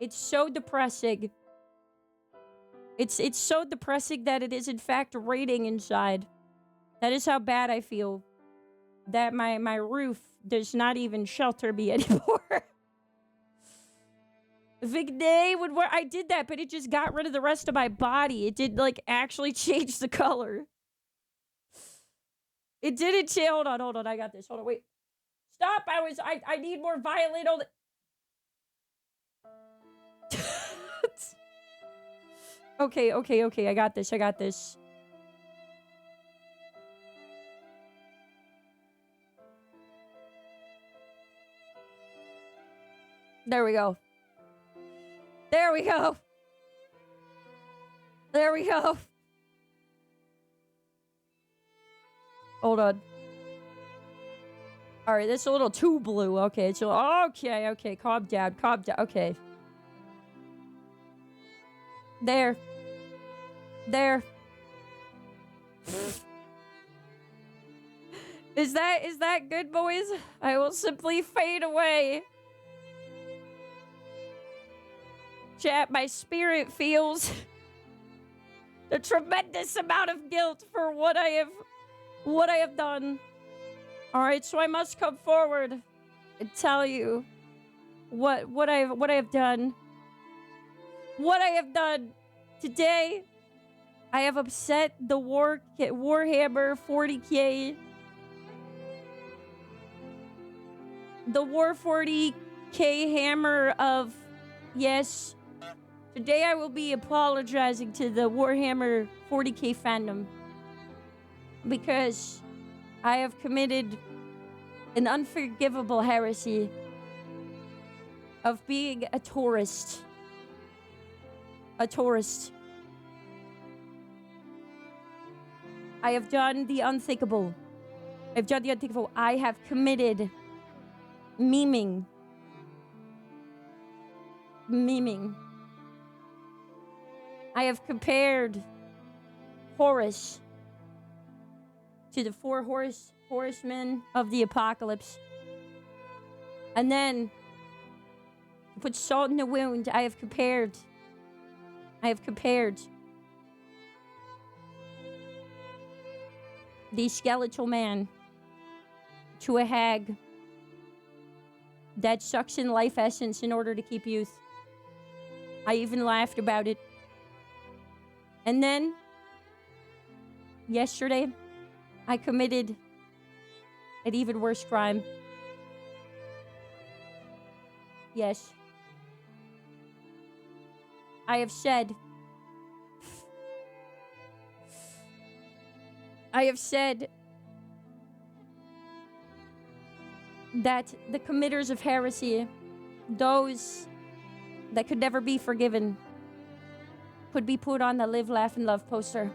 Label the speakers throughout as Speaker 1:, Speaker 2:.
Speaker 1: It's so depressing. It's so depressing that it is in fact raining inside. That is how bad I feel. That my roof does not even shelter me anymore. Vignet would work. I did that, but it just got rid of the rest of my body. It did, like, actually change the color. It didn't change. Hold on. I got this. Hold on, wait. Stop. I need more violin on the... Okay. I got this. There we go. Hold on. All right, that's a little too blue. Okay, okay. Calm down. Okay. There. Is that good, boys? I will simply fade away. Chat, my spirit feels the tremendous amount of guilt for what I have done. All right, so I must come forward and tell you what I have done. What I have done today. I have upset the Warhammer 40K. The War 40K hammer of yes. Today I will be apologizing to the Warhammer 40K fandom because I have committed an unforgivable heresy of being a tourist. A tourist. I have done the unthinkable. I have committed memeing. I have compared Horus to the four horsemen of the apocalypse. And then, to put salt in the wound, I have compared the skeletal man to a hag that sucks in life essence in order to keep youth. I even laughed about it. And then, yesterday, I committed an even worse crime. Yes. I have said that the committers of heresy, those that could never be forgiven, could be put on the Live, Laugh, and Love poster.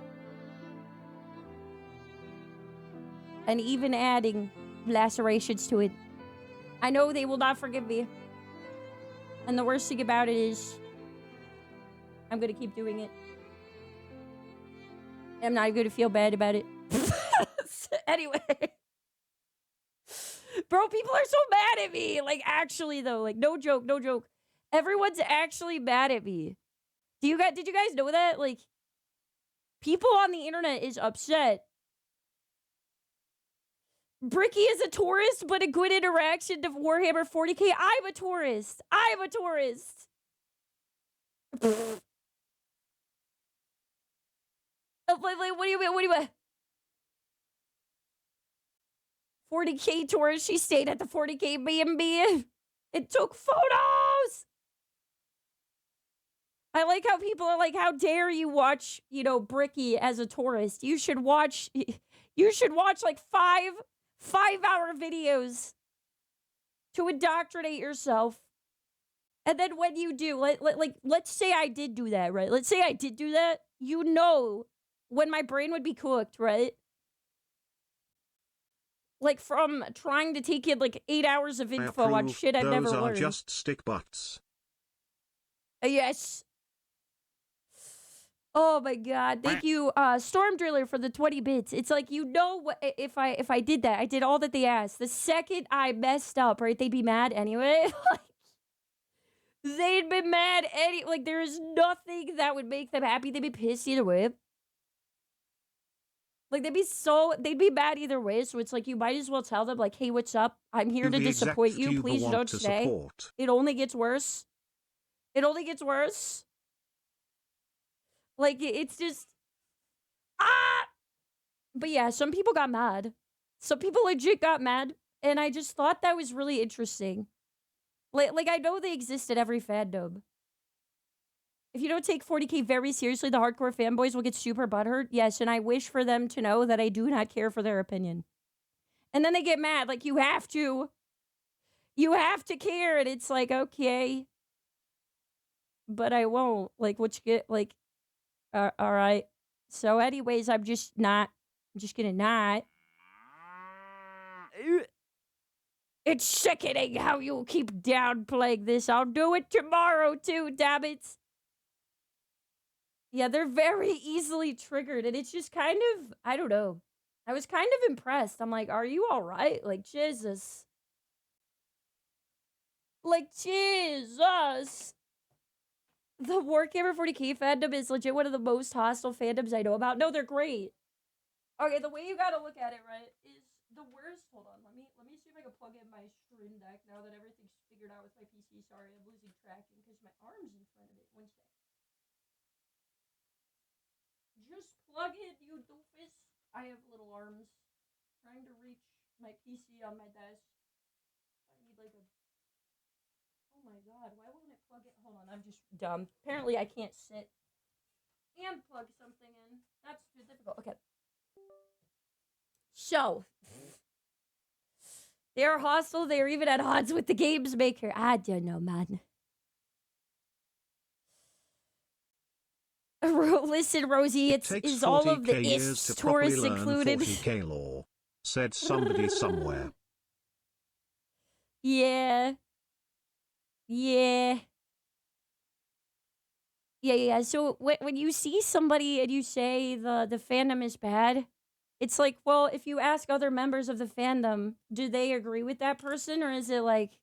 Speaker 1: And even adding lacerations to it. I know they will not forgive me. And the worst thing about it is, I'm gonna keep doing it. I'm not gonna feel bad about it. Anyway. Bro, people are so mad at me. Like, actually, though. Like, no joke. Everyone's actually mad at me. Did you guys know that? Like, people on the internet is upset. Bricky is a tourist, but a good interaction to Warhammer 40K. I'm a tourist. Like, what do you mean? 40K tourist. She stayed at the 40K B&B and took photos. I like how people are like, how dare you watch, Bricky as a tourist? You should watch like 5-hour videos to indoctrinate yourself. And then when you do, let's say I did do that, right? Let's say I did do that. When my brain would be cooked, right? Like, from trying to take in, like, 8 hours of info on shit I've never learned.
Speaker 2: Those are just stick butts.
Speaker 1: Yes. Oh my god. Thank you, Storm Driller, for the 20 bits. It's like, what, if I did that, I did all that they asked. The second I messed up, right, they'd be mad anyway. They'd be mad like there is nothing that would make them happy. They'd be pissed either way. Like they'd be mad either way. So it's like you might as well tell them like, hey, what's up? I'm here to
Speaker 2: The
Speaker 1: disappoint
Speaker 2: exact
Speaker 1: you.
Speaker 2: tuber
Speaker 1: Please
Speaker 2: want
Speaker 1: don't
Speaker 2: to
Speaker 1: stay.
Speaker 2: support.
Speaker 1: It only gets worse. It only gets worse. Like it's just ah. But yeah, some people got mad. Some people legit got mad, and I just thought that was really interesting. Like I know they exist at every fandom. If you don't take 40K very seriously, the hardcore fanboys will get super butthurt. Yes, and I wish for them to know that I do not care for their opinion. And then they get mad, like, you have to. You have to care. And it's like, okay. But I won't. Like, what you get, like, all right. So, anyways, I'm just gonna not. It's sickening how you keep downplaying this. I'll do it tomorrow, too, damn it. Yeah, they're very easily triggered, and it's just kind of, I don't know. I was kind of impressed. I'm like, are you all right? Like, Jesus. Like, Jesus. The Warhammer 40K fandom is legit one of the most hostile fandoms I know about. No, they're great. Okay, the way you gotta look at it, right, is the worst. Hold on, let me see if I can plug in my stream deck now that everything's figured out with my PC. Sorry, I'm losing tracking because my arm's in front of it. One sec. Just plug in, you doofus. I have little arms. Trying to reach my PC on my desk. I need like a. Oh my god, why won't it plug it? Hold on, I'm just dumb. Apparently, I can't sit and plug something in. That's too difficult. Okay. So, they are hostile. They are even at odds with the games maker. I don't know, man. Listen, Rosie,
Speaker 2: It takes
Speaker 1: is all of the
Speaker 2: 40k years to properly
Speaker 1: tourists
Speaker 2: learn
Speaker 1: included.
Speaker 2: 40k lore, said somebody somewhere.
Speaker 1: Yeah. Yeah. Yeah. So when you see somebody and you say the fandom is bad, it's like, well, if you ask other members of the fandom, do they agree with that person, or is it like,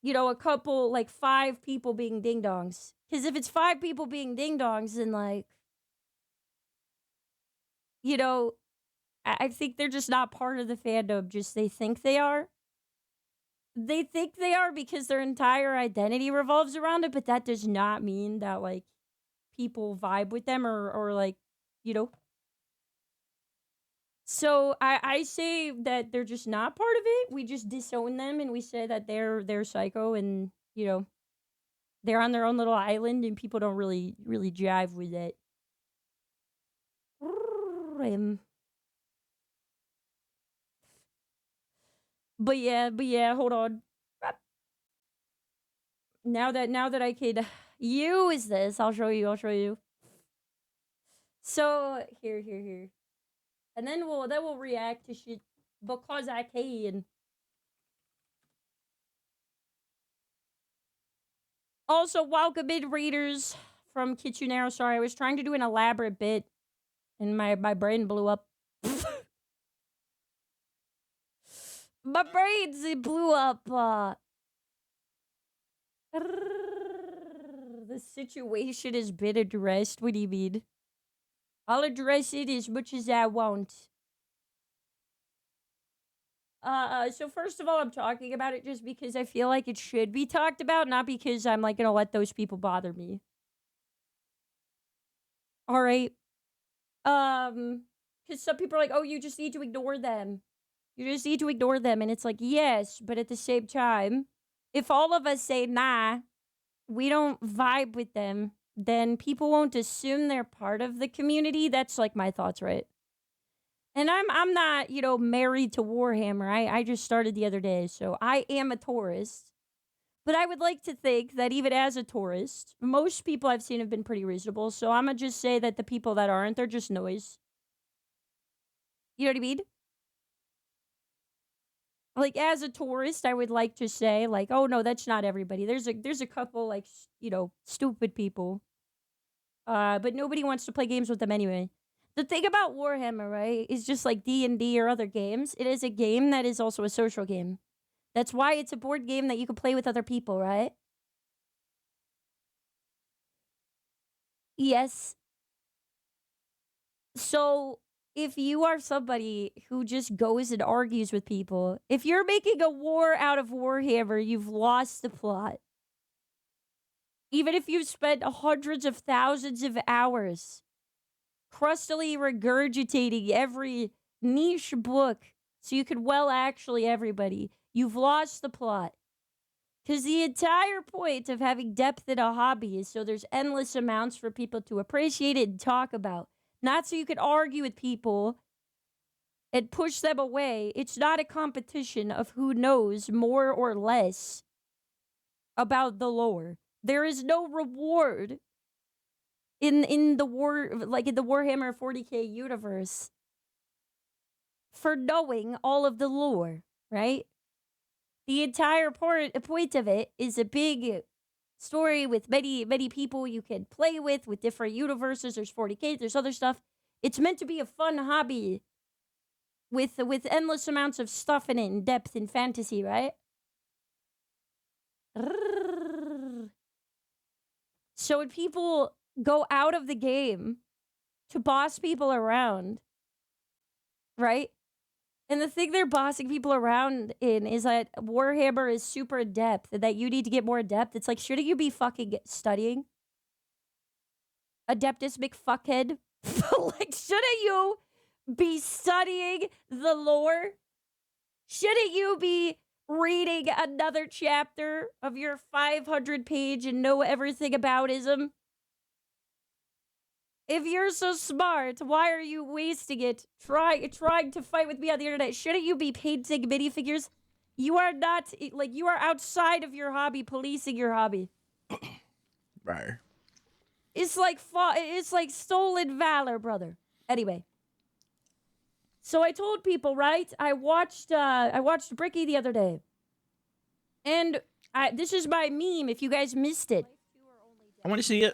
Speaker 1: a couple, like 5 people being ding dongs? Because if it's 5 people being ding dongs, then like, I think they're just not part of the fandom. Just they think they are. They think they are because their entire identity revolves around it, but that does not mean that like people vibe with them or like, you know. So I say that they're just not part of it. We just disown them and we say that they're psycho and they're on their own little island and people don't really jive with it. But yeah, hold on. Now that I could use this, I'll show you. So here. And then we'll react to shit because I can. Also, welcome in readers from Kitchenero. Sorry, I was trying to do an elaborate bit and my brain blew up. My brains it blew up. The situation has been addressed. What do you mean? I'll address it as much as I want. So first of all, I'm talking about it just because I feel like it should be talked about, not because I'm like gonna let those people bother me. All right. Because some people are like, oh, you just need to ignore them. You just need to ignore them, and it's like, yes, but at the same time, if all of us say nah, we don't vibe with them, then people won't assume they're part of the community. That's like my thoughts, right? And I'm not, married to Warhammer. I just started the other day, so I am a tourist. But I would like to think that even as a tourist, most people I've seen have been pretty reasonable. So I'm gonna just say that the people that aren't, they're just noise. You know what I mean? Like as a tourist, I would like to say like, oh no, that's not everybody. There's a couple like stupid people. But nobody wants to play games with them anyway. The thing about Warhammer, right, is just like D&D or other games. It is a game that is also a social game. That's why it's a board game that you can play with other people, right? Yes. So if you are somebody who just goes and argues with people, if you're making a war out of Warhammer, you've lost the plot. Even if you've spent hundreds of thousands of hours crustily regurgitating every niche book so you could actually everybody, you've lost the plot. Because the entire point of having depth in a hobby is so there's endless amounts for people to appreciate it and talk about. Not so you can argue with people and push them away. It's not a competition of who knows more or less about the lore. There is no reward in the Warhammer 40K universe for knowing all of the lore, right? The entire point of it is a big story with many, many people you can play with different universes. There's 40K, there's other stuff. It's meant to be a fun hobby with endless amounts of stuff in it and depth and fantasy, right? So when people go out of the game to boss people around, right? And the thing they're bossing people around in is that Warhammer is super depth and that you need to get more depth. It's like, shouldn't you be fucking studying? Adeptus McFuckhead? Like, shouldn't you be studying the lore? Shouldn't you be reading another chapter of your 500-page and know everything aboutism? If you're so smart, why are you wasting it trying to fight with me on the internet? Shouldn't you be painting minifigures? You are not, like, you are outside of your hobby, policing your hobby.
Speaker 3: Right.
Speaker 1: It's like stolen valor, brother. Anyway. So I told people, right? I watched Bricky the other day. And this is my meme if you guys missed it.
Speaker 3: I want to see it.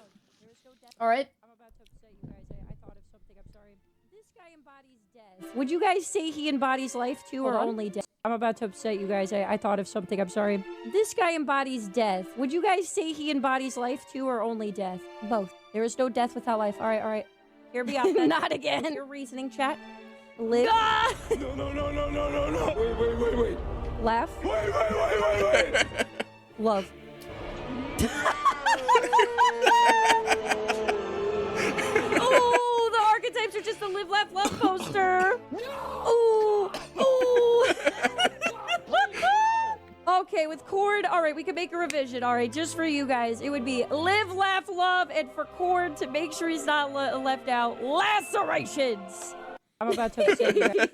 Speaker 1: All right. I'm about to upset you guys. I thought of something. I'm sorry. This guy embodies death. Would you guys say he embodies life too, or only death? I'm about to upset you guys. I thought of something. I'm sorry. This guy embodies death. Would you guys say he embodies life too, or only death? Both. There is no death without life. All right. Hear me out. Not again. Your reasoning, chat. Live.
Speaker 4: No. Wait.
Speaker 1: Laugh.
Speaker 4: Wait.
Speaker 1: Love. Oh, the archetypes are just a live, laugh, love poster. Ooh. Okay, with Cord, all right, we can make a revision. All right, just for you guys, it would be live, laugh, love, and for Cord, to make sure he's not left out, lacerations. I'm about to upset you guys.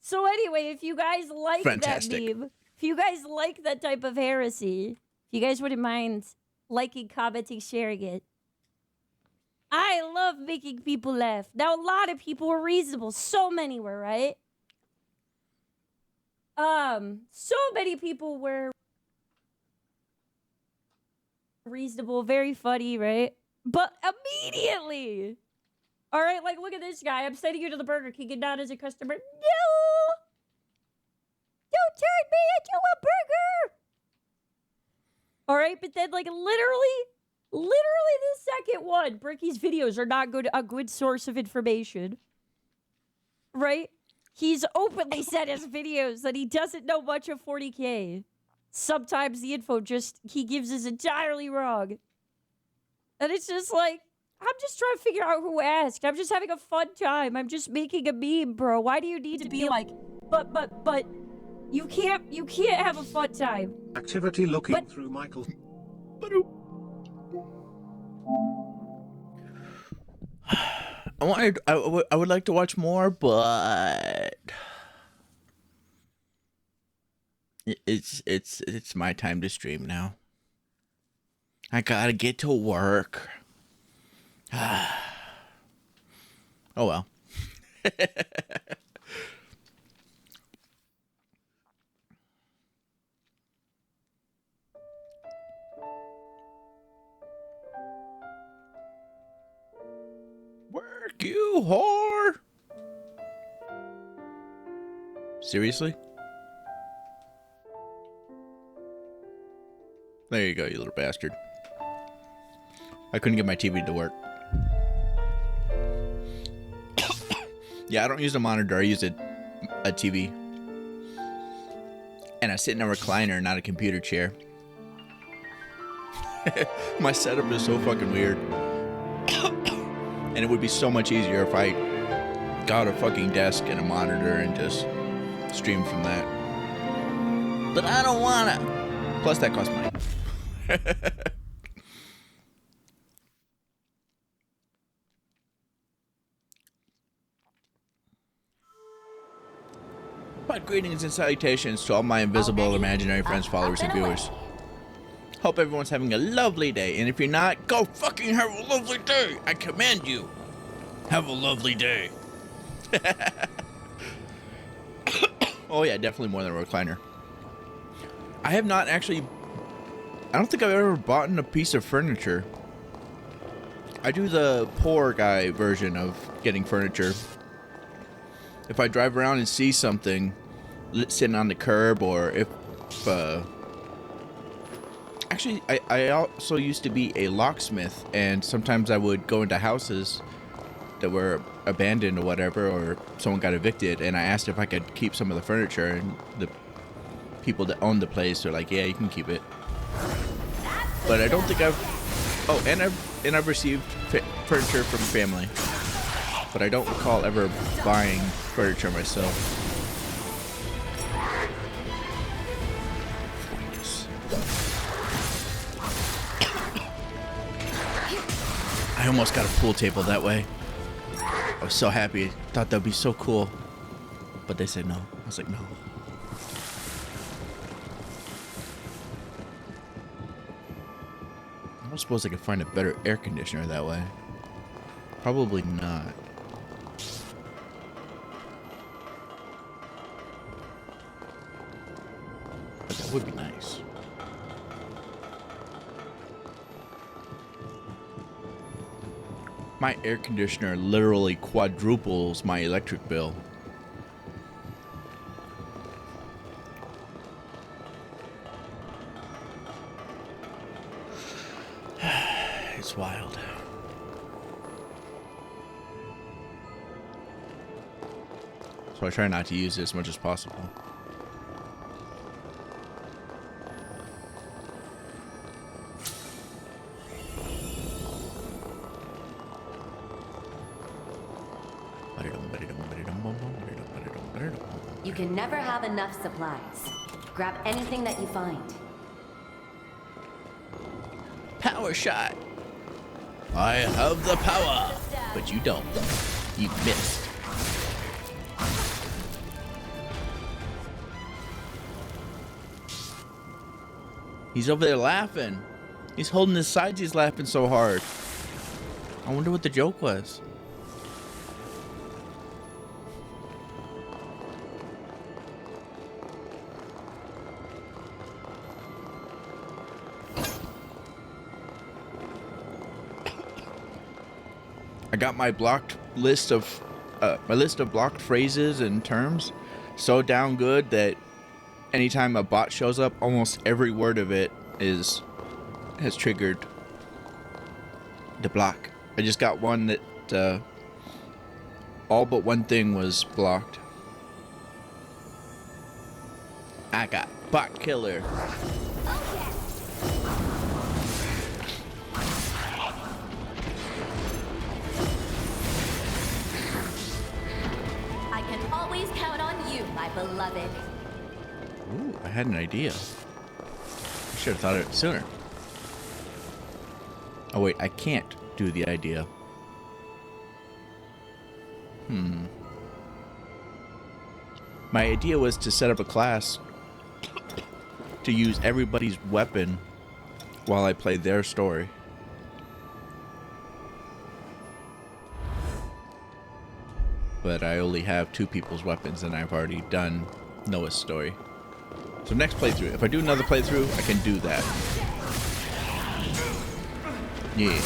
Speaker 1: So anyway, if you guys like that meme, if you guys like that type of heresy, if you guys wouldn't mind liking, commenting, sharing it. I love making people laugh. Now, a lot of people were reasonable. So many were, right? So many people were reasonable, very funny, right? But immediately, all right, like, look at this guy. I'm sending you to the Burger King and not as a customer. No! Don't turn me into a burger! All right, but then, like, literally the second one, Bricky's videos are not a good source of information. Right? He's openly said his videos that he doesn't know much of 40K. Sometimes the info he gives is entirely wrong. And it's just like, I'm just trying to figure out who asked. I'm just having a fun time. I'm just making a meme, bro. Why do you need to be like, but, you can't have a fun time.
Speaker 2: Activity looking through Michael's.
Speaker 3: I would like to watch more, but it's my time to stream now. I gotta get to work. Oh well. Work, you whore! Seriously? There you go, you little bastard. I couldn't get my TV to work. Yeah, I don't use a monitor. I use a TV. And I sit in a recliner, not a computer chair. My setup is so fucking weird. And it would be so much easier if I got a fucking desk and a monitor and just streamed from that. But I don't wanna. Plus that costs money. But greetings and salutations to all my invisible imaginary friends, followers, and viewers. Hope everyone's having a lovely day, and if you're not, go fucking have a lovely day! I command you! Have a lovely day. Oh yeah, definitely more than a recliner. I have not actually... I don't think I've ever bought a piece of furniture. I do the poor guy version of getting furniture. If I drive around and see something sitting on the curb, or if... Actually, I also used to be a locksmith, and sometimes I would go into houses that were abandoned or whatever, or someone got evicted, and I asked if I could keep some of the furniture, and the people that owned the place are like, yeah, you can keep it. But I don't think I've... Oh, and I've received furniture from family, but I don't recall ever buying furniture myself. I almost got a pool table that way. I was so happy. Thought that'd be so cool. But they said no. I was like, no. I don't suppose I could find a better air conditioner that way. Probably not. But that would be nice. My air conditioner literally quadruples my electric bill. It's wild. So I try not to use it as much as possible.
Speaker 5: You can never have enough supplies. Grab anything that you find.
Speaker 3: Power shot. I have the power, but you don't. You missed. He's over there laughing. He's holding his sides. He's laughing so hard. I wonder what the joke was. I got my blocked list of blocked phrases and terms so down good that anytime a bot shows up, almost every word of it has triggered the block. I just got one that all but one thing was blocked. I got bot killer.
Speaker 5: My beloved.
Speaker 3: Ooh, I had an idea. I should have thought of it sooner. Oh wait, I can't do the idea. My idea was to set up a class to use everybody's weapon while I play their story. But I only have 2 people's weapons, and I've already done Noah's story. So next playthrough, if I do another playthrough, I can do that. Yeah.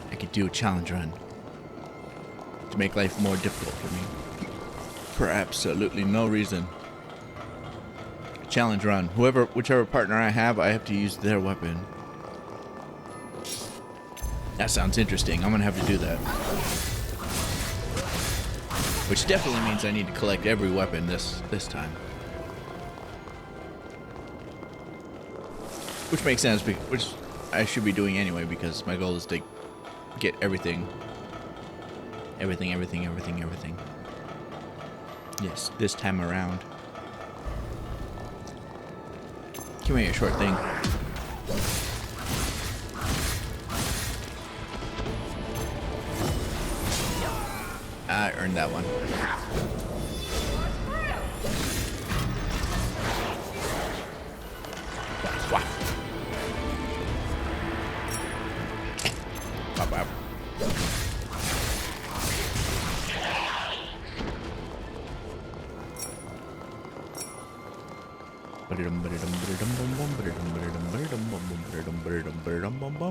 Speaker 3: I could do a challenge run to make life more difficult for me. For absolutely no reason. challenge run. Whichever partner I have to use their weapon. That sounds interesting. I'm gonna have to do that. Which definitely means I need to collect every weapon this time. Which makes sense, which I should be doing anyway, because my goal is to get everything. Everything. Yes, this time around. Give me a short thing. I earned that one. Wow. Wow. Wow.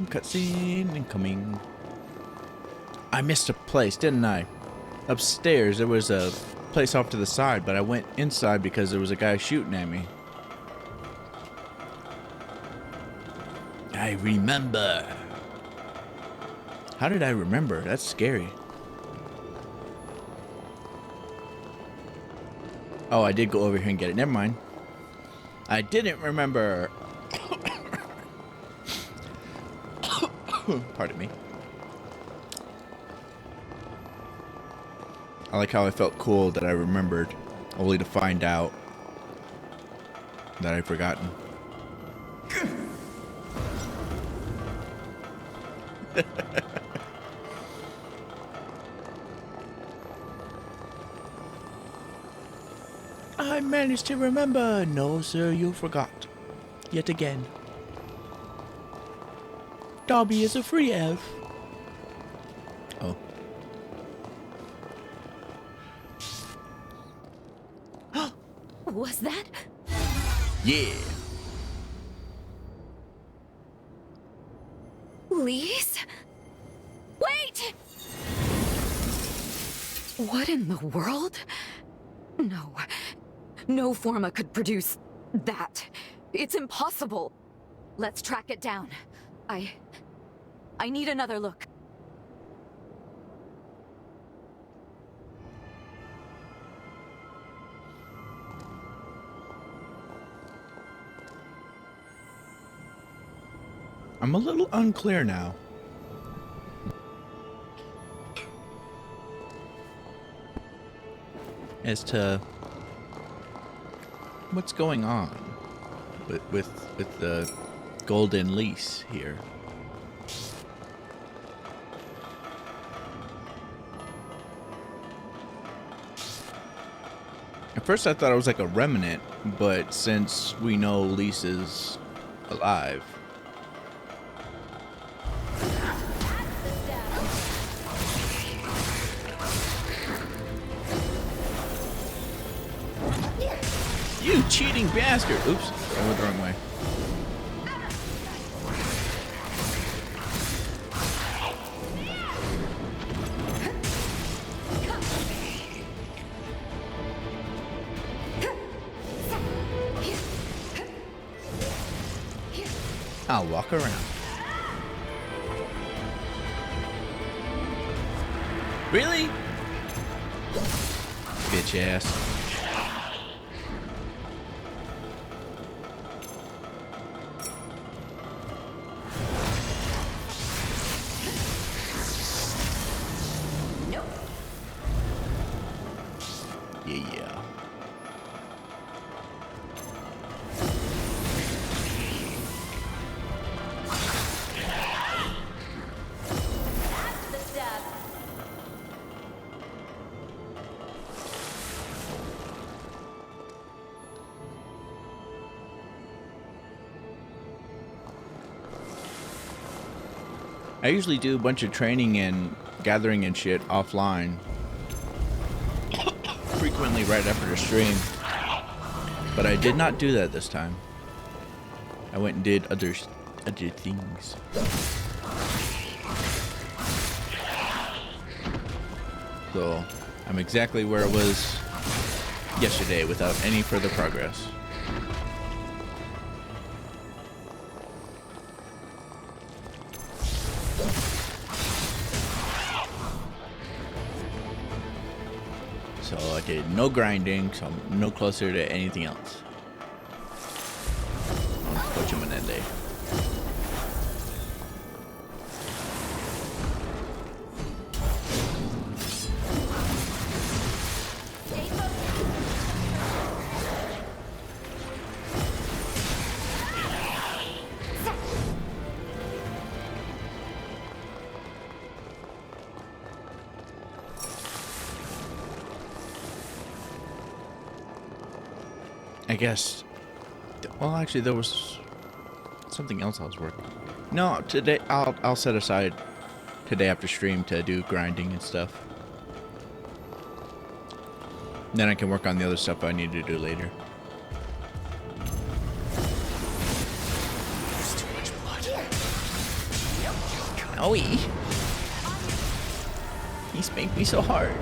Speaker 3: Cutscene incoming. I missed a place, didn't I? Upstairs, there was a place off to the side, but I went inside because there was a guy shooting at me. I remember. How did I remember? That's scary. Oh, I did go over here and get it. Never mind. I didn't remember. Pardon me. I like how I felt cool that I remembered, only to find out that I'd forgotten. I managed to remember. No, sir, you forgot. Yet again. Dobby is a free elf. Oh.
Speaker 5: Was that?
Speaker 3: Yeah.
Speaker 5: Lise? Wait! What in the world? No. No Forma could produce that. It's impossible. Let's track it down. I need another look.
Speaker 3: I'm a little unclear now. As to what's going on with the golden lease here. At first I thought it was like a remnant, but since we know Lise is alive. You cheating bastard! Oops, I went the wrong way. I'll walk around. Really? Bitch ass. Yeah. I usually do a bunch of training and gathering and shit offline. Frequently right after the stream. But I did not do that this time. I went and did other things. So I'm exactly where I was yesterday without any further progress. did no grinding, so I'm no closer to anything else. Unfortunately. I guess. Well, actually, there was something else I was working. No, today I'll set aside today after stream to do grinding and stuff. Then I can work on the other stuff I need to do later. There's too much blood. Owie! He spanked me so hard.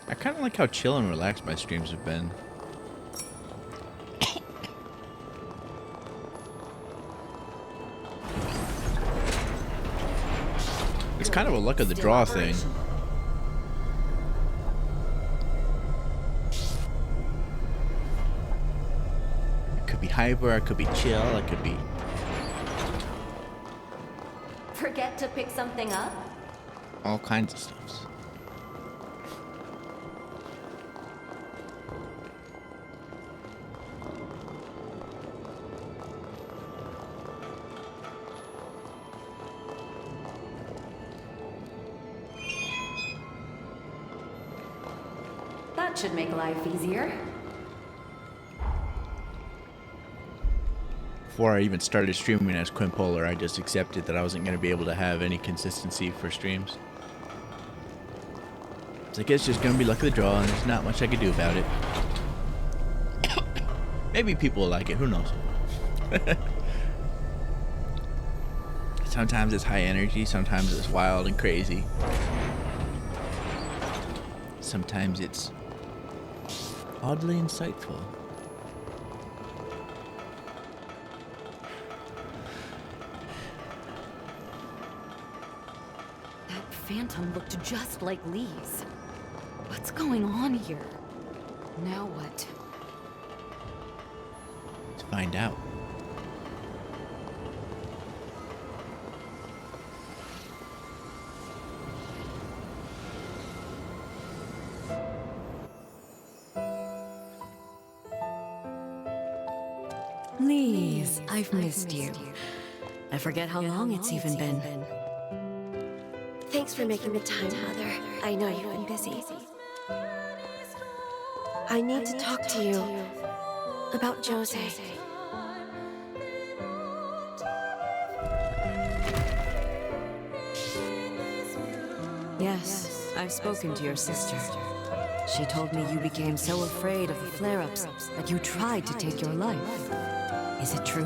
Speaker 3: I kind of like how chill and relaxed my streams have been. It's kind of a luck of the draw thing. It could be hyper, it could be chill, it could be...
Speaker 6: Forget to pick something up?
Speaker 3: all kinds of stuffs.
Speaker 6: That should make life easier.
Speaker 3: Before I even started streaming as QuinPolar, I just accepted that I wasn't going to be able to have any consistency for streams. It's like, it's just going to be luck of the draw, and there's not much I can do about it. Maybe people will like it, who knows? Sometimes it's high energy, sometimes it's wild and crazy. Sometimes it's oddly insightful.
Speaker 5: That phantom looked just like Lee's. What's going on here? Now what?
Speaker 3: To find out.
Speaker 7: Please, I've missed you. I forget how long it's even been.
Speaker 8: Thanks for making the time, Mother. I know you've been busy. I need to talk to you about Jose.
Speaker 7: Yes, I've spoken to your sister. She told me you became so afraid of the flare-ups that you tried to take your life. Is it true?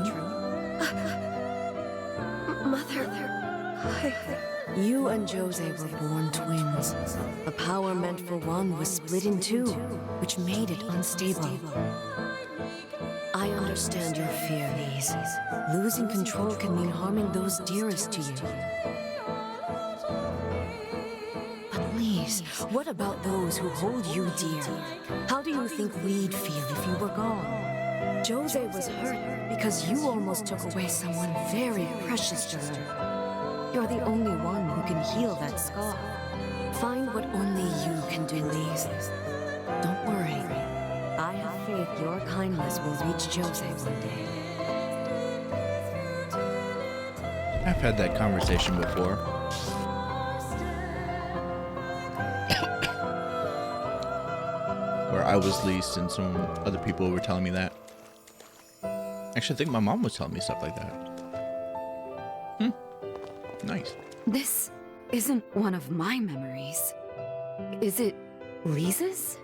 Speaker 8: Mother,
Speaker 7: You and Jose were born twins. The power meant for one was split in two, which made it unstable. I understand your fear, Lise. Losing control can mean harming those dearest to you. But Lise, what about those who hold you dear? How do you think we'd feel if you were gone? Jose was hurt because you almost took away someone very precious to her. You're the only one who can heal that scar. Find what only you can do, Lise. Don't worry. I have faith your kindness will reach Jose one day.
Speaker 3: I've had that conversation before. Where I was least, and some other people were telling me that. Actually, I think my mom was telling me stuff like that. Nice.
Speaker 5: This isn't one of my memories. Is it Lisa's?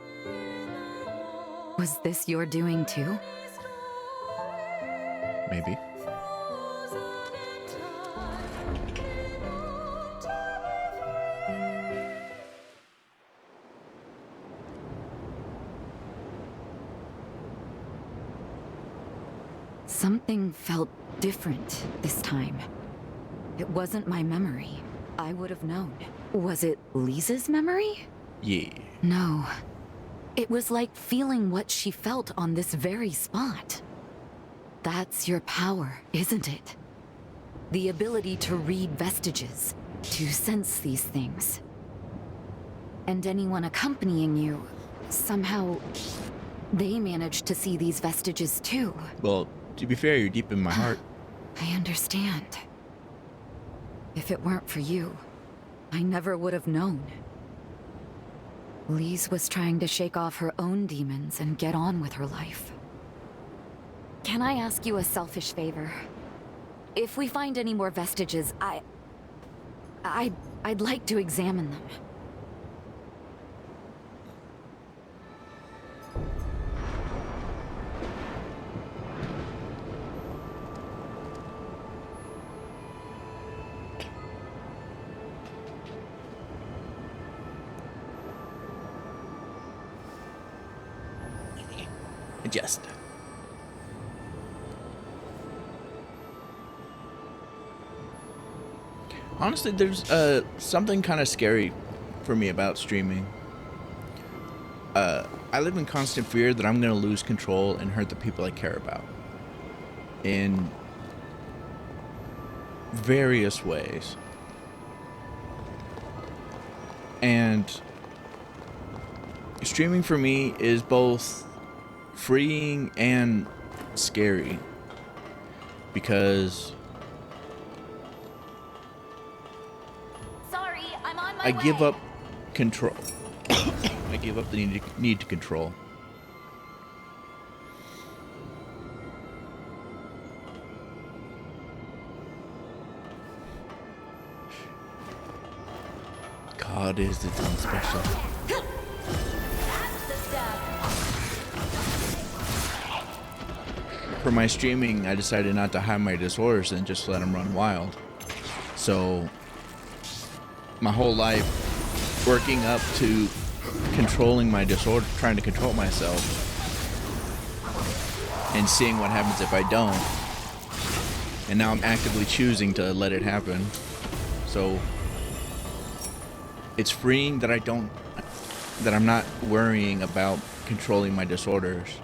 Speaker 5: Was this your doing too?
Speaker 3: Maybe.
Speaker 5: Something felt different this time. It wasn't my memory. I would have known. Was it Lisa's memory?
Speaker 3: Yeah.
Speaker 5: No. It was like feeling what she felt on this very spot. That's your power, isn't it? The ability to read vestiges, to sense these things. And anyone accompanying you, somehow, they managed to see these vestiges too.
Speaker 3: Well, to be fair, you're deep in my heart.
Speaker 5: I understand. If it weren't for you, I never would have known. Lise was trying to shake off her own demons and get on with her life. Can I ask you a selfish favor? If we find any more vestiges, I'd like to examine them.
Speaker 3: Adjust. Honestly, there's something kind of scary for me about streaming. I live in constant fear that I'm gonna lose control and hurt the people I care about in various ways. And streaming for me is both freeing and scary, because
Speaker 6: Sorry, I'm on my
Speaker 3: I
Speaker 6: way.
Speaker 3: give up control. I give up the need to control. God is its own special. For my streaming, I decided not to hide my disorders and just let them run wild. So, my whole life, working up to controlling my disorder, trying to control myself, and seeing what happens if I don't. And now I'm actively choosing to let it happen. So, it's freeing that I'm not worrying about controlling my disorders.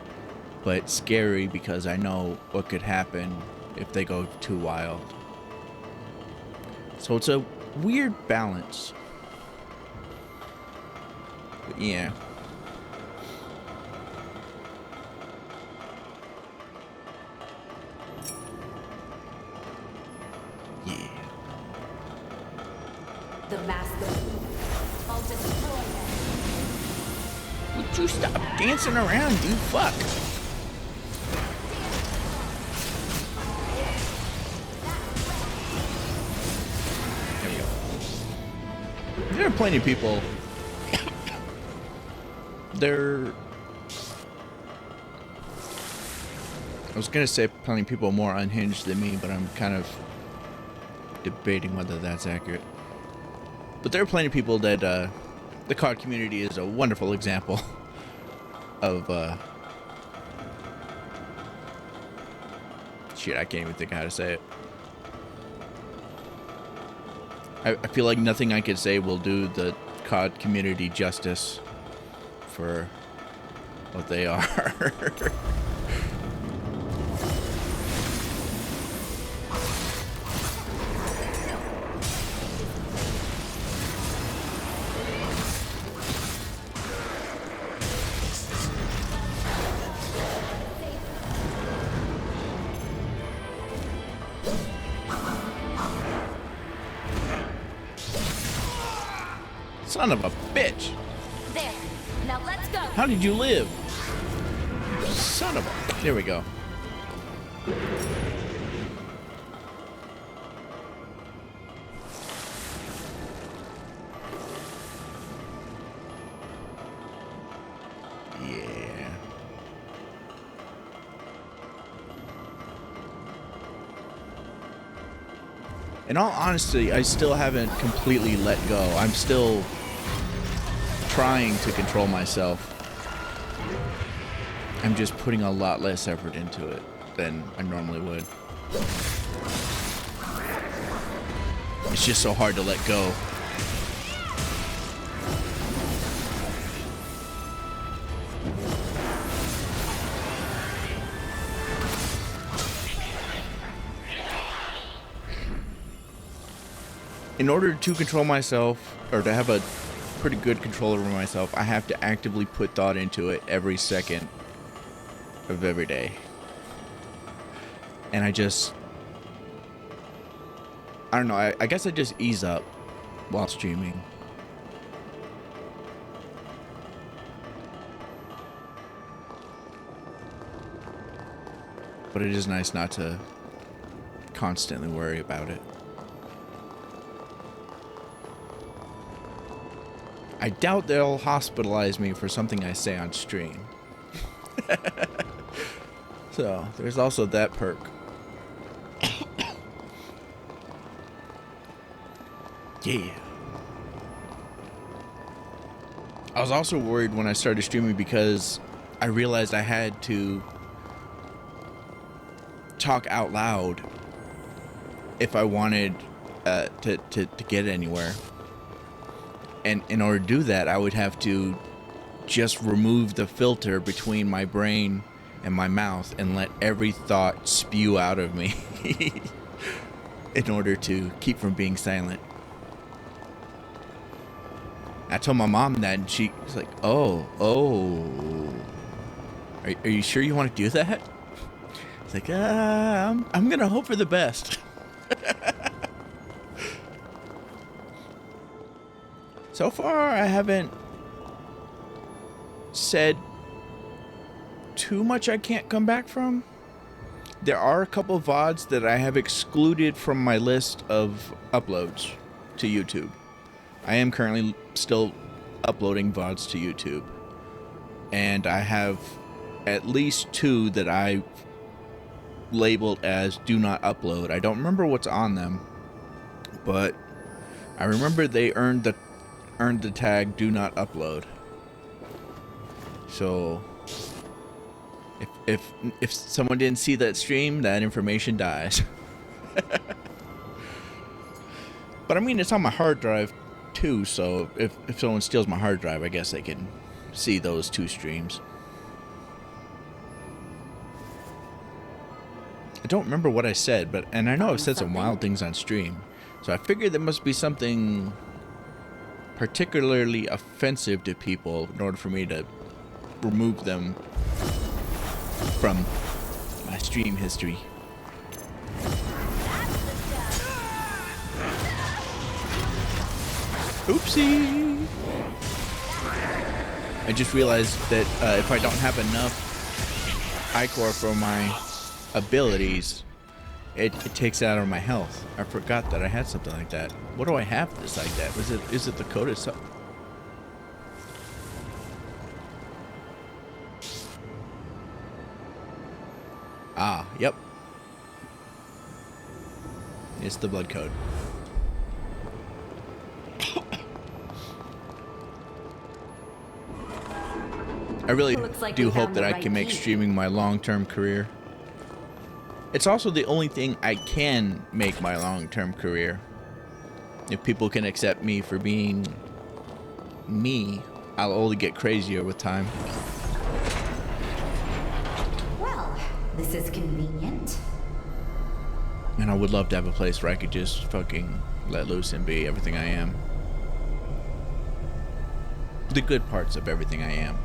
Speaker 3: But scary because I know what could happen if they go too wild. So it's a weird balance. But yeah. Yeah.
Speaker 6: The master. I'll destroy them.
Speaker 3: Would you stop dancing around, dude? Fuck. There are plenty of people. I was gonna say plenty of people more unhinged than me, but I'm kind of debating whether that's accurate. But there are plenty of people that the COD community is a wonderful example of shit, I can't even think of how to say it. I feel like nothing I could say will do the COD community justice for what they are. Son of a bitch.
Speaker 6: There. Now let's go.
Speaker 3: How did you live? Son of a... There we go. Yeah. In all honesty, I still haven't completely let go. I'm still trying to control myself. I'm just putting a lot less effort into it than I normally would. It's just so hard to let go. In order to control myself, or to have a pretty good control over myself, I have to actively put thought into it every second of every day. And I don't know, I guess I just ease up while streaming. But it is nice not to constantly worry about it. I doubt they'll hospitalize me for something I say on stream. So, there's also that perk. Yeah. I was also worried when I started streaming because I realized I had to talk out loud if I wanted to get anywhere. And in order to do that, I would have to just remove the filter between my brain and my mouth and let every thought spew out of me in order to keep from being silent. I told my mom that, and she was like, oh. Are you sure you want to do that? It's like, I'm going to hope for the best. So far, I haven't said too much I can't come back from. There are a couple of VODs that I have excluded from my list of uploads to YouTube. I am currently still uploading VODs to YouTube. And I have at least 2 that I labeled as do not upload. I don't remember what's on them, but I remember they earned the tag do not upload. So if someone didn't see that stream, that information dies. But I mean, it's on my hard drive too, so if someone steals my hard drive, I guess they can see those 2 streams. I don't remember what I said, and I know I've said some wild things on stream, so I figured there must be something particularly offensive to people in order for me to remove them from my stream history. Oopsie! I just realized that if I don't have enough ichor for my abilities, it takes out of my health. I forgot that I had something like that. What do I have that's like that? Is it the code itself? Ah, yep. It's the blood code. I really do hope that I can make streaming my long-term career. It's also the only thing I can make my long-term career. If people can accept me for being me, I'll only get crazier with time.
Speaker 6: Well, this is convenient.
Speaker 3: And I would love to have a place where I could just fucking let loose and be everything I am. The good parts of everything I am.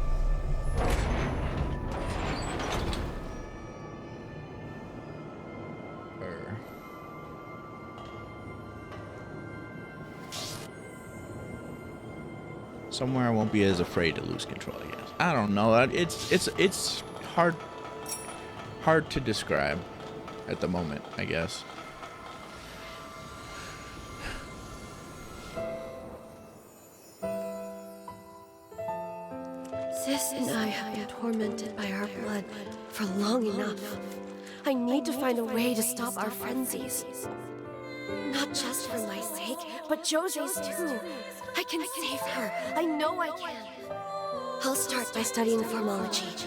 Speaker 3: Somewhere I won't be as afraid to lose control, I guess. I don't know. It's hard to describe at the moment, I guess.
Speaker 8: Sis and I have been tormented by our blood for long enough. I need to find a way to stop our frenzies. Not just for my sake, but Jose's too. I can save her. I know I can. I'll start by studying formology.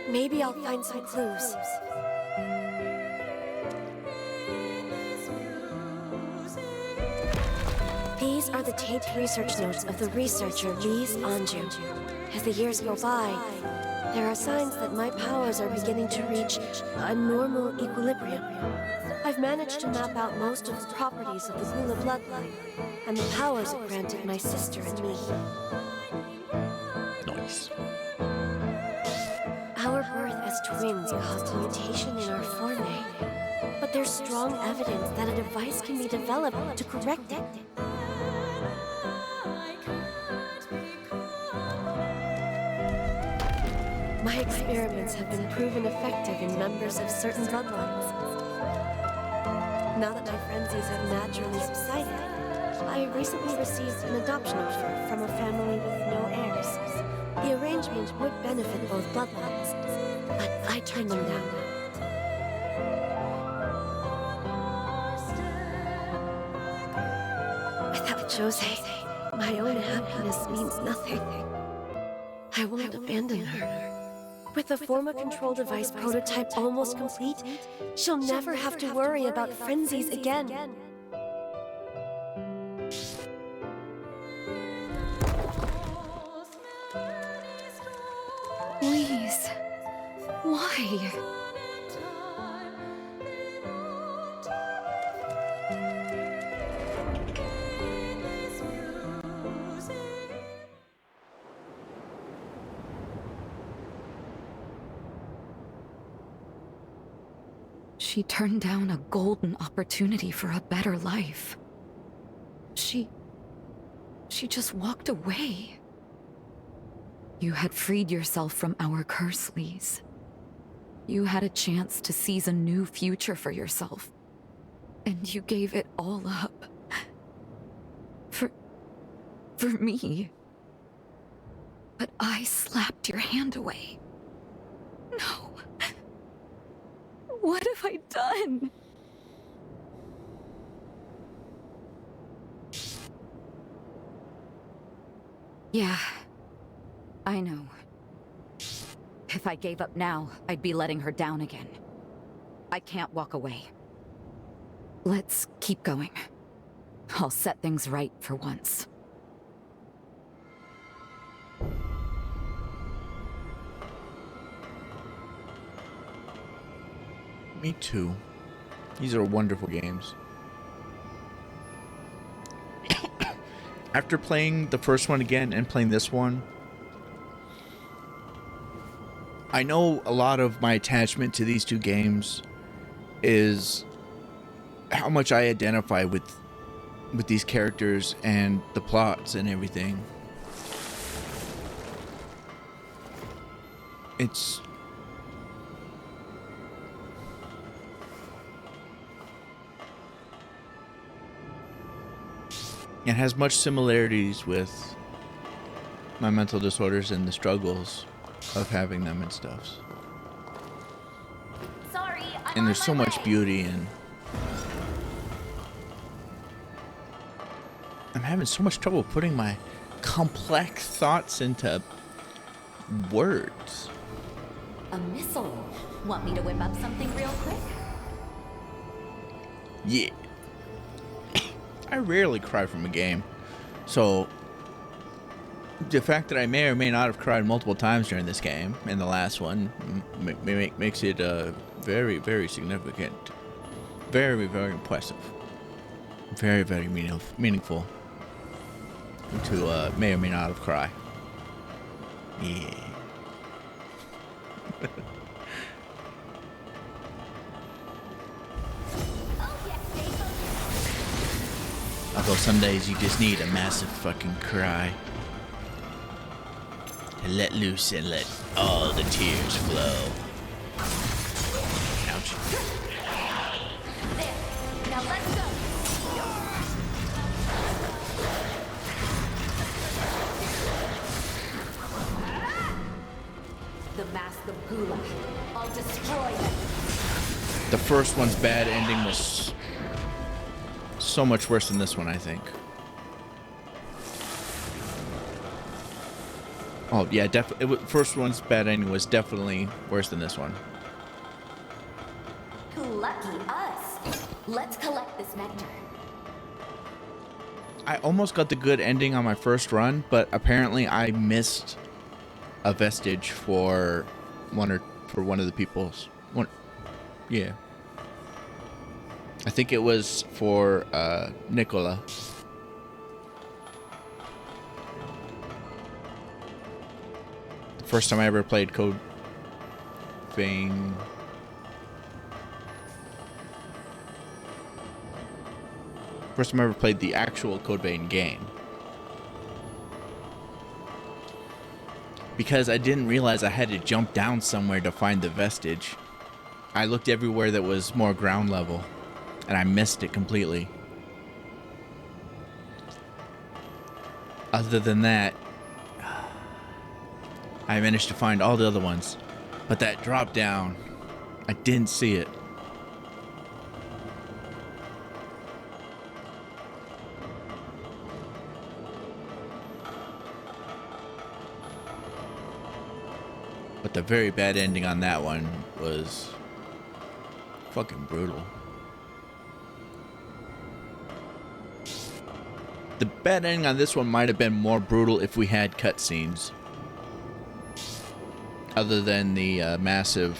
Speaker 8: Maybe I'll find some clues. These are the taped research notes of the researcher Lise Anjou. As the years go by, there are signs that my powers are beginning to reach a normal equilibrium. I've managed to map out most of the properties of the Gula bloodline, and the powers it granted my sister and me.
Speaker 3: Nice.
Speaker 8: Our birth as twins caused a mutation in our foreign, but there's strong evidence that a device can be developed to correct it. My experiments have been proven effective in members of certain bloodlines. Now that my frenzies have naturally subsided, I recently received an adoption offer from a family with no heirs. The arrangement would benefit both bloodlines, but I turned them down. Without Jose, my own happiness means nothing. I won't abandon her. With the Forma control device prototype almost complete, she'll never have to worry about frenzies again.
Speaker 5: Please. Why? She turned down a golden opportunity for a better life. She just walked away. You had freed yourself from our curse, Lise. You had a chance to seize a new future for yourself. And you gave it all up. For me. But I slapped your hand away. No. What have I done? Yeah, I know. If I gave up now, I'd be letting her down again. I can't walk away. Let's keep going. I'll set things right for once.
Speaker 3: Me too. These are wonderful games. After playing the first one again and playing this one, I know a lot of my attachment to these two games is how much I identify with these characters and the plots and everything. It has much similarities with my mental disorders and the struggles of having them and stuff.
Speaker 6: Sorry,
Speaker 3: And there's so much beauty in. I'm having so much trouble putting my complex thoughts into words.
Speaker 6: A missile. Want me to whip up something real quick?
Speaker 3: Yeah. I rarely cry from a game, so the fact that I may or may not have cried multiple times during this game and the last one makes it very, very significant, very, very impressive, very, very meaningful to may or may not have cried. Yeah. Although some days you just need a massive fucking cry. Let loose and let all the tears flow. Ouch.
Speaker 6: There. Now let's go. The mask of Gula. I'll destroy them.
Speaker 3: The first one's bad ending was so much worse than this one, I think. Oh yeah, definitely. First one's bad ending was definitely worse than this one.
Speaker 6: Lucky us. Let's collect this nectar.
Speaker 3: I almost got the good ending on my first run, but apparently I missed a vestige for one of the people's one. Yeah, I think it was for Nicola. First time I ever played Code Vein. First time I ever played the actual Code Vein game. Because I didn't realize I had to jump down somewhere to find the vestige. I looked everywhere that was more ground level, and I missed it completely. Other than that, I managed to find all the other ones, but that drop down, I didn't see it. But the very bad ending on that one was fucking brutal. The bad ending on this one might have been more brutal if we had cutscenes. Other than the massive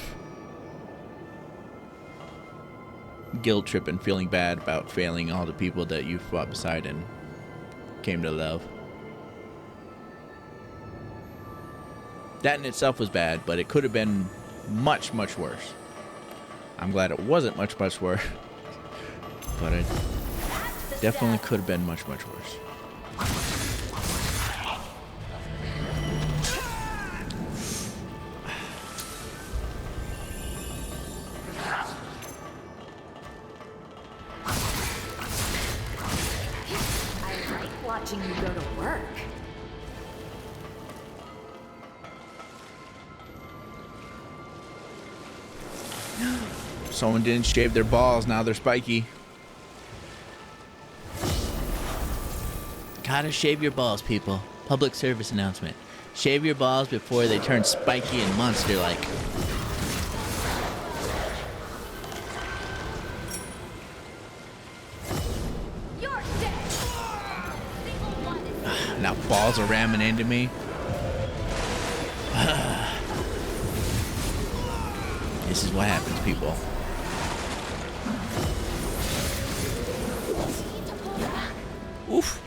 Speaker 3: guilt trip and feeling bad about failing all the people that you fought beside and came to love. That in itself was bad, but it could have been much, much worse. I'm glad it wasn't much, much worse. But it definitely could have been much, much worse.
Speaker 6: Watching you go to work.
Speaker 3: Someone didn't shave their balls, now they're spiky. Gotta shave your balls, people. Public service announcement. Shave your balls before they turn spiky and monster-like. Now balls are ramming into me. This is what happens, people. Oof.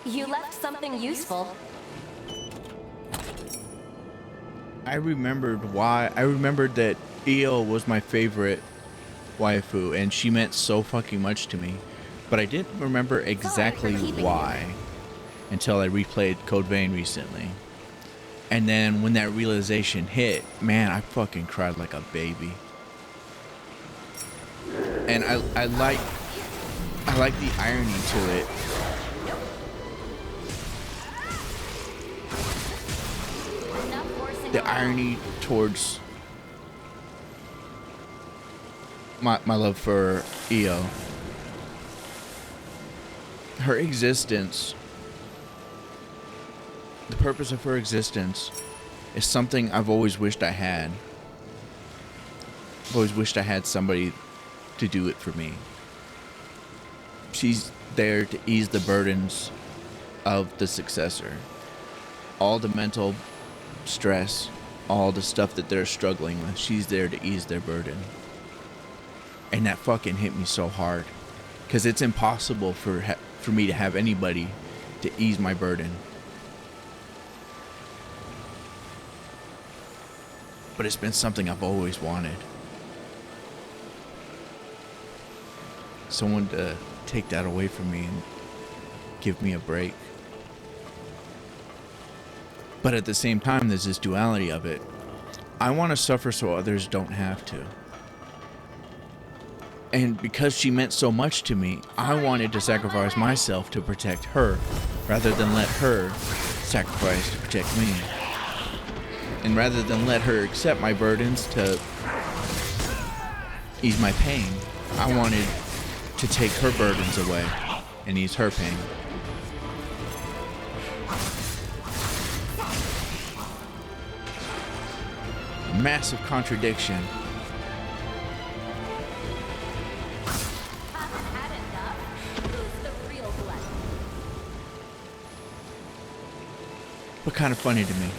Speaker 6: You left something useful.
Speaker 3: I remembered that Io was my favorite waifu, and she meant so fucking much to me. But I didn't remember exactly why until I replayed Code Vein recently. And then when that realization hit, man, I fucking cried like a baby. And I like the irony to it. The irony towards my love for Io. Her existence, the purpose of her existence, is something I've always wished I had. I've always wished I had somebody to do it for me. She's there to ease the burdens of the successor. All the mental stress, all the stuff that they're struggling with, she's there to ease their burden. And that fucking hit me so hard, because it's impossible for me to have anybody to ease my burden. But it's been something I've always wanted. Someone to take that away from me and give me a break. But at the same time, there's this duality of it. I want to suffer so others don't have to. And because she meant so much to me, I wanted to sacrifice myself to protect her, rather than let her sacrifice to protect me. And rather than let her accept my burdens to ease my pain, I wanted to take her burdens away and ease her pain. Massive contradiction. But kind of funny to me.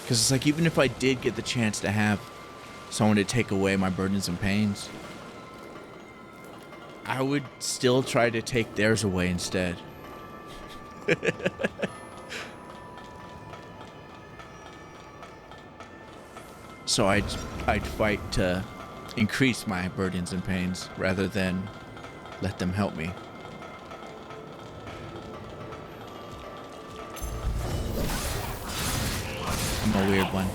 Speaker 3: Because it's like, even if I did get the chance to have someone to take away my burdens and pains, I would still try to take theirs away instead. So I'd fight to increase my burdens and pains rather than let them help me. I'm a weird one.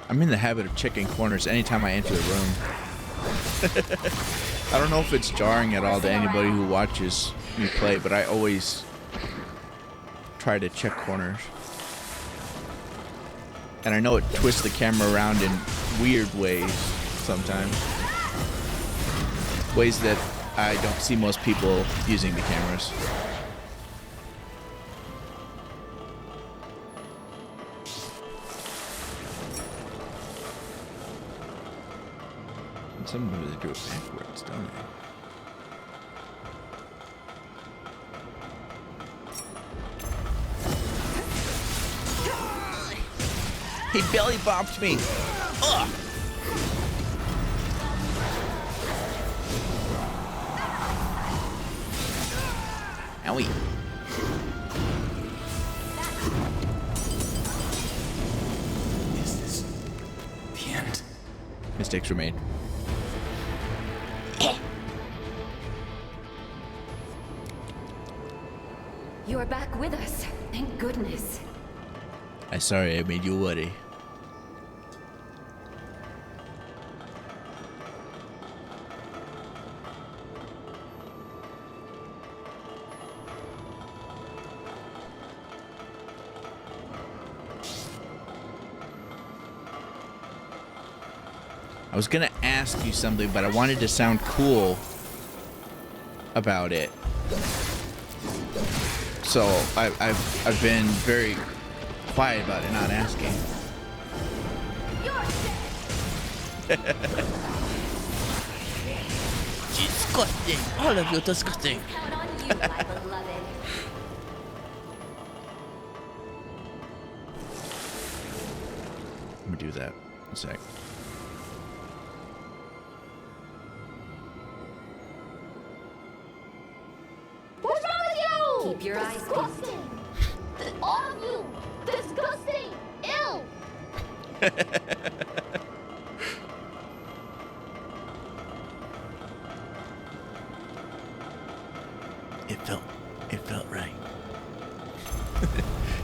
Speaker 3: I'm in the habit of checking corners anytime I enter the room. I don't know if it's jarring at all to anybody who watches me play, but I always try to check corners. And I know it twists the camera around in weird ways sometimes. Ways that I don't see most people using the cameras. Sometimes they do it backwards, don't they? He belly bopped me. Ugh. Owie.
Speaker 9: Is this the end?
Speaker 3: Mistakes were made.
Speaker 6: You are back with us. Thank goodness.
Speaker 3: I'm sorry I made you worry. I was gonna ask you something, but I wanted to sound cool about it. So I've been very quiet about it, not asking. Disgusting! All of you disgusting.
Speaker 6: Count on you, my beloved.
Speaker 3: Let me do that. A sec.
Speaker 8: What's wrong with you?
Speaker 6: Keep your eyes
Speaker 8: Disgusting. All of you. Disgusting. Ill.
Speaker 3: It felt right.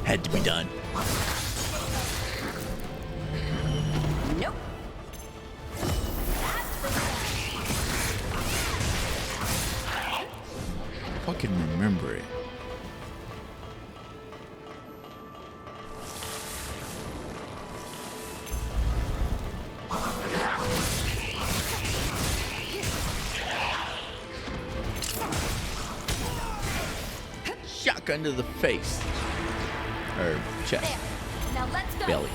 Speaker 3: Had to be done.
Speaker 6: Nope.
Speaker 3: remember it. Shotgun to the face. Or chest.
Speaker 6: Now let's go.
Speaker 3: Belly.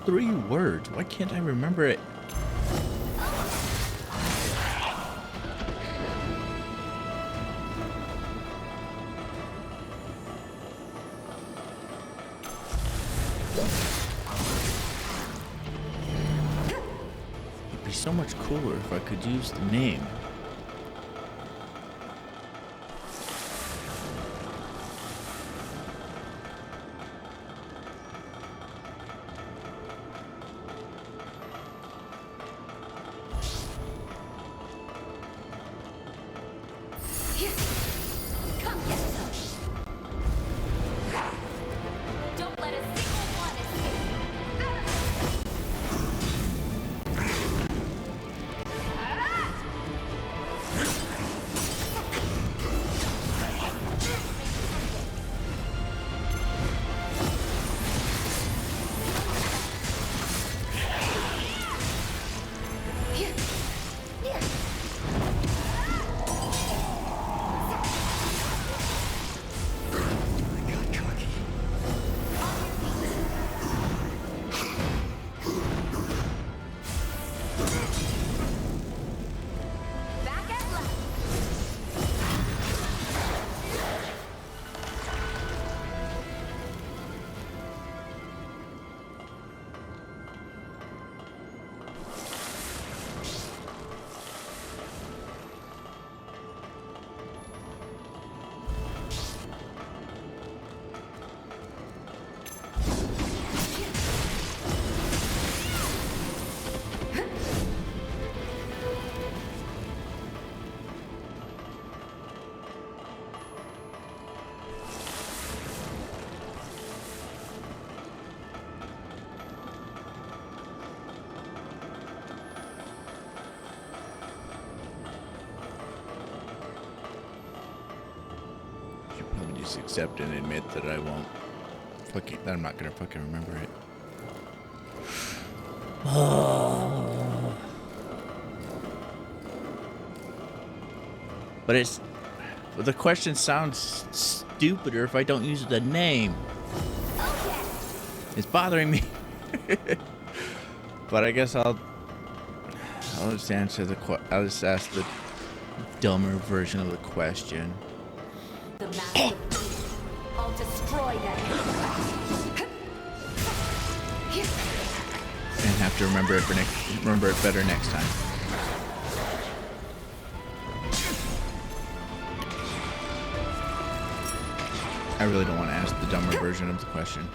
Speaker 3: Three words. Why can't I remember it? It'd be so much cooler if I could use the name.
Speaker 6: Come get some. Don't let a single one
Speaker 3: Just accept and admit that I won't fucking, that I'm not gonna fucking remember it. But the question sounds stupider if I don't use the name. It's bothering me. But I guess I'll just answer I'll just ask the dumber version of the question.
Speaker 6: The master. I'll destroy them.
Speaker 3: And have to remember it better next time. I really don't want to ask the dumber version of the question.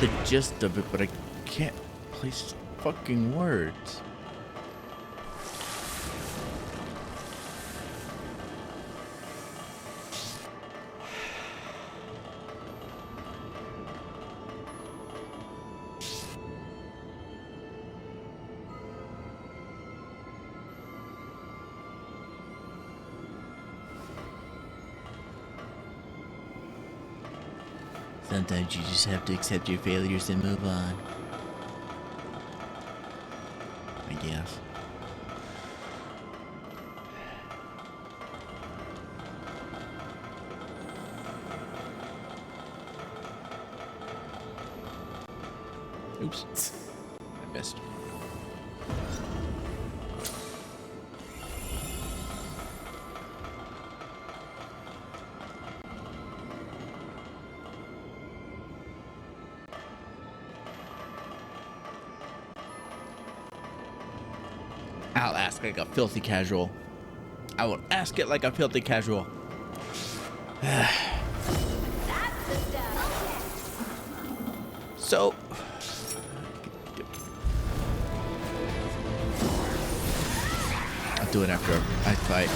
Speaker 3: The gist of it, but I can't place fucking words. Sometimes you just have to accept your failures and move on. I guess. Oops. I missed. I'll ask like a filthy casual. I will ask it like a filthy casual. So... I'll do it after I fight.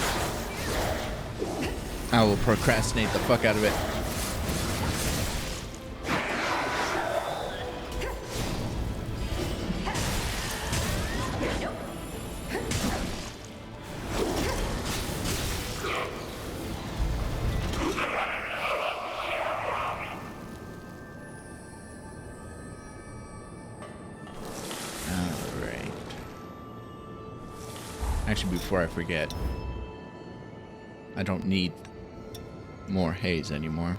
Speaker 3: I will procrastinate the fuck out of it. Actually, before I forget, I don't need more haze anymore.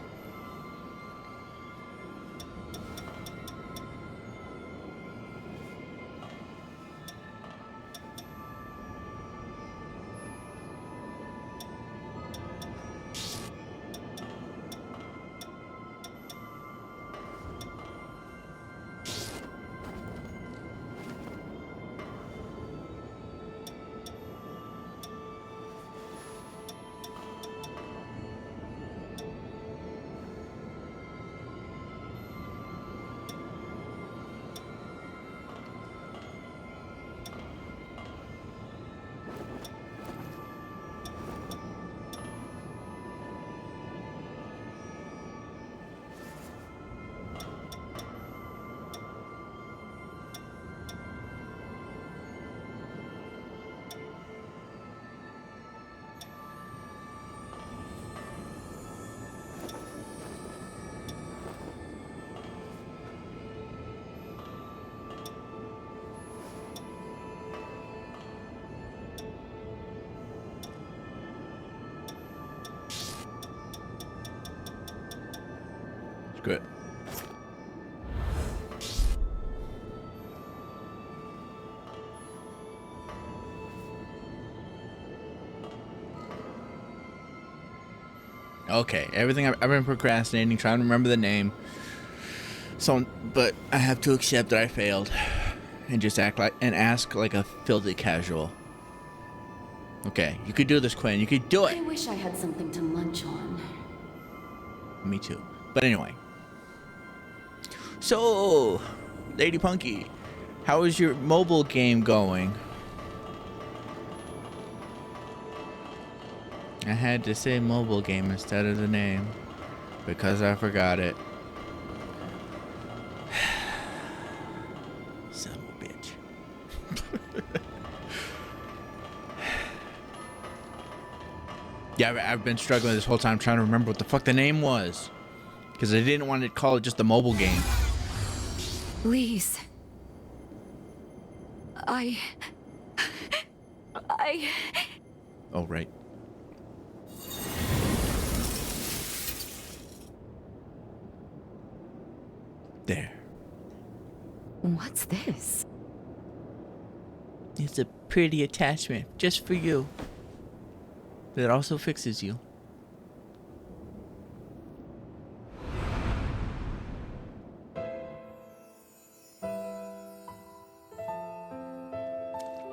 Speaker 3: Good. Okay, everything I've been procrastinating, trying to remember the name. So, but I have to accept that I failed, and just act like and ask like a filthy casual. Okay, you could do this, Quinn. You could do it.
Speaker 6: I wish I had something to munch on.
Speaker 3: Me too. But anyway. So, Lady Punky, how is your mobile game going? I had to say mobile game instead of the name because I forgot it. Son of a bitch. Yeah, I've been struggling this whole time trying to remember what the fuck the name was. Because I didn't want to call it just a mobile game.
Speaker 5: Please.
Speaker 3: Oh, right. There.
Speaker 5: What's this?
Speaker 3: It's a pretty attachment just for you. That also fixes you.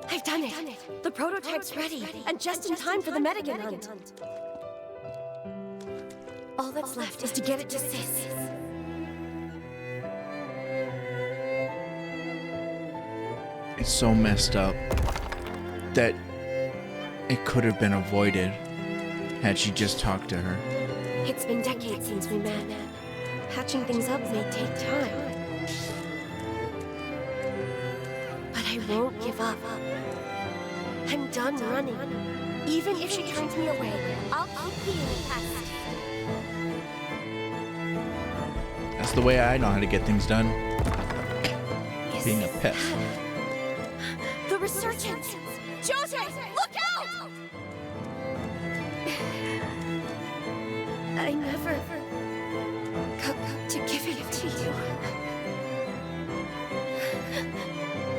Speaker 8: I've done it. The prototype's ready, and just in time for the Medigan hunt. All that's left is to get it to Sis.
Speaker 3: It's so messed up that it could have been avoided had she just talked to her.
Speaker 8: It's been decades since we met. Patching things up may take time. But I won't give up. I'm done running. Even if she turns me away, I'll keep being a pest.
Speaker 3: That's the way I know how to get things done. Being a pet.
Speaker 8: The resurgence! Jose, look out! I never got to give it to you.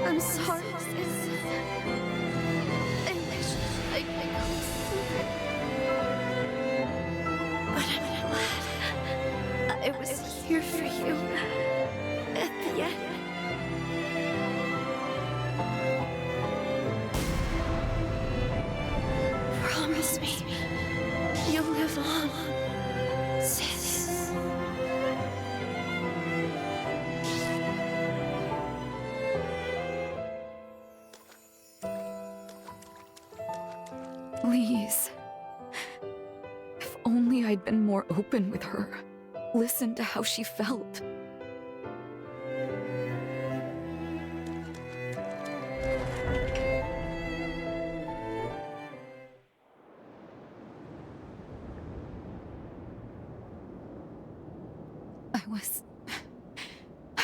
Speaker 8: I'm sorry, sis. I wish I could see it. But I'm glad I was here for you at the end. Promise me you'll live on, sis.
Speaker 5: Please. If only I'd been more open with her. Listened to how she felt.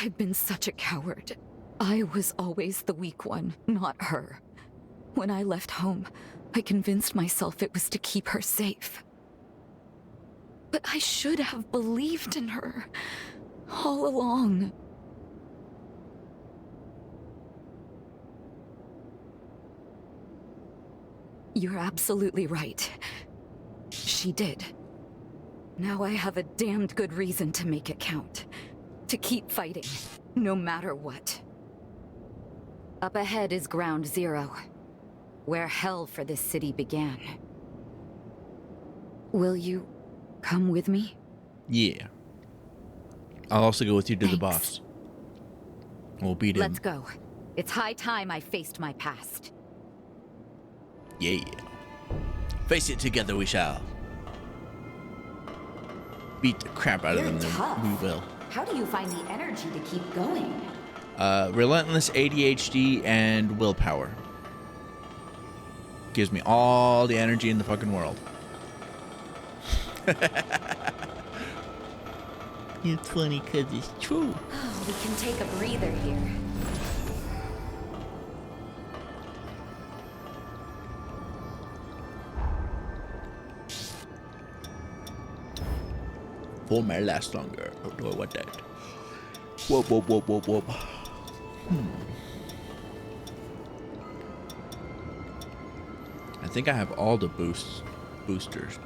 Speaker 5: I've been such a coward. I was always the weak one, not her. When I left home, I convinced myself it was to keep her safe. But I should have believed in her all along. You're absolutely right. She did. Now I have a damned good reason to make it count. To keep fighting, no matter what. Up ahead is Ground Zero, where hell for this city began. Will you come with me?
Speaker 3: Yeah. I'll also go with you to the boss. We'll beat him.
Speaker 5: Let's go. It's high time I faced my past.
Speaker 3: Yeah. Face it together we shall. Beat the crap out of them, then we will.
Speaker 6: How do you find the energy to keep going?
Speaker 3: Relentless ADHD and willpower. Gives me all the energy in the fucking world. It's funny because it's true.
Speaker 6: Oh, we can take a breather here.
Speaker 3: Four may last longer. Oh, do I want that? Whoop, whoop, whoop, whoop, whoop. I think I have all the boosters.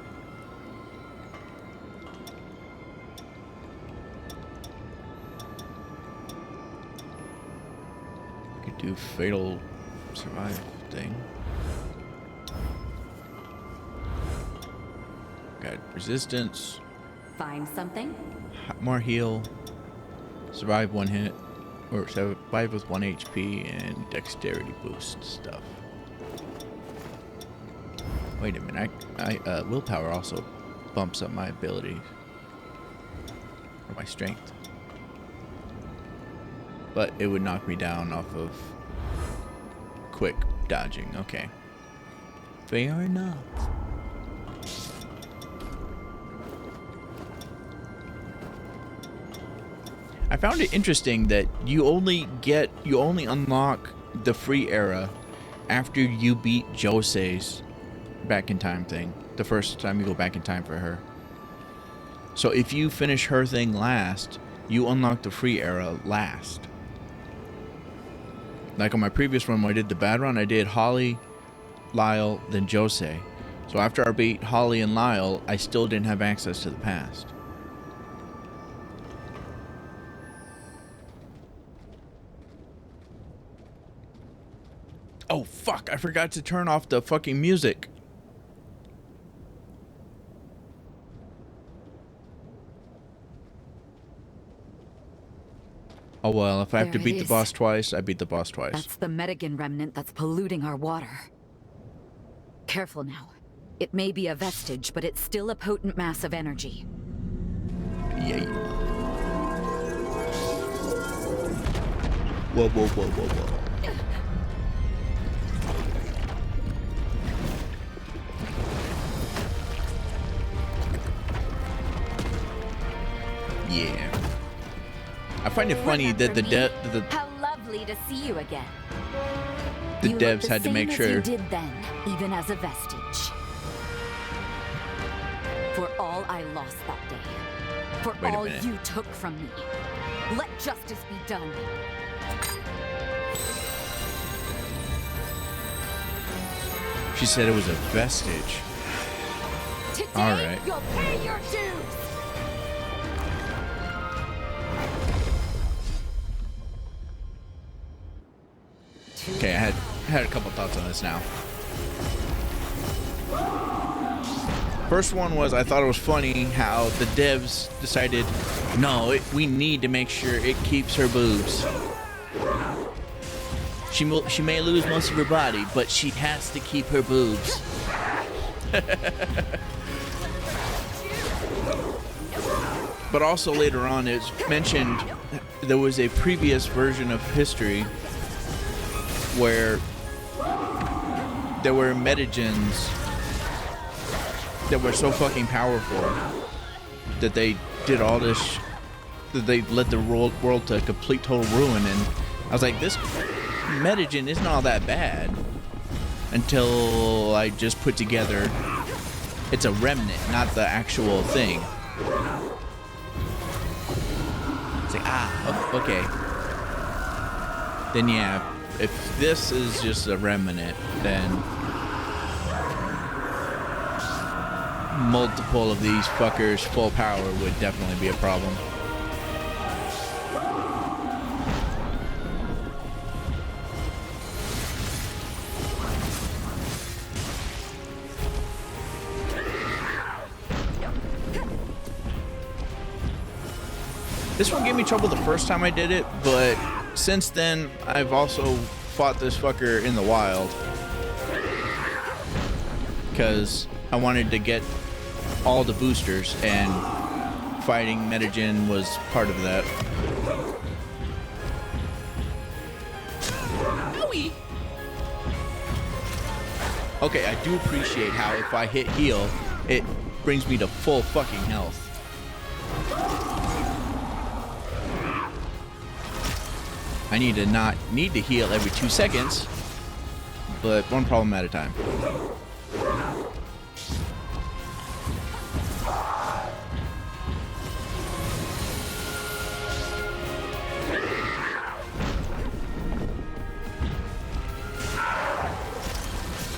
Speaker 3: I could do fatal survive thing. Got resistance.
Speaker 6: Find something?
Speaker 3: More heal. Survive one hit. Or survive with 1 HP and dexterity boost stuff. Wait a minute. I willpower also bumps up my ability. Or my strength. But it would knock me down off of quick dodging. Okay. Fair enough. I found it interesting that you only unlock the free era after you beat Jose's back in time thing. The first time you go back in time for her. So if you finish her thing last, you unlock the free era last. Like on my previous run when I did the bad run, I did Holly, Lyle, then Jose. So after I beat Holly and Lyle, I still didn't have access to the past. Oh fuck, I forgot to turn off the fucking music. Oh well, if I have to beat the boss twice, I beat the boss twice.
Speaker 5: That's the Medigan remnant that's polluting our water. Careful now. It may be a vestige, but it's still a potent mass of energy.
Speaker 3: Yeah. Whoa, whoa, whoa, whoa, whoa. Yeah. find it funny that the
Speaker 5: How lovely to see you again.
Speaker 3: the
Speaker 5: You look
Speaker 3: devs
Speaker 5: the
Speaker 3: had to make
Speaker 5: same as
Speaker 3: sure.
Speaker 5: you did then, even as a vestige. For all I lost that day, for
Speaker 3: Wait a
Speaker 5: all
Speaker 3: minute.
Speaker 5: you took from me, let justice be done.
Speaker 3: She said it was a vestige.
Speaker 5: Today,
Speaker 3: All right.
Speaker 5: you'll pay your dues.
Speaker 3: Okay, I had a couple thoughts on this now. First one was I thought it was funny how the devs decided, no, we need to make sure it keeps her boobs. She may lose most of her body, but she has to keep her boobs. But also later on, it's mentioned there was a previous version of history where there were metagens that were so fucking powerful that they did all this, that they led the world to complete total ruin. And I was like, this metagen isn't all that bad until I just put together it's a remnant, not the actual thing. It's like, okay. Then yeah, if this is just a remnant, then multiple of these fuckers full power would definitely be a problem. This one gave me trouble the first time I did it, but since then I've also fought this fucker in the wild because I wanted to get all the boosters, and fighting metagen was part of that. Okay, I do appreciate how if I hit heal, it brings me to full fucking health. I need to not need to heal every 2 seconds, but one problem at a time.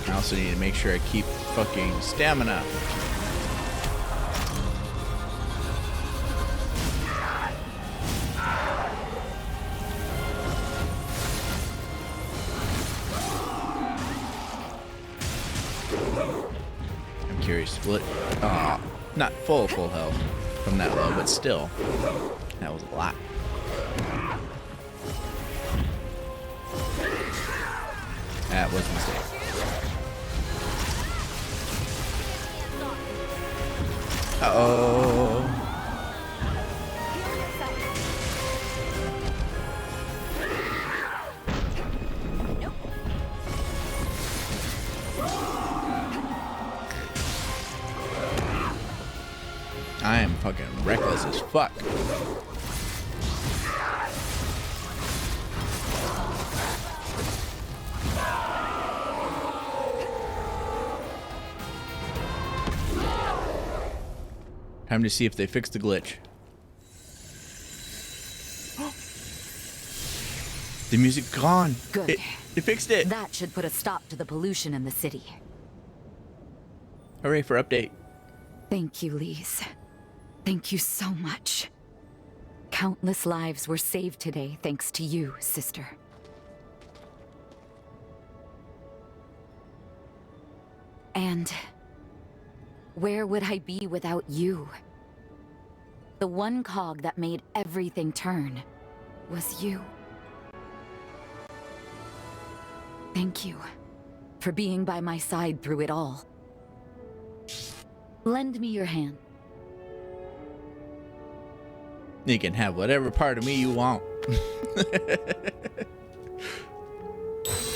Speaker 3: I also need to make sure I keep fucking stamina. I'm curious, will it... not full health from that low, but still. That was a lot. That was a mistake. Uh-oh. I am fucking reckless as fuck. Time to see if they fix the glitch. The music gone.
Speaker 5: Good.
Speaker 3: It fixed it.
Speaker 5: That should put a stop to the pollution in the city.
Speaker 3: Hooray for update.
Speaker 5: Thank you, Lise. Thank you so much. Countless lives were saved today thanks to you, sister. And where would I be without you? The one cog that made everything turn was you. Thank you for being by my side through it all. Lend me your hand.
Speaker 3: You can have whatever part of me you want.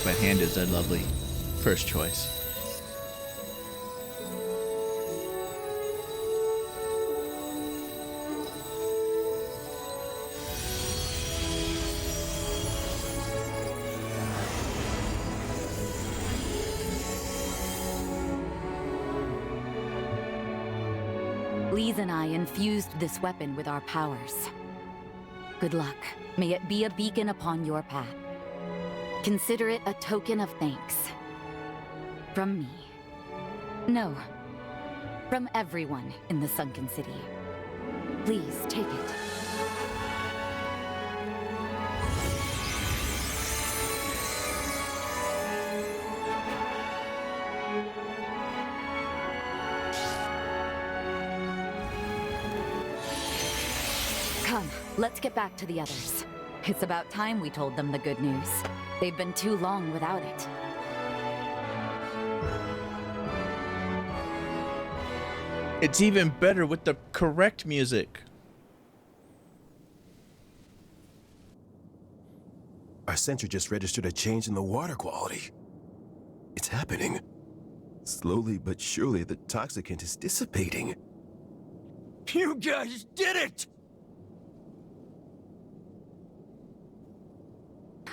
Speaker 3: My hand is a lovely first choice.
Speaker 5: Lise and I infused this weapon with our powers. Good luck. May it be a beacon upon your path. Consider it a token of thanks. From me. No. From everyone in the Sunken City. Please, take it. Come, let's get back to the others. It's about time we told them the good news. They've been too long without it.
Speaker 3: It's even better with the correct music.
Speaker 10: Our sensor just registered a change in the water quality. It's happening. Slowly but surely, the toxicant is dissipating.
Speaker 9: You guys did it!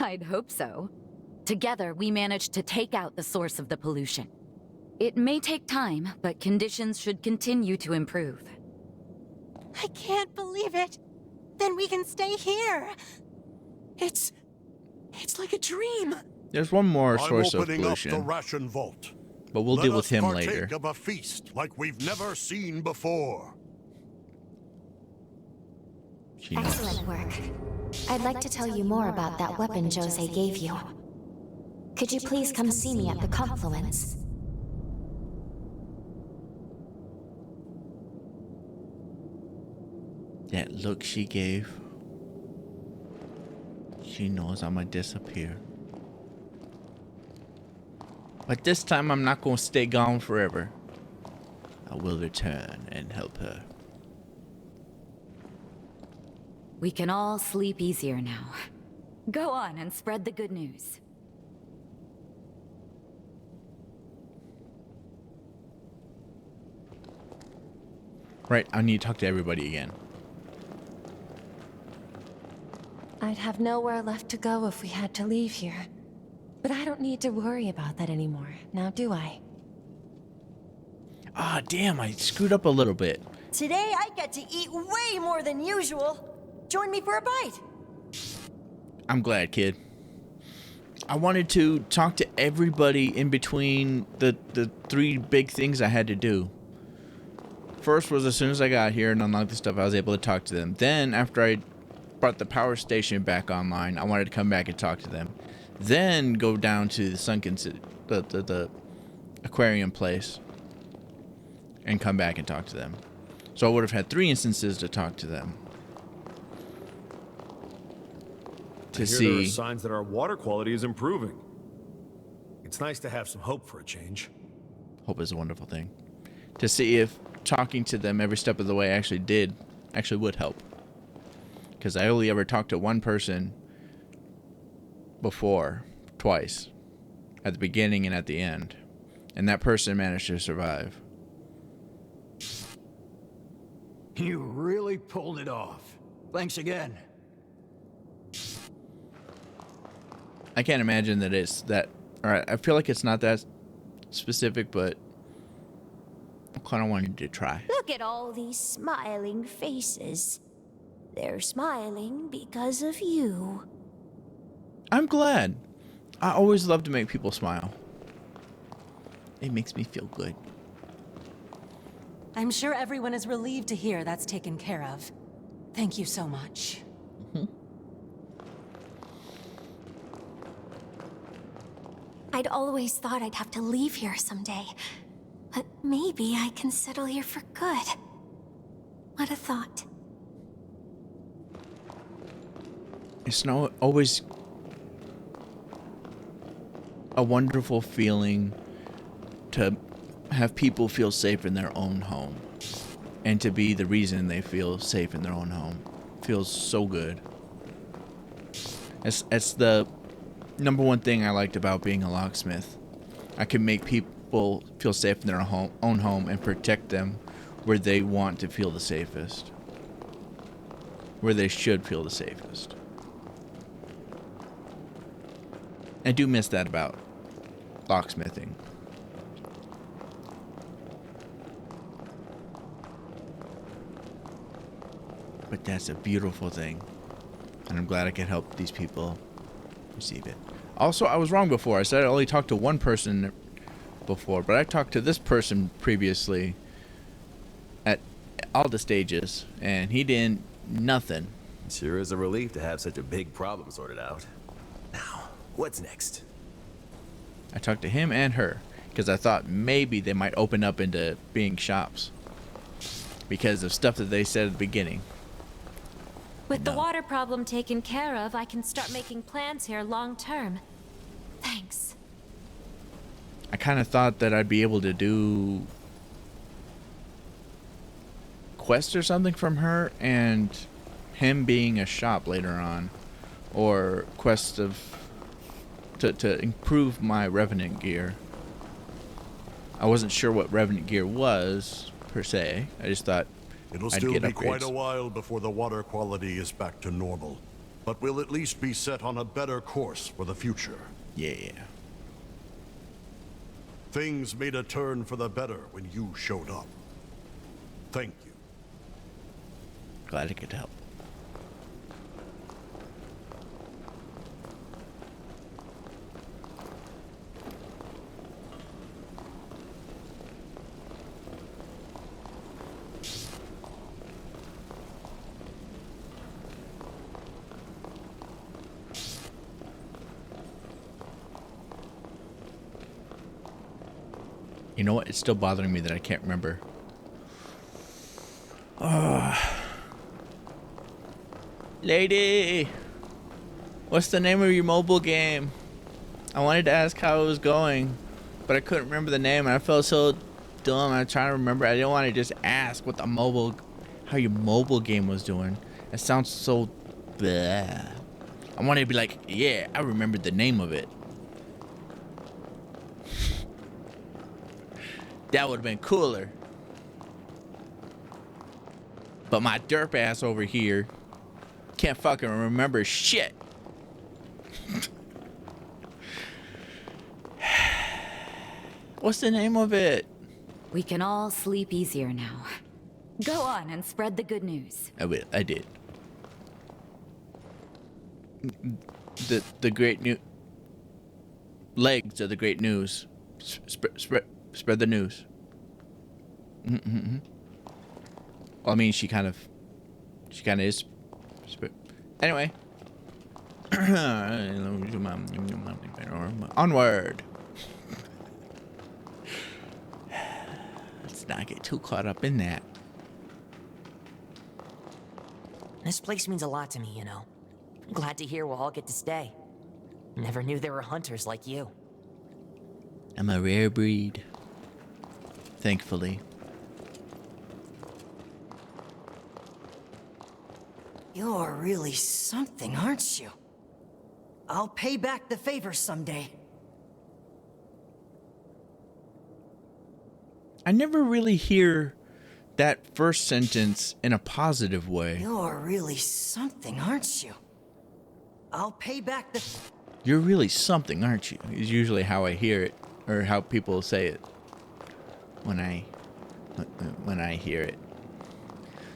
Speaker 5: I'd hope so. Together, we managed to take out the source of the pollution. It may take time, but conditions should continue to improve.
Speaker 11: I can't believe it. Then we can stay here. It's like a dream.
Speaker 3: There's one more
Speaker 12: I'm
Speaker 3: source of
Speaker 12: opening up the
Speaker 3: pollution,
Speaker 12: ration vault.
Speaker 3: but we'll deal with him
Speaker 12: Let us
Speaker 3: later.
Speaker 12: partake of a feast like we've never seen before.
Speaker 3: She knows.
Speaker 13: Excellent work. I'd like to tell you more about that weapon Jose gave you. Could you please come see me at the confluence?
Speaker 3: That look she gave. She knows I'm gonna disappear. But this time I'm not gonna stay gone forever. I will return and help her.
Speaker 5: We can all sleep easier now. Go on and spread the good news.
Speaker 3: Right, I need to talk to everybody again.
Speaker 11: I'd have nowhere left to go if we had to leave here. But I don't need to worry about that anymore, now do I?
Speaker 3: Ah, damn, I screwed up a little bit.
Speaker 11: Today I get to eat way more than usual. Join me for a bite.
Speaker 3: I'm glad, kid. I wanted to talk to everybody in between the three big things I had to do. First was as soon as I got here and unlocked the stuff, I was able to talk to them. Then, after I brought the power station back online, I wanted to come back and talk to them. Then go down to the Sunken City, the aquarium place, and come back and talk to them. So I would have had 3 instances to talk to them.
Speaker 14: I hear there are signs that our water quality is improving. It's nice to have some hope for a change.
Speaker 3: Hope is a wonderful thing. To see if talking to them every step of the way actually would help. Because I only ever talked to one person before, twice. At the beginning and at the end. And that person managed to survive.
Speaker 9: You really pulled it off. Thanks again.
Speaker 3: I can't imagine that it's that... Alright, I feel like it's not that specific, but I kind of wanted to try.
Speaker 13: Look at all these smiling faces. They're smiling because of you.
Speaker 3: I'm glad. I always love to make people smile. It makes me feel good.
Speaker 11: I'm sure everyone is relieved to hear that's taken care of. Thank you so much.
Speaker 13: I'd always thought I'd have to leave here someday. But maybe I can settle here for good. What a thought.
Speaker 3: It's not always a wonderful feeling to have people feel safe in their own home. And to be the reason they feel safe in their own home. Feels so good. It's the number one thing I liked about being a locksmith. I can make people feel safe in their own home and protect them where they want to feel the safest. Where they should feel the safest. I do miss that about locksmithing. But that's a beautiful thing. And I'm glad I can help these people receive it. Also, I was wrong before. I said I only talked to one person before, but I talked to this person previously at all the stages, and he didn't nothing.
Speaker 10: Sure is a relief to have such a big problem sorted out. Now, what's next?
Speaker 3: I talked to him and her because I thought maybe they might open up into being shops because of stuff that they said at the beginning.
Speaker 6: With the water problem taken care of, I can start making plans here long term. Thanks.
Speaker 3: I kind of thought that I'd be able to do quests or something from her and him being a shop later on, or quests of to improve my Revenant gear. I wasn't sure what Revenant gear was per se. I just thought
Speaker 12: It'll
Speaker 3: I'd
Speaker 12: still
Speaker 3: get
Speaker 12: be
Speaker 3: upgrades.
Speaker 12: quite a while before the water quality is back to normal, but we'll at least be set on a better course for the future.
Speaker 3: Yeah.
Speaker 12: Things made a turn for the better when you showed up. Thank you.
Speaker 3: Glad I could help. You know what? It's still bothering me that I can't remember. Lady, what's the name of your mobile game? I wanted to ask how it was going, but I couldn't remember the name, and I felt so dumb. I'm trying to remember. I didn't want to just ask what how your mobile game was doing. It sounds so bleh. I wanted to be like, yeah, I remembered the name of it. That would have been cooler. But my derp ass over here can't fucking remember shit. What's the name of it?
Speaker 5: We can all sleep easier now. Go on and spread the good news.
Speaker 3: I did. The great news. Legs are the great news. Spread the news. Well, I mean, she kind of is. Anyway. Onward. Let's not get too caught up in that.
Speaker 15: This place means a lot to me, you know. Glad to hear we'll all get to stay. Never knew there were hunters like you.
Speaker 3: I'm a rare breed. Thankfully.
Speaker 15: You're really something, aren't you? I'll pay back the favor someday.
Speaker 3: I never really hear that first sentence in a positive way.
Speaker 15: You're really something, aren't you? I'll pay back the...
Speaker 3: You're really something, aren't you? Is usually how I hear it, or how people say it when I hear it.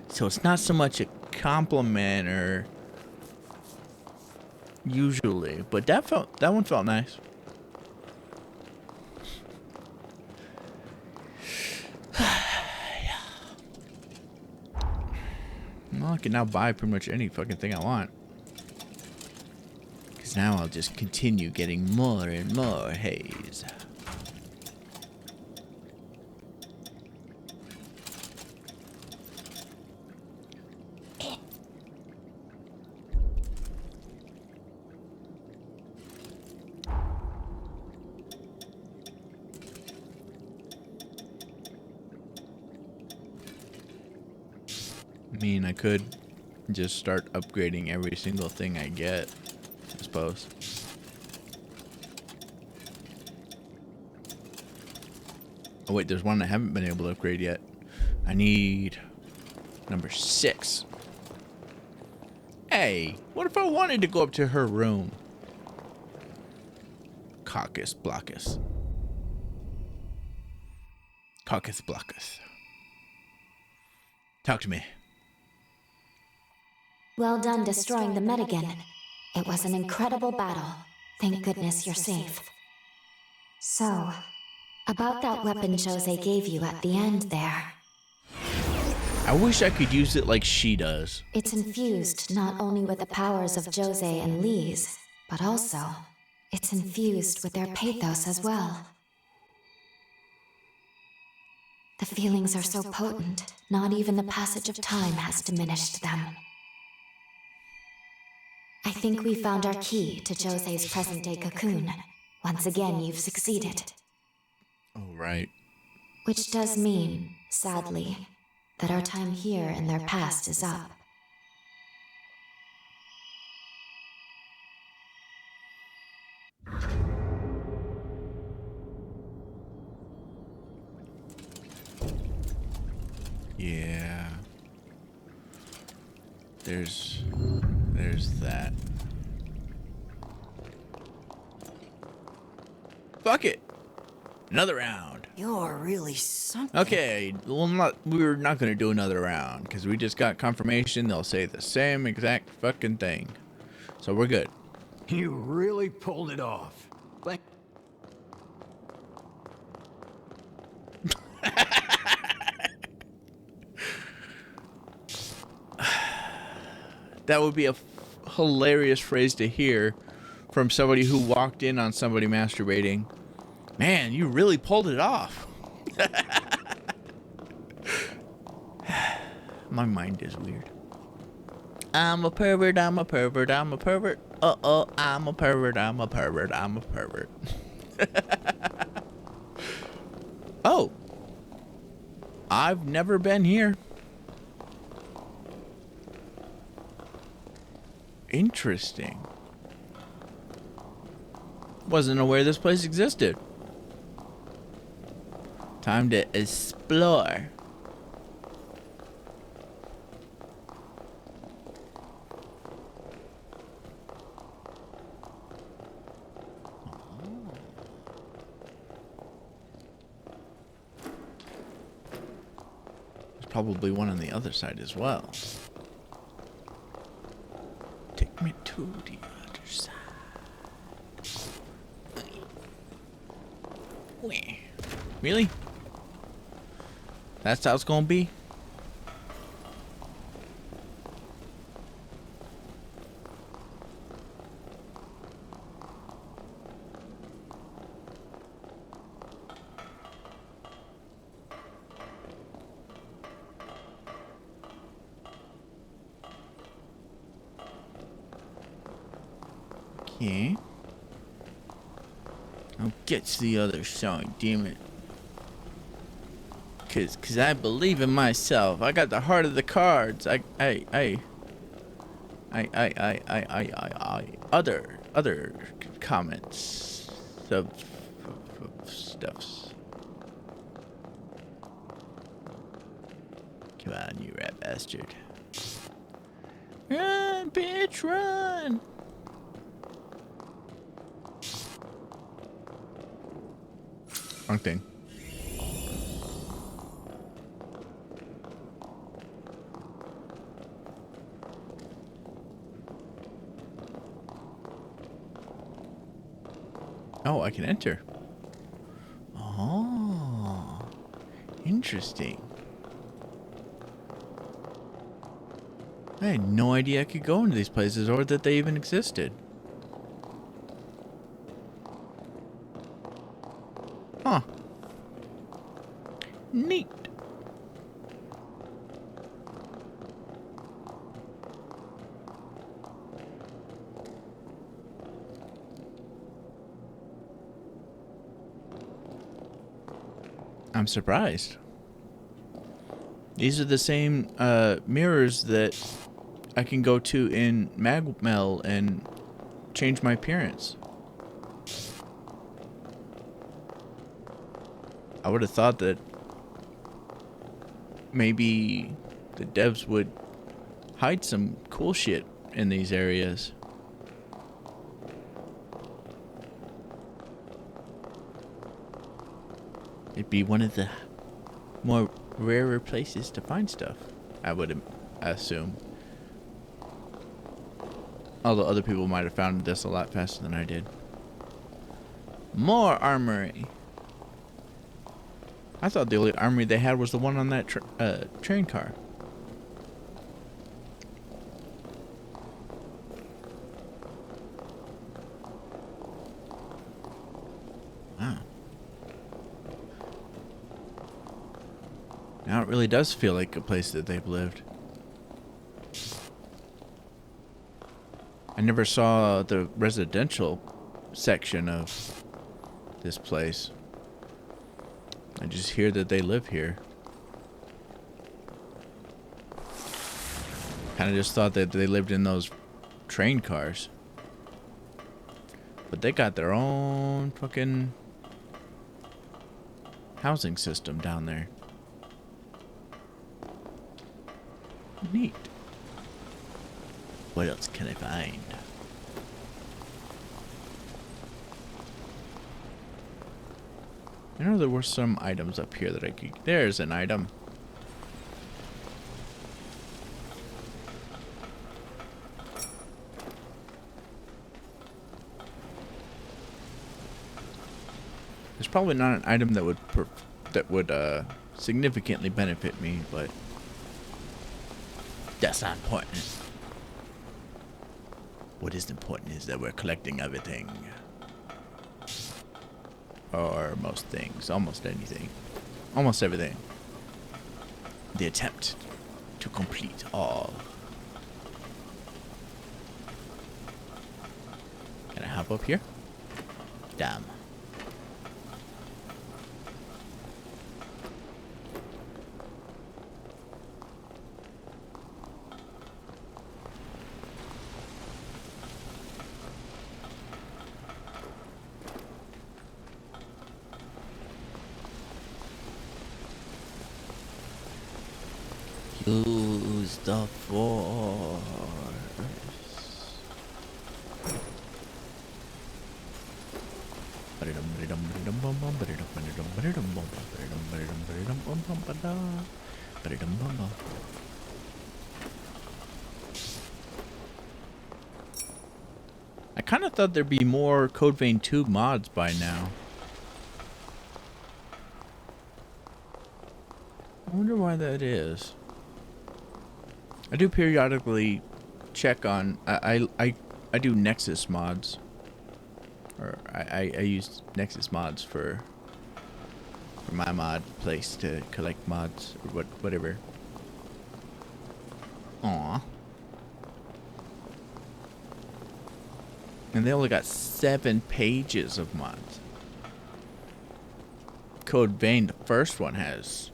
Speaker 3: So it's not so much a compliment, or usually, but that one felt nice. Well, I can now buy pretty much any fucking thing I want. Because now I'll just continue getting more and more haze. I mean, I could just start upgrading every single thing I get, I suppose. Oh wait, there's one I haven't been able to upgrade yet. I need number 6. Hey, what if I wanted to go up to her room? Caucus Blockus. Caucus Blockus. Talk to me.
Speaker 13: Well done destroying the Medigan. It was an incredible battle. Thank goodness you're safe. So, about that weapon Jose gave you at the end there.
Speaker 3: I wish I could use it like she does.
Speaker 13: It's infused not only with the powers of Jose and Lise, but also, it's infused with their pathos as well. The feelings are so potent, not even the passage of time has diminished them. I think we found our key to Jose's present-day cocoon. Once again, you've succeeded.
Speaker 3: Oh, right.
Speaker 13: Which does mean, sadly, that our time here in their past is up.
Speaker 3: Yeah. There's that. Fuck it. Another round.
Speaker 15: You're really something.
Speaker 3: Okay, well, we're not gonna do another round because we just got confirmation they'll say the same exact fucking thing. So we're good.
Speaker 9: You really pulled it off.
Speaker 3: That would be a hilarious phrase to hear from somebody who walked in on somebody masturbating. Man, you really pulled it off. My mind is weird. I'm a pervert, I'm a pervert, I'm a pervert. Uh-oh, I'm a pervert, I'm a pervert, I'm a pervert. Oh. I've never been here. Interesting. Wasn't aware this place existed. Time to explore. There's probably one on the other side as well. Take me to the other side. Really? That's how it's gonna be? Okay. I'll get to the other side, damn it. Cause I believe in myself. I got the heart of the cards. Other comments of stuffs. Come on, you rat bastard. Run, bitch, run! Wrong thing. Oh, I can enter. Oh, interesting. I had no idea I could go into these places or that they even existed. Huh. Neat. I'm surprised. These are the same mirrors that I can go to in Magmel and change my appearance. I would have thought that maybe the devs would hide some cool shit in these areas. It'd be one of the more rarer places to find stuff, I would assume. Although other people might have found this a lot faster than I did. More armory. I thought the only armory they had was the one on that train car. Wow. Now it really does feel like a place that they've lived. I never saw the residential section of this place. I just hear that they live here. Kind of just thought that they lived in those train cars. But they got their own fucking housing system down there. Neat. What else can I find? I know there were some items up here that I could... There's an item. There's probably not an item that would significantly benefit me, but that's not important. What is important is that we're collecting everything. Or most things. Almost anything. Almost everything. The attempt to complete all. Can I hop up here? Damn. Use the force. I kind of thought there'd be more Code Vein 2 mods by now. I wonder why that is. I do periodically check on... I do Nexus mods. Or I use Nexus mods for my mod place to collect mods or whatever. Aww. And they only got 7 pages of mods. Code Vein, the first one, has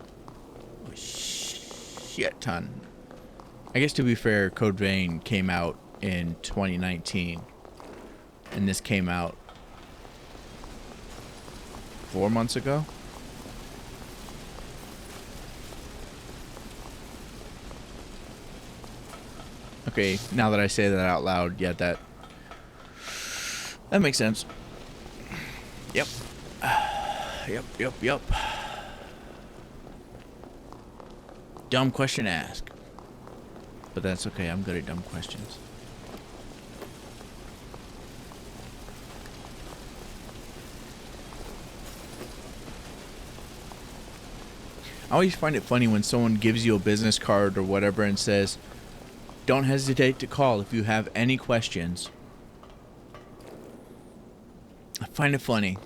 Speaker 3: a shit ton. I guess to be fair, Code Vein came out in 2019. And this came out 4 months ago. Okay, now that I say that out loud, yeah, that makes sense. Yep. Yep. Dumb question to ask. But that's okay, I'm good at dumb questions. I always find it funny when someone gives you a business card or whatever and says, don't hesitate to call if you have any questions. I find it funny.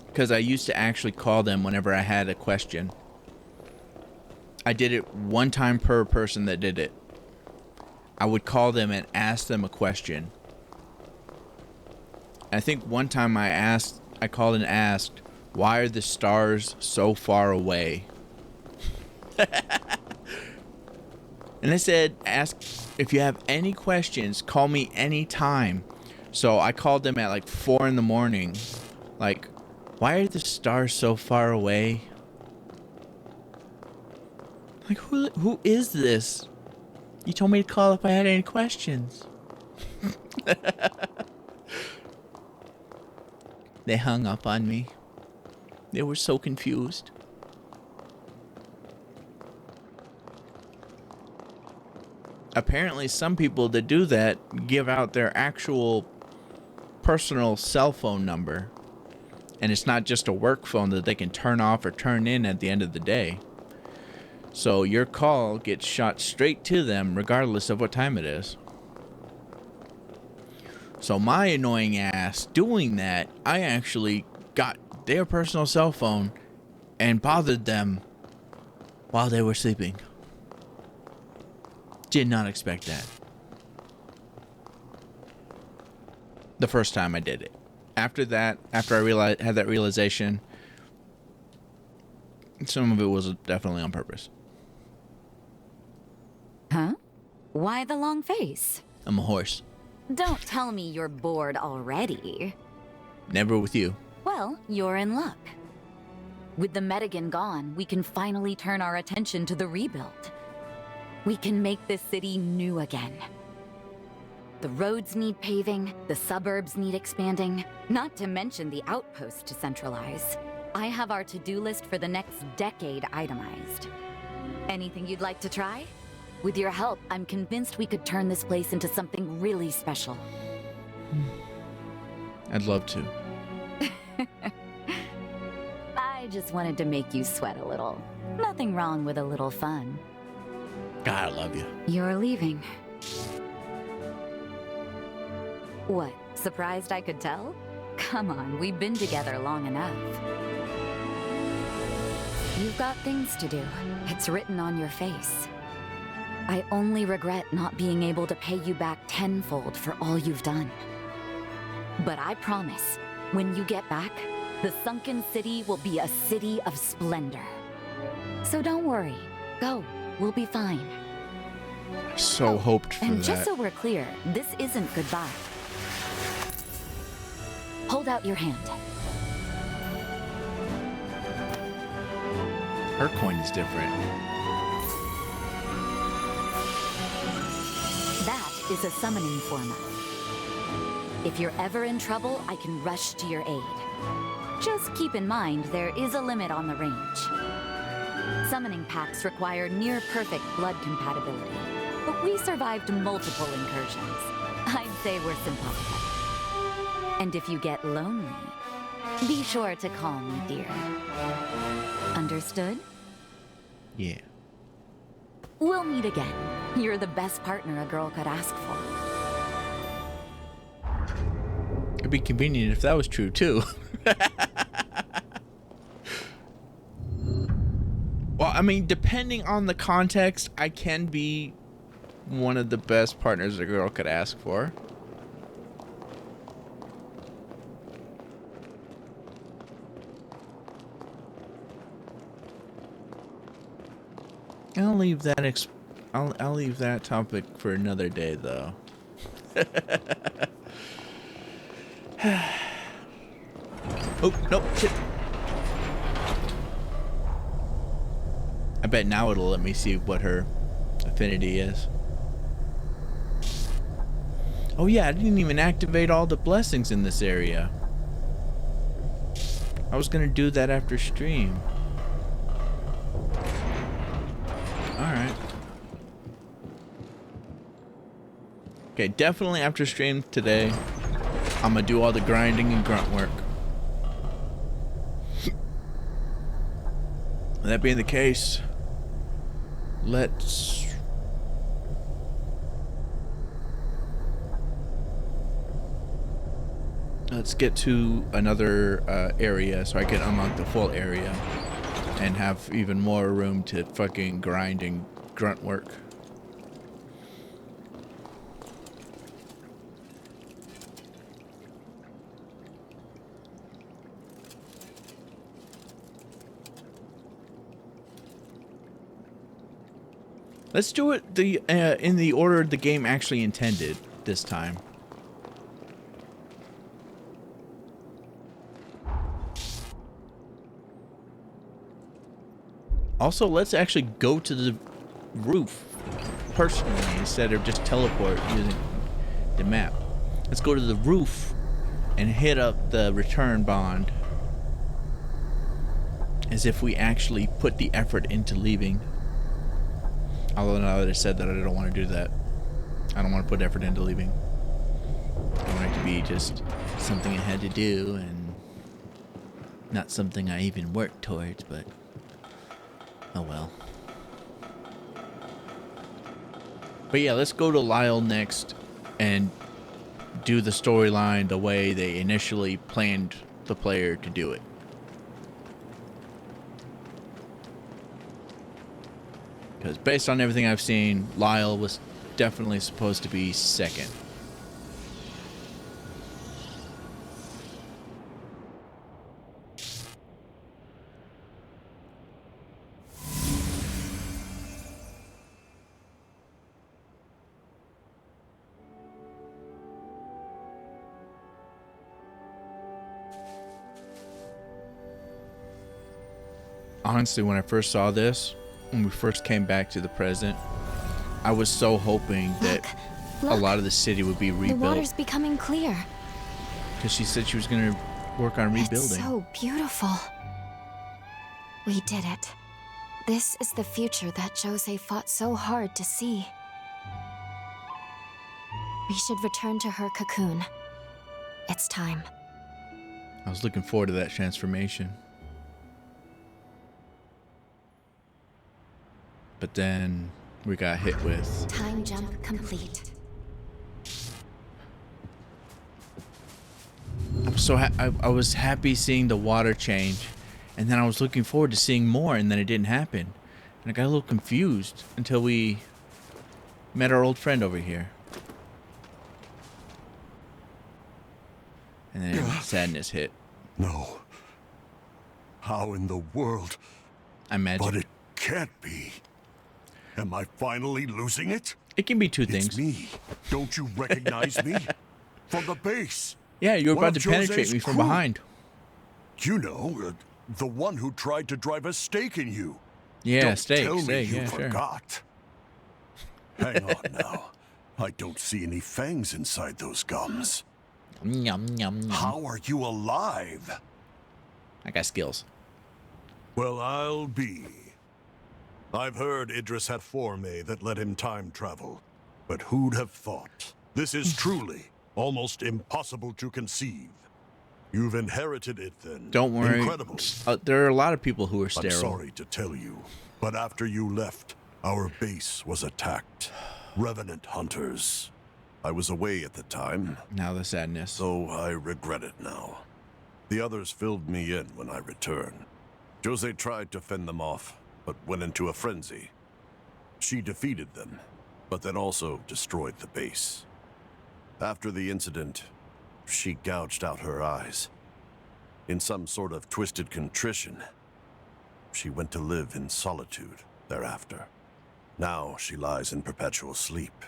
Speaker 3: Because I used to actually call them whenever I had a question. I did it one time per person that did it. I would call them and ask them a question. I think one time I called and asked, why are the stars so far away? And I said, ask if you have any questions, call me anytime. So I called them at like 4 in the morning. Like, why are the stars so far away? Like, who is this? You told me to call if I had any questions. They hung up on me. They were so confused. apparently some people that do that give out their actual personal cell phone number. And it's not just a work phone that they can turn off or turn in at the end of the day. So your call gets shot straight to them regardless of what time it is. So my annoying ass doing that, I actually got their personal cell phone and bothered them while they were sleeping. Did not expect that. The first time I did it. After that, after I had that realization, some of it was definitely on purpose.
Speaker 5: Huh? Why the long face?
Speaker 3: I'm a horse.
Speaker 5: Don't tell me you're bored already.
Speaker 3: Never with you.
Speaker 5: Well, you're in luck. With the Medigan gone, we can finally turn our attention to the rebuild. We can make this city new again. The roads need paving, the suburbs need expanding, not to mention the outpost to centralize. I have our to-do list for the next decade itemized. Anything you'd like to try? With your help, I'm convinced we could turn this place into something really special.
Speaker 3: I'd love to.
Speaker 5: I just wanted to make you sweat a little. Nothing wrong with a little fun.
Speaker 3: God, I love you.
Speaker 5: You're leaving. What, surprised I could tell? Come on, we've been together long enough. You've got things to do. It's written on your face. I only regret not being able to pay you back tenfold for all you've done. But I promise, when you get back, the sunken city will be a city of splendor. So don't worry. Go. We'll be fine.
Speaker 3: I so hoped for
Speaker 5: and
Speaker 3: that.
Speaker 5: Just so we're clear, this isn't goodbye. Hold out your hand.
Speaker 3: Her coin is different.
Speaker 5: That is a summoning format. If you're ever in trouble, I can rush to your aid. Just keep in mind, there is a limit on the range. Summoning packs require near-perfect blood compatibility, but we survived multiple incursions. I'd say we're simpatico. And if you get lonely, be sure to call me, dear. Understood?
Speaker 3: Yeah.
Speaker 5: We'll meet again. You're the best partner a girl could ask for.
Speaker 3: It'd be convenient if that was true, too. Well, I mean, depending on the context, I can be one of the best partners a girl could ask for. I'll leave that I'll leave that topic for another day, though. Oh, no, shit. I bet now it'll let me see what her affinity is. Oh yeah, I didn't even activate all the blessings in this area. I was gonna do that after stream. Alright. Okay, definitely after stream today, I'm gonna do all the grinding and grunt work. That being the case, let's get to another area so I can unlock the full area and have even more room to fucking grind and grunt work. Let's do it in the order the game actually intended this time. Also, let's actually go to the roof personally instead of just teleport using the map. Let's go to the roof and hit up the return bond as if we actually put the effort into leaving. Although now that I said that, I don't want to do that. I don't want to put effort into leaving. I want it to be just something I had to do and not something I even worked towards, but oh well. But yeah, let's go to Lyle next and do the storyline the way they initially planned the player to do it. Because based on everything I've seen, Lyle was definitely supposed to be second. Honestly, when I first saw this, when we first came back to the present, I was so hoping that a lot of the city would be
Speaker 13: The
Speaker 3: rebuilt.
Speaker 13: water's becoming clear.
Speaker 3: Because she said she was going to work on rebuilding.
Speaker 13: It's so beautiful. We did it. This is the future that Jose fought so hard to see. We should return to her cocoon. It's time.
Speaker 3: I was looking forward to that transformation. But then we got hit with...
Speaker 13: Time jump complete.
Speaker 3: I was happy seeing the water change, and then I was looking forward to seeing more, and then it didn't happen. And I got a little confused until we met our old friend over here. And then sadness hit.
Speaker 12: No. How in the world?
Speaker 3: I imagine.
Speaker 12: But it can't be. Am I finally losing it?
Speaker 3: It can be two things.
Speaker 12: It's me. Don't you recognize me? From the base.
Speaker 3: Yeah, you were
Speaker 12: One
Speaker 3: about
Speaker 12: of
Speaker 3: to penetrate
Speaker 12: Jose's
Speaker 3: me from
Speaker 12: crew.
Speaker 3: behind.
Speaker 12: You know, the one who tried to drive a stake in you.
Speaker 3: Yeah,
Speaker 12: Don't
Speaker 3: steak,
Speaker 12: tell me
Speaker 3: steak,
Speaker 12: you
Speaker 3: yeah, sure.
Speaker 12: forgot. Hang on now. I don't see any fangs inside those gums.
Speaker 3: Yum, yum, yum.
Speaker 12: How are you alive?
Speaker 3: I got skills.
Speaker 12: Well, I'll be. I've heard Idris had forme that let him time travel. But who'd have thought? This is truly almost impossible to conceive. You've inherited it then.
Speaker 3: Don't worry.
Speaker 12: Incredible.
Speaker 3: There are a lot of people who are
Speaker 12: I'm
Speaker 3: sterile.
Speaker 12: sorry to tell you, but after you left, our base was attacked. Revenant hunters. I was away at the time.
Speaker 3: Now the sadness.
Speaker 12: So I regret it now. The others filled me in when I returned. Jose tried to fend them off, but went into a frenzy. She defeated them, but then also destroyed the base. After the incident, she gouged out her eyes. In some sort of twisted contrition, she went to live in solitude thereafter. Now she lies in perpetual sleep.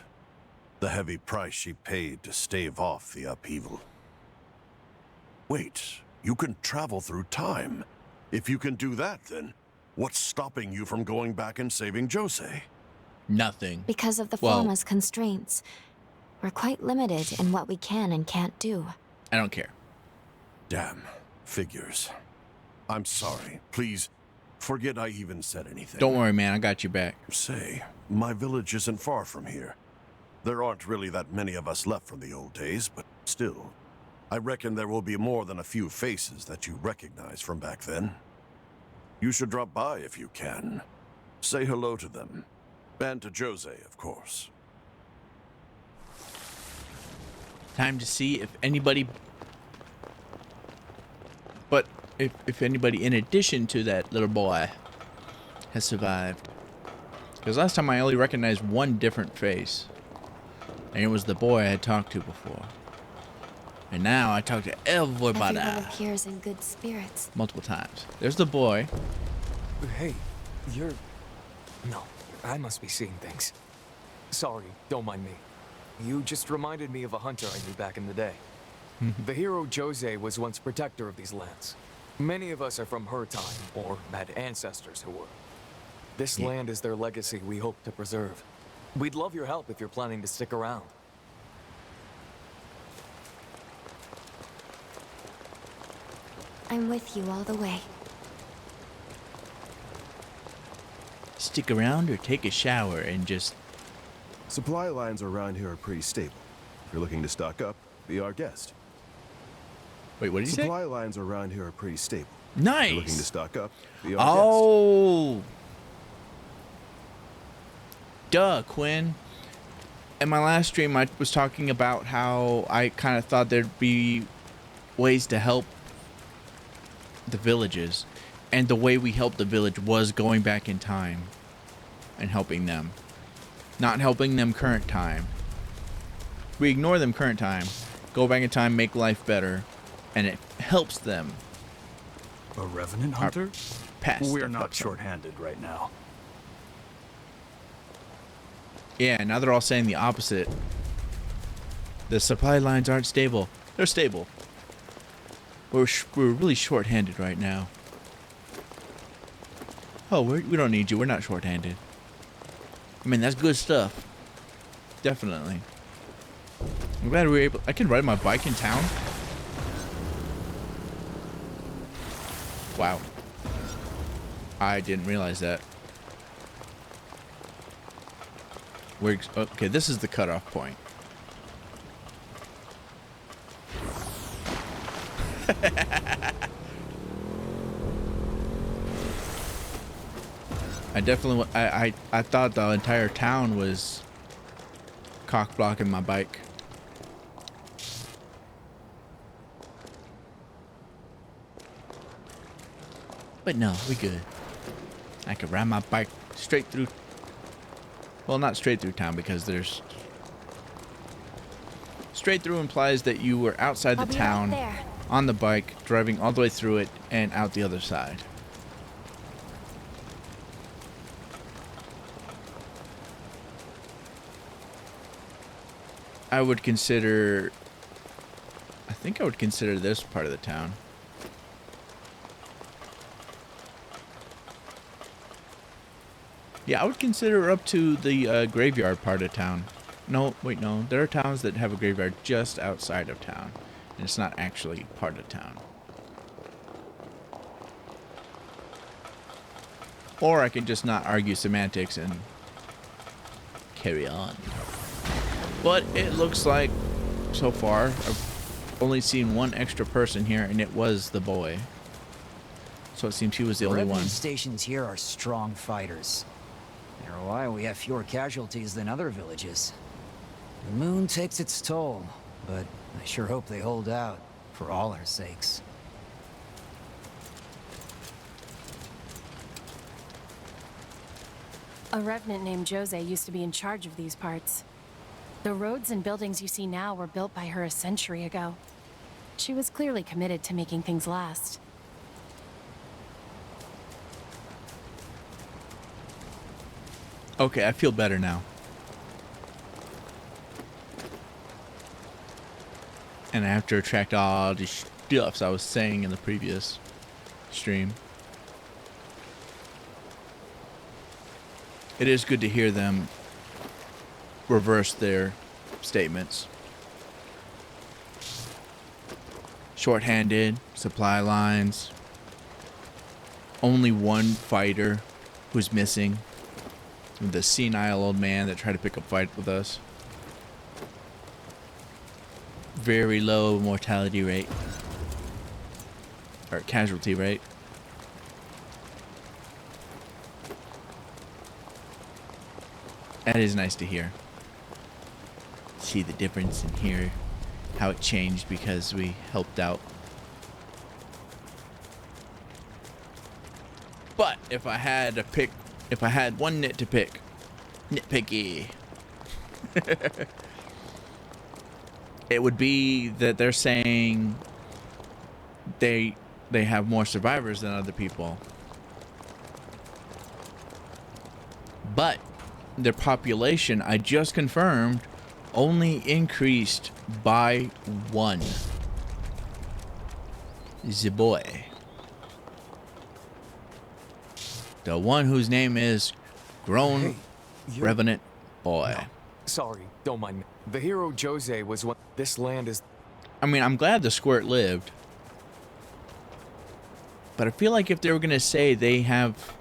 Speaker 12: The heavy price she paid to stave off the upheaval. Wait, you can travel through time. If you can do that, then what's stopping you from going back and saving Jose?
Speaker 3: Nothing.
Speaker 13: Because of the
Speaker 3: Well-
Speaker 13: forma's constraints, we're quite limited in what we can and can't do.
Speaker 3: I don't care.
Speaker 12: Damn, figures. I'm sorry. Please, forget I even said anything.
Speaker 3: Don't worry, man. I got you back.
Speaker 12: Say, my village isn't far from here. There aren't really that many of us left from the old days, but still, I reckon there will be more than a few faces that you recognize from back then. You should drop by if you can. Say hello to them. And to Jose, of course.
Speaker 3: Time to see if anybody... But if anybody in addition to that little boy has survived. Because last time I only recognized one different face. And it was the boy I had talked to before. And now I talk to everybody.
Speaker 13: Everyone appears in good spirits.
Speaker 3: Multiple times. There's the boy.
Speaker 16: Hey, you're... No, I must be seeing things. Sorry, don't mind me. You just reminded me of a hunter I knew back in the day. The hero Jose was once protector of these lands. Many of us are from her time, or had ancestors who were. This land is their legacy we hope to preserve. We'd love your help if you're planning to stick around.
Speaker 13: I'm with you all the way.
Speaker 3: Stick around or take a shower and just
Speaker 10: Supply lines around here are pretty stable. If you're looking to stock up, be our guest.
Speaker 3: Wait, what did you say?
Speaker 10: Supply lines around here are pretty stable.
Speaker 3: Nice.
Speaker 10: If you're looking to stock up, be our
Speaker 3: Oh. Duh, Quinn. In my last stream, I was talking about how I kind of thought there'd be ways to help the villages. And the way we helped the village was going back in time and helping them. Not helping them current time. We ignore them current time, go back in time, make life better, and it helps them.
Speaker 17: A revenant hunter? We're not short-handed right now.
Speaker 3: Yeah, now they're all saying the opposite. The supply lines aren't stable. They're stable. We're really short-handed right now. Oh, we don't need you. We're not short-handed. I mean, that's good stuff. Definitely. I'm glad we were able... I can ride my bike in town. Wow. I didn't realize that. Okay, this is the cutoff point. I definitely... I thought the entire town was cock blocking my bike. But no, we good. I could ride my bike straight through. Well, not straight through town because there's... Straight through implies that you were outside the town on the bike, driving all the way through it and out the other side. I would consider... I think I would consider this part of the town. Yeah, I would consider up to the graveyard part of town. No, wait, no. There are towns that have a graveyard just outside of town. And it's not actually part of town. Or I could just not argue semantics and carry on. But it looks like, so far, I've only seen one extra person here, and it was the boy. So it seems he was the only one.
Speaker 18: Stations here are strong fighters. They're why we have fewer casualties than other villages. The moon takes its toll, but I sure hope they hold out, for all our sakes.
Speaker 11: A revenant named Jose used to be in charge of these parts. The roads and buildings you see now were built by her a century ago. She was clearly committed to making things last.
Speaker 3: Okay, I feel better now. And I have to retract all the stuffs I was saying in the previous stream. It is good to hear them reverse their statements. Short-handed, supply lines. Only one fighter who's missing. The senile old man that tried to pick a fight with us. Very low mortality rate. Or casualty rate. That is nice to hear. See the difference in here. How it changed because we helped out. But if I had to pick... If I had one nit to pick, nitpicky, it would be that they're saying they have more survivors than other people. But their population, I just confirmed, only increased by 1. The boy. The one whose name is Grown Revenant Boy.
Speaker 16: No, sorry, don't mind me. The hero Jose was what this land is.
Speaker 3: I mean, I'm glad the squirt lived. But I feel like if they were going to say they have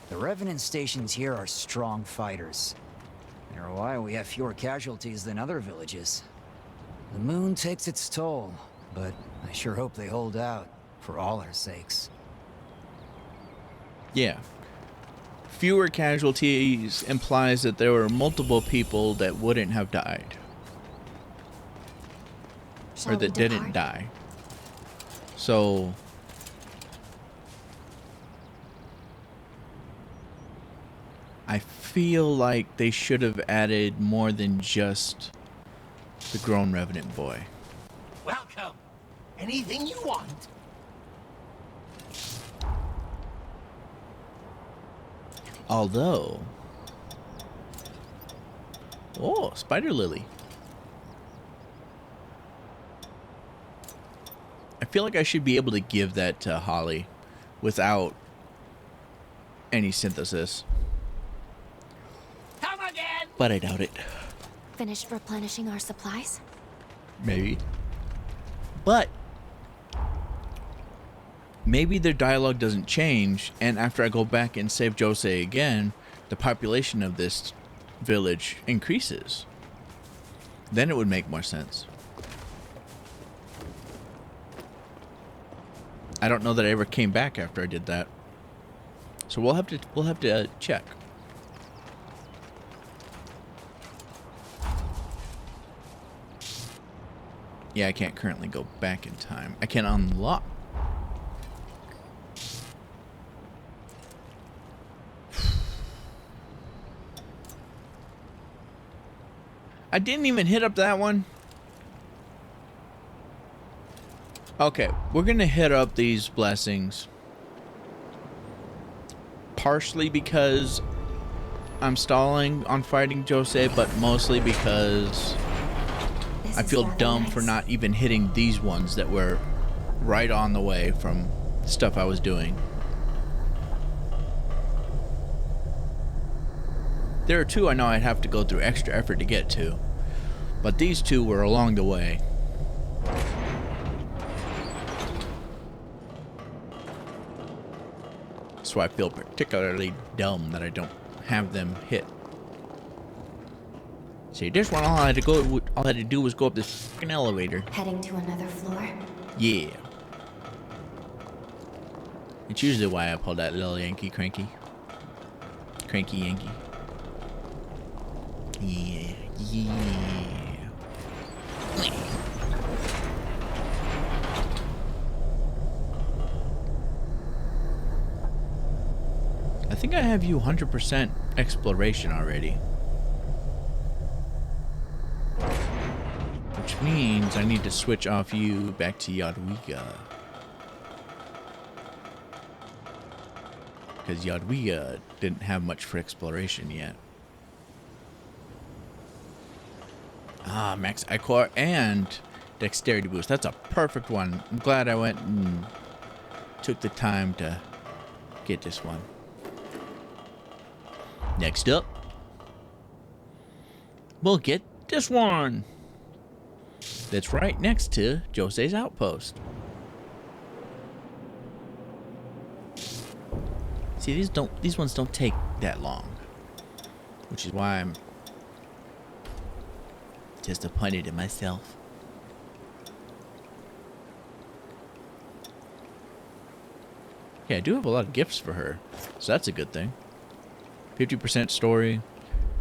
Speaker 18: The Revenant stations here are strong fighters. They're why we have fewer casualties than other villages. The moon takes its toll, but I sure hope they hold out, for all our sakes.
Speaker 3: Yeah. Fewer casualties implies that there were multiple people that wouldn't have died. Or that didn't die. So... I feel like they should have added more than just the grown Revenant boy.
Speaker 19: Welcome. Anything you want?
Speaker 3: Although... Oh, Spider Lily. I feel like I should be able to give that to Holly without any synthesis.
Speaker 19: Come again.
Speaker 3: But I doubt it.
Speaker 13: Finished replenishing our supplies?
Speaker 3: Maybe. But maybe their dialogue doesn't change, and after I go back and save Jose again, the population of this village increases. Then it would make more sense. I don't know that I ever came back after I did that. So we'll have to check. Yeah, I can't currently go back in time. I can unlock. I didn't even hit up that one. Okay, we're gonna hit up these blessings. Partially because I'm stalling on fighting Jose, but mostly because I feel dumb for not even hitting these ones that were right on the way from stuff I was doing. There are two I know I'd have to go through extra effort to get to, but these two were along the way. So I feel particularly dumb that I don't have them hit. See, this one, all I had to do was go up this fucking elevator.
Speaker 13: Heading to another floor?
Speaker 3: Yeah. It's usually why I pull that little Yankee cranky Yankee. Yeah, yeah. I think I have you 100% exploration already. Which means I need to switch off you back to Yadwiga. Because Yadwiga didn't have much for exploration yet. Ah, max Ichor and dexterity boost. That's a perfect one. I'm glad I went and took the time to get this one. Next up, we'll get this one. That's right next to Jose's outpost. See, these ones don't take that long, which is why I'm disappointed in myself. Yeah, I do have a lot of gifts for her, so that's a good thing. 50% story,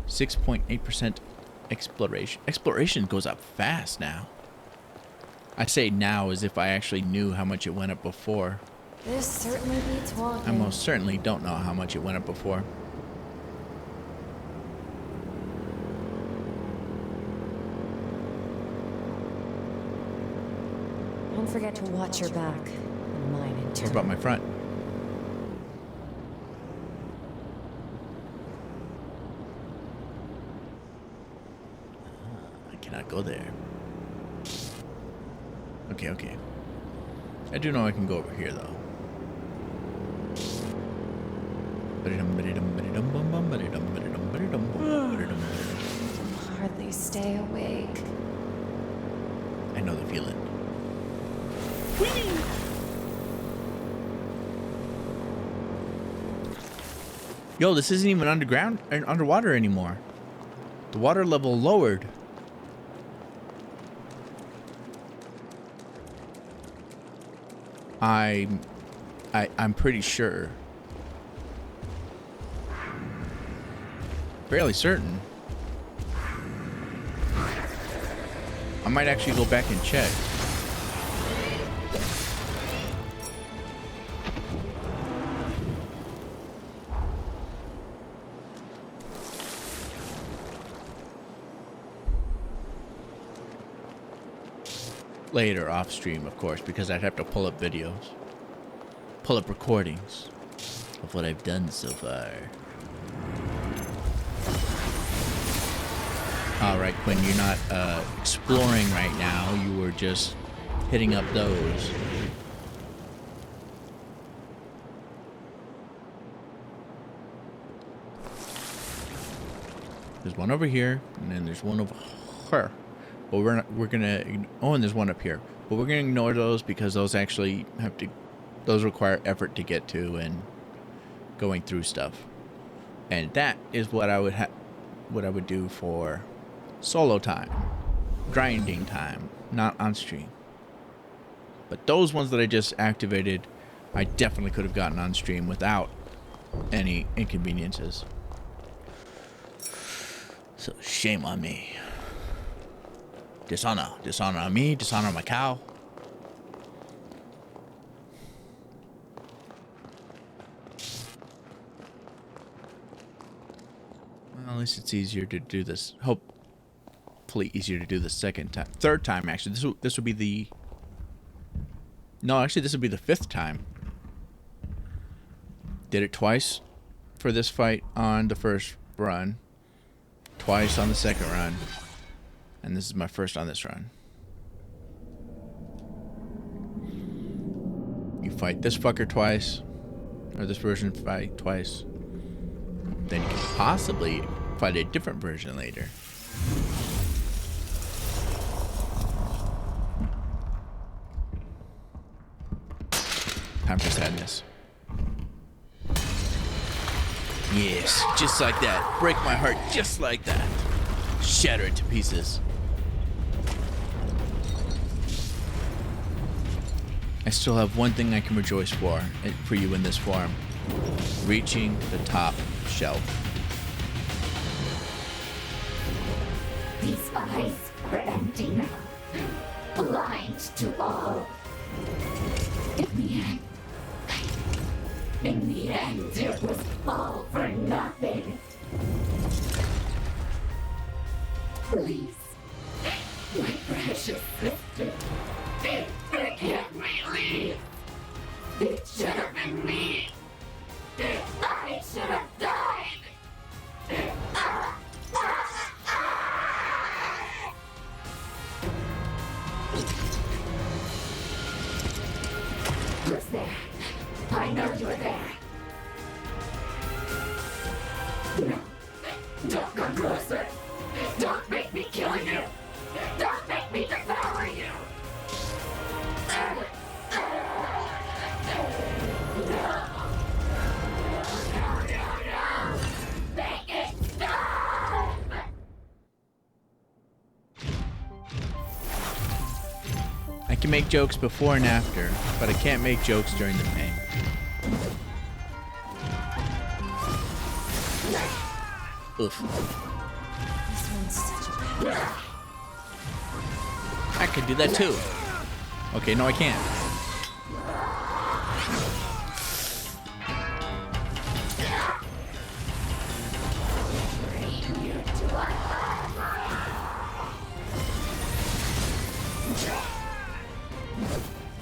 Speaker 3: 6.8% exploration. Exploration goes up fast now. I'd say now as if I actually knew how much it went up before.
Speaker 6: This certainly beats walking.
Speaker 3: I most certainly don't know how much it went up before.
Speaker 6: Don't forget to watch your back. And mine in turn.
Speaker 3: What about my front? I cannot go there. Okay. I do know I can go over here though.
Speaker 6: Hardly stay awake.
Speaker 3: I know the feeling. Yo, this isn't even underground and underwater anymore. The water level lowered. I'm pretty sure. Fairly certain. I might actually go back and check. Later off stream, of course, because I'd have to pull up videos, pull up recordings of what I've done so far. All right, Quinn, you're not exploring right now. You were just hitting up those. There's one over here, and then there's one over here. But we're gonna, oh, and there's one up here. But we're gonna ignore those because those actually those require effort to get to and going through stuff. And that is what I would do for solo time, grinding time, not on stream. But those ones that I just activated, I definitely could have gotten on stream without any inconveniences. So shame on me. Dishonor on me, dishonor on my cow. Well, at least it's easier to do this. Hopefully easier to do the third time actually. This would be the. No, actually this would be the 5th time. Did it twice for this fight on the first run, twice on the second run. And this is my first on this run. You fight this fucker twice, or this version fight twice. Then you can possibly fight a different version later. Time for sadness. Yes, just like that. Break my heart just like that. Shatter it to pieces. I still have one thing I can rejoice for you in this form. Reaching the top shelf.
Speaker 20: These eyes are empty now. Blind to all. In the end, it was all for nothing. Please, my precious sister, forgive me, leave. It should have been me. I should have died. Who's there? I know you're there. No, don't come closer. Don't make me kill you. Don't make me devour you. No. Make it stop.
Speaker 3: I can make jokes before and after, but I can't make jokes during the pain. Oof.
Speaker 20: This one's such a
Speaker 3: I could do that too. Okay, no I can't.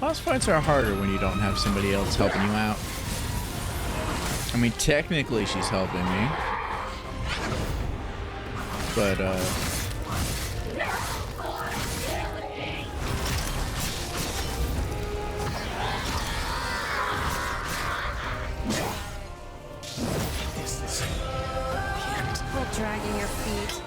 Speaker 3: Boss fights are harder when you don't have somebody else helping you out. I mean, technically she's helping me. But,
Speaker 6: Quit dragging your feet.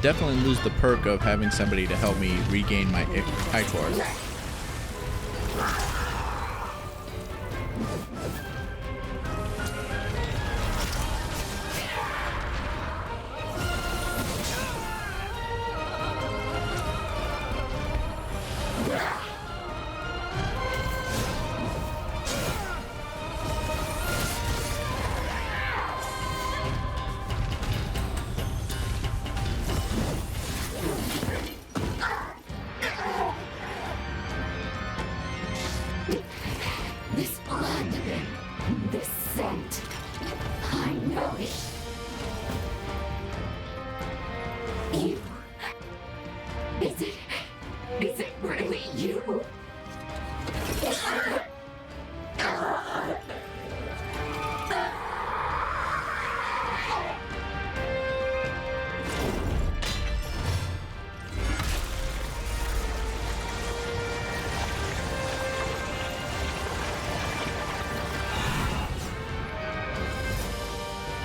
Speaker 3: definitely lose the perk of having somebody to help me regain my Ichor.
Speaker 20: This blood, this scent, I know it. You. Is it really you?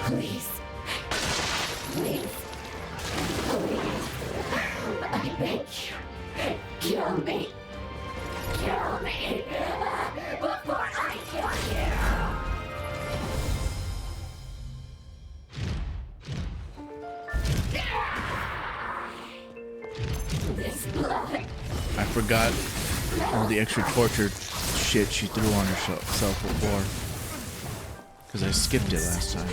Speaker 20: Please. Please. Please. I beg you. Kill me. Kill me. Before I kill you. This blood.
Speaker 3: I forgot all the extra torture shit she threw on herself before. Because I skipped it last time.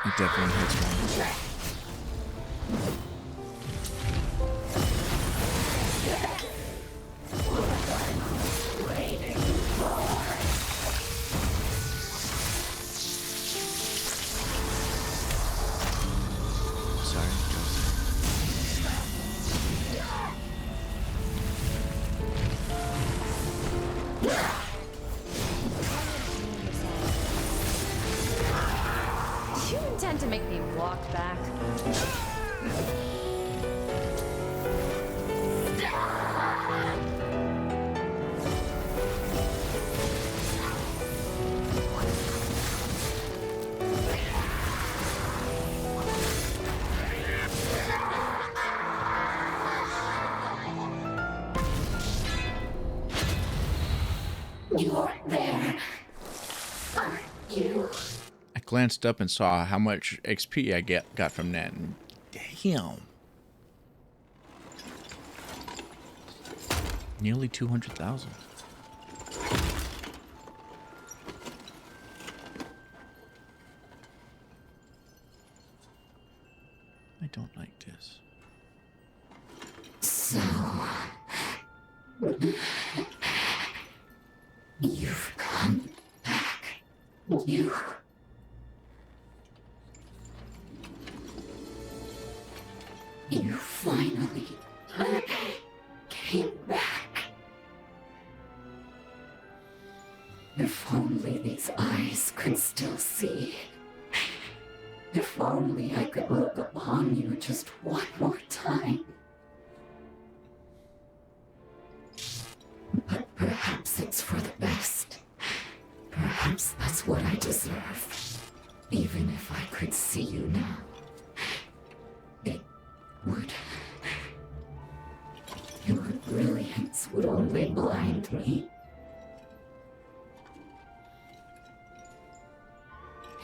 Speaker 3: It definitely hits one. Sorry,
Speaker 6: Do you intend to make me walk back?
Speaker 20: You're there. Aren't you?
Speaker 3: I glanced up and saw how much XP I got from that. And damn. Nearly 200,000. I don't like this.
Speaker 20: So... You've come back. You finally came back. If only these eyes could still see. If only I could look upon you just one more time. But perhaps it's for the best. Perhaps that's what I deserve. Even if I could see you now, it would... Your brilliance would only blind me.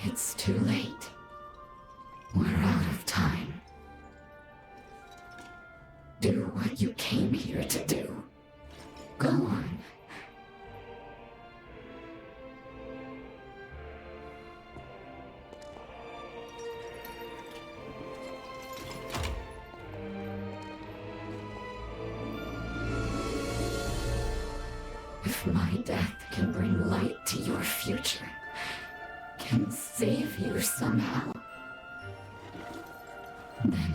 Speaker 20: It's too late. We're out of time. Do what you came here to do. Go on. If my death can bring light to your future, can save you somehow, then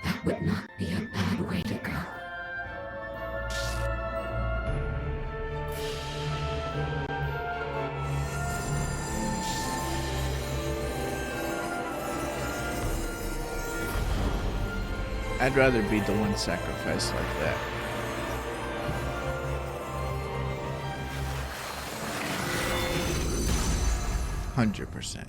Speaker 20: that would not be a bad way to go.
Speaker 3: I'd rather be the one sacrificed like that. $100%.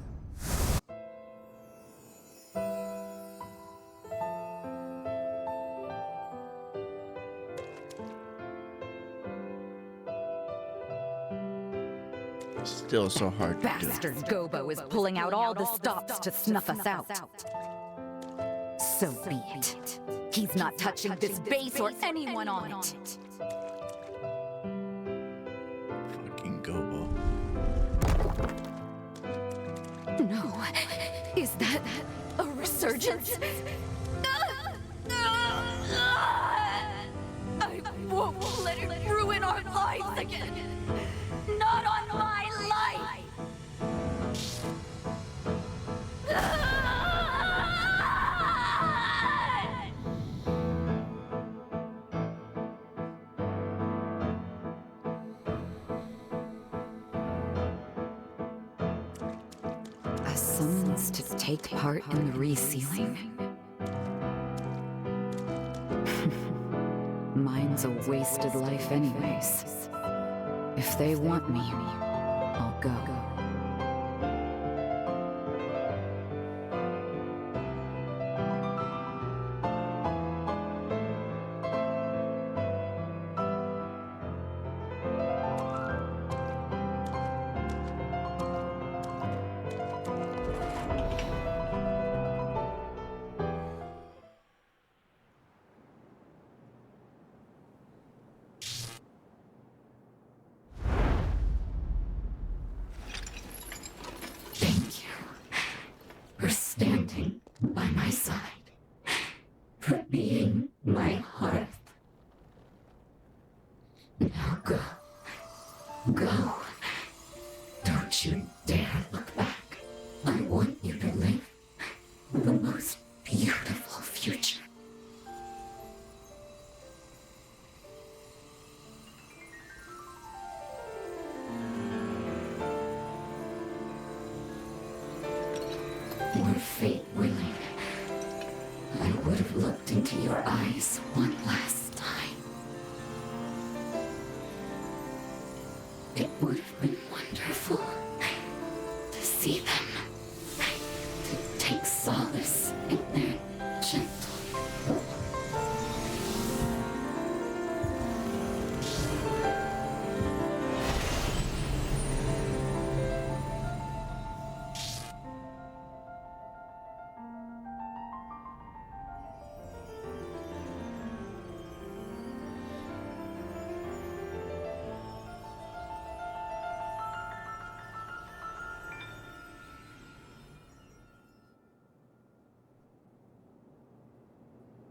Speaker 3: still so hard to do.
Speaker 5: Bastard Gobo is pulling out all the stops to snuff us out. So be it. He's not touching this base or anyone on it.
Speaker 3: Fucking Gobo.
Speaker 5: No. Is that a resurgence? I won't let it ruin our lives again. Not on my life! A summons to take part in the resealing. Mine's a wasted life anyways. If they want me, I'll go.
Speaker 20: For standing by my side, for being my hearth. Now go. Go. Don't you dare look back. I want you to live the most beautiful future. Were fate willing, I would have looked into your eyes one last time. It would have been wonderful to see them, to take solace in their gentle.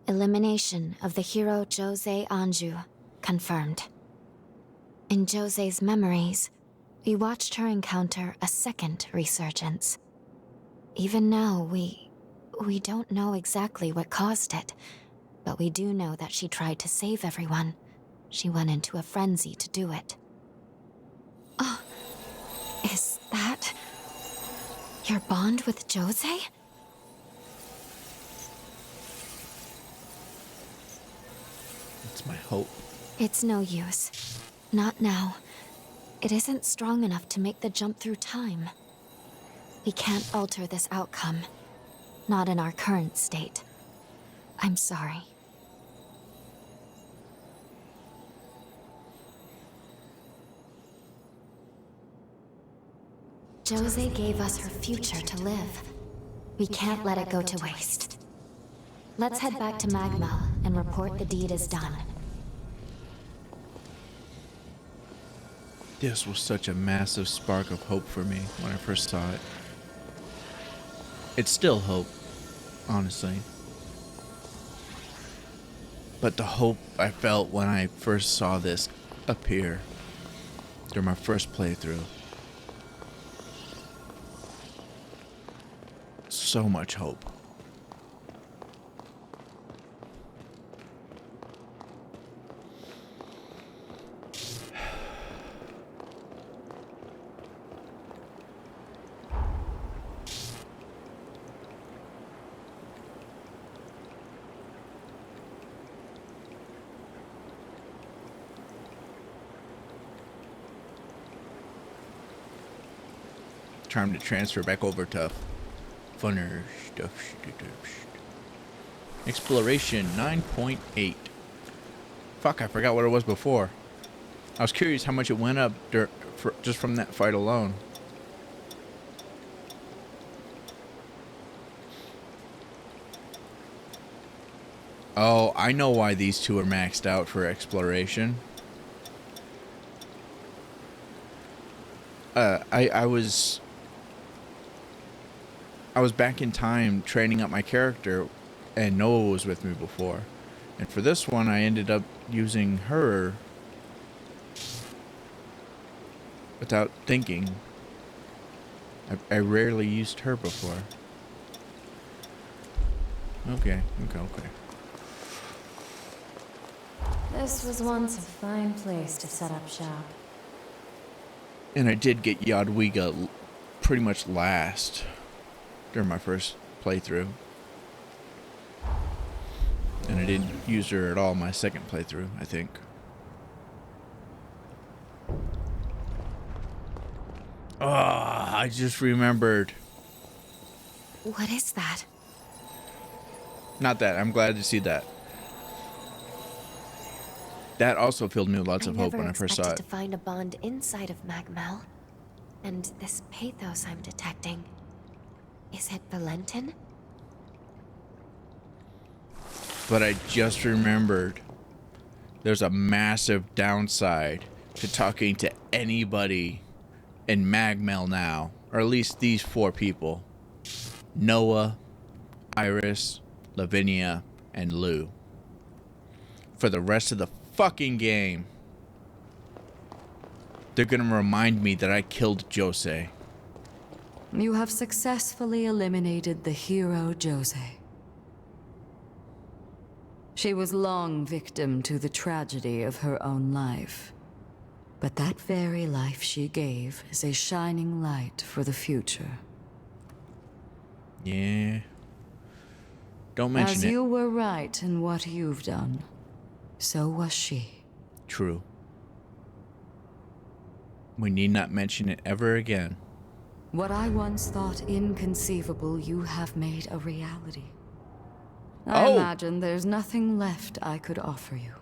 Speaker 13: Elimination of the hero Jose Anju confirmed. In Jose's memories, we watched her encounter a second resurgence. Even now, we don't know exactly what caused it, but we do know that she tried to save everyone. She went into a frenzy to do it. Oh, is that your bond with Jose?
Speaker 3: It's my hope.
Speaker 13: It's no use. Not now. It isn't strong enough to make the jump through time. We can't alter this outcome. Not in our current state. I'm sorry. Jose gave us her future to live. We can't let it go to waste. Let's head back to Magma and report the deed is done.
Speaker 3: This was such a massive spark of hope for me when I first saw it. It's still hope, honestly. But the hope I felt when I first saw this appear during my first playthrough. So much hope. Time to transfer back over to funner stuff. Exploration 9.8. Fuck, I forgot what it was before. I was curious how much it went up just from that fight alone. Oh, I know why these two are maxed out for exploration. I was back in time training up my character, and Noah was with me before. And for this one, I ended up using her without thinking. I rarely used her before. Okay.
Speaker 6: This was once a fine place to set up shop.
Speaker 3: And I did get Yadwiga pretty much last during my first playthrough. And I didn't use her at all my second playthrough, I think. Oh, I just remembered.
Speaker 13: What is that?
Speaker 3: Not that. I'm glad to see that. That also filled me with lots of hope when I first saw it.
Speaker 13: I never expected to find a bond inside of Magmel. And this pathos I'm detecting, is it Valentin?
Speaker 3: But I just remembered there's a massive downside to talking to anybody in Magmel now, or at least these 4 people: Noah, Iris, Lavinia, and Lou. For the rest of the fucking game, they're gonna remind me that I killed Jose.
Speaker 20: You have successfully eliminated the hero Jose. She was long victim to the tragedy of her own life. But that very life she gave is a shining light for the future.
Speaker 3: Yeah. Don't mention it.
Speaker 20: As you were right in what you've done, so was she.
Speaker 3: True. We need not mention it ever again.
Speaker 20: What I once thought inconceivable, you have made a reality. I imagine there's nothing left I could offer you.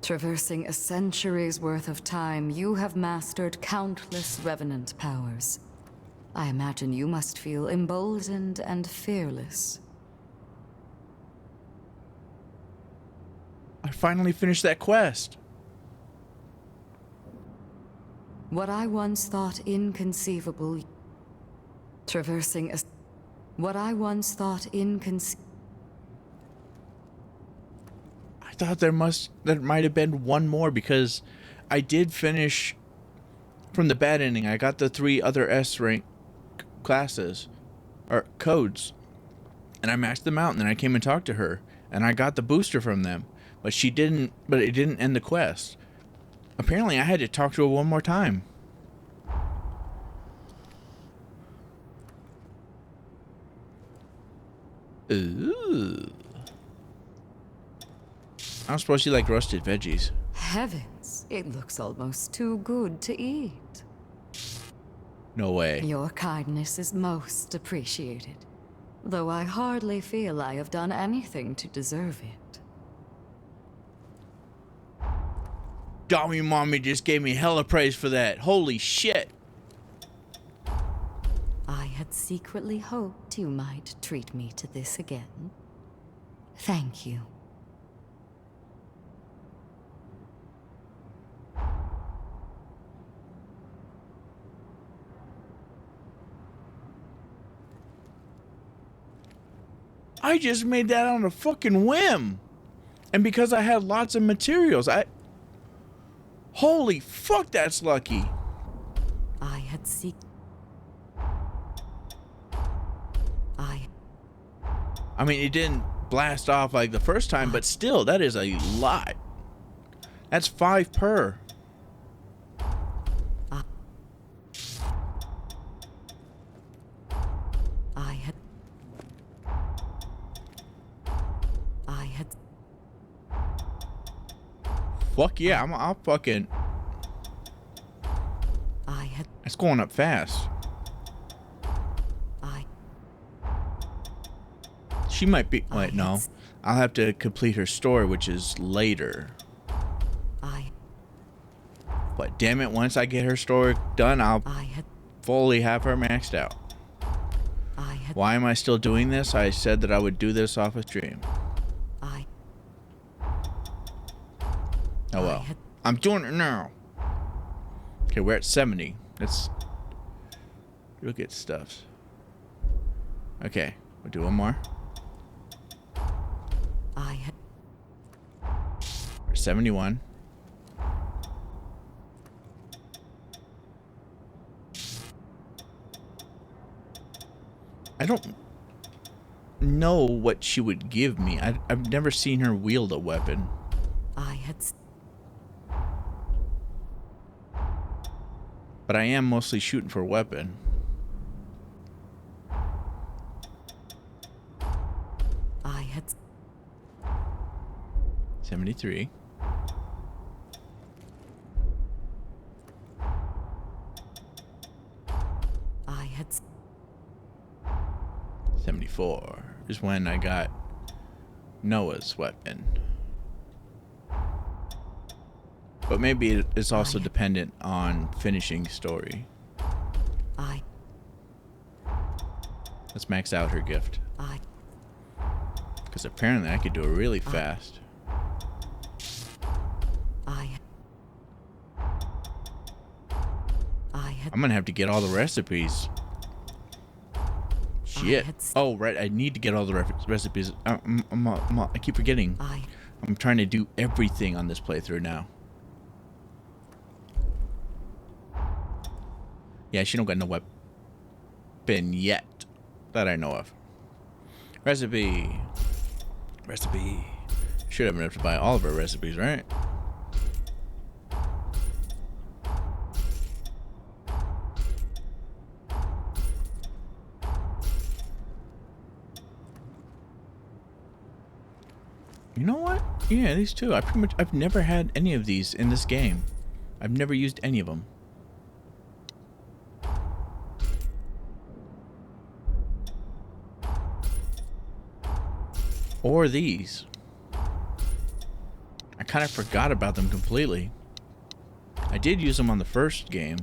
Speaker 20: Traversing a century's worth of time, you have mastered countless revenant powers. I imagine you must feel emboldened and fearless.
Speaker 3: I finally finished that quest.
Speaker 20: What I once thought inconceivable... Traversing a... What I once thought inconceivable...
Speaker 3: I thought there might have been one more, because I did finish from the bad ending. I got the 3 other S rank classes or codes, and I maxed them out, and then I came and talked to her, and I got the booster from them, but it didn't end the quest. Apparently I had to talk to her one more time. Ooh. I don't suppose you like roasted veggies.
Speaker 20: Heavens, it looks almost too good to eat.
Speaker 3: No way.
Speaker 20: Your kindness is most appreciated, though I hardly feel I have done anything to deserve it.
Speaker 3: Dummy mommy just gave me hella praise for that. Holy shit.
Speaker 20: I had secretly hoped you might treat me to this again. Thank you.
Speaker 3: I just made that on a fucking whim. And because I had lots of materials, holy fuck, that's lucky.
Speaker 20: I had
Speaker 3: I mean, it didn't blast off like the first time, but still, that is a lot. That's 5 per. Fuck yeah, I'll fucking... It's going up fast. She might be... Wait, no. I'll have to complete her story, which is later. But damn it, once I get her story done, I'll fully have her maxed out. Why am I still doing this? I said that I would do this off a stream. Oh well. I'm doing it now. Okay, we're at 70. Let's look at stuff. Okay, we'll do one more. We're 71. I don't know what she would give me. I've never seen her wield a weapon. But I am mostly shooting for a weapon. 73.
Speaker 5: I had
Speaker 3: 74 is when I got Noah's weapon. But maybe it's also dependent on finishing story. Let's max out her gift. Because apparently I could do it really fast. I'm gonna have to get all the recipes. Shit. Oh, right. I need to get all the recipes. I keep forgetting. I'm trying to do everything on this playthrough now. Yeah, she don't got no weapon yet that I know of. Recipe. Should have enough to buy all of our recipes, right? You know what? Yeah, these two. I've never had any of these in this game. I've never used any of them. Or these. I kind of forgot about them completely. I did use them on the first game.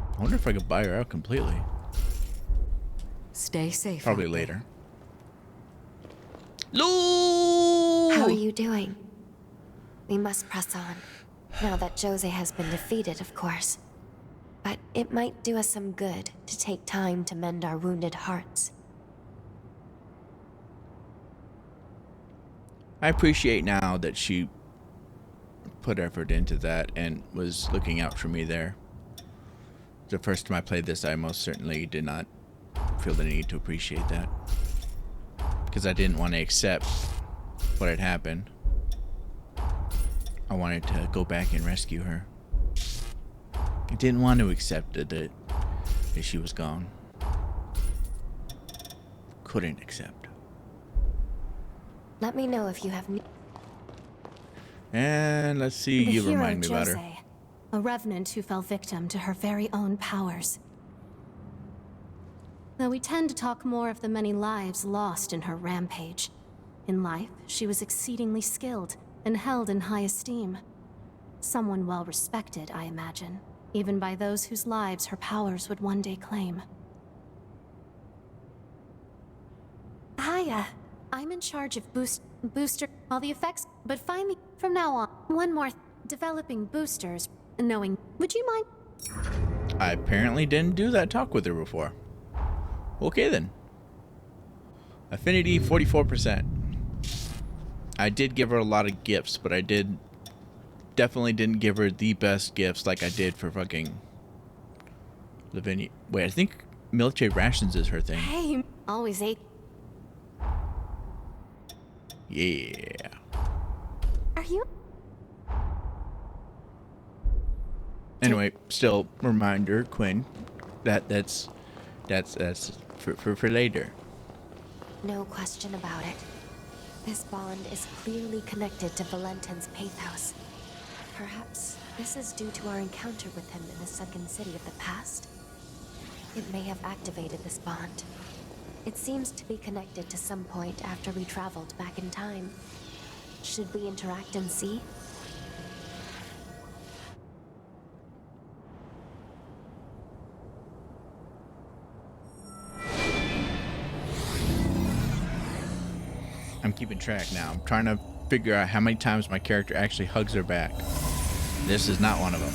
Speaker 3: I wonder if I could buy her out completely.
Speaker 5: Stay safe.
Speaker 3: Probably later.
Speaker 13: How are you doing? We must press on. Now that Jose has been defeated, of course. But it might do us some good to take time to mend our wounded hearts.
Speaker 3: I appreciate now that she put effort into that and was looking out for me there. The first time I played this, I most certainly did not feel the need to appreciate that. Because I didn't want to accept what had happened. I wanted to go back and rescue her. I didn't want to accept that she was gone. Couldn't accept.
Speaker 13: Let me know if you have
Speaker 3: And let's see,
Speaker 21: The
Speaker 3: you
Speaker 21: hero
Speaker 3: remind me about her.
Speaker 21: Jose, a revenant who fell victim to her very own powers. Though we tend to talk more of the many lives lost in her rampage. In life, she was exceedingly skilled and held in high esteem. Someone well respected, I imagine, even by those whose lives her powers would one day claim. Hiya, I'm in charge of booster all the effects, but find me from now on. One more, developing boosters, knowing, would you mind?
Speaker 3: I apparently didn't do that talk with her before. Okay then. Affinity 44%. I did give her a lot of gifts, but I definitely didn't give her the best gifts like I did for fucking Lavinia. Wait, I think military rations is her thing.
Speaker 21: Hey, always ate.
Speaker 3: Yeah.
Speaker 21: Are you?
Speaker 3: Anyway, still reminder, Quinn, that's for later.
Speaker 13: No question about it. This bond is clearly connected to Valentin's pathos. Perhaps this is due to our encounter with him in the sunken city of the past. It may have activated this bond. It seems to be connected to some point after we traveled back in time. Should we interact and see?
Speaker 3: I'm keeping track now. I'm trying to figure out how many times my character actually hugs her back. This is not one of them.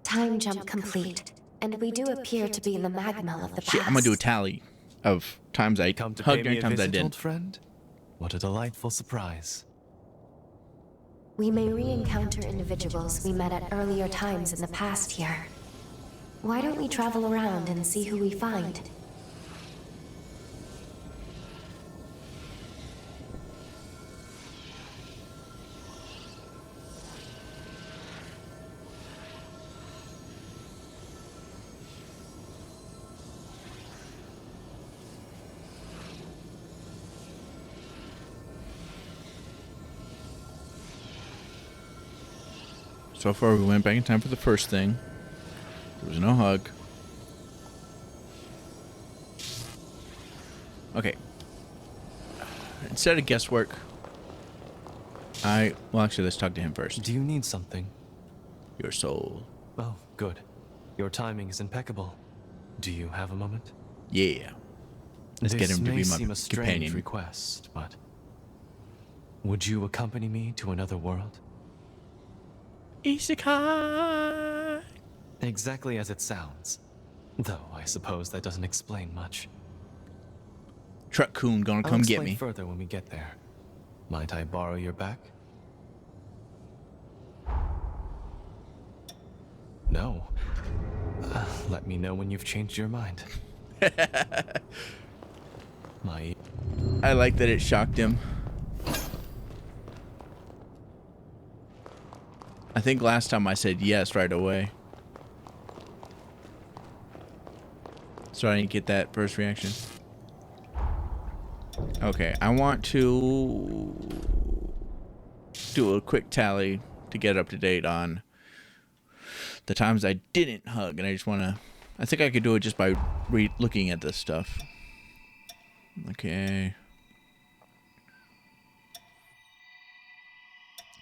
Speaker 13: Time jump complete, and we do appear to be in the magma of the past.
Speaker 3: Shit, I'm gonna do a tally of times I hugged her and times I didn't.
Speaker 4: Old friend? What a delightful surprise.
Speaker 13: We may re-encounter individuals we met at earlier times in the past here. Why don't we travel around and see who we find?
Speaker 3: So far, we went back in time for the first thing. There was no hug. Okay. Instead of guesswork, well, actually, let's talk to him first.
Speaker 4: Do you need something?
Speaker 3: Your soul.
Speaker 4: Oh, good. Your timing is impeccable. Do you have a moment?
Speaker 3: Yeah. Let's get him to be my
Speaker 4: seem a strange
Speaker 3: companion.
Speaker 4: request, but would you accompany me to another world?
Speaker 3: Isekai!
Speaker 4: Exactly as it sounds. Though I suppose that doesn't explain much.
Speaker 3: Truck Coon gonna
Speaker 4: I'll
Speaker 3: come get
Speaker 4: explain
Speaker 3: me.
Speaker 4: further when we get there. Might I borrow your back? No. Let me know when you've changed your mind.
Speaker 3: I like that it shocked him. I think last time I said yes right away. So I didn't get that first reaction. Okay, I want to do a quick tally to get up to date on the times I didn't hug, and I just want to... I think I could do it just by looking at this stuff. Okay.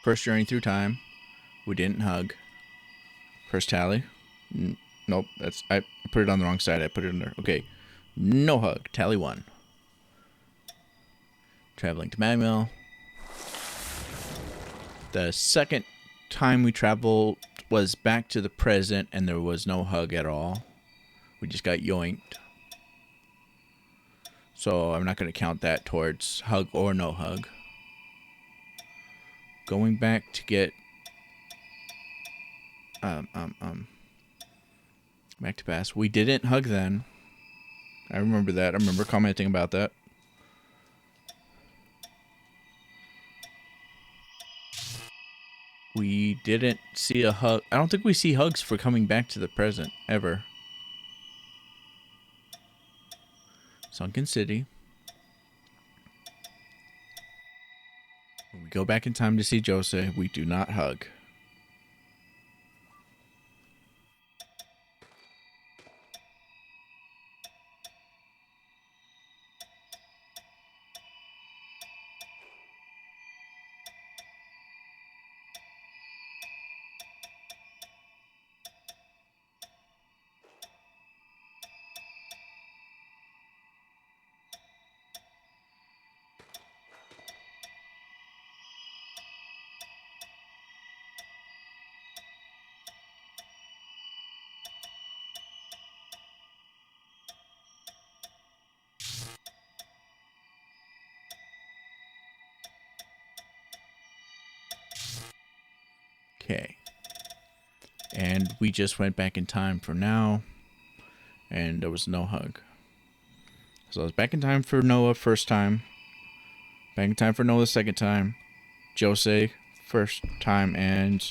Speaker 3: First journey through time. We didn't hug. First tally. Nope, I put it on the wrong side. I put it in there. Okay. No hug. Tally 1. Traveling to Magmill. The second time we traveled was back to the present, and there was no hug at all. We just got yoinked. So I'm not going to count that towards hug or no hug. Going back to get back to past. We didn't hug then. I remember that. I remember commenting about that. We didn't see a hug. I don't think we see hugs for coming back to the present ever. Sunken City. When we go back in time to see Jose, we do not hug. Okay. And we just went back in time for now. And there was no hug. So I was back in time for Noah first time. Back in time for Noah second time. Jose first time. And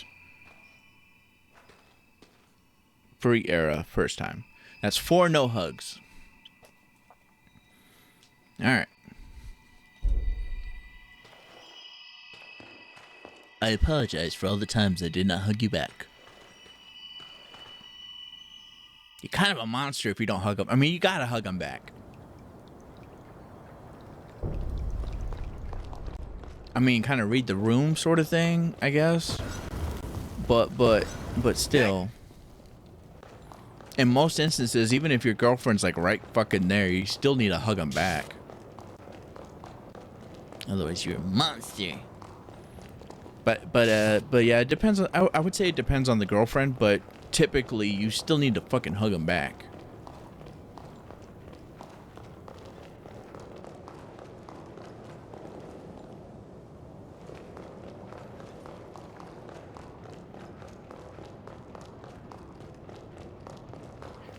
Speaker 3: Free Era first time. That's 4 no hugs. Alright. I apologize for all the times I did not hug you back. You're kind of a monster if you don't hug him. I mean, you gotta hug him back. I mean, kind of read the room sort of thing, I guess. But still. In most instances, even if your girlfriend's like right fucking there, you still need to hug him back. Otherwise, you're a monster. But yeah, it depends on. I would say it depends on the girlfriend, but typically you still need to fucking hug him back.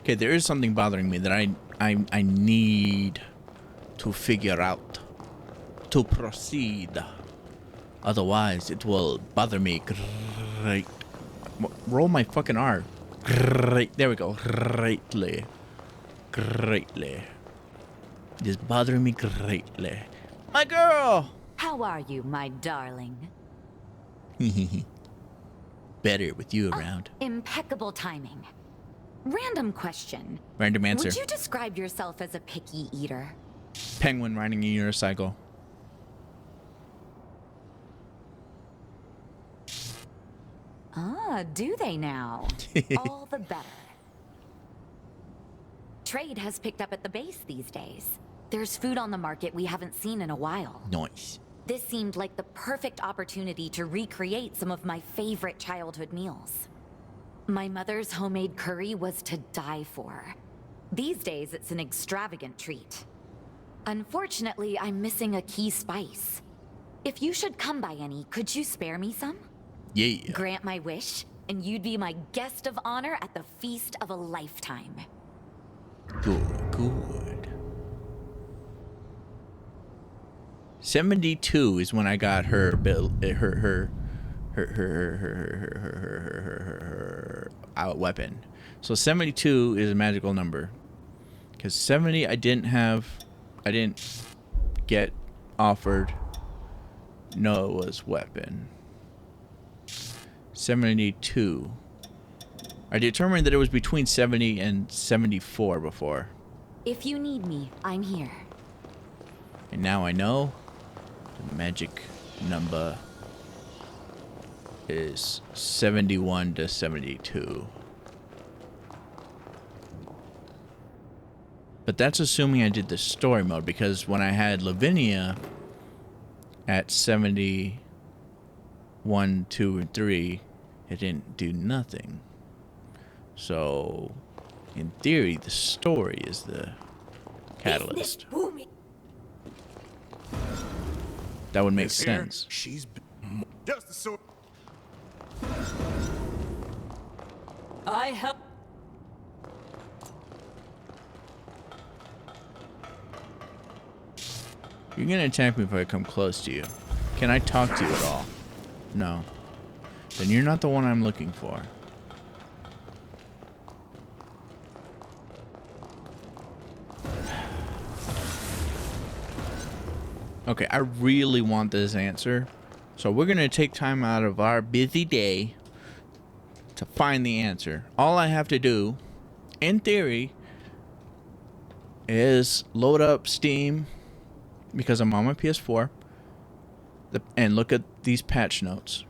Speaker 3: Okay, there is something bothering me that I need to figure out to proceed. Otherwise, it will bother me great. Roll my fucking R. Great. There we go. Greatly. Greatly. It is bothering me greatly. My girl!
Speaker 5: How are you, my darling?
Speaker 3: Better with you around.
Speaker 5: Impeccable timing. Random question.
Speaker 3: Random answer.
Speaker 5: Would you describe yourself as a picky eater?
Speaker 3: Penguin riding a unicycle.
Speaker 5: Ah, do they now? All the better. Trade has picked up at the base these days. There's food on the market we haven't seen in a while.
Speaker 3: Nice.
Speaker 5: This seemed like the perfect opportunity to recreate some of my favorite childhood meals. My mother's homemade curry was to die for. These days, it's an extravagant treat. Unfortunately, I'm missing a key spice. If you should come by any, could you spare me some?
Speaker 3: Yeah.
Speaker 5: Grant my wish, and you'd be my guest of honor at the feast of a lifetime.
Speaker 3: Good. 72 is when I got her bill, her weapon. So 72 is a magical number. Because 70 I didn't get offered Noah's weapon. 72. I determined that it was between 70 and 74 before.
Speaker 5: If you need me, I'm here.
Speaker 3: And now I know the magic number is 71 to 72. But that's assuming I did the story mode, because when I had Lavinia at 71, 2, and 3, it didn't do nothing. So, in theory, the story is the catalyst. That would make sense.
Speaker 12: She's just the sort.
Speaker 5: I help.
Speaker 3: You're gonna attack me if I come close to you. Can I talk to you at all? No. Then you're not the one I'm looking for. Okay, I really want this answer. So we're gonna take time out of our busy day to find the answer. All I have to do, in theory, is load up Steam, because I'm on my PS4, and look at these patch notes.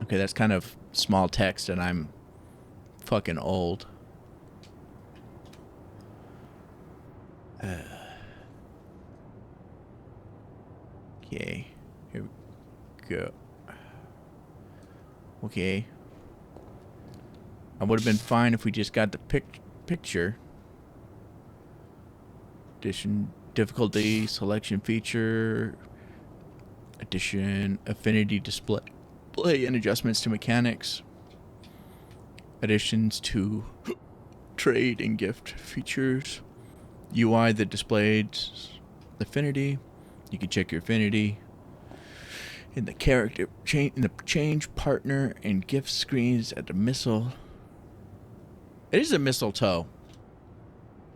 Speaker 3: Okay, that's kind of small text, and I'm fucking old. Okay, here we go. Okay. I would have been fine if we just got the picture. Addition, difficulty, selection feature, addition, affinity display, and adjustments to mechanics. Additions to trade and gift features. UI that displayed affinity. You can check your affinity in the character change partner and gift screens at the missile. It is a mistletoe.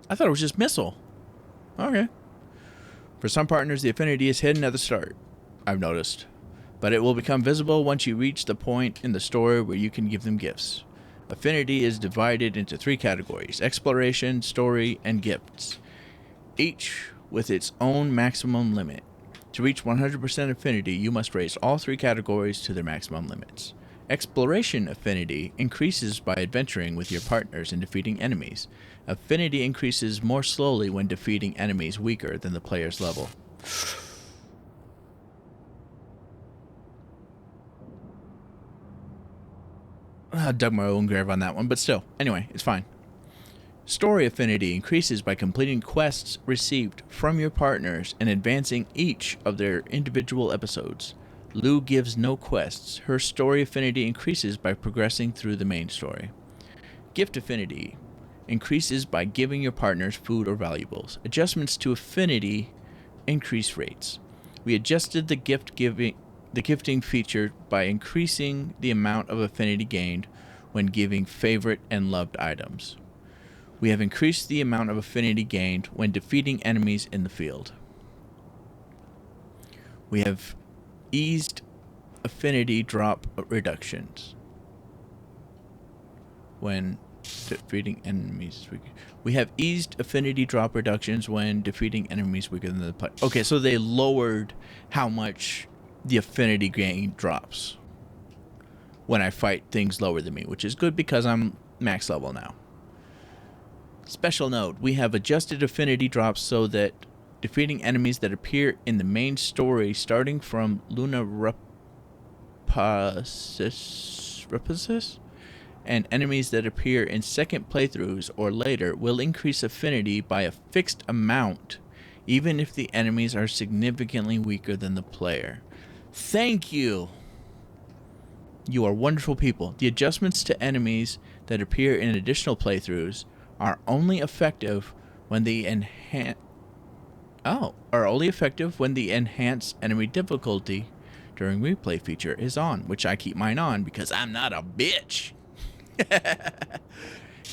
Speaker 3: I thought it was just missile. Okay. For some partners, the affinity is hidden at the start, I've noticed. But it will become visible once you reach the point in the story where you can give them gifts. Affinity is divided into 3 categories: exploration, story, and gifts, each with its own maximum limit. To reach 100% affinity, you must raise all 3 categories to their maximum limits. Exploration affinity increases by adventuring with your partners and defeating enemies. Affinity increases more slowly when defeating enemies weaker than the player's level. I dug my own grave on that one, but still. Anyway, it's fine. Story affinity increases by completing quests received from your partners and advancing each of their individual episodes. Lou gives no quests. Her story affinity increases by progressing through the main story. Gift affinity increases by giving your partners food or valuables. Adjustments to affinity increase rates. We adjusted the gifting feature by increasing the amount of affinity gained when giving favorite and loved items. We have increased the amount of affinity gained when defeating enemies in the field. We have eased affinity drop reductions when defeating enemies. We have eased affinity drop reductions when defeating enemies weaker than the player. Okay, so they lowered how much the affinity gain drops when I fight things lower than me, which is good because I'm max level now. Special note, we have adjusted affinity drops so that defeating enemies that appear in the main story starting from Luna Rapacis and enemies that appear in second playthroughs or later will increase affinity by a fixed amount even if the enemies are significantly weaker than the player. Thank you! You are wonderful people. The adjustments to enemies that appear in additional playthroughs are only effective when the enhanced enemy difficulty during replay feature is on, which I keep mine on because I'm not a bitch.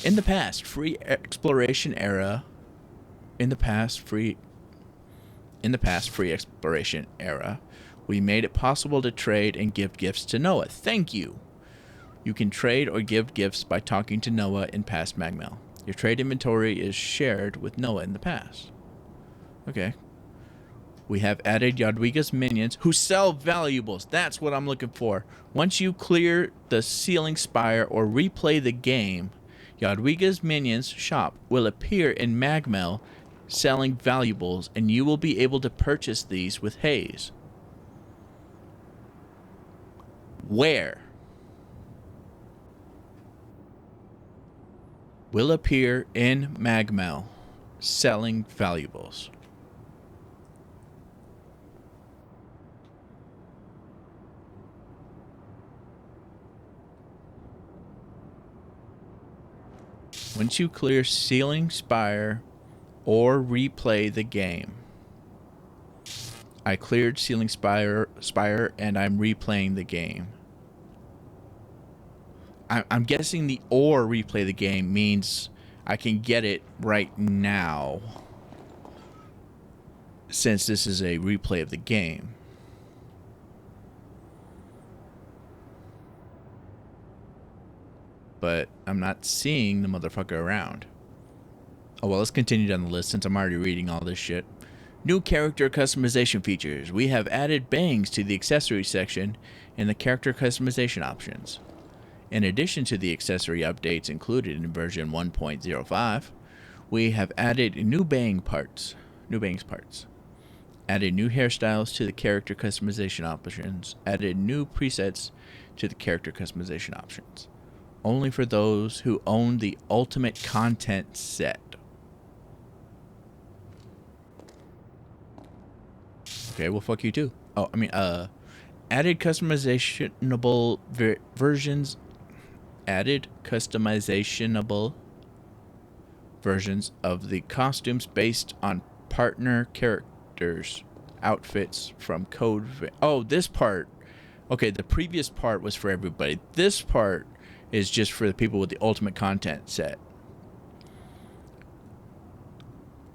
Speaker 3: In the past, free exploration era, we made it possible to trade and give gifts to Noah. Thank you. You can trade or give gifts by talking to Noah in past Magmail. Your trade inventory is shared with Noah in the past. Okay. We have added Yadwiga's minions who sell valuables. That's what I'm looking for. Once you clear the ceiling spire or replay the game, Yadwiga's minions shop will appear in Magmail selling valuables, and you will be able to purchase these with Haze. Where? Will appear in Magmail selling valuables. Once you clear ceiling spire or replay the game. I cleared ceiling spire and I'm replaying the game. I'm guessing the or replay the game means I can get it right now, since this is a replay of the game. But I'm not seeing the motherfucker around. Oh well, let's continue down the list since I'm already reading all this shit. New character customization features. We have added bangs to the accessories section in the character customization options. In addition to the accessory updates included in version 1.05, we have added new bangs parts. Added new hairstyles to the character customization options. Added new presets to the character customization options. Only for those who own the ultimate content set. Okay, well fuck you too. Oh, I mean, added customizable versions. Added customizable versions of the costumes based on partner characters' outfits from code. Oh, this part. Okay, the previous part was for everybody. This part is just for the people with the ultimate content set.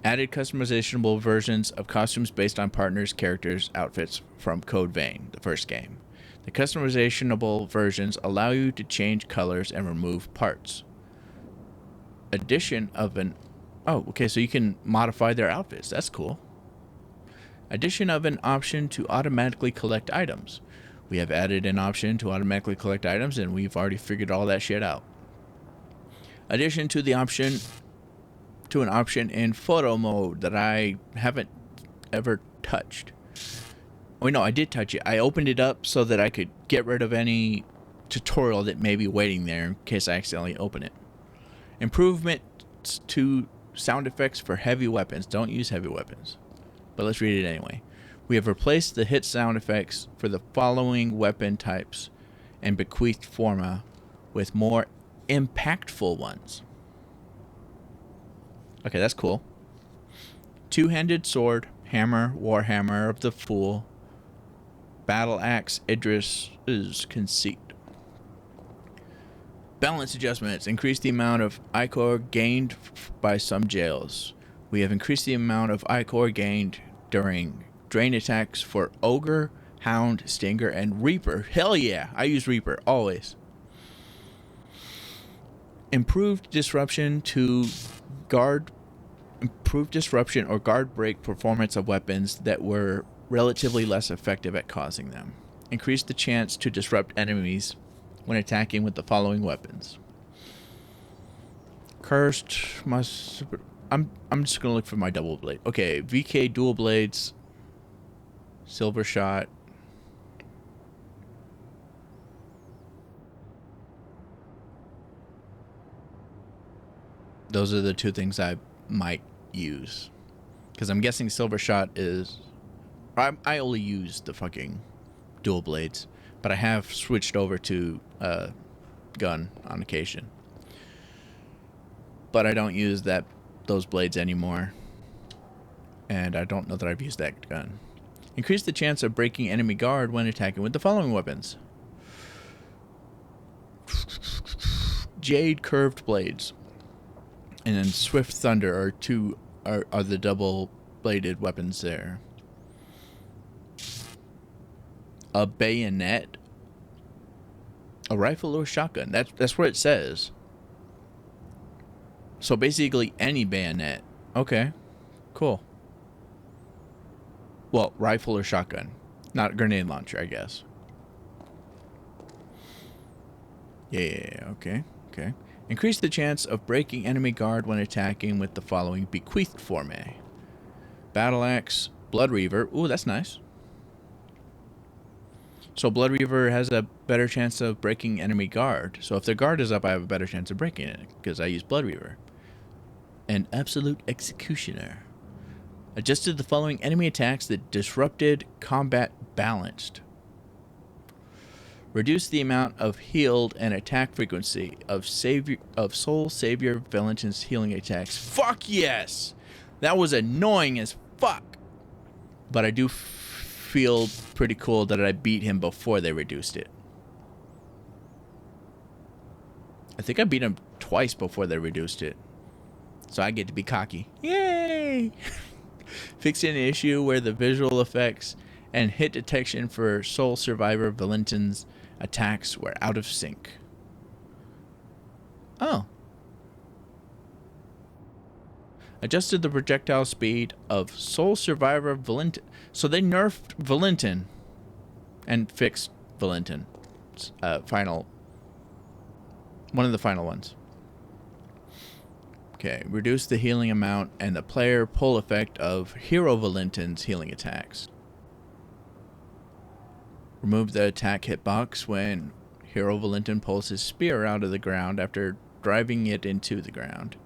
Speaker 3: Added customizable versions of costumes based on partners' characters' outfits from Code Vein, the first game. The customizable versions allow you to change colors and remove parts. Addition of an... Oh, okay, so you can modify their outfits. That's cool. Addition of an option to automatically collect items. We have added an option to automatically collect items, and we've already figured all that shit out. Addition to the option... to an option in photo mode that I haven't ever touched. Oh, no, I did touch it. I opened it up so that I could get rid of any tutorial that may be waiting there in case I accidentally open it. Improvements to sound effects for heavy weapons. Don't use heavy weapons. But let's read it anyway. We have replaced the hit sound effects for the following weapon types and bequeathed forma with more impactful ones. Okay, that's cool. Two-handed sword, hammer, warhammer of the fool, battle axe, Idris's conceit. Balance adjustments. Increase the amount of ichor gained by some jails. We have increased the amount of ichor gained during drain attacks for ogre, hound, stinger, and reaper. Hell yeah, I use reaper always. Improved disruption or guard break performance of weapons that were relatively less effective at causing them. Increase the chance to disrupt enemies when attacking with the following weapons. Cursed must... I'm just gonna look for my double blade. Okay, VK dual blades, silver shot. Those are the two things I might use, because I'm guessing silver shot is... I only use the fucking dual blades, but I have switched over to gun on occasion, but I don't use those blades anymore, and I don't know that I've used that gun. Increase the chance of breaking enemy guard when attacking with the following weapons. Jade curved blades and then Swift Thunder are the double-bladed weapons there. A bayonet, a rifle, or shotgun. That's what it says. So basically any bayonet. Okay, cool. Well, rifle or shotgun, not grenade launcher, I guess. Yeah. Okay. Increase the chance of breaking enemy guard when attacking with the following bequeathed forme. Battle axe, Blood Reaver. Ooh, that's nice. So Blood Reaver has a better chance of breaking enemy guard. So if their guard is up, I have a better chance of breaking it because I use Blood Reaver. An Absolute Executioner. Adjusted the following enemy attacks that disrupted combat balanced. Reduce the amount of healed and attack frequency of Soul Savior Valentin's healing attacks. Fuck yes! That was annoying as fuck. But I do feel pretty cool that I beat him before they reduced it. I think I beat him twice before they reduced it. So I get to be cocky. Yay! Fixed an issue where the visual effects and hit detection for Soul Survivor Valentin's attacks were out of sync. Oh. Adjusted the projectile speed of Soul Survivor Valentin. So they nerfed Valentin and fixed Valentin. One of the final ones. Okay, reduce the healing amount and the player pull effect of Hero Valentin's healing attacks. Remove the attack hitbox when Hero Valentin pulls his spear out of the ground after driving it into the ground.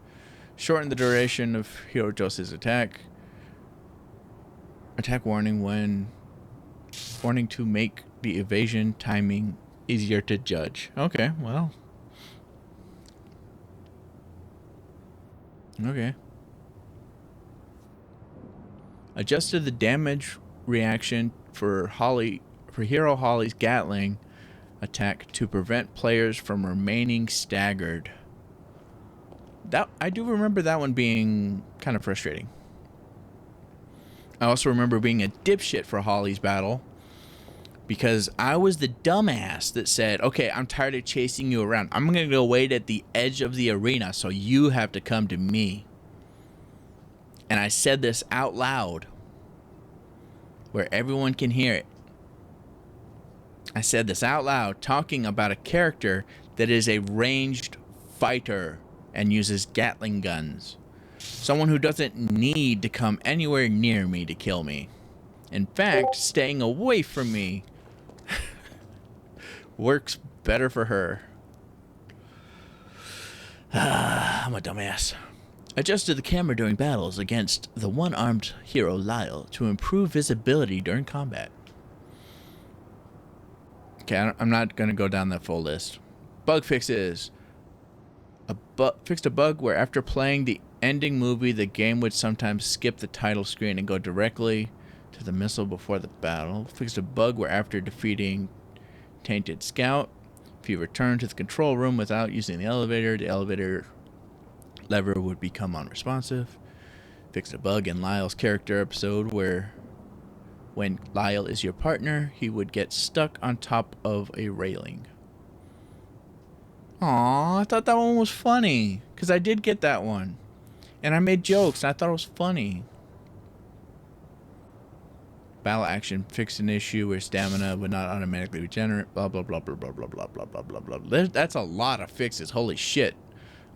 Speaker 3: Shorten the duration of Hero Jose's attack. Attack warning when... Warning to make the evasion timing easier to judge. Okay, well... Okay. Adjusted the damage reaction for Hero Holly's Gatling attack to prevent players from remaining staggered. I do remember that one being kind of frustrating. I also remember being a dipshit for Holly's battle because I was the dumbass that said, okay, I'm tired of chasing you around. I'm going to go wait at the edge of the arena, so you have to come to me. And I said this out loud where everyone can hear it. I said this out loud, talking about a character that is a ranged fighter and uses Gatling guns. Someone who doesn't need to come anywhere near me to kill me. In fact, staying away from me works better for her. I'm a dumbass. Adjusted the camera during battles against the one-armed hero Lyle to improve visibility during combat. Okay, I'm not going to go down that full list. Bug fixes. Fixed a bug where after playing the ending movie, the game would sometimes skip the title screen and go directly to the missile before the battle. Fixed a bug where after defeating Tainted Scout, if you return to the control room without using the elevator lever would become unresponsive. Fixed a bug in Lyle's character episode where when Lyle is your partner, he would get stuck on top of a railing. Aw, I thought that one was funny. Because I did get that one. And I made jokes, and I thought it was funny. Battle action fixed an issue where stamina would not automatically regenerate. Blah, blah, blah, blah, blah, blah, blah, blah, blah, blah, blah. That's a lot of fixes. Holy shit.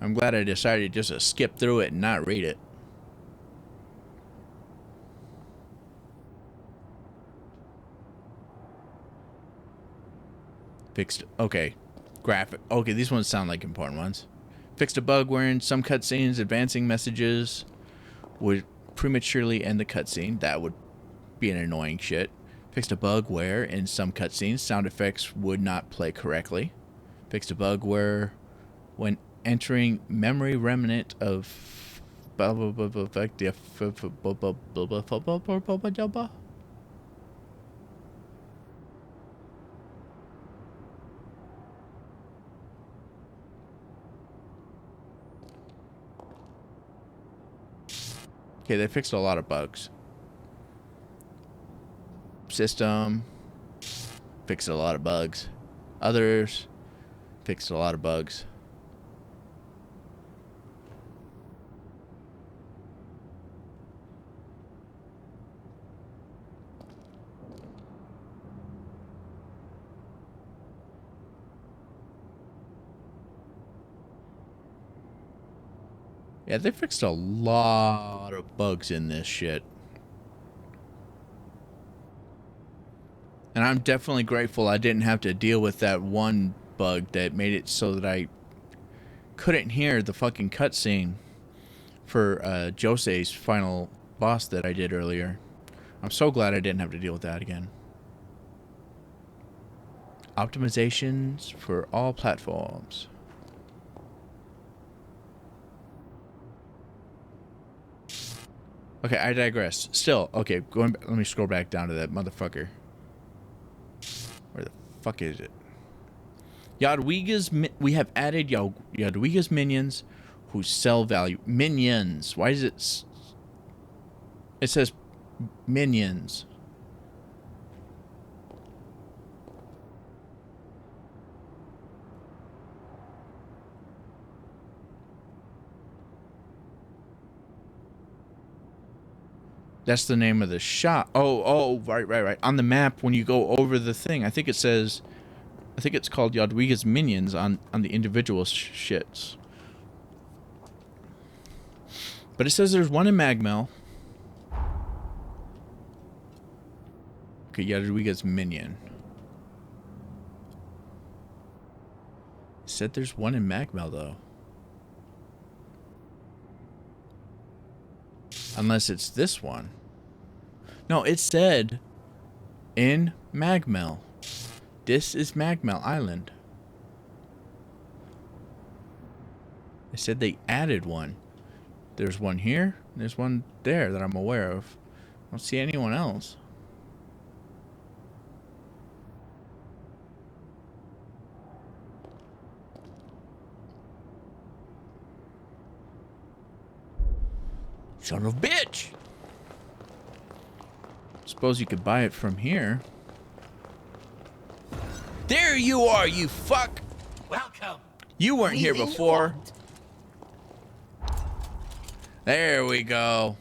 Speaker 3: I'm glad I decided just to skip through it and not read it. Fixed. Okay. Graphic. Okay, these ones sound like important ones. Fixed a bug wherein some cutscenes advancing messages would prematurely end the cutscene. That would be an annoying shit. Fixed a bug where in some cutscenes sound effects would not play correctly. Fixed a bug where when entering memory remnant of okay, they fixed a lot of bugs. System fixed a lot of bugs. Others fixed a lot of bugs. Yeah, they fixed a lot of bugs in this shit. And I'm definitely grateful I didn't have to deal with that one bug that made it so that I couldn't hear the fucking cutscene for Jose's final boss that I did earlier. I'm so glad I didn't have to deal with that again. Optimizations for all platforms. Okay, I digress. Still, okay, going back, let me scroll back down to that motherfucker. Where the fuck is it? Yadwiga's, we have added Yadwiga's minions who sell value. Minions. Why is it? It says minions. That's the name of the shop. Oh, right. On the map, when you go over the thing, I think it says, I think it's called Yadwiga's Minions on the individual shits. But it says there's one in Magmel. Okay, Yadwiga's Minion. It said there's one in Magmel, though. Unless it's this one. No, it said in Magmel. This is Magmel Island. It said they added one. There's one here. There's one there that I'm aware of. I don't see anyone else. Son of a bitch! suppose you could buy it from here. There you are, you fuck!
Speaker 19: Welcome.
Speaker 3: You weren't here
Speaker 19: Anything you
Speaker 3: before.
Speaker 19: want?
Speaker 3: There we go.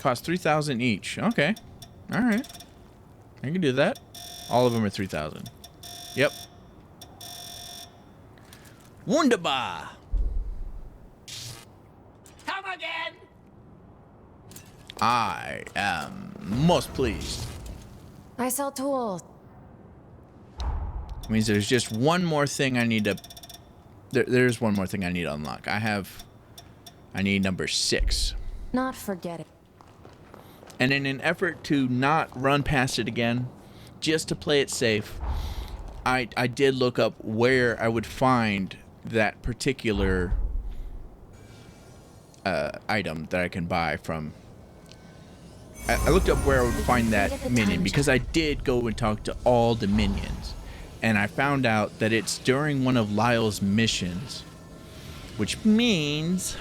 Speaker 3: Cost 3,000 each. Okay. All right. I can do that. All of them are 3,000. Yep. Wunderbar.
Speaker 19: Come again.
Speaker 3: I am most pleased.
Speaker 11: I sell tools.
Speaker 3: Means there's just one more thing I need to... There's one more thing I need to unlock. I need number 6.
Speaker 11: Not forget it.
Speaker 3: And in an effort to not run past it again, just to play it safe, I did look up where I would find that particular item that I can buy from. I looked up where I would find that minion because I did go and talk to all the minions. And I found out that it's during one of Lyle's missions, which means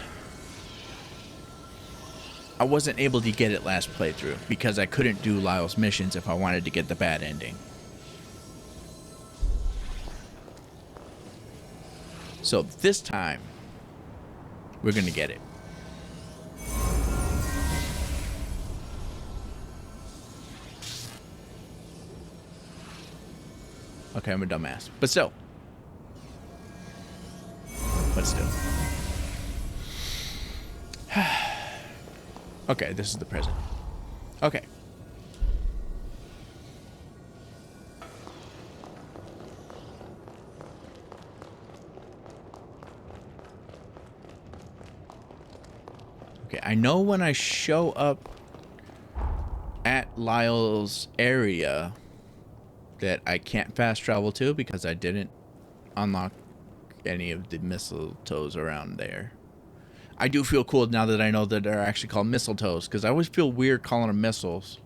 Speaker 3: I wasn't able to get it last playthrough because I couldn't do Lyle's missions if I wanted to get the bad ending. So this time, we're gonna get it. Okay, I'm a dumbass, but still. Okay, this is the present. Okay. Okay, I know when I show up at Lyle's area that I can't fast travel to because I didn't unlock any of the mistletoes around there. I do feel cool now that I know that they're actually called mistletoes, because I always feel weird calling them missiles.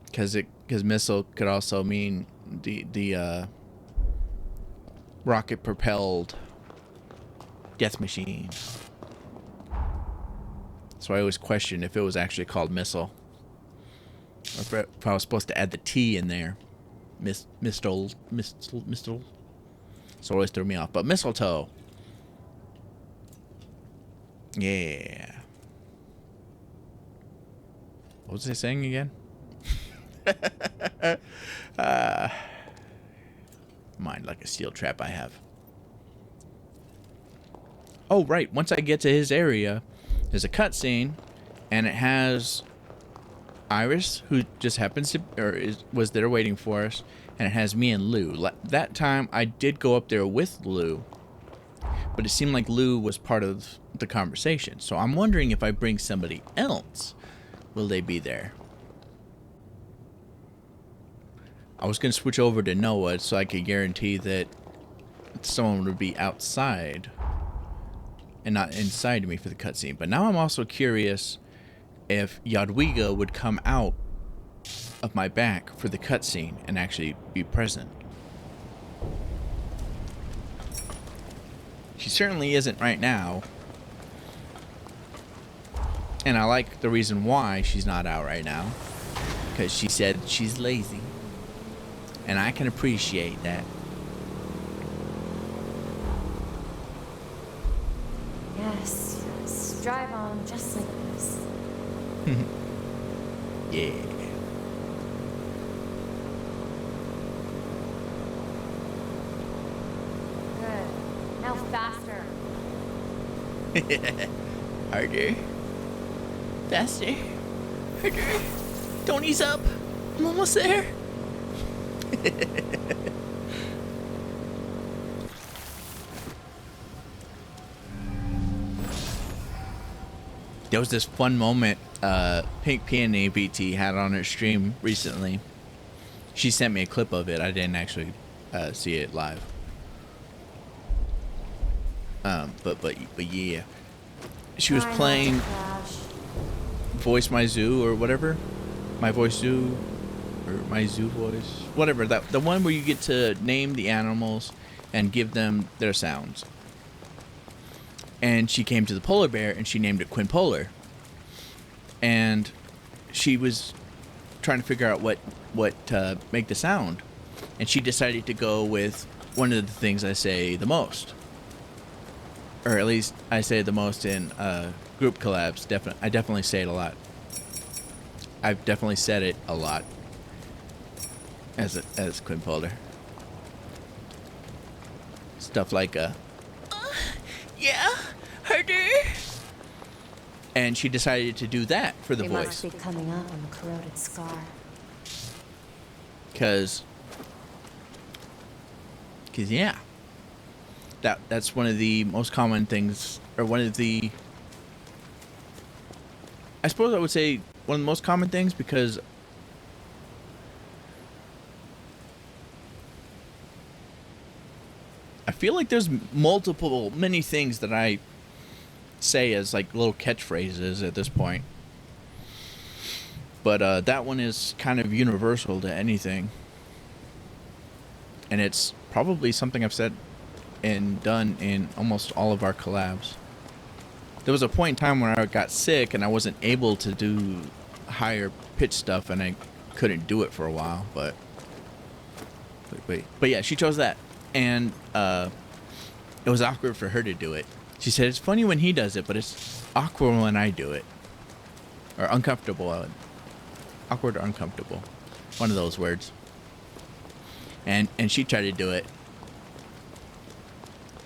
Speaker 3: Because missile could also mean the rocket propelled death machine. So I always question if it was actually called missile, or if I was supposed to add the T in there. Mistle. So it always threw me off. But mistletoe. Yeah. What was I saying again? Mind like a steel trap I have. Oh, right. Once I get to his area, there's a cutscene, and it has Iris, who just happens to, was there waiting for us, and it has me and Lou. That time, I did go up there with Lou, but it seemed like Lou was part of the conversation. So I'm wondering if I bring somebody else, will they be there? I was going to switch over to Noah so I could guarantee that someone would be outside and not inside me for the cutscene. But now I'm also curious if Jadwiga would come out of my back for the cutscene and actually be present. She certainly isn't right now. And I like the reason why she's not out right now. Because she said she's lazy. And I can appreciate that.
Speaker 6: Yes, yes. Drive on just like this.
Speaker 3: Yeah.
Speaker 6: Good. Now faster.
Speaker 3: Harder. Faster. Harder. Don't ease up. I'm almost there. There was this fun moment Pink Peony BT had on her stream recently. She sent me a clip of it. I didn't actually see it live. But yeah, she was playing Voice My Zoo or whatever, My Voice Zoo or My Zoo Voice, whatever, that the one where you get to name the animals and give them their sounds. And she came to the polar bear and she named it QuinPolar. and she was trying to figure out what make the sound, and she decided to go with one of the things I say the most, or at least I say the most in group collabs. I definitely say it a lot. I've definitely said it a lot as QuinPolar. Stuff like yeah, harder. And she decided to do that for the voice.
Speaker 13: Must be coming up on the corroded scar.
Speaker 3: Cause yeah, that's one of the most common things, or one of the, I suppose I would say one of the most common things, because I feel like there's many things that I say as like little catchphrases at this point, but that one is kind of universal to anything, and it's probably something I've said and done in almost all of our collabs. There was a point in time where I got sick and I wasn't able to do higher pitch stuff, and I couldn't do it for a while, but yeah, she chose that, and it was awkward for her to do it. She said it's funny when he does it, but it's awkward when I do it, or uncomfortable. Awkward or uncomfortable, one of those words. And she tried to do it.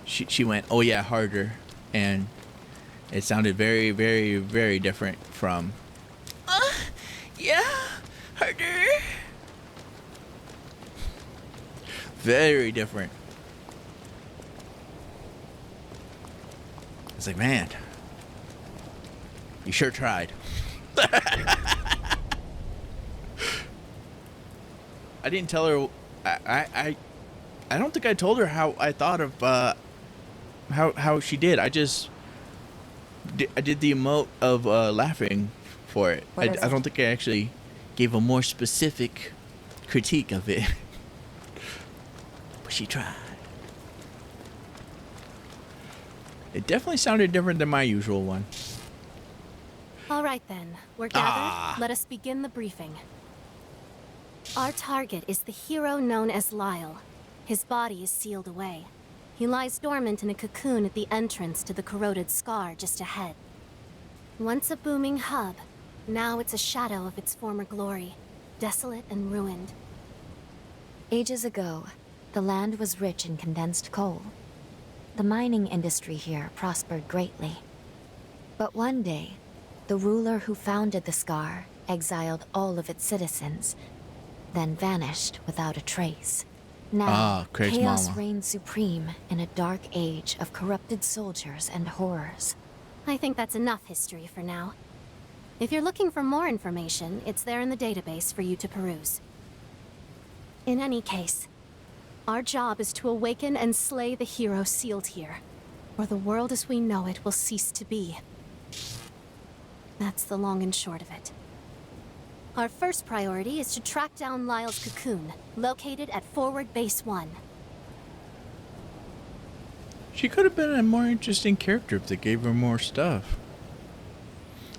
Speaker 3: She went, oh yeah, harder, and it sounded very, very, very different from yeah, harder. Very different. It's like, man, you sure tried. I didn't tell her. I don't think I told her how I thought of how she did. I just I did the emote of laughing for it. I don't think I actually gave a more specific critique of it. But she tried. It definitely sounded different than my usual one.
Speaker 21: All right then, we're gathered. Let us begin the briefing. Our target is the hero known as Lyle. His body is sealed away. He lies dormant in a cocoon at the entrance to the corroded scar just ahead. Once a booming hub, now it's a shadow of its former glory, desolate and ruined.
Speaker 13: Ages ago, the land was rich in condensed coal. The mining industry here prospered greatly. But one day, the ruler who founded the scar exiled all of its citizens, then vanished without a trace. Now, chaos reigns supreme in a dark age of corrupted soldiers and horrors.
Speaker 21: I think that's enough history for now. If you're looking for more information, it's there in the database for you to peruse. In any case, our job is to awaken and slay the hero sealed here, or the world as we know it will cease to be. That's the long and short of it. Our first priority is to track down Lyle's cocoon, located at Forward Base 1.
Speaker 3: She could have been a more interesting character if they gave her more stuff.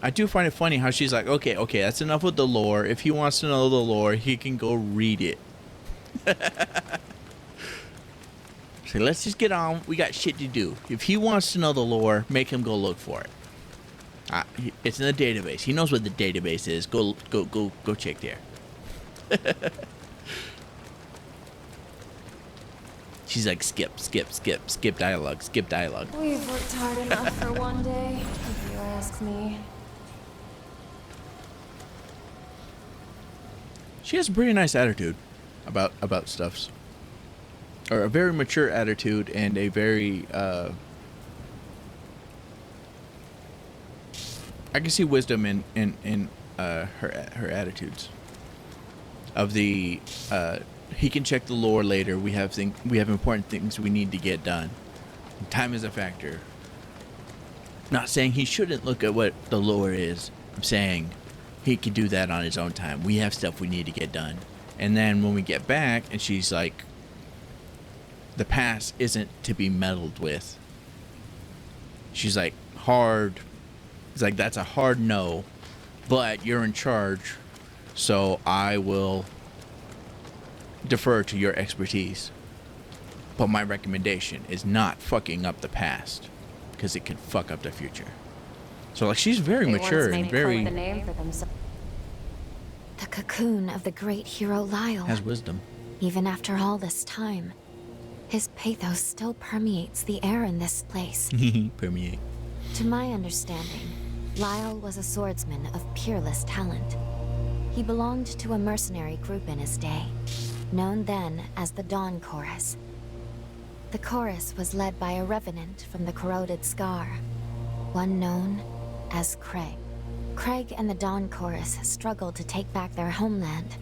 Speaker 3: I do find it funny how she's like, okay, that's enough with the lore. If he wants to know the lore, he can go read it. So let's just get on. We got shit to do. If he wants to know the lore, make him go look for it. It's in the database. He knows what the database is. Go check there. She's like, skip dialogue, skip dialogue.
Speaker 6: We've worked hard enough for one day, if you ask me.
Speaker 3: She has a pretty nice attitude about stuffs. Or a very mature attitude, and a very I can see wisdom in her attitudes. Of the he can check the lore later. We have important things we need to get done. Time is a factor. Not saying he shouldn't look at what the lore is. I'm saying he can do that on his own time. We have stuff we need to get done. And then when we get back, and she's like, the past isn't to be meddled with. She's like, hard. It's like, that's a hard no. but you're in charge, so I will defer to your expertise. But my recommendation is not fucking up the past, because it can fuck up the future. So like, she's very mature and very
Speaker 13: The cocoon of the great hero Lyle
Speaker 3: has wisdom.
Speaker 13: Even after all this time, his pathos still permeates the air in this place.
Speaker 3: Permeate.
Speaker 13: To my understanding, Lyle was a swordsman of peerless talent. He belonged to a mercenary group in his day, known then as the Dawn Chorus. The chorus was led by a revenant from the corroded Scar, one known as Craig. Craig and the Dawn Chorus struggled to take back their homeland.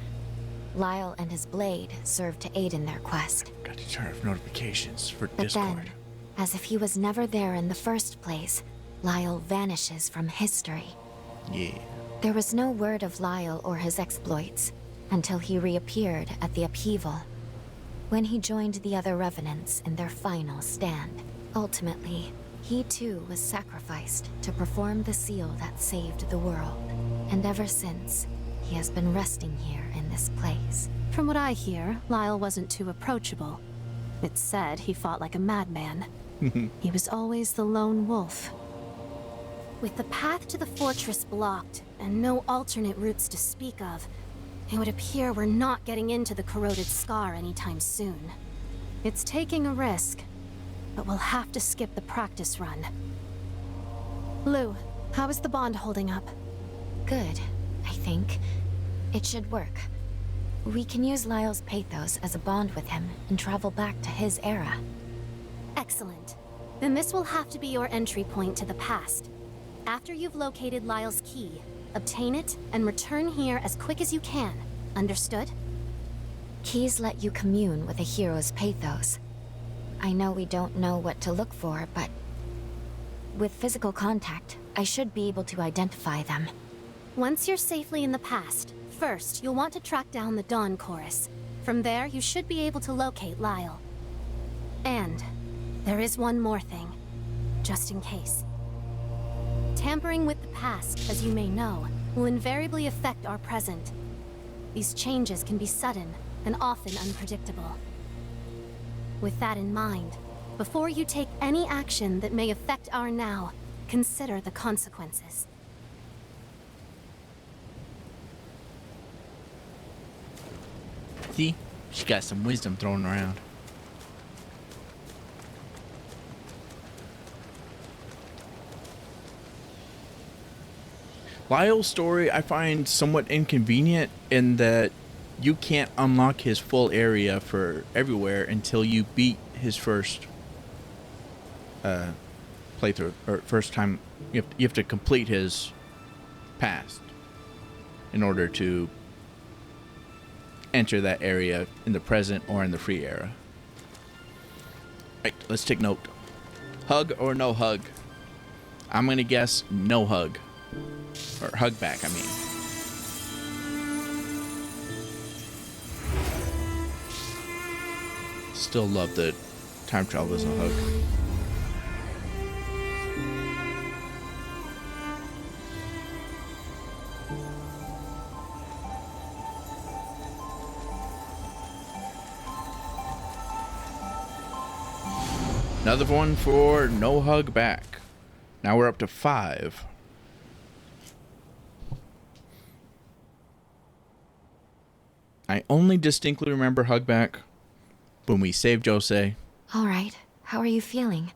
Speaker 13: Lyle and his blade served to aid in their quest.
Speaker 3: Got to turn off notifications for
Speaker 13: But
Speaker 3: Discord.
Speaker 13: then, as if he was never there in the first place, Lyle vanishes from history.
Speaker 3: Yeah.
Speaker 13: There was no word of Lyle or his exploits until he reappeared at the upheaval, when he joined the other revenants in their final stand. Ultimately, he too was sacrificed to perform the seal that saved the world. And ever since, he has been resting here in this place.
Speaker 21: From what I hear, Lyle wasn't too approachable. It's said he fought like a madman. He was always the lone wolf. With the path to the fortress blocked, and no alternate routes to speak of, it would appear we're not getting into the corroded Scar anytime soon. It's taking a risk, but we'll have to skip the practice run. Lou, how is the bond holding up?
Speaker 13: Good, I think. It should work. We can use Lyle's pathos as a bond with him and travel back to his era.
Speaker 21: Excellent. Then this will have to be your entry point to the past. After you've located Lyle's key, obtain it and return here as quick as you can. Understood?
Speaker 13: Keys let you commune with a hero's pathos. I know we don't know what to look for, but with physical contact, I should be able to identify them.
Speaker 21: Once you're safely in the past, first you'll want to track down the Dawn Chorus. From there, you should be able to locate Lyle. And there is one more thing, just in case. Tampering with the past, as you may know, will invariably affect our present. These changes can be sudden and often unpredictable. With that in mind, before you take any action that may affect our now, consider the consequences.
Speaker 3: See? She got some wisdom thrown around. Lyle's story I find somewhat inconvenient in that you can't unlock his full area for everywhere until you beat his first playthrough, or first time. You have to complete his past in order to enter that area in the present or in the free era. Right, let's take note. Hug or no hug? I'm gonna guess no hug. Or hug back, I mean. Still love the time travel as a hug. Another one for no hug back. Now we're up to 5. I only distinctly remember hug back when we saved Jose.
Speaker 13: All right, how are you feeling?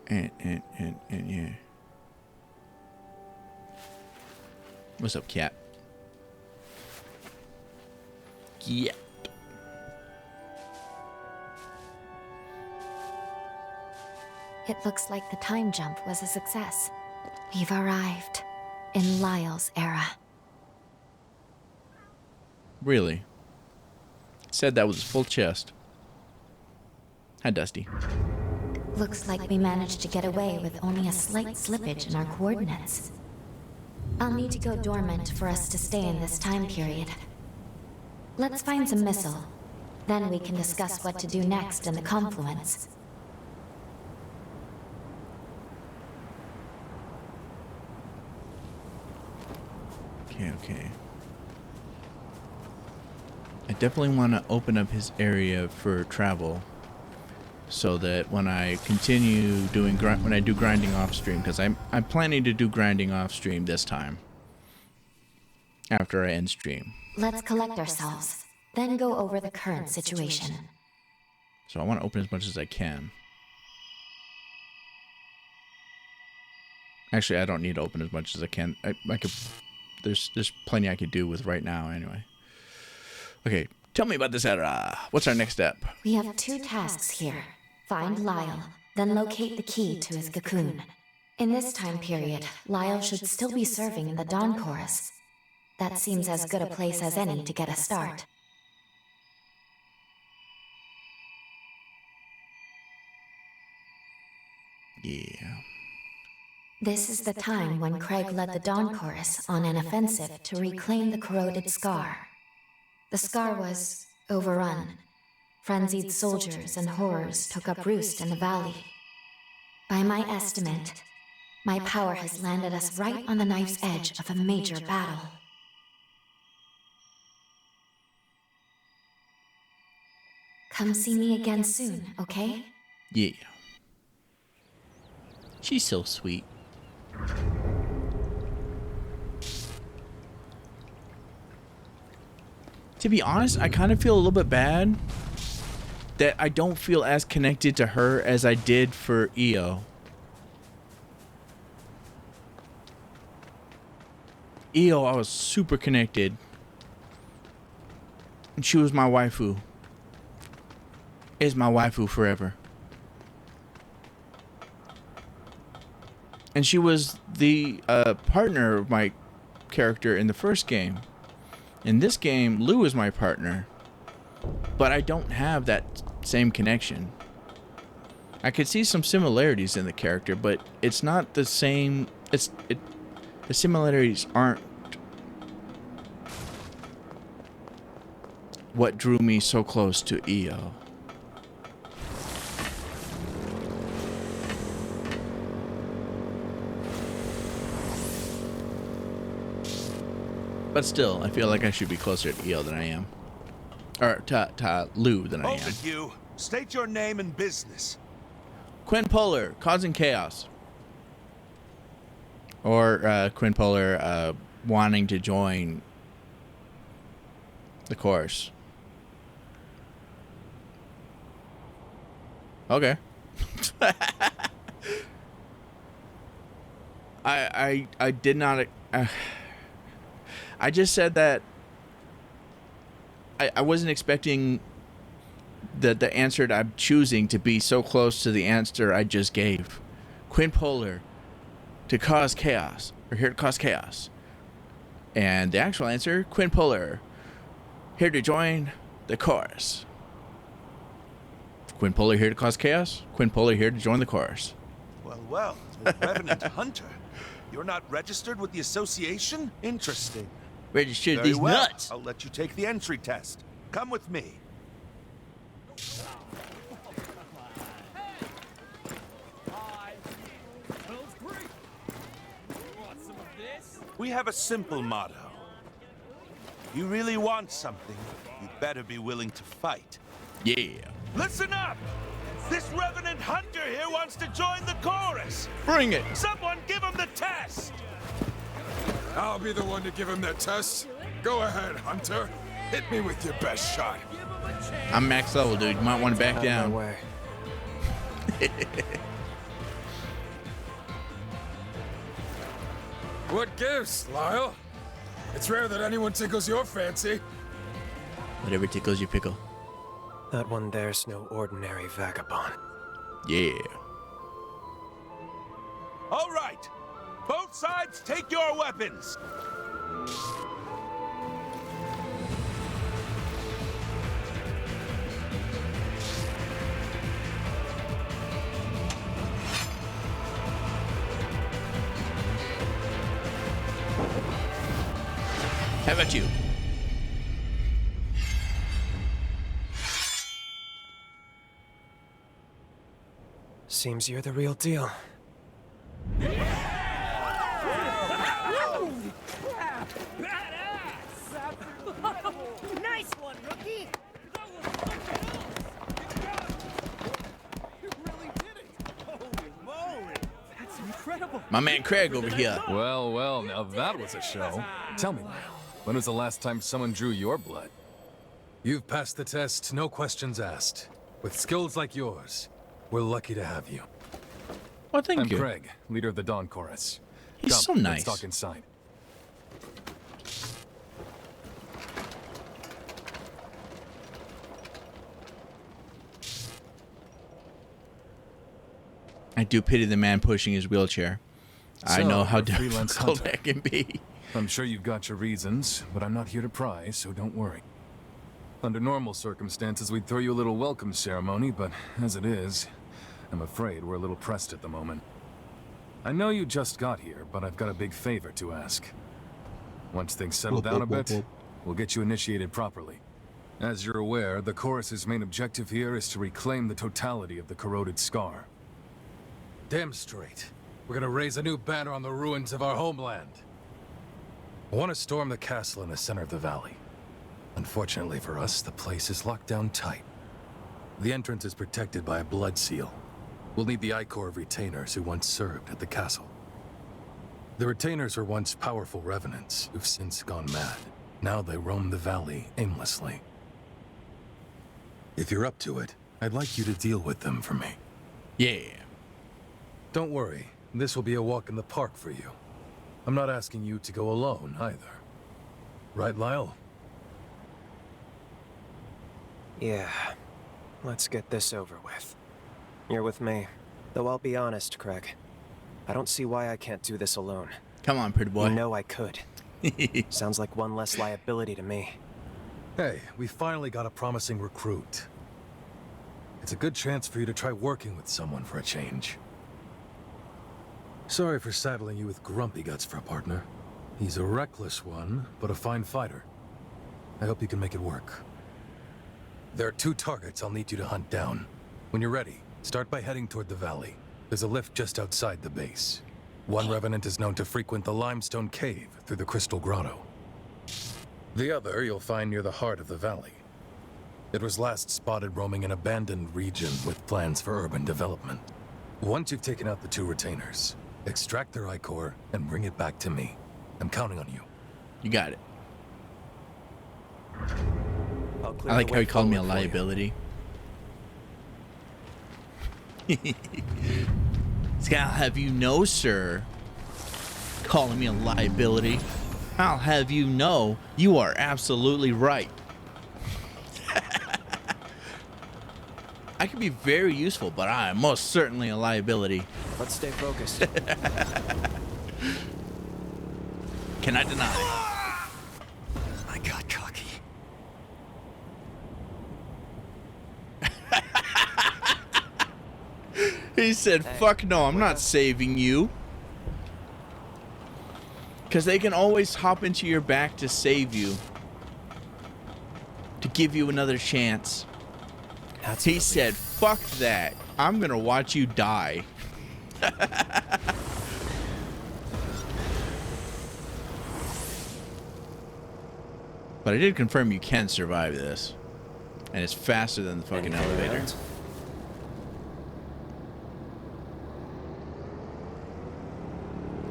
Speaker 3: And yeah. What's up, cat? Yeah.
Speaker 13: It looks like the time jump was a success. We've arrived in Lyle's era.
Speaker 3: Really? Said that was full chest. Hi, Dusty.
Speaker 13: Looks like we managed to get away with only a slight slippage in our coordinates. I'll need to go dormant for us to stay in this time period. Let's find some missile. Then we can discuss what to do next in the confluence.
Speaker 3: Okay. I definitely want to open up his area for travel, so that when I continue doing when I do grinding off stream, because I'm planning to do grinding off stream this time after I end stream.
Speaker 13: Let's collect ourselves, then go over the current situation.
Speaker 3: So I want to open as much as I can. Actually, I don't need to open as much as I can. I could. There's plenty I could do with right now anyway. Okay, tell me about this era. What's our next step?
Speaker 13: We have 2 tasks here. Find Lyle, then locate the key to his cocoon. In this time period, Lyle should still be serving in the Dawn Chorus. That seems as good a place as any to get a start.
Speaker 3: Yeah.
Speaker 13: This is the time when Craig led the Dawn Chorus on an offensive to reclaim the corroded Scar. The Scar was overrun. Frenzied soldiers and horrors took up roost in the valley. By my estimate, my power has landed us right on the knife's edge of a major battle. Come see me again soon, okay?
Speaker 3: Yeah. She's so sweet. To be honest, I kind of feel a little bit bad that I don't feel as connected to her as I did for Io. Io, I was super connected. And she was my waifu. Is my waifu forever. And she was the partner of my character in the first game. In this game, Lou is my partner. But I don't have that same connection. I could see some similarities in the character, but it's not the same. The similarities aren't what drew me so close to Io. But still, I feel like I should be closer to Io than I am. Or to Lou than I am.
Speaker 1: Hold it, you. State your name and business.
Speaker 3: QuinPolar, causing chaos. Or QuinPolar wanting to join the chorus. Okay. I did not. I just said that I wasn't expecting the answer that I'm choosing to be so close to the answer I just gave. QuinPolar, to cause chaos, or here to cause chaos. And the actual answer, QuinPolar, here to join the chorus. QuinPolar here to cause chaos, QuinPolar here to join the chorus.
Speaker 1: Well, Revenant Hunter. You're not registered with the association? Interesting.
Speaker 3: Registered
Speaker 1: Very
Speaker 3: these
Speaker 1: well.
Speaker 3: nuts.
Speaker 1: I'll let you take the entry test. Come with me. We have a simple motto. If you really want something, you better be willing to fight.
Speaker 3: Yeah.
Speaker 1: Listen up! This Revenant Hunter here wants to join the chorus!
Speaker 3: Bring it!
Speaker 1: Someone give him the test!
Speaker 22: I'll be the one to give him that test. Go ahead, Hunter. Hit me with your best shot.
Speaker 3: I'm max level, dude. You might want to back down.
Speaker 16: Way.
Speaker 22: What gives, Lyle? It's rare that anyone tickles your fancy.
Speaker 3: Whatever tickles your pickle.
Speaker 23: That one there's no ordinary vagabond.
Speaker 3: Yeah.
Speaker 1: All right. Both sides take your weapons.
Speaker 3: How about you?
Speaker 23: Seems you're the real deal.
Speaker 19: one, rookie.
Speaker 17: That's incredible.
Speaker 3: My man Craig over here.
Speaker 2: Well, well, now that was a show. Tell me, when was the last time someone drew your blood?
Speaker 7: You've passed the test, no questions asked. With skills like yours, we're lucky to have you.
Speaker 3: Well, thank you.
Speaker 2: I'm Craig, leader of the Dawn Chorus.
Speaker 3: He's
Speaker 2: Come,
Speaker 3: so nice.
Speaker 2: Let's talk inside.
Speaker 3: I do pity the man pushing his wheelchair. I know how difficult that can be.
Speaker 2: I'm sure you've got your reasons, but I'm not here to pry, so don't worry. Under normal circumstances, we'd throw you a little welcome ceremony, but as it is, I'm afraid we're a little pressed at the moment. I know you just got here, but I've got a big favor to ask. Once things settle down a bit, we'll get you initiated properly. As you're aware, the Chorus's main objective here is to reclaim the totality of the corroded scar.
Speaker 7: Damn straight. We're gonna raise a new banner on the ruins of our homeland. I want to storm the castle in the center of the valley. Unfortunately for us, the place is locked down tight. The entrance is protected by a blood seal. We'll need the Ichor of retainers who once served at the castle. The retainers were once powerful revenants who've since gone mad. Now they roam the valley aimlessly. If you're up to it, I'd like you to deal with them for me.
Speaker 3: Yeah.
Speaker 7: Don't worry, this will be a walk in the park for you. I'm not asking you to go alone, either. Right, Lyle?
Speaker 23: Yeah. Let's get this over with. You're with me. Though I'll be honest, Craig. I don't see why I can't do this alone.
Speaker 3: Come on, pretty boy.
Speaker 23: You know I could. Sounds like one less liability to me.
Speaker 7: Hey, we finally got a promising recruit. It's a good chance for you to try working with someone for a change. Sorry for saddling you with Grumpy Guts for a partner. He's a reckless one, but a fine fighter. I hope you can make it work. There are 2 targets I'll need you to hunt down. When you're ready, start by heading toward the valley. There's a lift just outside the base. One revenant is known to frequent the limestone cave through the Crystal Grotto. The other you'll find near the heart of the valley. It was last spotted roaming an abandoned region with plans for urban development. Once you've taken out the 2 retainers, extract their Ichor and bring it back to me. I'm counting on you.
Speaker 3: You got it. I like how he called me a liability. I'll have you know, sir, calling me a liability. I'll have you know, you are absolutely right. I can be very useful, but I am most certainly a liability.
Speaker 23: Let's stay focused.
Speaker 3: Cannot deny.
Speaker 23: I got cocky.
Speaker 3: He said, fuck no, I'm not saving you. Because they can always hop into your back to save you. To give you another chance. He said, fuck that. I'm going to watch you die. But I did confirm you can survive this. And it's faster than the fucking elevator.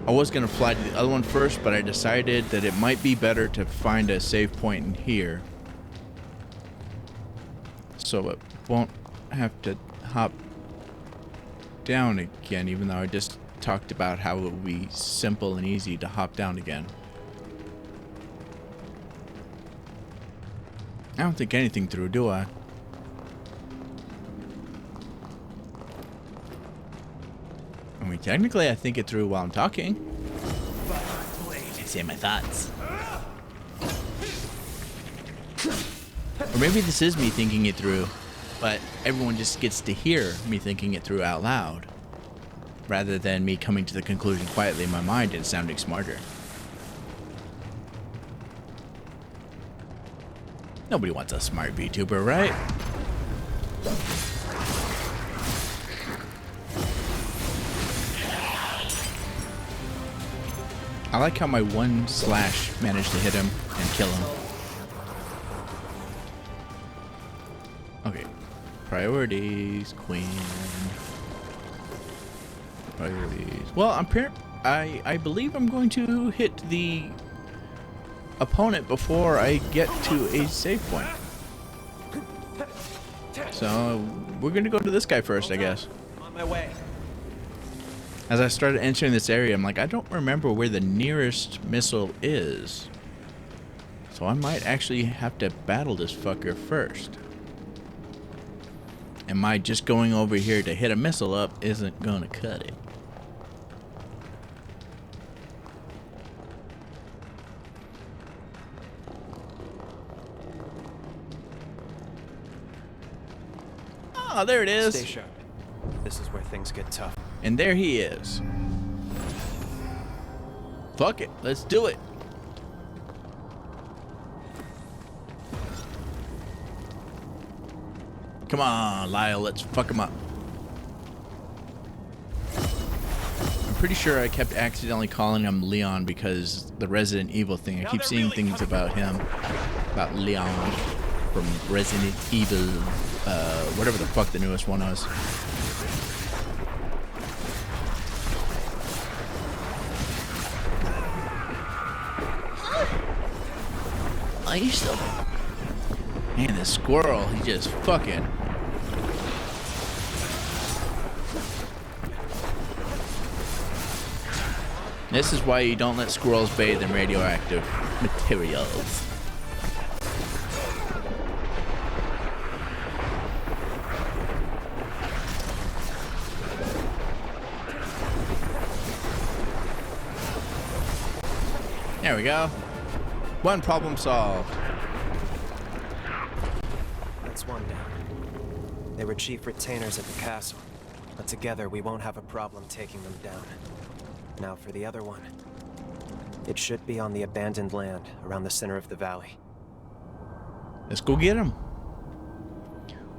Speaker 3: I was going to fly to the other one first, but I decided that it might be better to find a save point in here. So it won't have to hop down again, even though I just talked about how it would be simple and easy to hop down again. I don't think anything through, do I? I mean, technically, I think it through while I'm talking. I say my thoughts. Or maybe this is me thinking it through, but everyone just gets to hear me thinking it through out loud, rather than me coming to the conclusion quietly in my mind and sounding smarter. Nobody wants a smart VTuber, right? I like how my one slash managed to hit him and kill him. Priorities, Queen. Priorities. Well, I believe I'm going to hit the opponent before I get to a save point. So we're gonna go to this guy first, I guess.
Speaker 23: I'm on my way.
Speaker 3: As I started entering this area, I'm like, I don't remember where the nearest missile is. So I might actually have to battle this fucker first. And my just going over here to hit a missile up isn't gonna cut it. Oh, there it is.
Speaker 23: Stay sharp. This is where things get tough.
Speaker 3: And there he is. Fuck it, let's do it. Come on, Lyle, let's fuck him up. I'm pretty sure I kept accidentally calling him Leon because the Resident Evil thing. I keep seeing things about him, about Leon from Resident Evil, whatever the fuck the newest one was. I used to. Man, this squirrel, he just fucking. This is why you don't let squirrels bathe in radioactive materials. There we go. One problem solved.
Speaker 23: That's one down. They were chief retainers at the castle, but together we won't have a problem taking them down. Now for the other one. It should be on the abandoned land around the center of the valley.
Speaker 3: Let's go get him.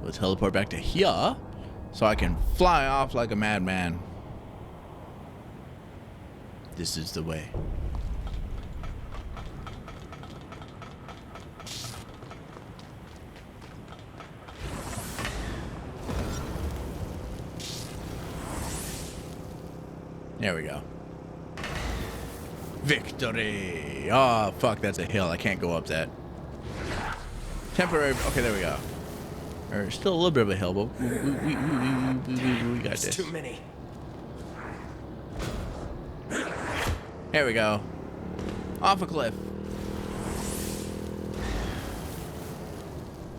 Speaker 3: We'll teleport back to here so I can fly off like a madman. This is the way. There we go. Victory! Oh, fuck, that's a hill. I can't go up that. Temporary. Okay, there we go. There's still a little bit of a hill, but we got this.
Speaker 23: Too many.
Speaker 3: There we go. Off a cliff.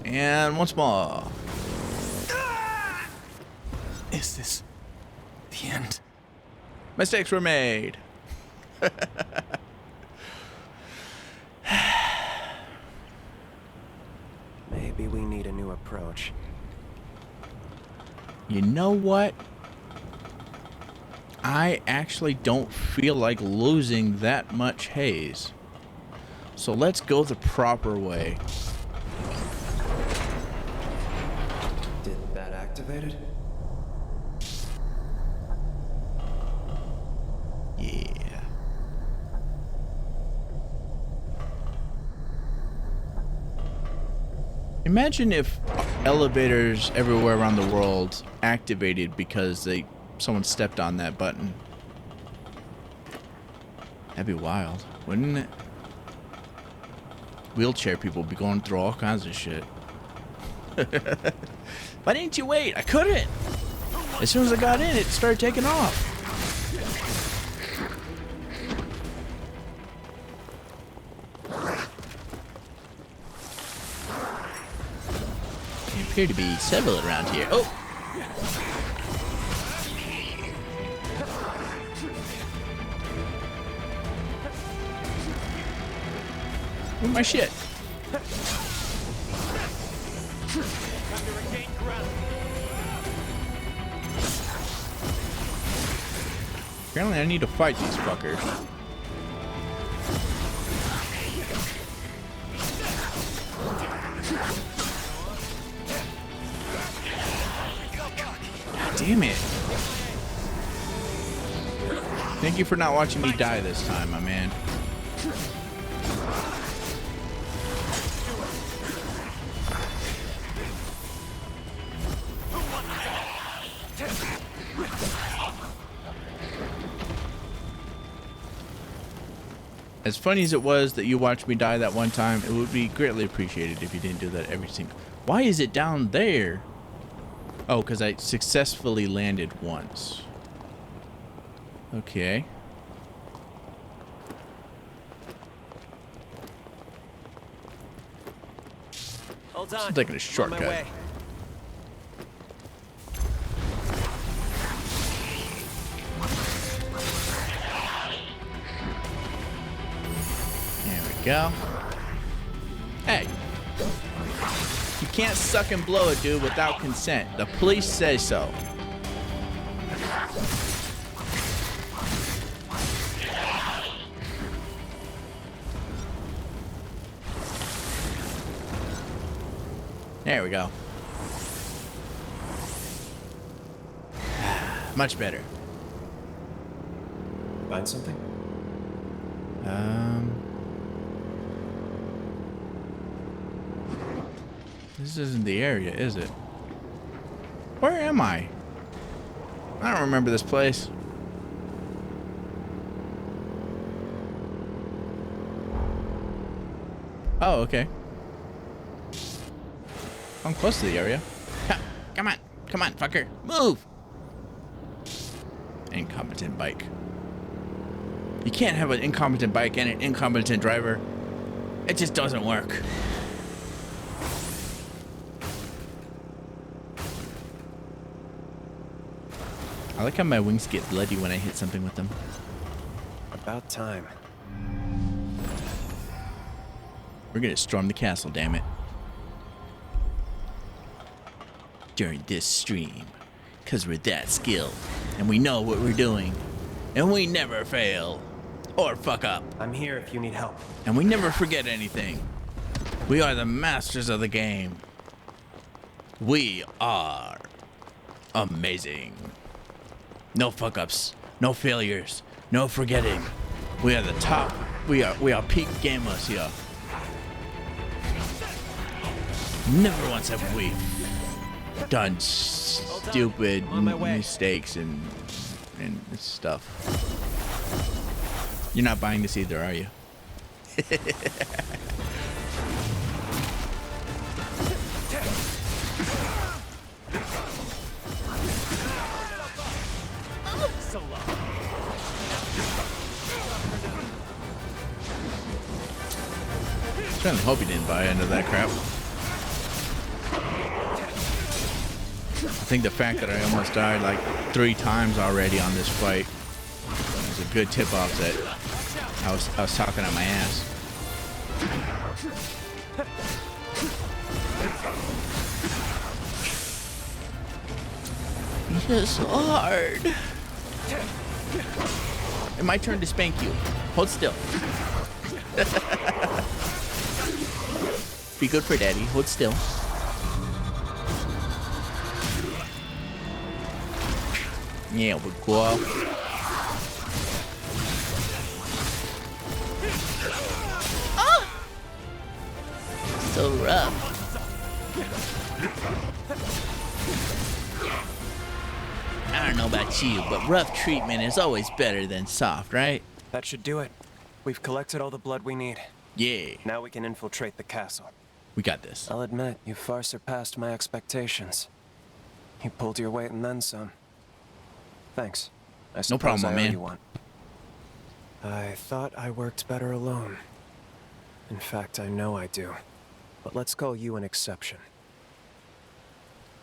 Speaker 3: And once more.
Speaker 4: Is this the end?
Speaker 3: Mistakes were made.
Speaker 23: Maybe we need a new approach.
Speaker 3: You know what? I actually don't feel like losing that much haze. So let's go the proper way.
Speaker 23: Did that activate it?
Speaker 3: Yeah. Imagine if elevators everywhere around the world activated because someone stepped on that button. That'd be wild, wouldn't it? Wheelchair people would be going through all kinds of shit. Why didn't you wait? I couldn't. As soon as I got in, it started taking off. There appear to be several around here. Oh! Where's my shit? Apparently I need to fight these fuckers. God damn it. Thank you for not watching me die this time, my man. As funny as it was that you watched me die that one time, it would be greatly appreciated if you didn't do that every single... Why is it down there? Oh, because I successfully landed once. Okay.
Speaker 23: Hold on.
Speaker 3: I'm taking a
Speaker 23: On
Speaker 3: shortcut.
Speaker 23: my way.
Speaker 3: There we go. Hey. You can't suck and blow a dude without consent. The police say so. There we go. Much better.
Speaker 23: Find something?
Speaker 3: This isn't the area, is it? Where am I? I don't remember this place. Oh, okay. I'm close to the area. Ha, come on, fucker, move! Incompetent bike. You can't have an incompetent bike and an incompetent driver. It just doesn't work. I like how my wings get bloody when I hit something with them.
Speaker 23: About time.
Speaker 3: We're gonna storm the castle, damn it. During this stream. Cause we're that skilled. And we know what we're doing. And we never fail. Or fuck up.
Speaker 23: I'm here if you need help.
Speaker 3: And we never forget anything. We are the masters of the game. We are amazing. No fuck ups, no failures, no forgetting. We are the top. We are peak gamers here. Never once have we done stupid mistakes and stuff. You're not buying this either, are you? I hope you didn't buy into that crap. I think the fact that I almost died like 3 times already on this fight is a good tip-off that I was talking on my ass. It's hard. It's my turn to spank you. Hold still. Be good for daddy. Hold still. Yeah, we go. Ah! So rough. I don't know about you, but rough treatment is always better than soft, right?
Speaker 23: That should do it. We've collected all the blood we need.
Speaker 3: Yeah.
Speaker 23: Now we can infiltrate the castle.
Speaker 3: We got this.
Speaker 23: I'll admit, you far surpassed my expectations. You pulled your weight and then some. Thanks. I
Speaker 3: No problem,
Speaker 23: suppose I
Speaker 3: my
Speaker 23: owe
Speaker 3: man.
Speaker 23: you one. I thought I worked better alone. In fact, I know I do. But let's call you an exception.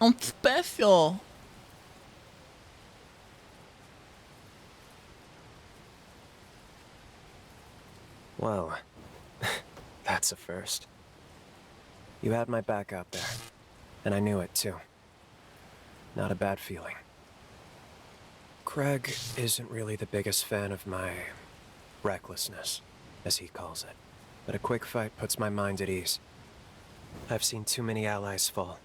Speaker 3: I'm special.
Speaker 23: Well, that's a first. You had my back out there, and I knew it too. Not a bad feeling. Craig isn't really the biggest fan of my recklessness, as he calls it. But a quick fight puts my mind at ease. I've seen too many allies fall.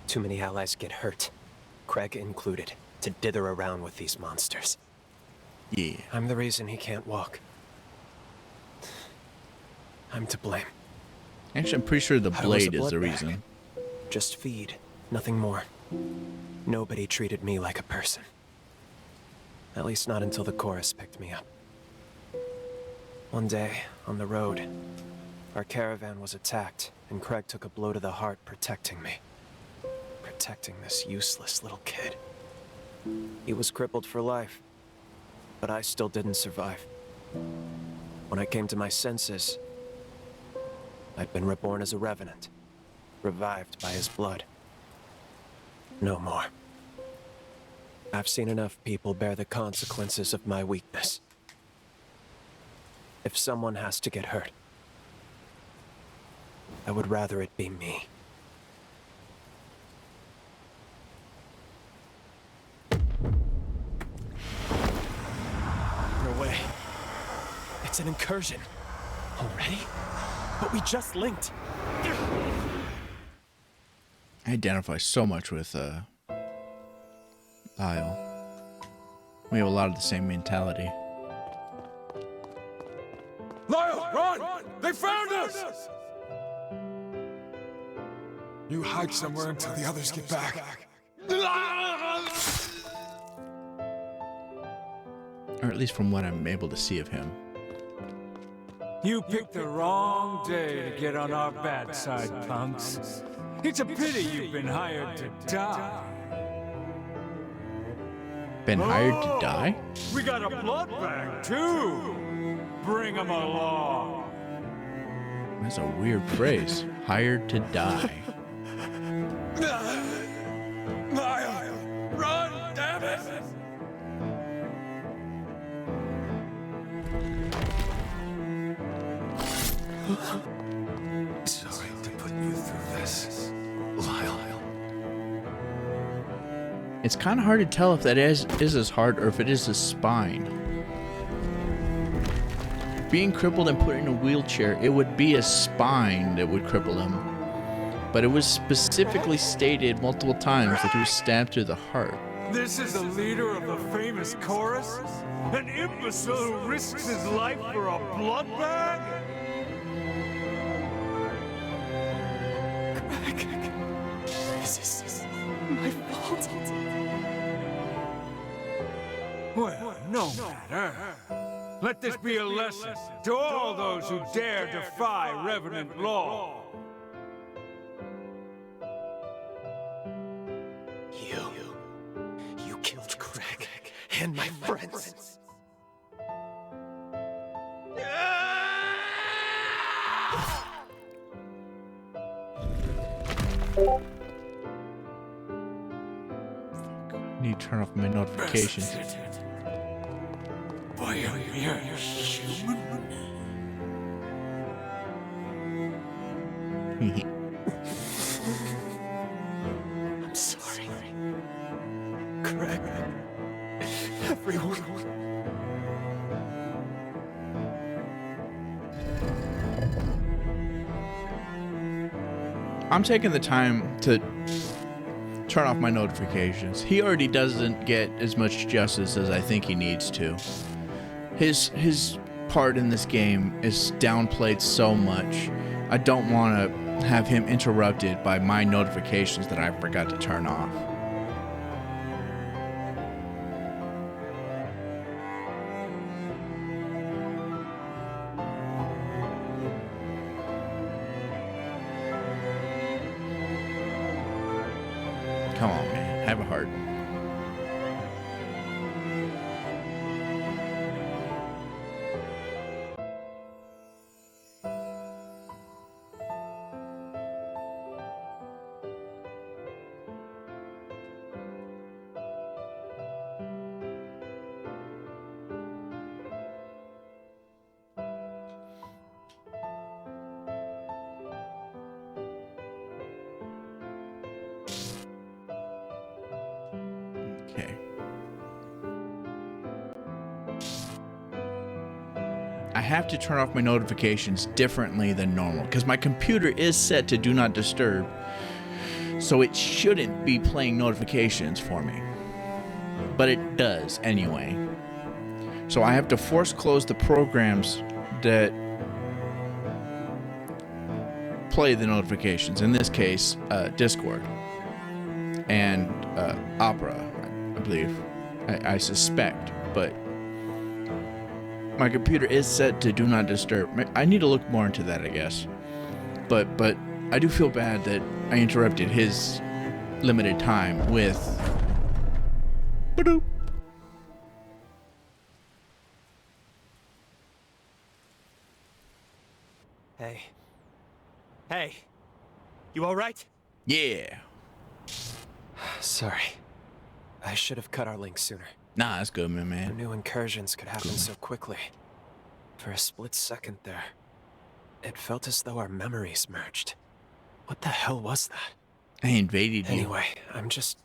Speaker 23: Too many allies get hurt, Craig included, to dither around with these monsters.
Speaker 3: Yeah.
Speaker 23: I'm the reason he can't walk. I'm to blame.
Speaker 3: Actually, I'm pretty sure the
Speaker 23: I was a
Speaker 3: blade is the
Speaker 23: blood bag.
Speaker 3: reason.
Speaker 23: Just feed, nothing more. Nobody treated me like a person. At least not until the chorus picked me up. One day, on the road, our caravan was attacked, and Craig took a blow to the heart protecting me. Protecting this useless little kid. He was crippled for life, but I still didn't survive. When I came to my senses, I'd been reborn as a revenant, revived by his blood. No more. I've seen enough people bear the consequences of my weakness. If someone has to get hurt, I would rather it be me. No way. It's an incursion. Already? But we just linked.
Speaker 3: I identify so much with Lyle. We have a lot of the same mentality.
Speaker 22: Lyle, run! They found us! You hide somewhere until the others get back.
Speaker 3: Or at least from what I'm able to see of him.
Speaker 9: You picked the wrong day to get on our bad side, punks. It's a pity you've been hired to die.
Speaker 3: Been hired to die?
Speaker 9: We got a blood bag, too. Bring him along.
Speaker 3: That's a weird phrase. Hired to die.
Speaker 22: Lyle, run, damn it!
Speaker 9: Sorry to put you through this, Lyle.
Speaker 3: It's kind of hard to tell if that is his heart or if it is his spine. Being crippled and put in a wheelchair, it would be his spine that would cripple him. But it was specifically stated multiple times that he was stabbed through the heart.
Speaker 9: This is the leader of the famous chorus? An imbecile who risks his life for a blood bag?
Speaker 23: Craig, this is my fault.
Speaker 9: Well, no matter. Let this be a lesson to all those who dare defy Revenant law.
Speaker 23: You killed Craig and my friends.
Speaker 3: Need to turn off my notifications.
Speaker 9: Why are you human?
Speaker 23: I'm sorry. Craig. Everyone.
Speaker 3: I'm taking the time to turn off my notifications. He already doesn't get as much justice as I think he needs to. His part in this game is downplayed so much. I don't want to have him interrupted by my notifications that I forgot to turn off. Come on, man. Have a heart. Okay. I have to turn off my notifications differently than normal because my computer is set to do not disturb, so it shouldn't be playing notifications for me, but it does anyway. So I have to force close the programs that play the notifications, in this case Discord and Opera, I believe. I suspect, but my computer is set to do not disturb. I need to look more into that, I guess. But I do feel bad that I interrupted his limited time with. Ba-doop.
Speaker 23: Hey. Hey. You alright?
Speaker 3: Yeah.
Speaker 23: Sorry. I should have cut our link sooner.
Speaker 3: Nah, that's good, man.
Speaker 23: Our new incursions could happen so quickly. For a split second there, it felt as though our memories merged. What the hell was that?
Speaker 3: I invaded you.
Speaker 23: Anyway, I'm just...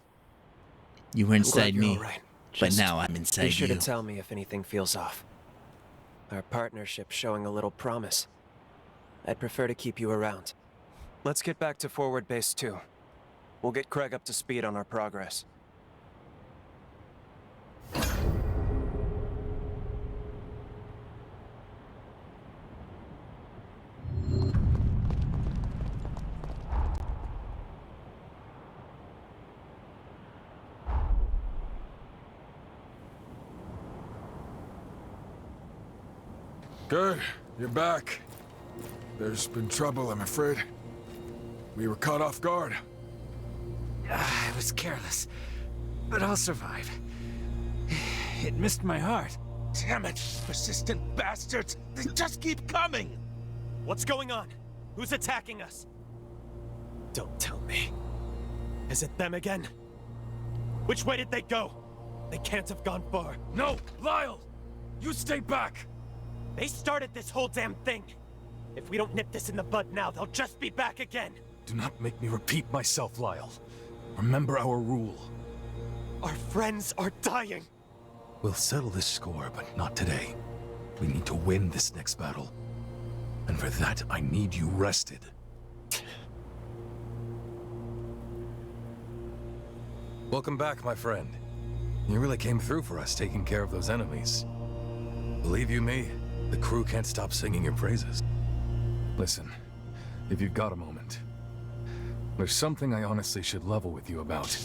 Speaker 3: You were inside
Speaker 23: I'm glad
Speaker 3: me,
Speaker 23: you're all right.
Speaker 3: but
Speaker 23: Just
Speaker 3: now I'm inside
Speaker 23: be sure
Speaker 3: you.
Speaker 23: to tell me if anything feels off. Our partnership's showing a little promise. I'd prefer to keep you around. Let's get back to Forward Base 2. We'll get Craig up to speed on our progress.
Speaker 22: Good. You're back. There's been trouble, I'm afraid. We were caught off guard.
Speaker 9: I was careless, but I'll survive. It missed my heart.
Speaker 1: Damn it, persistent bastards! They just keep coming!
Speaker 23: What's going on? Who's attacking us? Don't tell me. Is it them again? Which way did they go? They can't have gone far.
Speaker 22: No! Lyle! You stay back!
Speaker 23: They started this whole damn thing. If we don't nip this in the bud now, they'll just be back again.
Speaker 7: Do not make me repeat myself, Lyle. Remember our rule.
Speaker 23: Our friends are dying.
Speaker 7: We'll settle this score, but not today. We need to win this next battle. And for that, I need you rested. Welcome back, my friend. You really came through for us taking care of those enemies. Believe you me, the crew can't stop singing your praises. Listen, if you've got a moment, there's something I honestly should level with you about.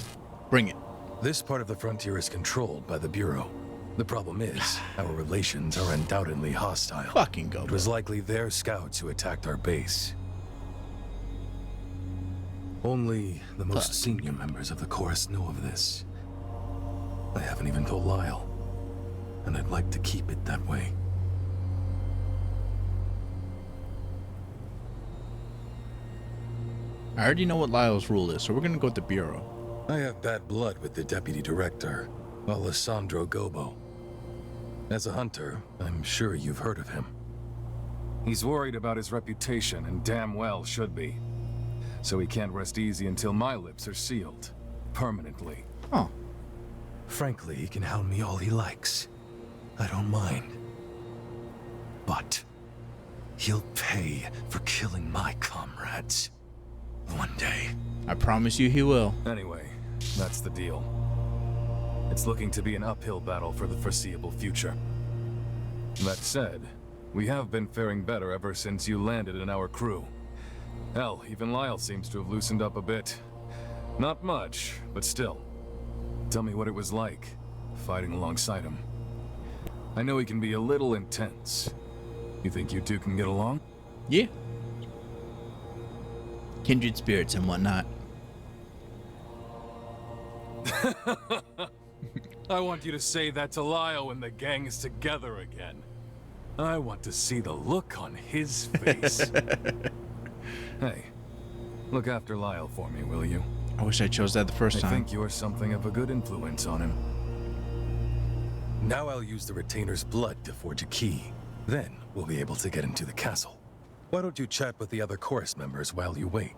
Speaker 3: Bring it.
Speaker 7: This part of the frontier is controlled by the Bureau. The problem is, our relations are undoubtedly hostile.
Speaker 3: Fucking go.
Speaker 7: It was likely their scouts who attacked our base. Only the most senior members of the chorus know of this. I haven't even told Lyle, and I'd like to keep it that way.
Speaker 3: I already know what Lyle's rule is, so we're gonna go with the Bureau.
Speaker 7: I have bad blood with the deputy director, Alessandro Gobo. As a hunter, I'm sure you've heard of him.
Speaker 2: He's worried about his reputation, and damn well should be. So he can't rest easy until my lips are sealed. Permanently.
Speaker 3: Oh.
Speaker 7: Frankly, he can hound me all he likes. I don't mind. But he'll pay for killing my comrades. One day.
Speaker 3: I promise you he will.
Speaker 2: Anyway, that's the deal. It's looking to be an uphill battle for the foreseeable future. That said, we have been faring better ever since you landed in our crew. Hell, even Lyle seems to have loosened up a bit. Not much, but still. Tell me what it was like, fighting alongside him. I know he can be a little intense. You think you two can get along?
Speaker 3: Yeah. Kindred spirits and whatnot.
Speaker 2: I want you to say that to Lyle when the gang is together again. I want to see the look on his face. Hey, look after Lyle for me, will you?
Speaker 3: I wish I chose that the first time.
Speaker 2: I think you're something of a good influence on him.
Speaker 7: Now I'll use the retainer's blood to forge a key. Then we'll be able to get into the castle. Why don't you chat with the other chorus members while you wait?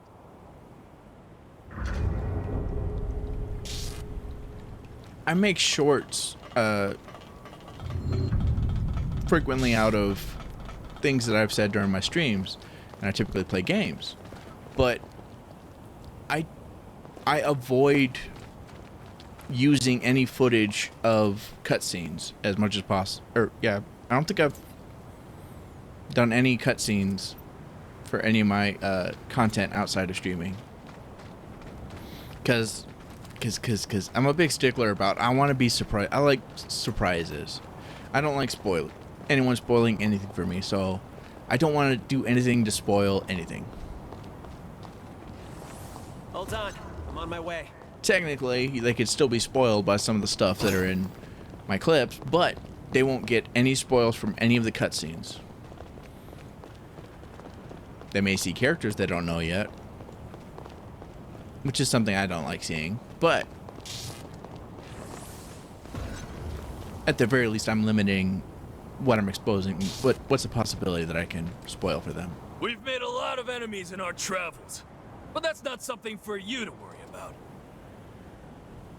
Speaker 3: I make shorts frequently out of things that I've said during my streams, and I typically play games. But I avoid using any footage of cutscenes as much as possible. Or yeah, I don't think I've done any cutscenes for any of my content outside of streaming. Cause I'm a big stickler about, I want to be surprised. I like surprises. I don't like anyone spoiling anything for me, so I don't want to do anything to spoil anything.
Speaker 23: Hold on, I'm on my way.
Speaker 3: Technically, they could still be spoiled by some of the stuff that are in my clips, but they won't get any spoils from any of the cutscenes. They may see characters they don't know yet, which is something I don't like seeing, but at the very least, I'm limiting what I'm exposing. What's the possibility that I can spoil for them?
Speaker 8: We've made a lot of enemies in our travels, but that's not something for you to worry about.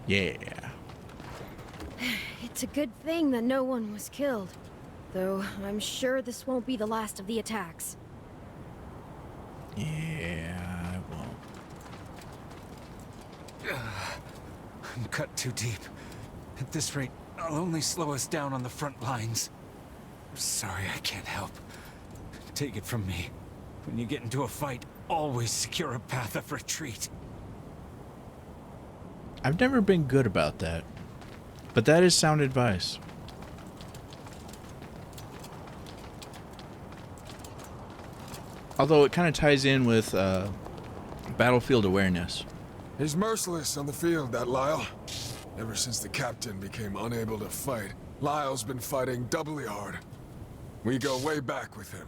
Speaker 3: Yeah.
Speaker 14: It's a good thing that no one was killed, though I'm sure this won't be the last of the attacks.
Speaker 3: Yeah, I won't.
Speaker 9: I'm cut too deep. At this rate, I'll only slow us down on the front lines. Sorry, I can't help. Take it from me. When you get into a fight, always secure a path of retreat.
Speaker 3: I've never been good about that, but that is sound advice. Although it kind of ties in with battlefield awareness.
Speaker 22: He's merciless on the field, that Lyle. Ever since the captain became unable to fight, Lyle's been fighting doubly hard. We go way back with him,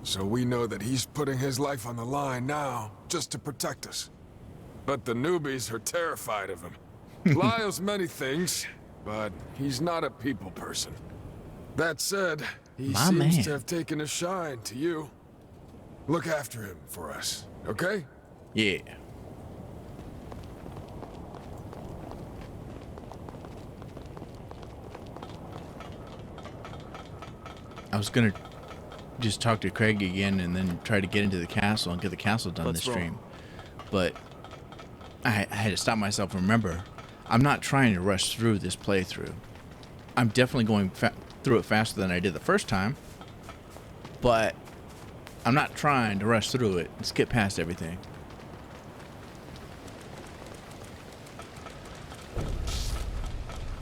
Speaker 22: so we know that he's putting his life on the line now just to protect us. But the newbies are terrified of him. Lyle's many things, but he's not a people person. That said, he seems to have taken a shine to you. Look after him for us, okay?
Speaker 3: Yeah. I was gonna just talk to Craig again and then try to get into the castle and get the castle done this stream. But I had to stop myself and remember, I'm not trying to rush through this playthrough. I'm definitely going through it faster than I did the first time, but I'm not trying to rush through it and skip past everything.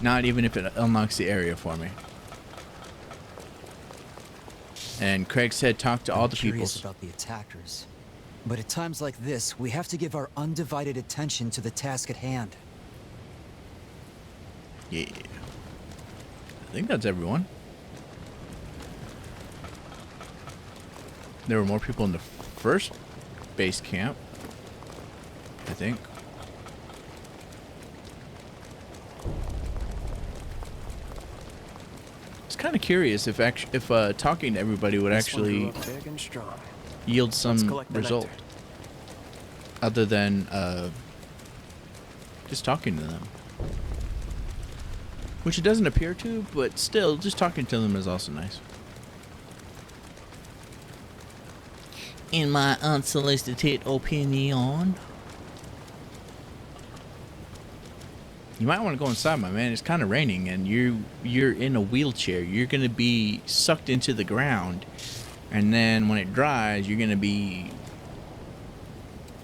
Speaker 3: Not even if it unlocks the area for me. And Craig said talk to all the people.
Speaker 18: About the attackers. But at times like this, we have to give our undivided attention to the task at hand.
Speaker 3: Yeah. I think that's everyone. There were more people in the first base camp, I think. Kind of curious if talking to everybody would actually yield some result other than just talking to them, which it doesn't appear to, but still just talking to them is also nice. In my unsolicited opinion. You might want to go inside, my man. It's kind of raining, and you're in a wheelchair. You're gonna be sucked into the ground, and then when it dries, you're gonna be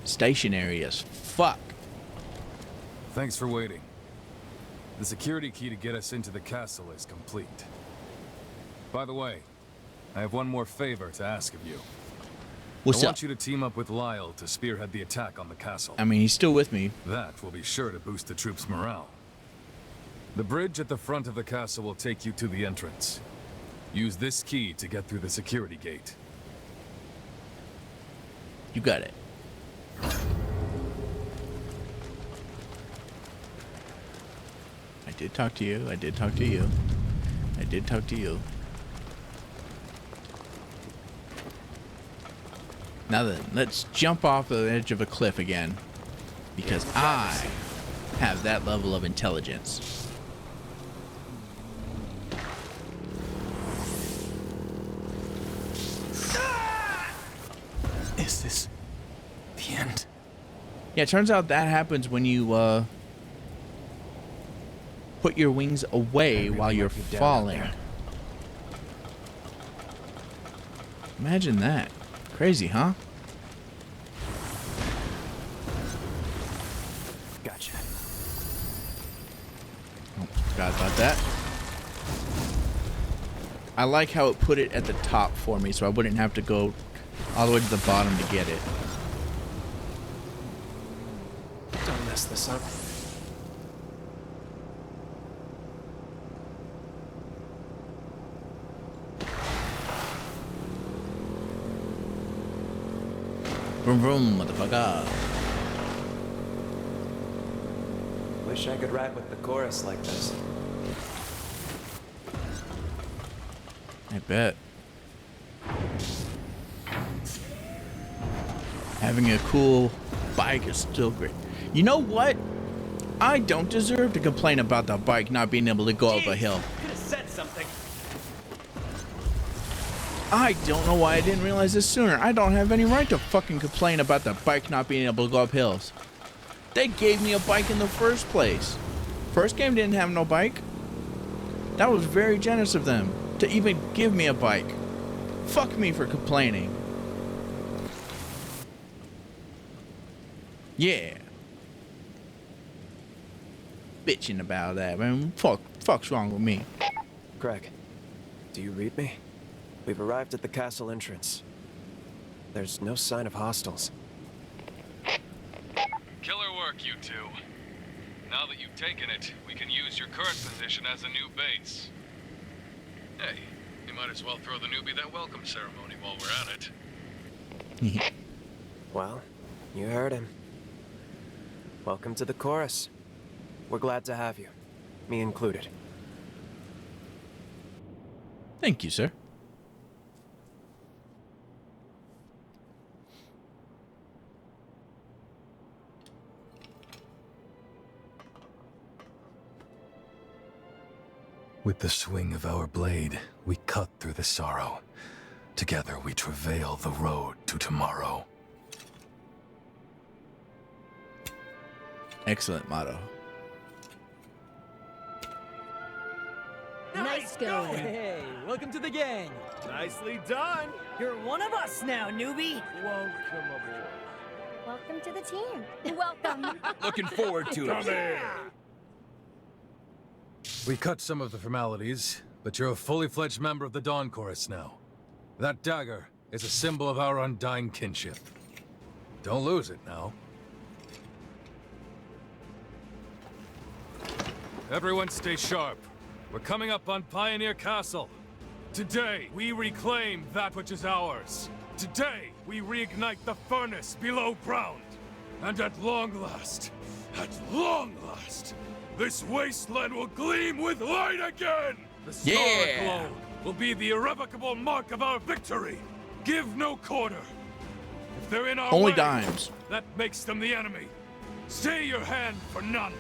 Speaker 3: stationary as fuck.
Speaker 2: Thanks for waiting. The security key to get us into the castle is complete. By the way, I have one more favor to ask of you.
Speaker 3: What's
Speaker 2: I want you to team up with Lyle to spearhead the attack on the castle.
Speaker 3: I mean, he's still with me.
Speaker 2: That will be sure to boost the troops' morale. The bridge at the front of the castle will take you to the entrance. Use this key to get through the security gate.
Speaker 3: You got it. I did talk to you. I did talk to you. I did talk to you. Now then, let's jump off the edge of a cliff again, because I have that level of intelligence.
Speaker 9: Is this the end?
Speaker 3: Yeah, it turns out that happens when you put your wings away while you're falling. Imagine that. Crazy, huh?
Speaker 23: Gotcha.
Speaker 3: Oh, forgot about that. I like how it put it at the top for me, so I wouldn't have to go all the way to the bottom to get it.
Speaker 23: Don't mess this up.
Speaker 3: Vroom vroom, motherfucker.
Speaker 23: Wish I could ride with the chorus like this.
Speaker 3: I bet. Having a cool bike is still great. You know what? I don't deserve to complain about the bike not being able to go up a hill.
Speaker 19: Could have said something.
Speaker 3: I don't know why I didn't realize this sooner. I don't have any right to fucking complain about the bike not being able to go up hills. They gave me a bike in the first place. First game didn't have no bike. That was very generous of them to even give me a bike. Fuck me for complaining. Yeah. Bitching about that, man. Fuck's wrong with me?
Speaker 23: Greg, do you read me? We've arrived at the castle entrance. There's no sign of hostiles.
Speaker 2: Killer work, you two. Now that you've taken it, we can use your current position as a new base. Hey, you might as well throw the newbie that welcome ceremony while we're at it.
Speaker 23: Well, you heard him. Welcome to the chorus. We're glad to have you. Me included.
Speaker 3: Thank you, sir.
Speaker 7: With the swing of our blade, we cut through the sorrow. Together we travail the road to tomorrow.
Speaker 3: Excellent motto.
Speaker 19: Nice going. Hey, welcome to the gang. Nicely done. You're one of us now, newbie. Welcome aboard.
Speaker 10: Welcome to the team. Welcome.
Speaker 19: Looking forward to it.
Speaker 7: We cut some of the formalities, but you're a fully fledged member of the Dawn Chorus now. That dagger is a symbol of our undying kinship. Don't lose it now. Everyone stay sharp. We're coming up on Pioneer Castle. Today, we reclaim that which is ours. Today, we reignite the furnace below ground. And at long last, this wasteland will gleam with light again! The star glow will be the irrevocable mark of our victory. Give no quarter. If they're in our
Speaker 3: Only
Speaker 7: way,
Speaker 3: dimes.
Speaker 7: that makes them the enemy. Stay your hand for none.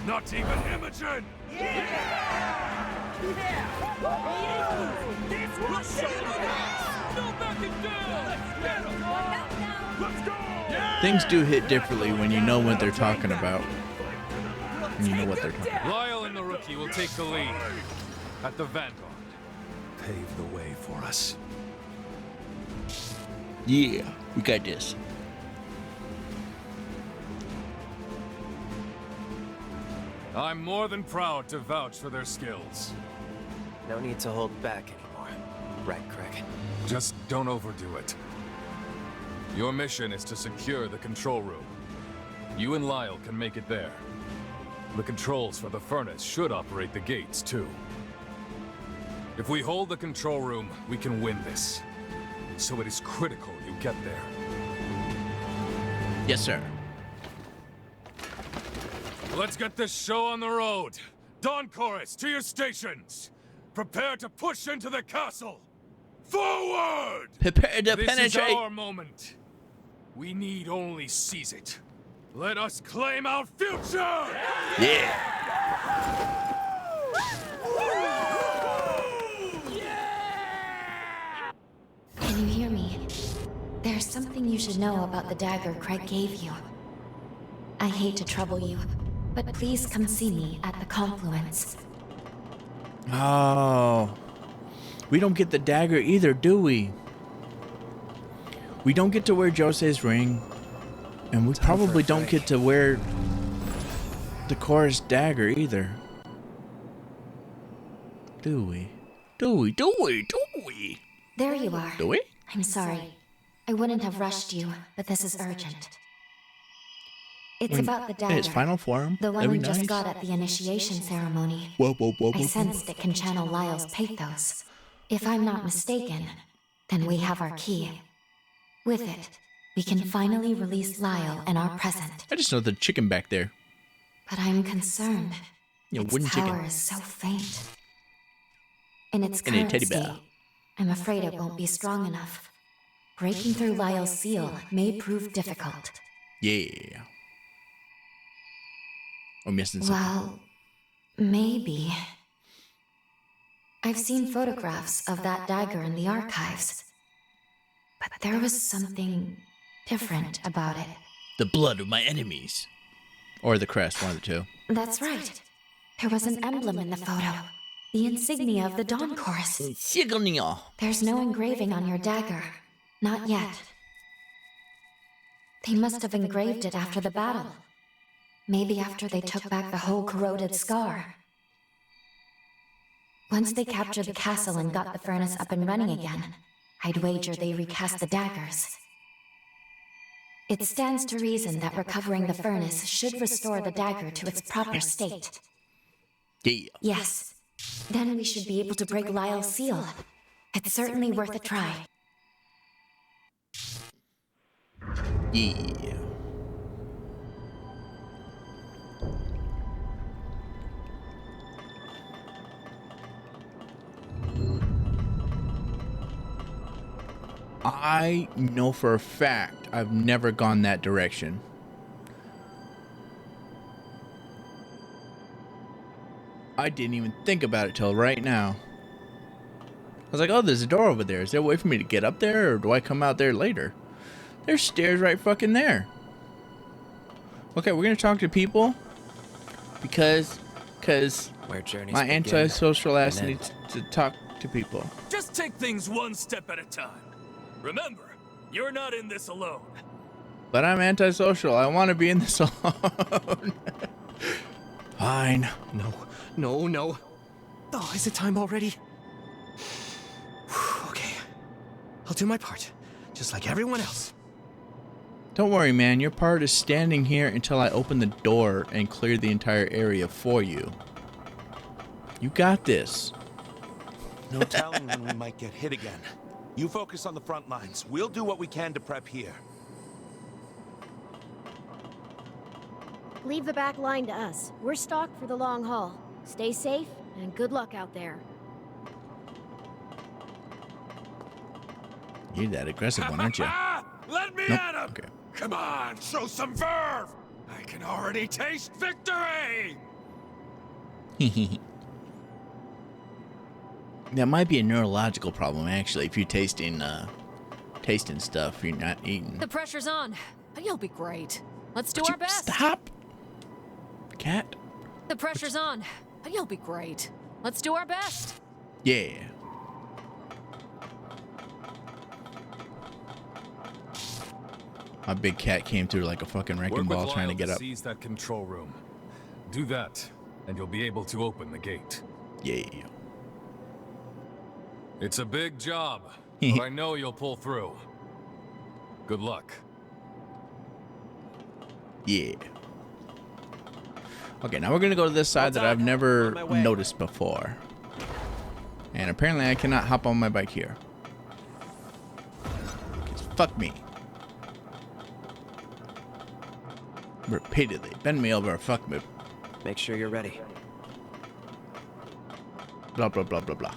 Speaker 7: Not even Imogen! Things do hit differently when you know what they're talking about. And you know what they're talking about.
Speaker 2: Lyle and the rookie will take the lead at the Vanguard.
Speaker 7: Pave the way for us.
Speaker 3: Yeah, we got this.
Speaker 2: I'm more than proud to vouch for their skills.
Speaker 23: No need to hold back anymore. Right, Craig?
Speaker 2: Just don't overdo it. Your mission is to secure the control room. You and Lyle can make it there. The controls for the furnace should operate the gates, too. If we hold the control room, we can win this. So it is critical you get there.
Speaker 3: Yes, sir.
Speaker 2: Let's get this show on the road. Dawn Chorus, to your stations. Prepare to push into the castle. Forward!
Speaker 3: Prepare to penetrate.
Speaker 2: This is our moment. We need only seize it. Let us claim our future!
Speaker 3: Yeah!
Speaker 13: Can you hear me? There's something you should know about the dagger Craig gave you. I hate to trouble you, but please come see me at the confluence.
Speaker 3: Oh. We don't get the dagger either, do we? We don't get to wear Jose's ring. And we probably don't get to wear the chorus dagger either. Do we? Dewey.
Speaker 13: There you are.
Speaker 3: Dewey?
Speaker 13: I'm sorry. I wouldn't have rushed you, but this is urgent. It's about the dagger.
Speaker 3: In its final form.
Speaker 13: The one
Speaker 3: Very
Speaker 13: we just
Speaker 3: nice.
Speaker 13: got at the initiation ceremony.
Speaker 3: Whoa.
Speaker 13: I sensed it can channel Lyle's pathos. If I'm not mistaken, then we have our key. With it, we can finally release Lyle and our present.
Speaker 3: I just know the chicken back there.
Speaker 13: But I'm concerned.
Speaker 3: Yeah,
Speaker 13: Its
Speaker 3: wooden
Speaker 13: power
Speaker 3: chicken.
Speaker 13: is so faint. In its
Speaker 3: And a
Speaker 13: current
Speaker 3: teddy
Speaker 13: state,
Speaker 3: bear.
Speaker 13: I'm afraid it won't be strong enough. Breaking through Lyle's seal may prove difficult.
Speaker 3: Yeah. I'm missing something.
Speaker 13: Well, maybe. I've seen photographs of that dagger in the archives. But there was something different about it.
Speaker 3: The blood of my enemies. Or the crest, one of the two.
Speaker 13: That's right. There was an emblem in the photo. The insignia of the Dawn Chorus.
Speaker 3: Insignia.
Speaker 13: There's no engraving on your dagger. Not yet. They must have engraved it after the battle. Maybe after they took back the whole corroded scar. Once they captured the castle and got the furnace up and running again, I'd wager they recast the daggers. It stands to reason that recovering the furnace should restore the dagger to its proper state.
Speaker 3: Yeah.
Speaker 13: Yes. Then we should be able to break Lyle's seal. It's certainly worth a try.
Speaker 3: Yeah. I know for a fact I've never gone that direction. I didn't even think about it till right now. I was like, oh, there's a door over there. Is there a way for me to get up there, or do I come out there later? There's stairs right fucking there. Okay, we're gonna talk to people because my antisocial ass needs to talk to people.
Speaker 8: Just take things one step at a time. Remember, you're not in this alone.
Speaker 3: But I'm antisocial. I want to be in this alone. Fine.
Speaker 4: No. Oh, is it time already? Okay. I'll do my part, just like everyone else.
Speaker 3: Don't worry, man. Your part is standing here until I open the door and clear the entire area for you. You got this.
Speaker 1: No telling when we might get hit again. You focus on the front lines. We'll do what we can to prep here.
Speaker 14: Leave the back line to us. We're stocked for the long haul. Stay safe, and good luck out there.
Speaker 3: You're that aggressive one, aren't you?
Speaker 9: Let me
Speaker 3: Nope.
Speaker 9: at him!
Speaker 3: Okay.
Speaker 9: Come on, show some verve! I can already taste victory!
Speaker 3: That might be a neurological problem, actually, if you're tasting stuff you're not eating.
Speaker 5: The pressure's on. You'll be great. Let's do our best.
Speaker 3: Stop! Cat?
Speaker 5: The pressure's on. You'll be great. Let's do our best.
Speaker 3: Yeah. My big cat came through like a fucking wrecking ball trying to get up.
Speaker 2: Seize that control room. Do that, and you'll be able to open the gate.
Speaker 3: Yeah.
Speaker 2: It's a big job, but I know you'll pull through. Good luck.
Speaker 3: Yeah. Okay, now we're gonna go to this side that I've never noticed before. And apparently I cannot hop on my bike here. 'Cause fuck me. Repeatedly. Bend me over, fuck me.
Speaker 23: Make sure you're ready.
Speaker 3: Blah, blah, blah, blah, blah.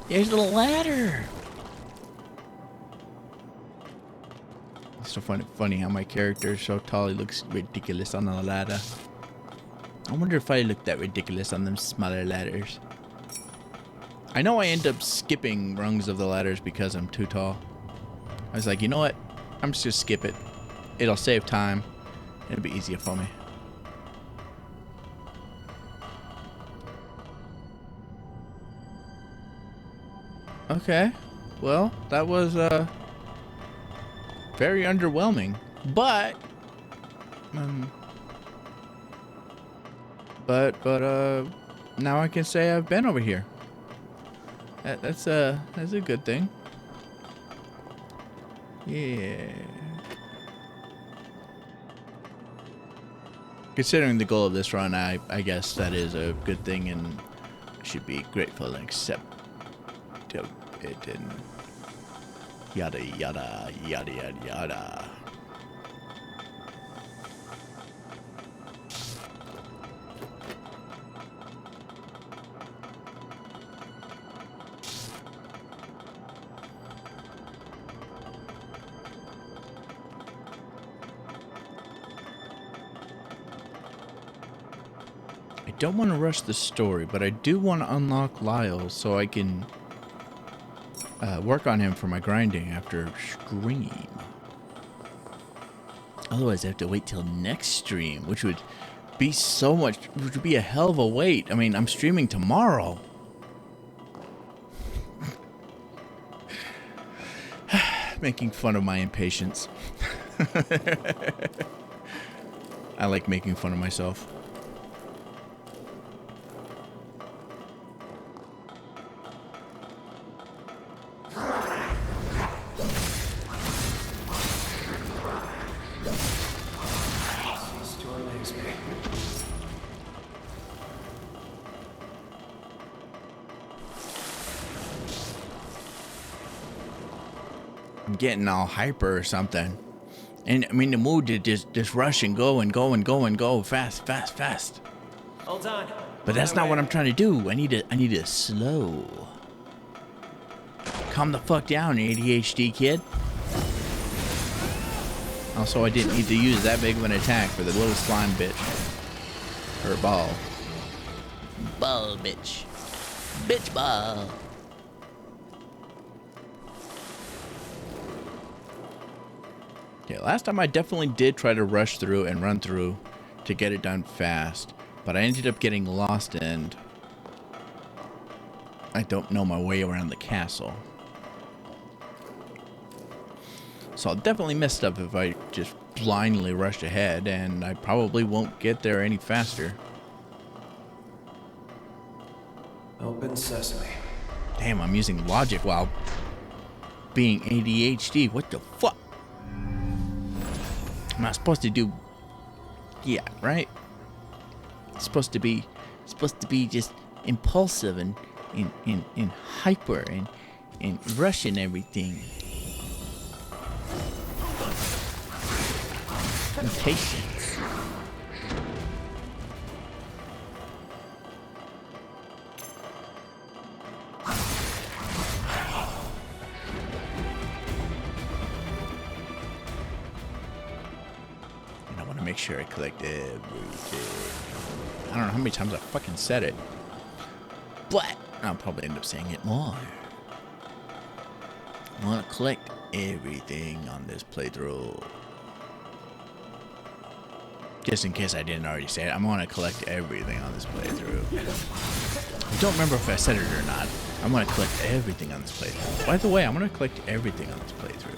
Speaker 3: There's the ladder. It's so funny how my character is so tall he looks ridiculous on the ladder. I wonder if I look that ridiculous on them smaller ladders. I know I end up skipping rungs of the ladders because I'm too tall. I was like, you know what? I'm just gonna skip it. It'll save time. It'll be easier for me. Okay. Well, that was very underwhelming. But but now I can say I've been over here. That's a good thing. Yeah. Considering the goal of this run, I guess that is a good thing and should be grateful and accept it and yada yada yada yada yada. I don't want to rush the story, but I do want to unlock Lyle so I can work on him for my grinding after stream. Otherwise, I have to wait till next stream, which would be which would be a hell of a wait. I mean, I'm streaming tomorrow. Making fun of my impatience. I like making fun of myself. I'm getting all hyper or something. And I'm in the mood to just rush and go and go and go and go fast, fast, fast.
Speaker 23: Hold on.
Speaker 3: But that's not what I'm trying to do. I need to slow. Calm the fuck down, ADHD kid. Also, I didn't need to use that big of an attack for the little slime bitch. Or ball. Ball bitch. Bitch ball. Yeah, last time I definitely did try to rush through and run through to get it done fast, but I ended up getting lost and I don't know my way around the castle. So I'll definitely miss stuff if I just blindly rush ahead, and I probably won't get there any faster.
Speaker 23: Open sesame.
Speaker 3: Damn, I'm using logic while being ADHD. What the fuck? I'm not supposed to do... Yeah, right? It's supposed to be just impulsive and hyper and rushing everything. Impatience. And I want to make sure I collect everything. I don't know how many times I fucking said it, but I'll probably end up saying it more. I want to collect everything on this playthrough. Just in case I didn't already say it, I'm going to collect everything on this playthrough. I don't remember if I said it or not. I'm going to collect everything on this playthrough. By the way, I'm going to collect everything on this playthrough.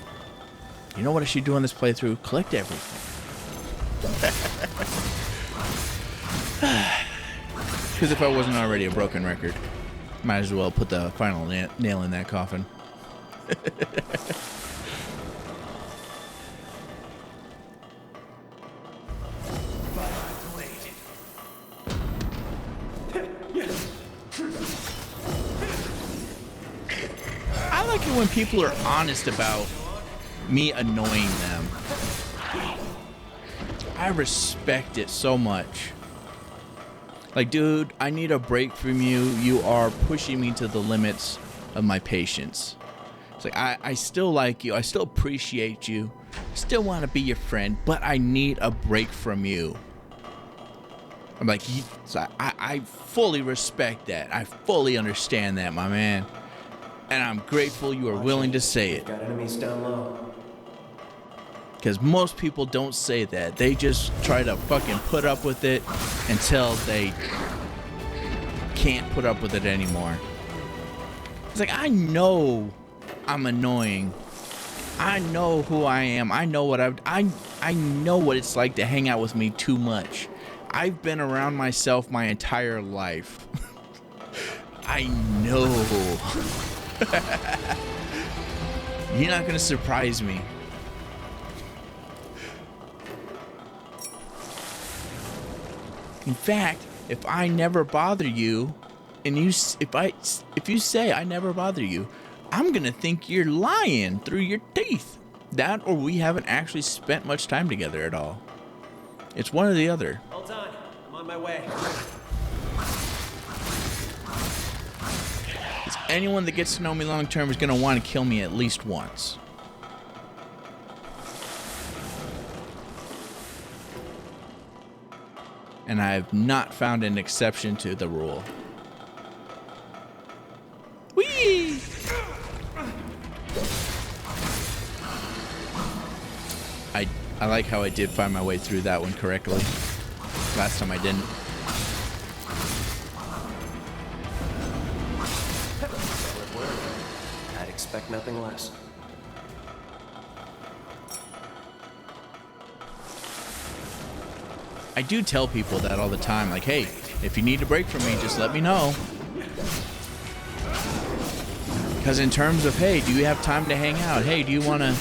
Speaker 3: You know what I should do on this playthrough? Collect everything. Because if I wasn't already a broken record, might as well put the final nail in that coffin. I like it when people are honest about me annoying them. I respect it so much. Like, dude, I need a break from you. You are pushing me to the limits of my patience. It's like, I still like you. I still appreciate you. Still want to be your friend, but I need a break from you. I'm like, so I fully respect that. I fully understand that, my man. And I'm grateful you are willing to say it.
Speaker 23: Got enemies down low.
Speaker 3: Because most people don't say that. They just try to fucking put up with it until they can't put up with it anymore. It's like, I know I'm annoying. I know who I am. I know what I know what it's like to hang out with me too much. I've been around myself my entire life. I know. You're not gonna surprise me. In fact, if I never bother you, and if you say I never bother you, I'm gonna think you're lying through your teeth. That, or we haven't actually spent much time together at all. It's one or the other.
Speaker 23: Hold on, I'm on my way.
Speaker 3: Anyone that gets to know me long term is gonna want to kill me at least once. And I have not found an exception to the rule. Whee! I like how I did find my way through that one correctly. Last time I didn't.
Speaker 23: I'd expect nothing less.
Speaker 3: I do tell people that all the time, like, hey, if you need a break from me, just let me know. Because in terms of, hey, do you have time to hang out? Hey, do you want to...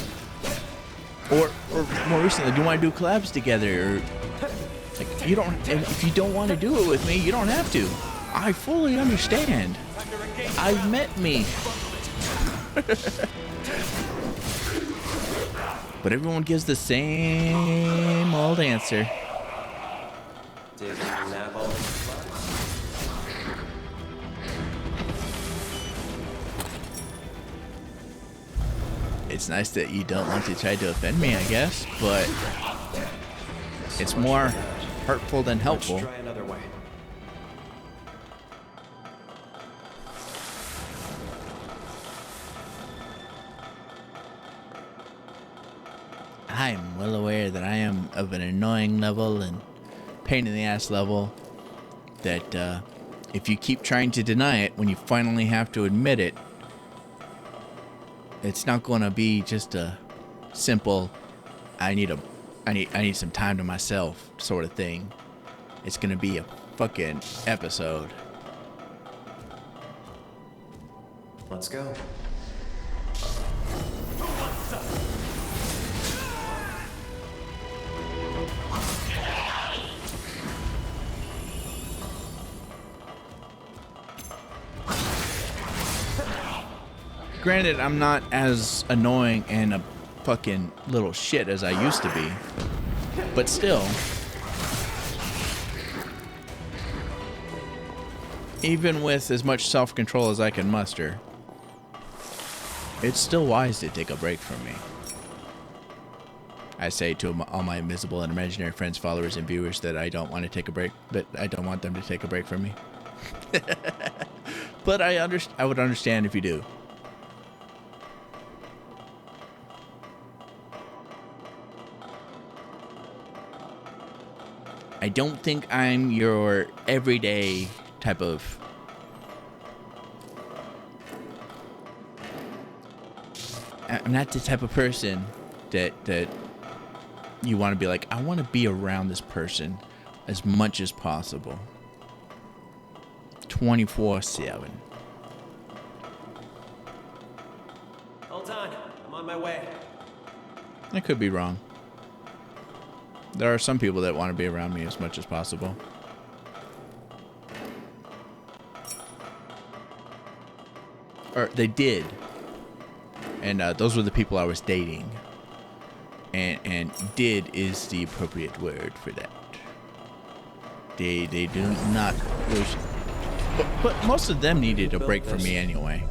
Speaker 3: Or more recently, do you want to do collabs together? Or, like, you don't... If you don't want to do it with me, you don't have to. I fully understand. I've met me. But everyone gives the same old answer. It's nice that you don't want to try to offend me, I guess, but it's more hurtful than helpful.
Speaker 23: Let's try another way.
Speaker 3: I am well aware that I am of an annoying level and pain in the ass level that if you keep trying to deny it, when you finally have to admit it, it's not going to be just a simple I need some time to myself sort of thing. It's going to be a fucking episode.
Speaker 23: Let's go.
Speaker 3: Granted, I'm not as annoying and a fucking little shit as I used to be, but still, even with as much self-control as I can muster, it's still wise to take a break from me. I say to all my invisible and imaginary friends, followers, and viewers that I don't want to take a break, that I don't want them to take a break from me. But I would understand if you do. I don't think I'm your everyday type of... I'm not the type of person that you want to be like, I want to be around this person as much as possible. 24/7.
Speaker 23: Hold on, I'm on my way.
Speaker 3: I could be wrong. There are some people that want to be around me as much as possible. Or they did. And those were the people I was dating. And did is the appropriate word for that. They do not wish... But most of them needed a break from me anyway.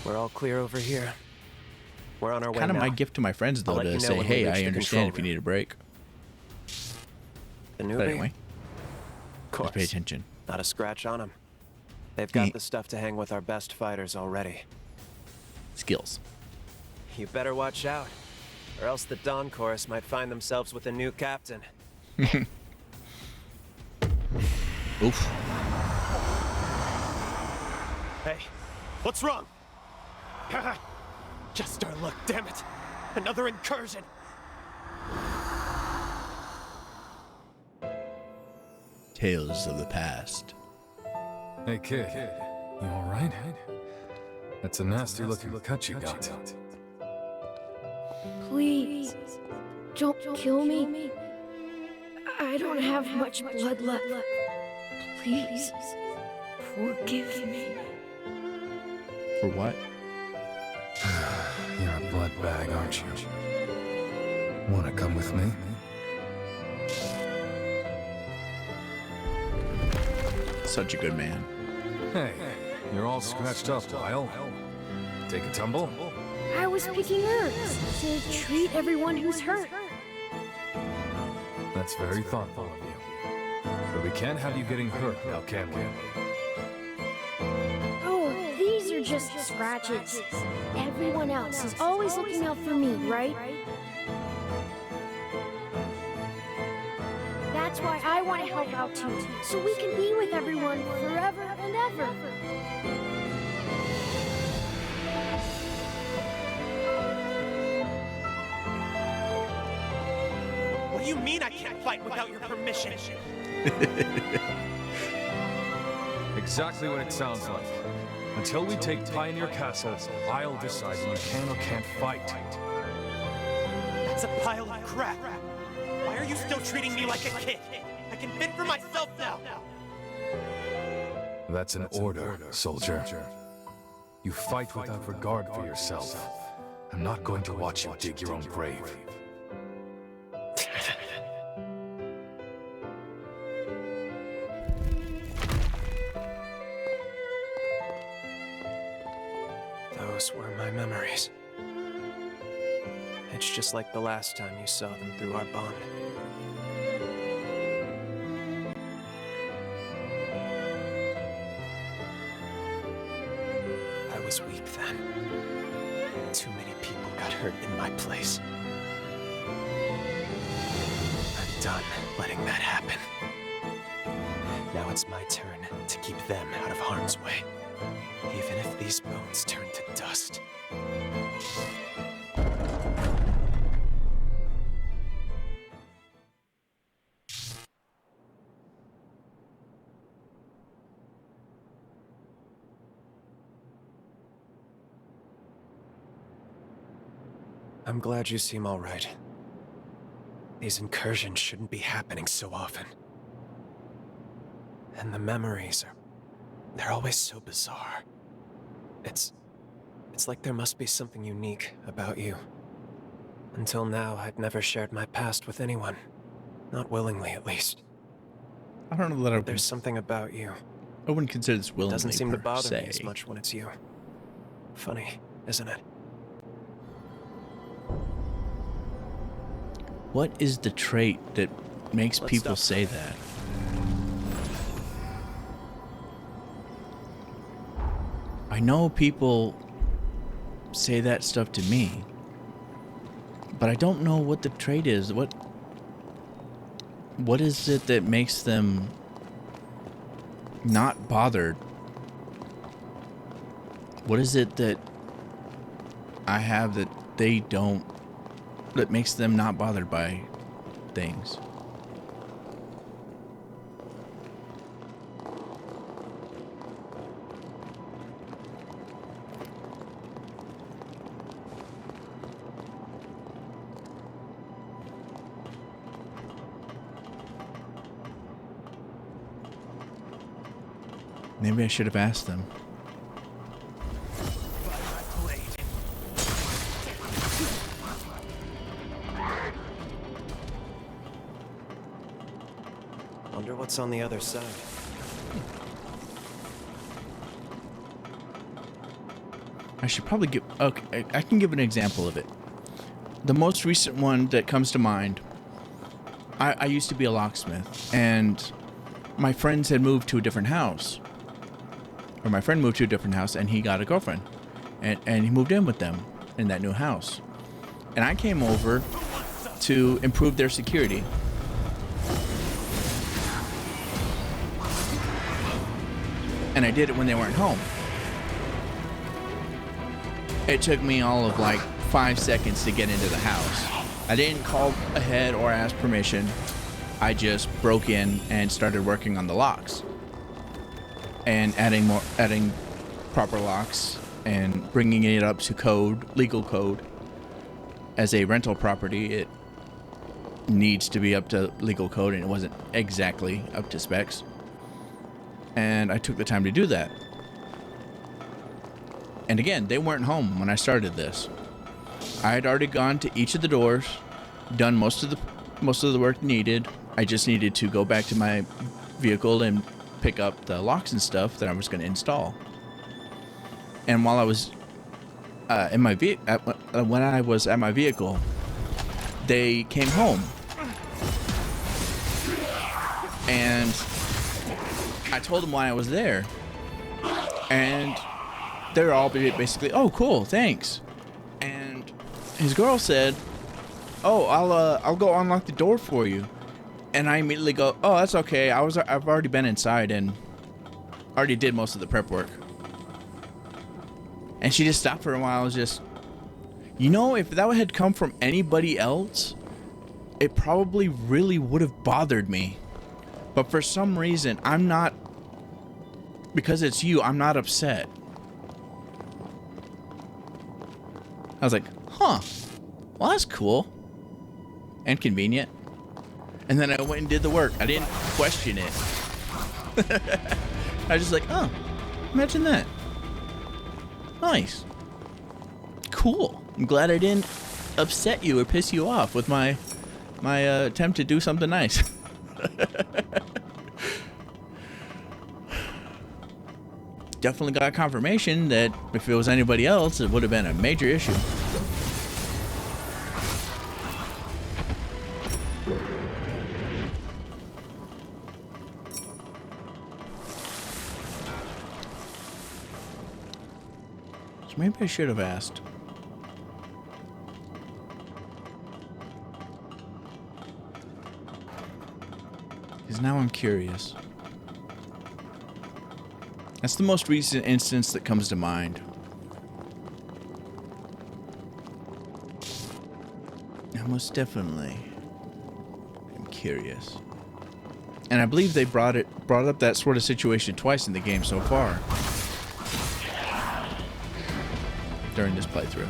Speaker 23: We're all clear over here. We're on our way now.
Speaker 3: Kind of my gift to my friends, though, to say, hey, I understand if you need a break.
Speaker 23: The newbie?
Speaker 3: But anyway,
Speaker 23: of course.
Speaker 3: just pay attention.
Speaker 23: Not a scratch on them. They've got the stuff to hang with our best fighters already.
Speaker 3: Skills.
Speaker 23: You better watch out, or else the Dawn Chorus might find themselves with a new captain.
Speaker 3: Oof.
Speaker 23: Hey,
Speaker 12: What's wrong? Just our luck, damn it. Another incursion.
Speaker 3: Tales of the past.
Speaker 2: Hey, kid. You alright? That's a nasty looking cut you got.
Speaker 14: Please, don't kill me. I don't have much blood left. Please, forgive me.
Speaker 3: For what?
Speaker 2: You're a blood bag, aren't you? Wanna come with me?
Speaker 3: Such a good man.
Speaker 2: Hey, you're all scratched up, Lyle. Take a tumble?
Speaker 14: I was picking herbs to treat everyone who's hurt.
Speaker 2: That's very thoughtful of you. But we can't have you getting hurt now, can we?
Speaker 14: Oh, these are just scratches. Everyone else is always looking out for me, right? That's why I want to help out too, so we can be with everyone forever and ever.
Speaker 12: What do you mean I can't fight without your permission?
Speaker 2: Exactly what it sounds like. Until we take Pioneer Castle, I'll decide when you can or can't fight.
Speaker 12: That's a pile of crap. Why are you still treating me like a kid? I can fend for myself now.
Speaker 2: That's an order, soldier. You fight without regard for yourself. I'm not going to watch you dig your own grave.
Speaker 23: Those were my memories. It's just like the last time you saw them through our bond. I was weak then. Too many people got hurt in my place. I'm done letting that happen. Now it's my turn to keep them out of harm's way. Even if these bones turn to dust. I'm glad you seem all right. These incursions shouldn't be happening so often. And the memories they're always so bizarre. It's like there must be something unique about you. Until now, I'd never shared my past with anyone. Not willingly, at least.
Speaker 3: I don't know that
Speaker 23: There's something about you.
Speaker 3: I wouldn't consider this willingly.
Speaker 23: It doesn't seem to
Speaker 3: per
Speaker 23: bother
Speaker 3: se.
Speaker 23: me as much when it's you. Funny, isn't it?
Speaker 3: What is the trait that makes
Speaker 23: Let's
Speaker 3: people
Speaker 23: stop.
Speaker 3: say that? I know people say that stuff to me, but I don't know what the trait is. What is it that makes them not bothered? What is it that I have that they don't, that makes them not bothered by things? Maybe I should have asked them.
Speaker 23: Wonder what's on the other side.
Speaker 3: I should probably give... Okay, I can give an example of it. The most recent one that comes to mind, I used to be a locksmith, and my friends had moved to a different house. Or my friend moved to a different house, and he got a girlfriend. And he moved in with them in that new house. And I came over to improve their security. And I did it when they weren't home. It took me all of like 5 seconds to get into the house. I didn't call ahead or ask permission. I just broke in and started working on the locks and adding proper locks and bringing it up to code, legal code. As a rental property, it needs to be up to legal code, and it wasn't exactly up to specs. And I took the time to do that. And again, they weren't home when I started this. I had already gone to each of the doors, done most of the work needed. I just needed to go back to my vehicle and pick up the locks and stuff that I was going to install. And while I was when I was at my vehicle, they came home, and I told them why I was there, and they're all basically, "Oh, cool, thanks." And his girl said, "Oh, I'll go unlock the door for you." And I immediately go, "Oh, that's okay. I've already been inside and already did most of the prep work." And she just stopped for a while. I was just, if that had come from anybody else, it probably really would have bothered me. But for some reason, I'm not, because it's you, I'm not upset. I was like, huh, well, that's cool and convenient. And then I went and did the work. I didn't question it. I was just like, oh, imagine that. Nice. Cool. I'm glad I didn't upset you or piss you off with my attempt to do something nice. Definitely got confirmation that if it was anybody else, it would have been a major issue. Maybe I should have asked. Because now I'm curious. That's the most recent instance that comes to mind. I most definitely am curious. And I believe they brought up that sort of situation twice in the game so far. During this playthrough.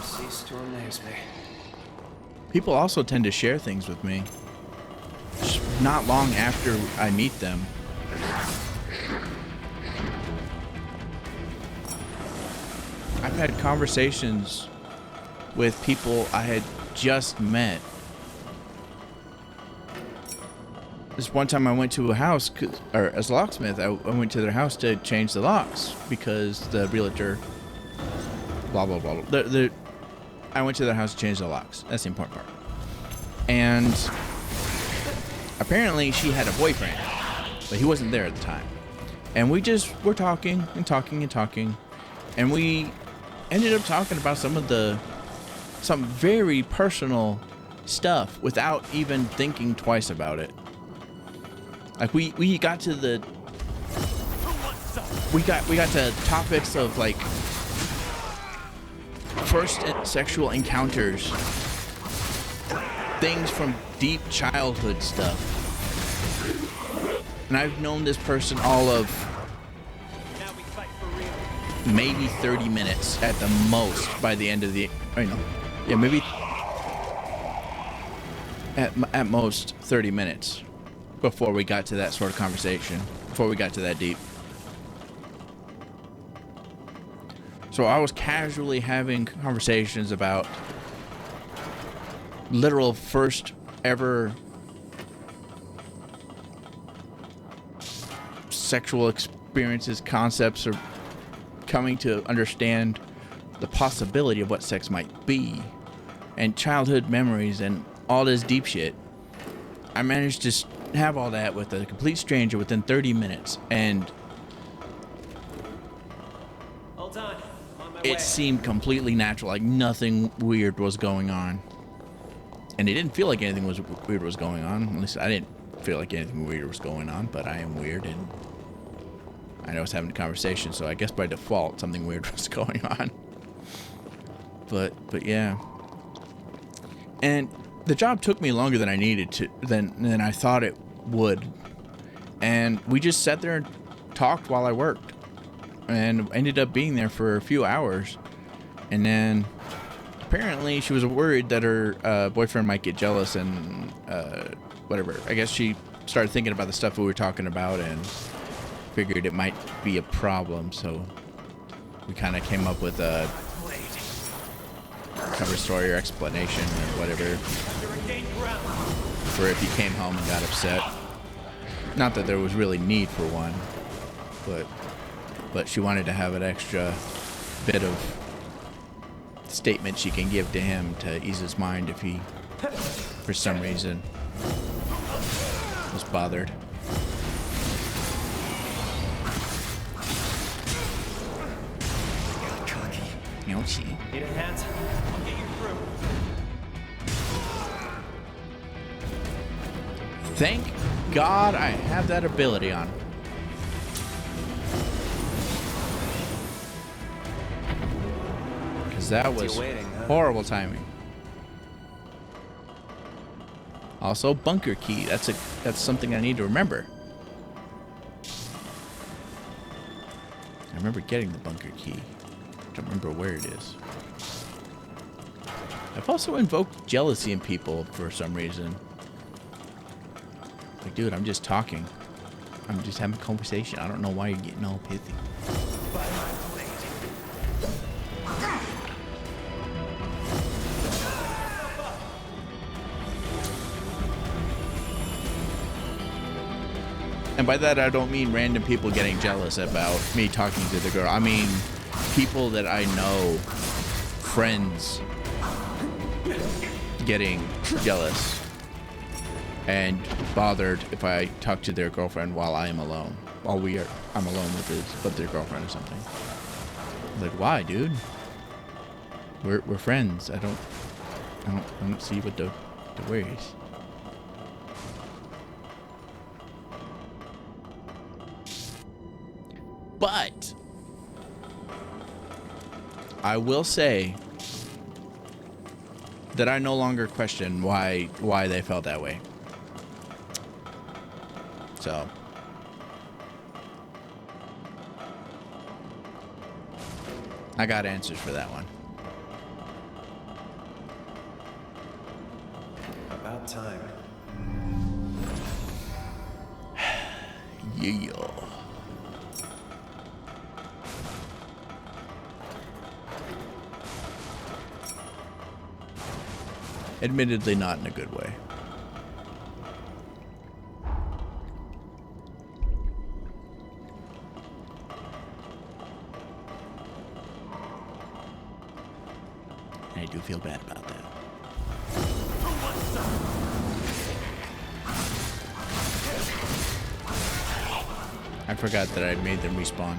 Speaker 23: Cease to amaze me.
Speaker 3: People also tend to share things with me. Not long after I meet them. I've had conversations with people I had just met. This one time I went to a house, or as a locksmith, I went to their house to change the locks because the realtor, blah, blah, blah, blah. I went to their house to change the locks. That's the important part. And apparently she had a boyfriend, but he wasn't there at the time. And we just were talking and talking and talking. And we ended up talking about some very personal stuff without even thinking twice about it. Like we got to topics of like first sexual encounters, things from deep childhood stuff. And I've known this person all of maybe 30 minutes at the most by the end of the, maybe at most 30 minutes. Before we got to that sort of conversation, before we got to that deep. So I was casually having conversations about literal first ever sexual experiences, concepts, or coming to understand the possibility of what sex might be, and childhood memories and all this deep shit. I managed to have all that with a complete stranger within 30 minutes, and
Speaker 23: Hold on my
Speaker 3: it
Speaker 23: way.
Speaker 3: seemed completely natural, like nothing weird was going on. And it didn't feel like anything was weird was going on. At least I didn't feel like anything weird was going on, but I am weird, and I was having a conversation, so I guess by default something weird was going on. But yeah. And the job took me longer than I needed to than I thought it would. And we just sat there and talked while I worked. And ended up being there for a few hours. And then apparently she was worried that her boyfriend might get jealous and whatever. I guess she started thinking about the stuff we were talking about and figured it might be a problem. So we kind of came up with a cover story or explanation or whatever for if he came home and got upset. Not that there was really need for one, but she wanted to have an extra bit of statement she can give to him to ease his mind if he, for some reason, was bothered. Yoshi.
Speaker 12: Need a hand? I'll get you through.
Speaker 3: Thank God I have that ability on. Because that was horrible timing. Also, bunker key. That's something I need to remember. I remember getting the bunker key. Don't remember where it is. I've also invoked jealousy in people for some reason. Like, dude, I'm just talking. I'm just having a conversation. I don't know why you're getting all pithy. And by that, I don't mean random people getting jealous about me talking to the girl. I mean people that I know, friends, getting jealous and bothered if I talk to their girlfriend while I am alone. While I'm alone with their girlfriend or something. Like, why, dude? We're friends. I don't see what the worry is. But I will say that I no longer question why they felt that way. So I got answers for that one.
Speaker 23: About time.
Speaker 3: Yeah. Admittedly, not in a good way. I do feel bad about that. I forgot that I made them respawn.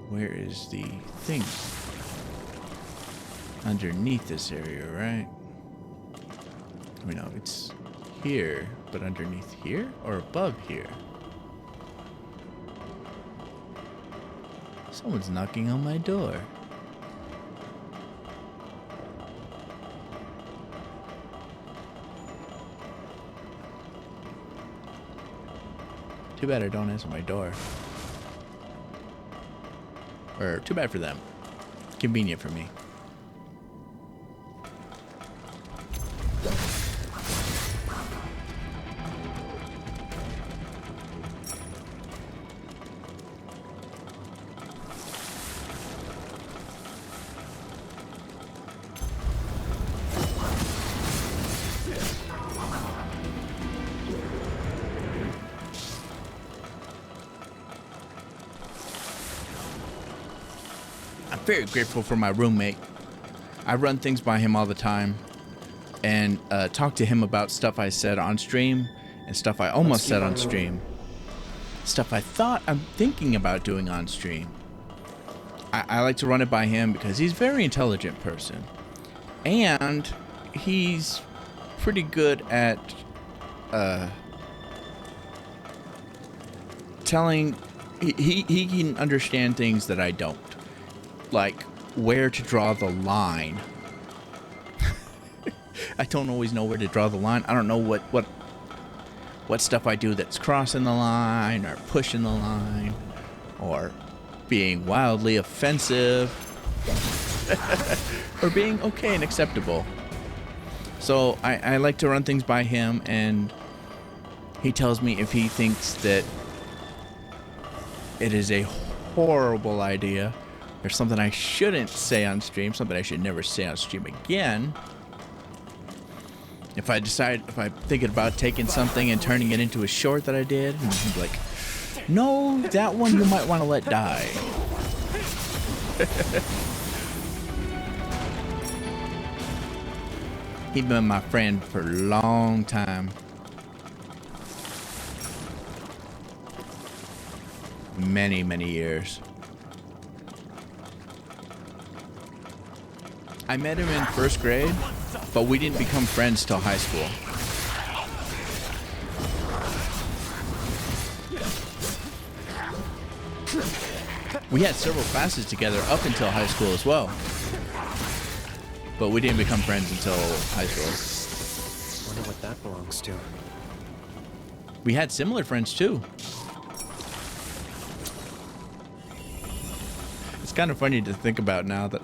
Speaker 3: Where is the thing? Underneath this area, right? I mean, no, it's here, but underneath here or above here? Someone's knocking on my door. Too bad I don't answer my door. Or too bad for them. Convenient for me. Very grateful for my roommate. I run things by him all the time and talk to him about stuff I said on stream and stuff I almost said on stream. Stuff I thought I'm thinking about doing on stream. I like to run it by him because he's a very intelligent person. And he's pretty good at telling. He can understand things that I don't, like where to draw the line. I don't always know where to draw the line. I don't know what stuff I do that's crossing the line or pushing the line or being wildly offensive or being okay and acceptable. So I like to run things by him, and he tells me if he thinks that it is a horrible idea or something I shouldn't say on stream, something I should never say on stream again. If I'm thinking about taking something and turning it into a short that I did, and he's like, no, that one you might want to let die. He's been my friend for a long time. Many, many years. I met him in first grade, but we didn't become friends till high school. We had several classes together up until high school as well. But we didn't become friends until high school.
Speaker 23: Wonder what that belongs to.
Speaker 3: We had similar friends too. It's kind of funny to think about now that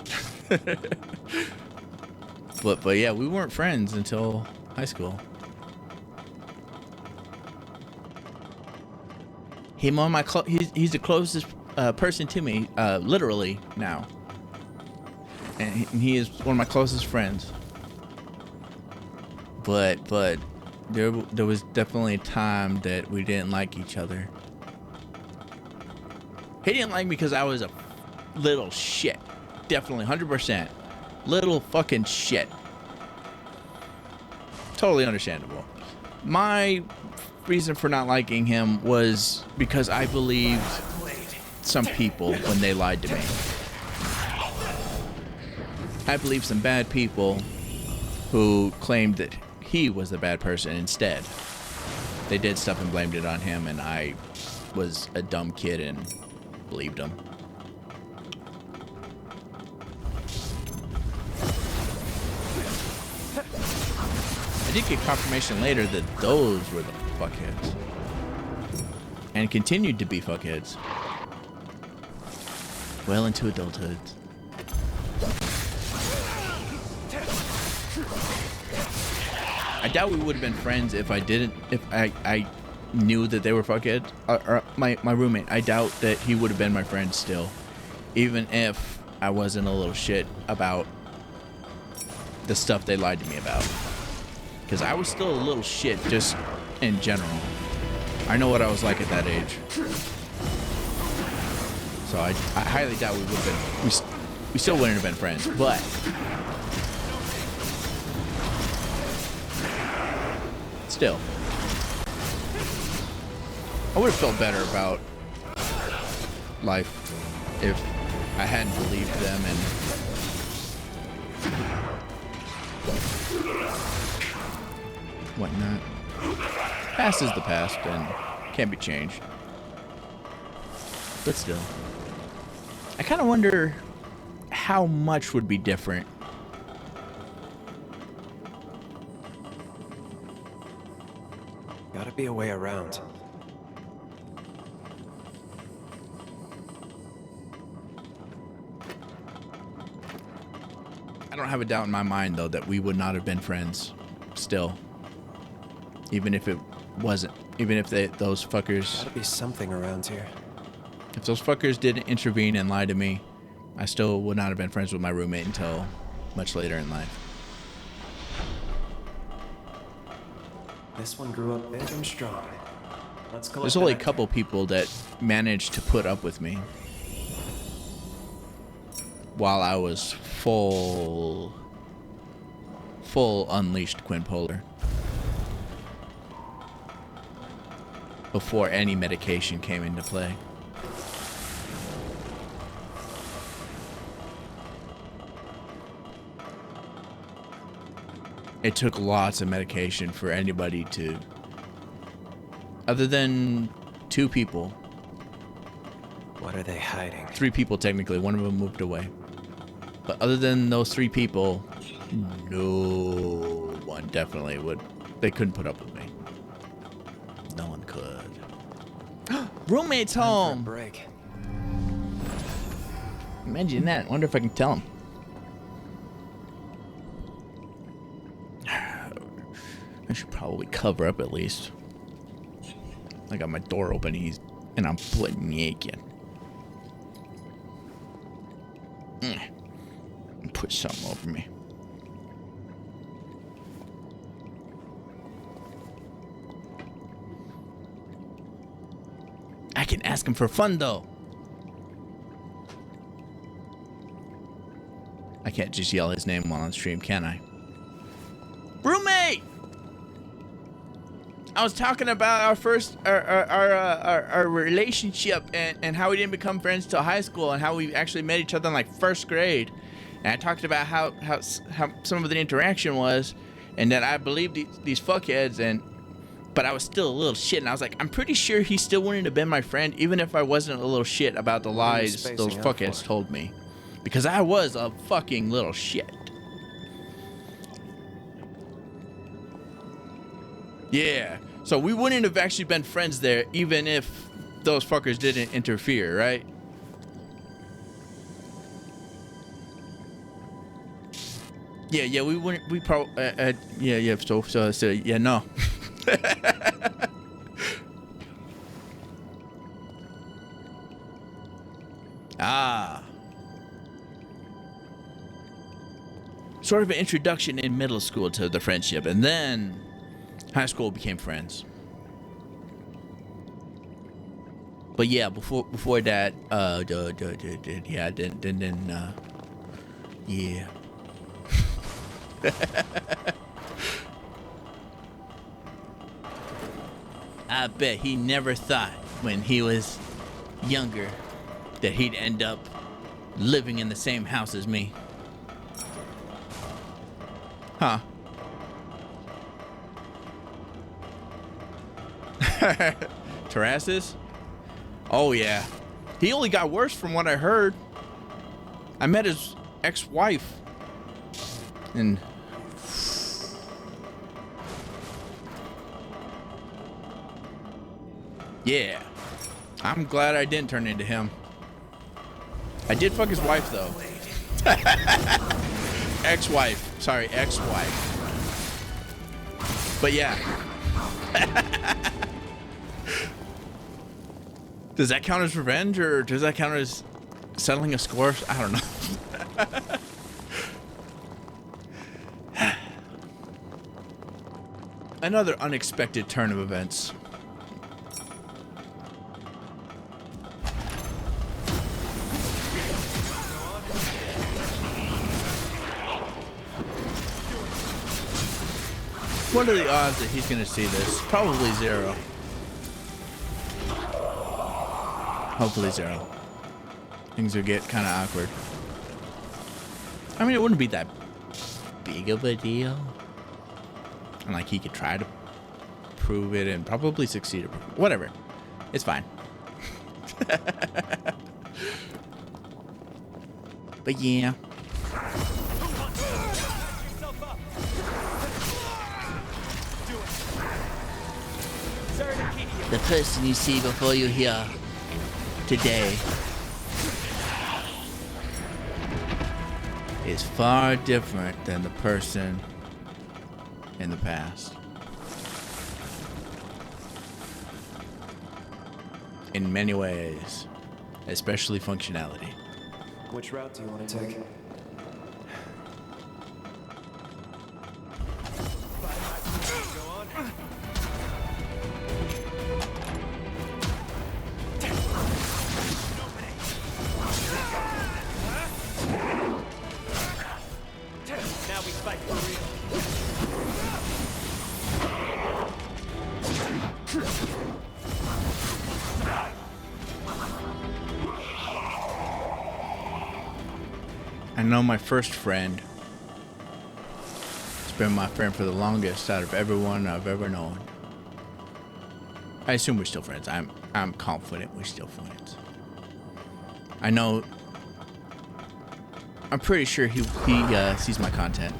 Speaker 3: but yeah, we weren't friends until high school. He's the closest person to me, literally now. And he is one of my closest friends. But there was definitely a time that we didn't like each other. He didn't like me because I was a little shit. Definitely, 100%. Little fucking shit. Totally understandable. My reason for not liking him was because I believed some people when they lied to me. I believed some bad people who claimed that he was the bad person instead. They did stuff and blamed it on him, and I was a dumb kid and believed them. I did get confirmation later that those were the fuckheads. And continued to be fuckheads. Well into adulthood. I doubt we would have been friends if I knew that they were fuckheads. My roommate, I doubt that he would have been my friend still. Even if I wasn't a little shit about the stuff they lied to me about. Because I was still a little shit just in general. I know what I was like at that age. So I highly doubt we would have been, we still wouldn't have been friends, but still. I would have felt better about life if I hadn't believed them and whatnot. Past is the past and can't be changed. But still. I kind of wonder how much would be different.
Speaker 23: Gotta be a way around.
Speaker 3: I don't have a doubt in my mind, though, that we would not have been friends still. Even if it wasn't. Even if those fuckers...
Speaker 23: Gotta be something around here.
Speaker 3: If those fuckers didn't intervene and lie to me, I still would not have been friends with my roommate until much later in life.
Speaker 23: This one grew up big and strong. Let's collect
Speaker 3: There's only a couple people that managed to put up with me while I was full unleashed QuinPolar. Before any medication came into play. it took lots of medication for anybody to, other than 2 people.
Speaker 23: What are they hiding?
Speaker 3: 3 people technically. One of them moved away. But other than those 3 people, no one definitely would. They couldn't put up with me. No one could. Roommate's home.
Speaker 23: Break.
Speaker 3: Imagine that. Wonder if I can tell him. I should probably cover up at least. I got my door open and I'm butt naked. Put something over me. I can ask him for fun though. I can't just yell his name while on stream, can I? Roommate! I was talking about our first, our relationship and how we didn't become friends till high school and how we actually met each other in like 1st grade. And I talked about how some of the interaction was, and that I believed these fuckheads, but I was still a little shit. And I was like, I'm pretty sure he still wouldn't have been my friend, even if I wasn't a little shit about the lies those fuckheads told me, because I was a fucking little shit. Yeah, so we wouldn't have actually been friends there, even if those fuckers didn't interfere, right? Yeah, we wouldn't. We probably. Yeah. So yeah, no. Sort of an introduction in middle school to the friendship, and then high school became friends. But yeah, before that, yeah. I bet he never thought when he was younger that he'd end up living in the same house as me. Huh. Terraces? Oh yeah. He only got worse from what I heard. I met his ex-wife. And yeah, I'm glad I didn't turn into him. I did fuck his wife though. Ex-wife. Sorry, ex-wife. But yeah. Does that count as revenge, or does that count as settling a score? I don't know. Another unexpected turn of events. What are the odds that he's gonna see this? Probably 0. Hopefully 0. Things will get kind of awkward. I mean, it wouldn't be that big of a deal. And like he could try to prove it and probably succeed. Whatever. It's fine. But yeah. The person you see before you here today is far different than the person in the past. In many ways, especially functionality.
Speaker 23: Which route do you want to take?
Speaker 3: I know my first friend is been my friend for the longest out of everyone I've ever known. I assume we're still friends. I'm confident we're still friends. I know. I'm pretty sure he sees my content.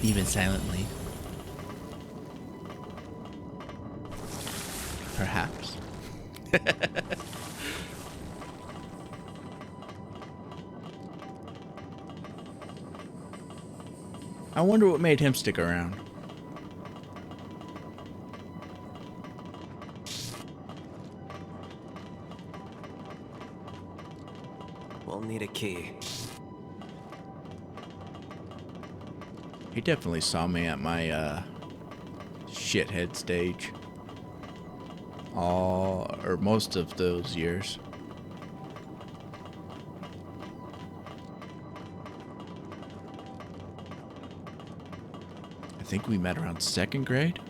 Speaker 3: Even silently. Perhaps. I wonder what made him stick around.
Speaker 23: We'll need a key.
Speaker 3: He definitely saw me at my shithead stage. All or most of those years. I think we met around 2nd grade,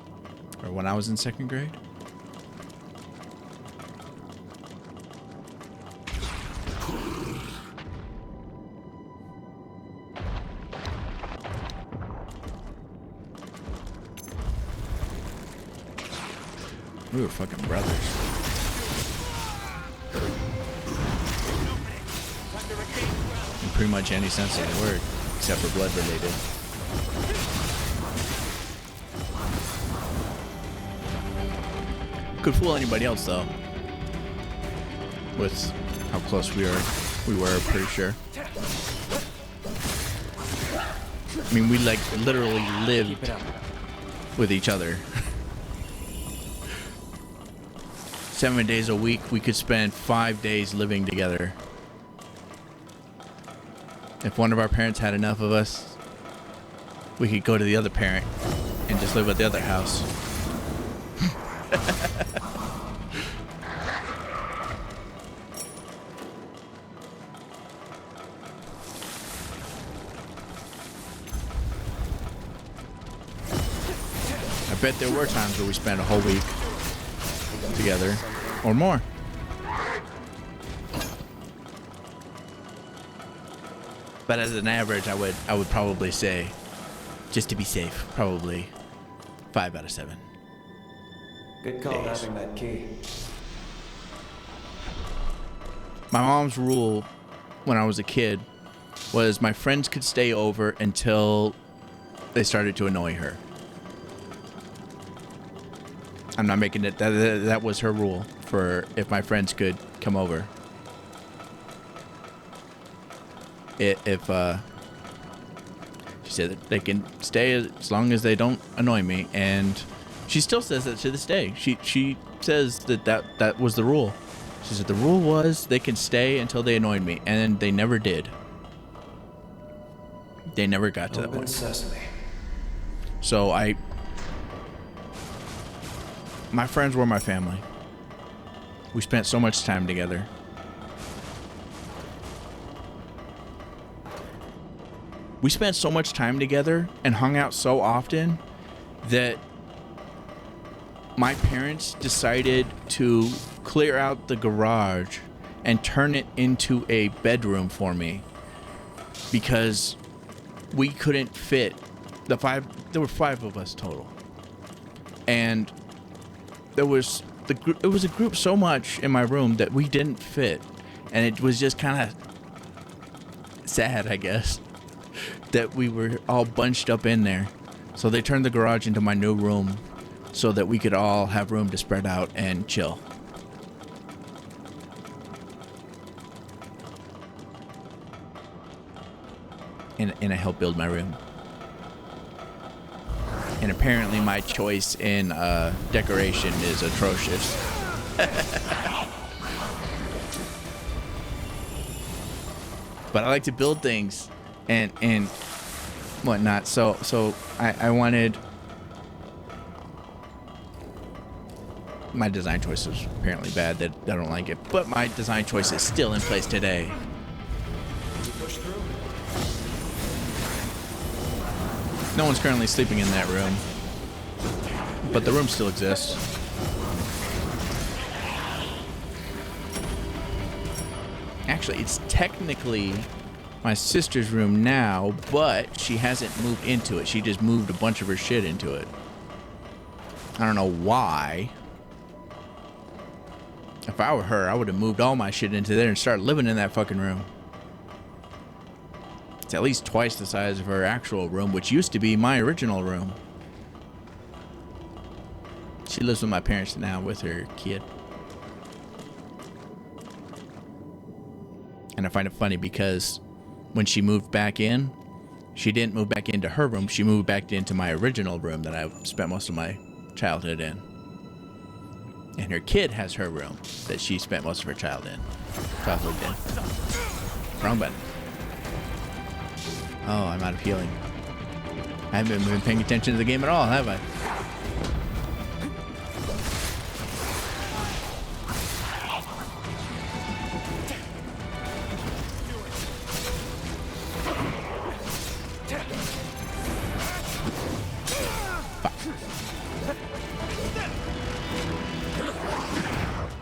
Speaker 3: or when I was in 2nd grade. We were fucking brothers. In pretty much any sense of the word, except for blood related. Could fool anybody else though. With how close we were pretty sure. I mean, we like literally lived with each other. 7 days a week, we could spend 5 days living together. If one of our parents had enough of us, we could go to the other parent and just live at the other house. I bet there were times where we spent a whole week together or more. But as an average, I would probably say, just to be safe, probably 5 out of 7.
Speaker 23: Good call having that key.
Speaker 3: My mom's rule when I was a kid was my friends could stay over until they started to annoy her. I'm not making it. That was her rule for if my friends could come over. If she said that they can stay as long as they don't annoy me, and she still says that to this day. She says that was the rule. She said the rule was they can stay until they annoyed me, and they never did. They never got to that point. So my friends were my family. We spent so much time together. We spent so much time together and hung out so often that my parents decided to clear out the garage and turn it into a bedroom for me because we couldn't fit there were 5 of us total. And it was a group so much in my room that we didn't fit, and it was just kind of sad, I guess, that we were all bunched up in there. So they turned the garage into my new room so that we could all have room to spread out and chill. And I helped build my room. And apparently my choice in decoration is atrocious. But I like to build things and whatnot. So I wanted... My design choice was apparently bad. That I don't like it. But my design choice is still in place today. No one's currently sleeping in that room, but the room still exists. Actually, it's technically my sister's room now, but she hasn't moved into it. She just moved a bunch of her shit into it. I don't know why. If I were her, I would have moved all my shit into there and started living in that fucking room. It's at least twice the size of her actual room, which used to be my original room. She lives with my parents now with her kid. And I find it funny because when she moved back in, she didn't move back into her room. She moved back into my original room that I spent most of my childhood in. And her kid has her room that she spent most of her childhood in. Wrong button. Oh, I'm out of healing. I haven't been paying attention to the game at all, have I?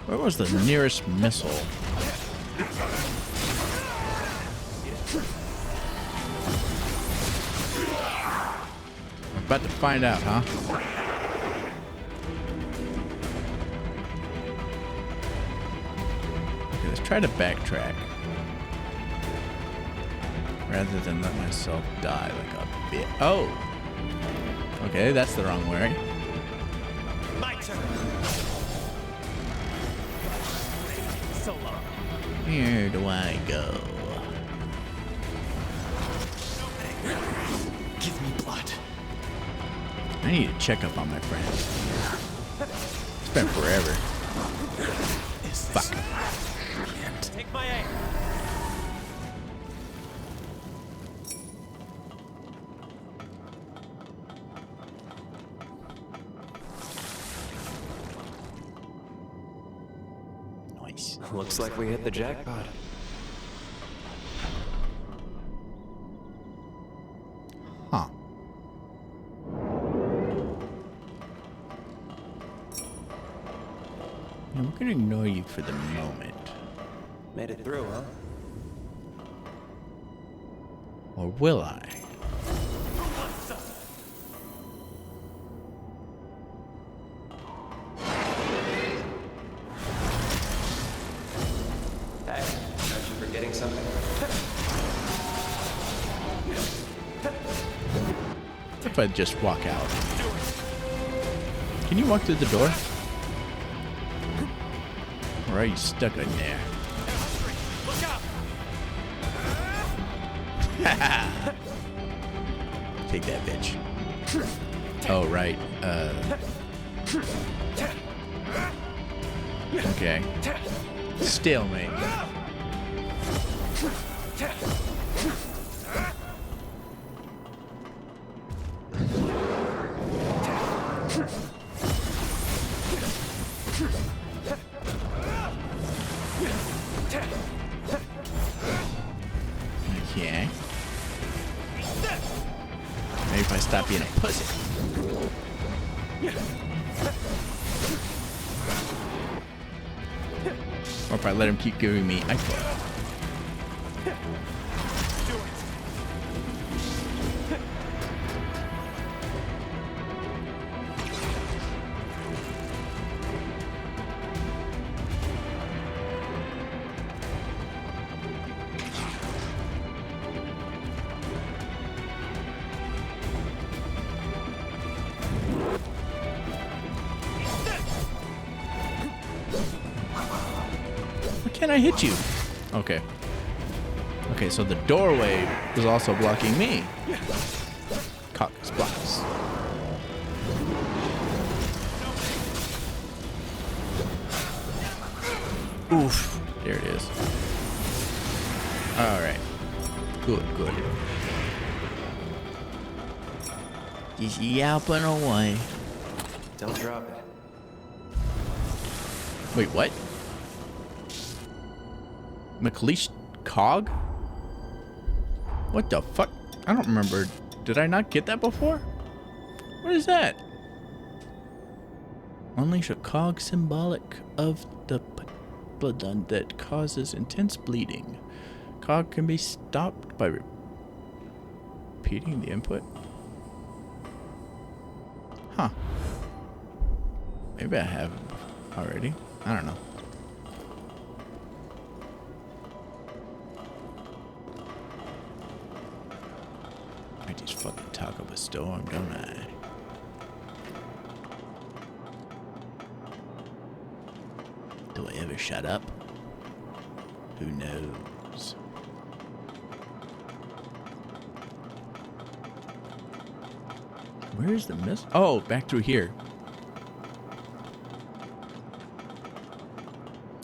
Speaker 3: Where was the nearest missile? I'm about to find out, huh? Okay, let's try to backtrack. Rather than let myself die like a bit. Oh! Okay, that's the wrong way.
Speaker 12: My turn. So long.
Speaker 3: Where do I go?
Speaker 12: Give me blood.
Speaker 3: I need to check up on my friend. It's been forever. Fuck.
Speaker 12: Take my aim.
Speaker 3: Nice.
Speaker 23: Looks like we hit the jackpot.
Speaker 3: Huh. Yeah, we're gonna ignore you for the moment.
Speaker 23: Made it through, huh?
Speaker 3: Or will I?
Speaker 23: Hey, aren't you forgetting something?
Speaker 3: What if I just walk out? Can you walk through the door? Or are you stuck in there? Take that, bitch. Oh, right. Okay. Stalemate. Okay. Maybe if I stop being a pussy. Or if I let him keep giving me iPhone. Can I hit you? Okay. Okay, so the doorway was also blocking me. Caucus blocks. Oof. There it is. Alright. Good, good. Just yapping away.
Speaker 23: Don't drop it.
Speaker 3: Wait, what? McLeish Cog? What the fuck? I don't remember. Did I not get that before? What is that? Unleash a cog symbolic of the bloodline that causes intense bleeding. precog can be stopped by repeating the input. Huh. Maybe I have already. I don't know. I just fucking talk up a storm, don't I? Do I ever shut up? Who knows? Where's the miss? Oh, back through here.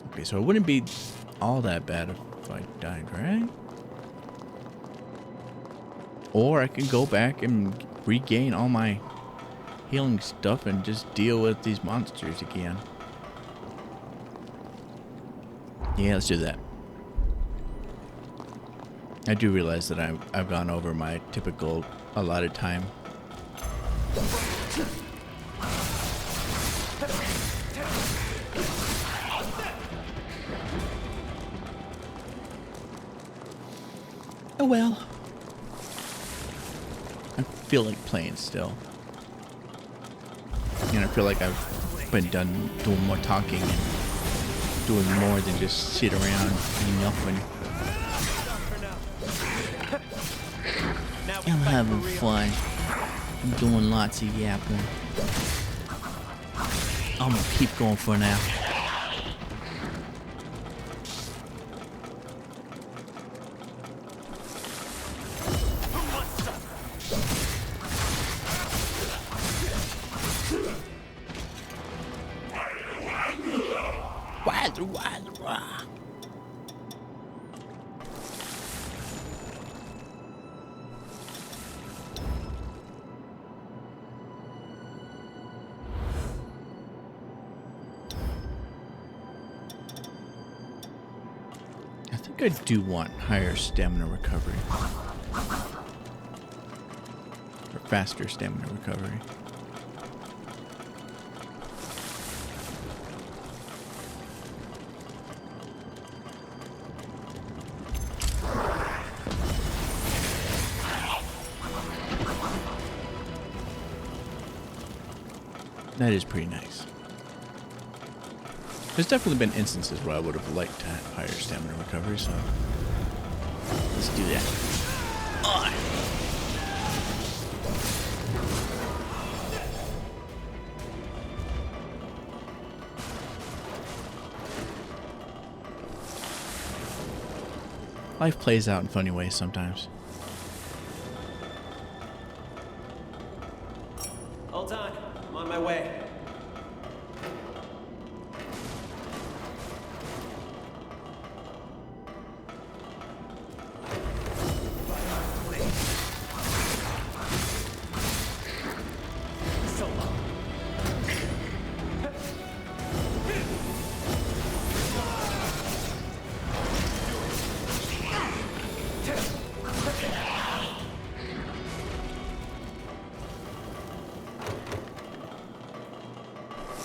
Speaker 3: Okay, so it wouldn't be all that bad if I died, right? Or I can go back and regain all my healing stuff and just deal with these monsters again. Yeah, let's do that. I do realize that I've gone over my typical allotted time. Oh well. I feel like playing still. And I feel like I've been done doing more talking and doing more than just sit around and nothing. I'm having fun. I'm doing lots of yapping. I'm gonna keep going for now. I do want higher stamina recovery. Or faster stamina recovery. That is pretty nice. There's definitely been instances where I would have liked to have higher stamina recovery, so let's do that. Life plays out in funny ways sometimes.
Speaker 23: Hold on, I'm on my way.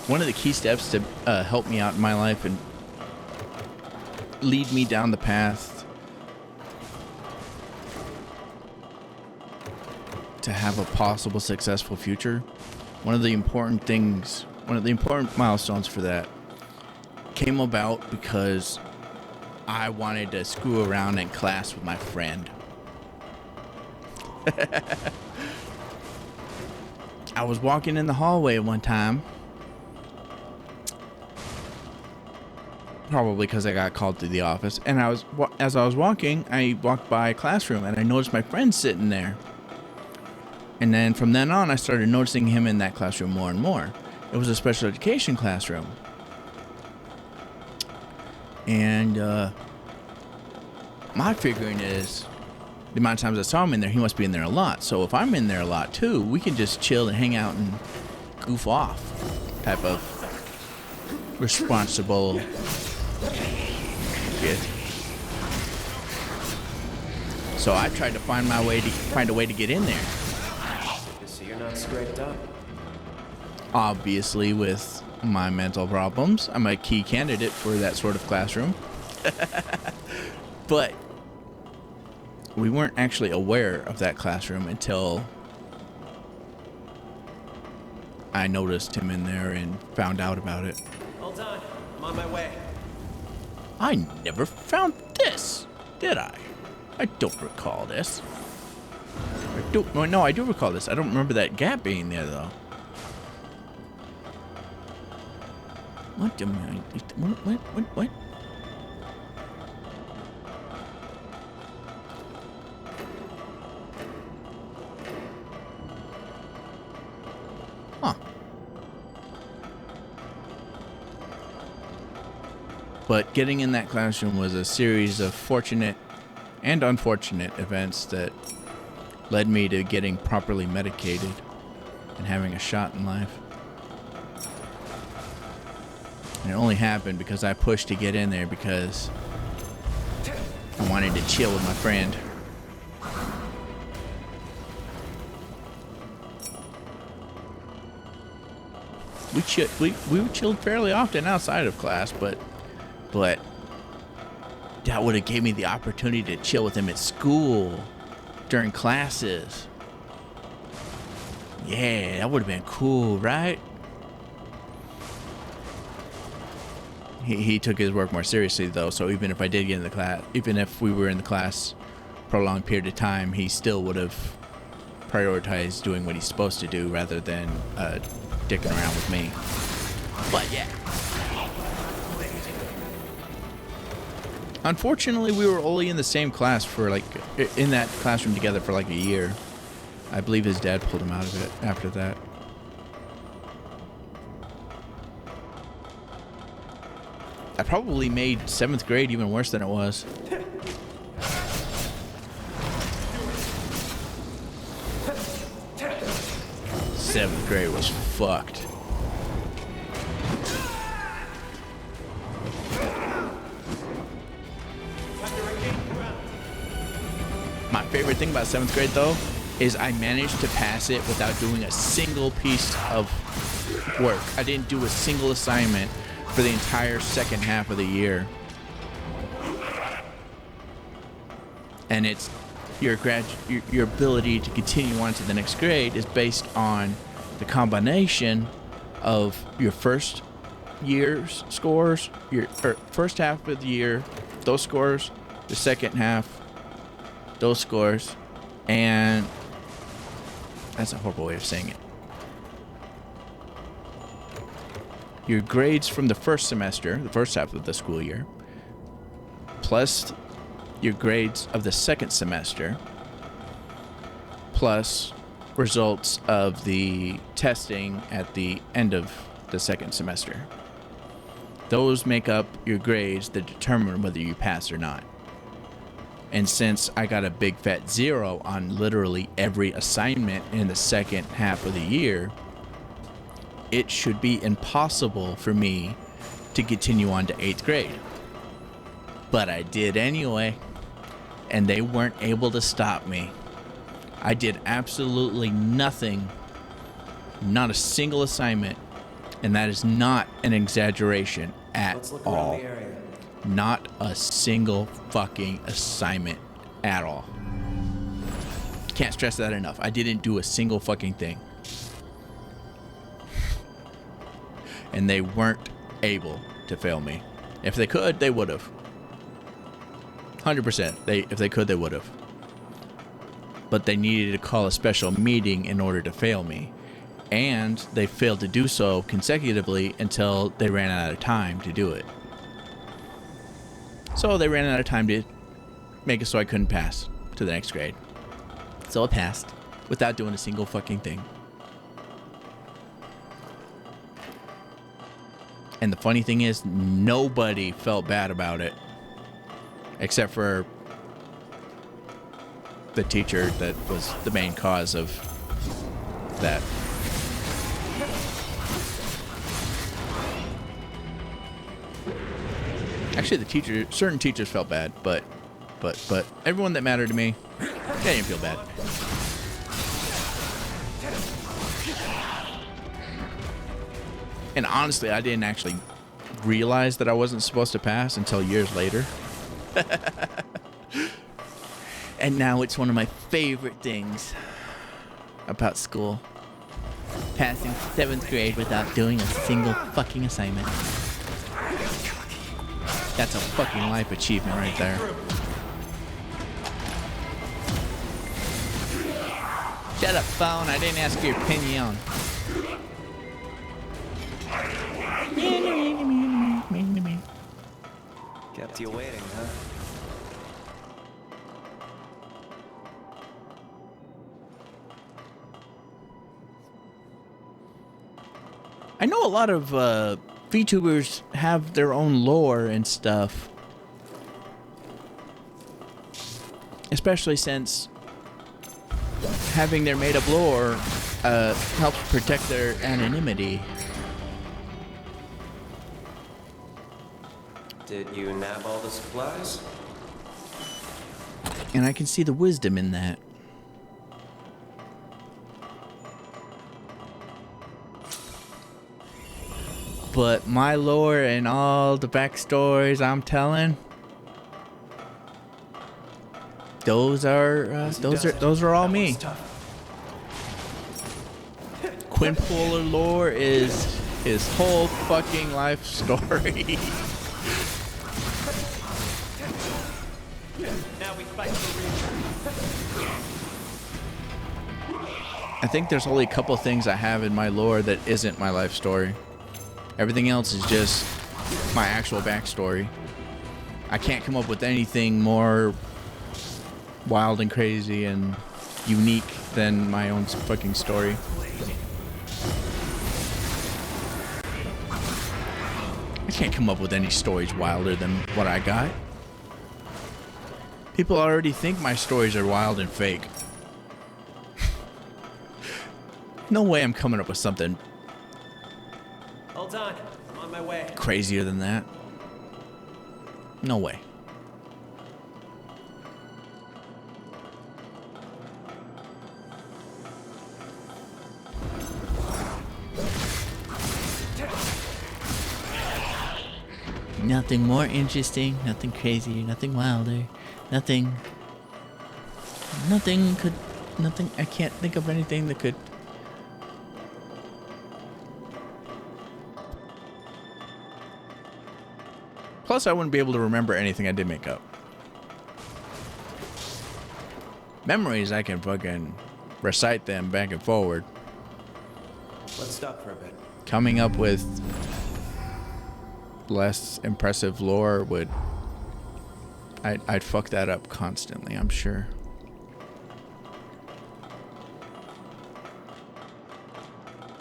Speaker 3: One of the key steps to help me out in my life and lead me down the path to have a possible successful future, one of the important milestones for that came about because I wanted to screw around in class with my friend. I was walking in the hallway one time. Probably because I got called to the office, and as I was walking, I walked by a classroom, and I noticed my friend sitting there. And then from then on, I started noticing him in that classroom more and more. It was a special education classroom, and my figuring is, the amount of times I saw him in there, he must be in there a lot. So if I'm in there a lot too, we can just chill and hang out and goof off, type of responsible. Good. So I tried to find a way to get in there.
Speaker 23: So you're not scraped up.
Speaker 3: Obviously, with my mental problems, I'm a key candidate for that sort of classroom. But we weren't actually aware of that classroom until I noticed him in there and found out about it.
Speaker 23: Hold on, I'm on my way.
Speaker 3: I never found this, did I? I don't recall this. No, I do recall this. I don't remember that gap being there, though. What am I... What? Huh. But getting in that classroom was a series of fortunate and unfortunate events that led me to getting properly medicated and having a shot in life. And it only happened because I pushed to get in there because I wanted to chill with my friend. We chilled fairly often outside of class, but that would have gave me the opportunity to chill with him at school during classes. Yeah, that would have been cool, right? He took his work more seriously, though, so even if I did get in the class, even if we were in the class for a long period of time, he still would have prioritized doing what he's supposed to do rather than dicking around with me. But yeah. Unfortunately, we were only in the same class for in that classroom together for like a year. I believe his dad pulled him out of it after that. I probably made 7th grade even worse than it was. Seventh grade was fucked. My favorite thing about 7th grade, though, is I managed to pass it without doing a single piece of work. I didn't do a single assignment for the entire second half of the year. And it's your ability to continue on to the next grade is based on the combination of your first year's scores, your first half of the year, those scores, the second half, those scores, and that's a horrible way of saying it. Your grades from the first semester, the first half of the school year, plus your grades of the second semester, plus results of the testing at the end of the second semester. Those make up your grades that determine whether you pass or not. And since I got a big fat 0 on literally every assignment in the second half of the year, it should be impossible for me to continue on to 8th grade. But I did anyway, and they weren't able to stop me. I did absolutely nothing, not a single assignment, and that is not an exaggeration at all. Not a single fucking assignment at all. Can't stress that enough. I didn't do a single fucking thing. And they weren't able to fail me. If they could, they would have. 100%. If they could, they would have. But they needed to call a special meeting in order to fail me. And they failed to do so consecutively until they ran out of time to do it. So they ran out of time to make it so I couldn't pass to the next grade. So I passed without doing a single fucking thing. And the funny thing is, nobody felt bad about it. Except for the teacher that was the main cause of that. Actually, certain teachers felt bad, but everyone that mattered to me, they didn't feel bad. And honestly, I didn't actually realize that I wasn't supposed to pass until years later. And now it's one of my favorite things about school. Passing 7th grade without doing a single fucking assignment. That's a fucking life achievement right there. Shut up, phone. I didn't ask your opinion.
Speaker 23: Kept you waiting, huh?
Speaker 3: I know a lot of VTubers have their own lore and stuff. Especially since having their made-up lore helps protect their anonymity.
Speaker 23: Did you nab all the supplies?
Speaker 3: And I can see the wisdom in that. But my lore and all the backstories I'm telling, those are all me. QuinPolar lore is his whole fucking life story.
Speaker 12: Now we fight for
Speaker 3: I think there's only a couple things I have in my lore that isn't my life story. Everything else is just my actual backstory. I can't come up with anything more wild and crazy and unique than my own fucking story. I can't come up with any stories wilder than what I got. People already think my stories are wild and fake. No way I'm coming up with something
Speaker 12: Hold on, I'm on my way.
Speaker 3: crazier than that. No way. Nothing more interesting, nothing crazier, nothing wilder, nothing, I can't think of anything that could. Plus, I wouldn't be able to remember anything I did make up. Memories, I can fucking recite them back and forward.
Speaker 23: Let's stop for a bit.
Speaker 3: Coming up with less impressive lore would... I'd fuck that up constantly, I'm sure.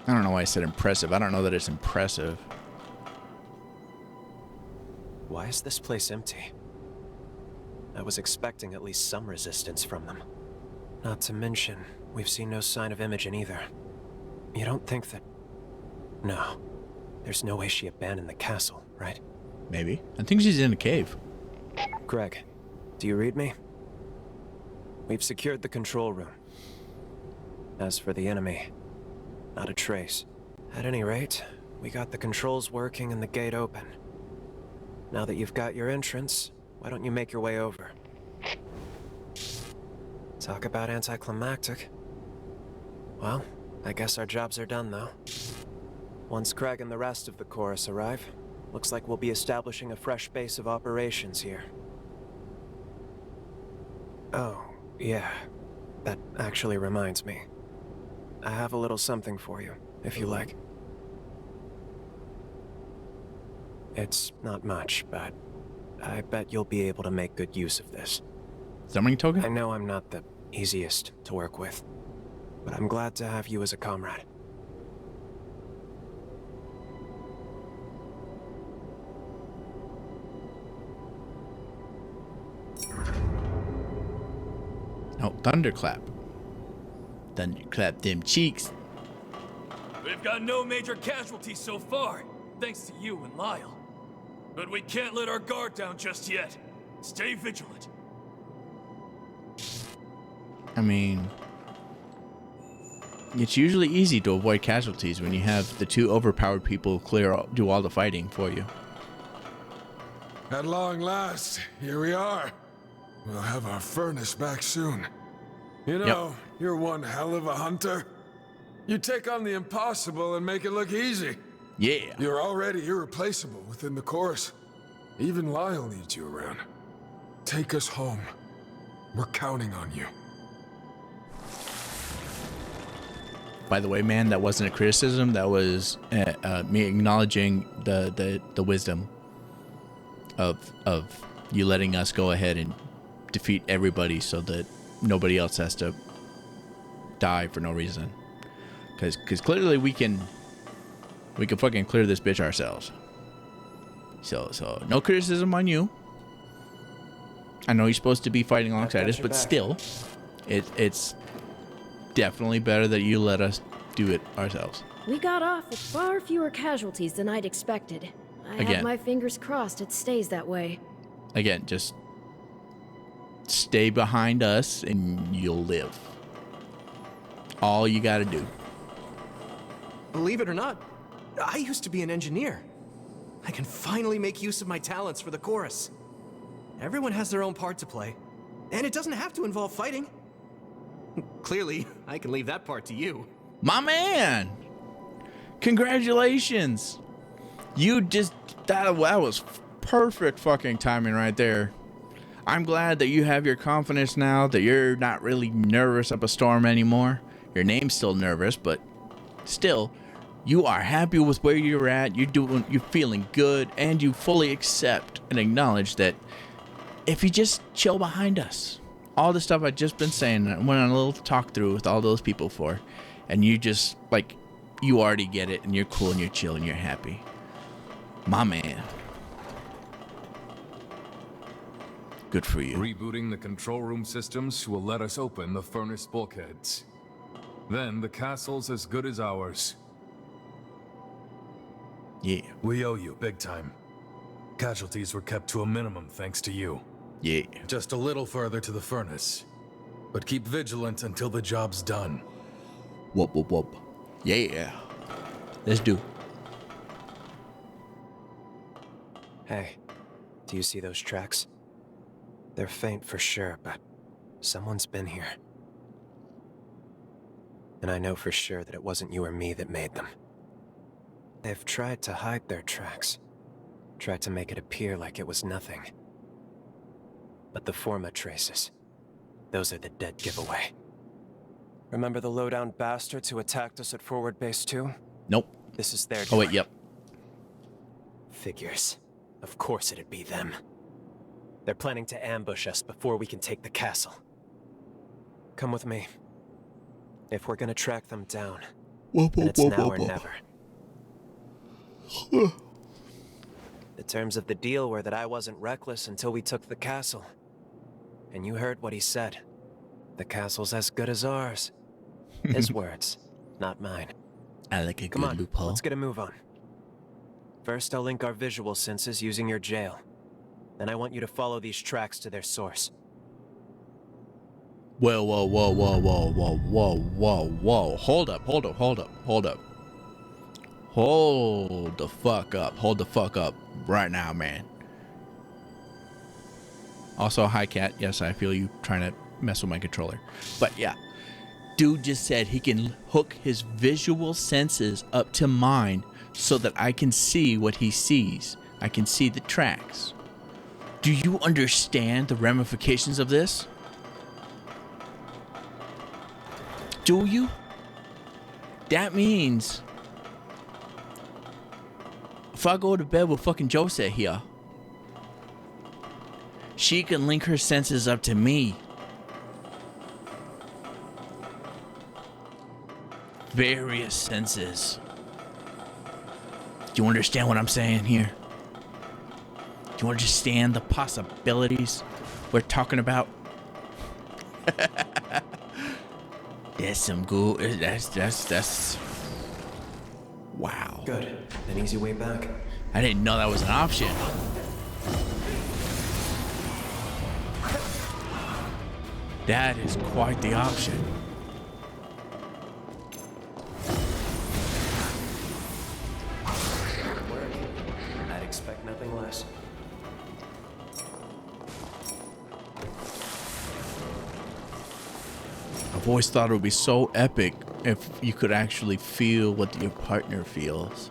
Speaker 3: I don't know why I said impressive. I don't know that it's impressive.
Speaker 23: Why is this place empty? I was expecting at least some resistance from them. Not to mention, we've seen no sign of Imogen either. You don't think that... No. There's no way she abandoned the castle, right?
Speaker 3: Maybe. I think she's in a cave.
Speaker 23: Greg, do you read me? We've secured the control room. As for the enemy, not a trace. At any rate, we got the controls working and the gate open. Now that you've got your entrance, why don't you make your way over? Talk about anticlimactic. Well, I guess our jobs are done, though. Once Craig and the rest of the chorus arrive, looks like we'll be establishing a fresh base of operations here. Oh, yeah. That actually reminds me. I have a little something for you, if you like. It's not much, but I bet you'll be able to make good use of this.
Speaker 3: Summoning token?
Speaker 23: I know I'm not the easiest to work with, but I'm glad to have you as a comrade.
Speaker 3: Oh, thunderclap. Thunderclap them cheeks.
Speaker 8: We've got no major casualties so far, thanks to you and Lyle. But we can't let our guard down just yet. Stay vigilant.
Speaker 3: I mean, it's usually easy to avoid casualties when you have the two overpowered people do all the fighting for you.
Speaker 22: At long last, here we are. we'll have our furnace back soon. You know, you're one hell of a hunter. You take on the impossible and make it look easy.
Speaker 3: Yeah.
Speaker 22: You're already irreplaceable within the chorus. Even Lyle needs you around. Take us home. We're counting on you.
Speaker 3: By the way, man, that wasn't a criticism. That was me acknowledging the wisdom of you letting us go ahead and defeat everybody so that nobody else has to die for no reason. Because clearly we can fucking clear this bitch ourselves. So no criticism on you. I know you're supposed to be fighting alongside us, but still, it's definitely better that you let us do it ourselves.
Speaker 14: We got off with far fewer casualties than I'd expected. I have my fingers crossed it stays that way.
Speaker 3: Again, just stay behind us and you'll live. All you gotta do.
Speaker 11: Believe it or not, I used to be an engineer. I can finally make use of my talents for the chorus. Everyone has their own part to play, and it doesn't have to involve fighting. Clearly, I can leave that part to you.
Speaker 3: My man! Congratulations! You just... That was perfect fucking timing right there. I'm glad that you have your confidence now, that you're not really nervous up a storm anymore. Your name's still nervous, but still, you are happy with where you're at, you're feeling good, and you fully accept and acknowledge that if you just chill behind us, all the stuff I've just been saying, I went on a little talk through with all those people for, and you just, like, you already get it, and you're cool, and you're chill, and you're happy. My man. Good for you.
Speaker 2: Rebooting the control room systems will let us open the furnace bulkheads. Then the castle's as good as ours.
Speaker 3: Yeah.
Speaker 7: We owe you big time. Casualties were kept to a minimum thanks to you.
Speaker 3: Yeah.
Speaker 7: Just a little further to the furnace. But keep vigilant until the job's done.
Speaker 3: Whoop, whoop, whoop. Yeah. Let's do.
Speaker 23: Hey, do you see those tracks? They're faint for sure, but someone's been here. And I know for sure that it wasn't you or me that made them. They've tried to hide their tracks. Tried to make it appear like it was nothing. But the Forma traces, those are the dead giveaway. Remember the low-down bastards who attacked us at Forward Base 2?
Speaker 3: Nope.
Speaker 23: This is their
Speaker 3: Oh, wait, yep.
Speaker 23: Figures. Of course it'd be them. They're planning to ambush us before we can take the castle. Come with me. If we're gonna track them down, then it's now or never. The terms of the deal were that I wasn't reckless until we took the castle. And you heard what he said. The castle's as good as ours. His words, not mine.
Speaker 3: I like a
Speaker 23: Come
Speaker 3: good
Speaker 23: on,
Speaker 3: loophole.
Speaker 23: let's get a move on. First, I'll link our visual senses using your jail. Then I want you to follow these tracks to their source.
Speaker 3: Whoa. Hold up. Hold the fuck up. Hold the fuck up right now, man. Also, hi, Cat. Yes, I feel you trying to mess with my controller. But yeah, dude just said he can hook his visual senses up to mine so that I can see what he sees. I can see the tracks. Do you understand the ramifications of this? Do you? That means if I go to bed with fucking Jose here, she can link her senses up to me. Various senses. Do you understand what I'm saying here? Do you understand the possibilities we're talking about? That's some good. That's. Wow.
Speaker 23: Good. An easy way back.
Speaker 3: I didn't know that was an option. That is quite the option.
Speaker 23: I'd expect nothing less.
Speaker 3: I've always thought it would be so epic if you could actually feel what your partner feels.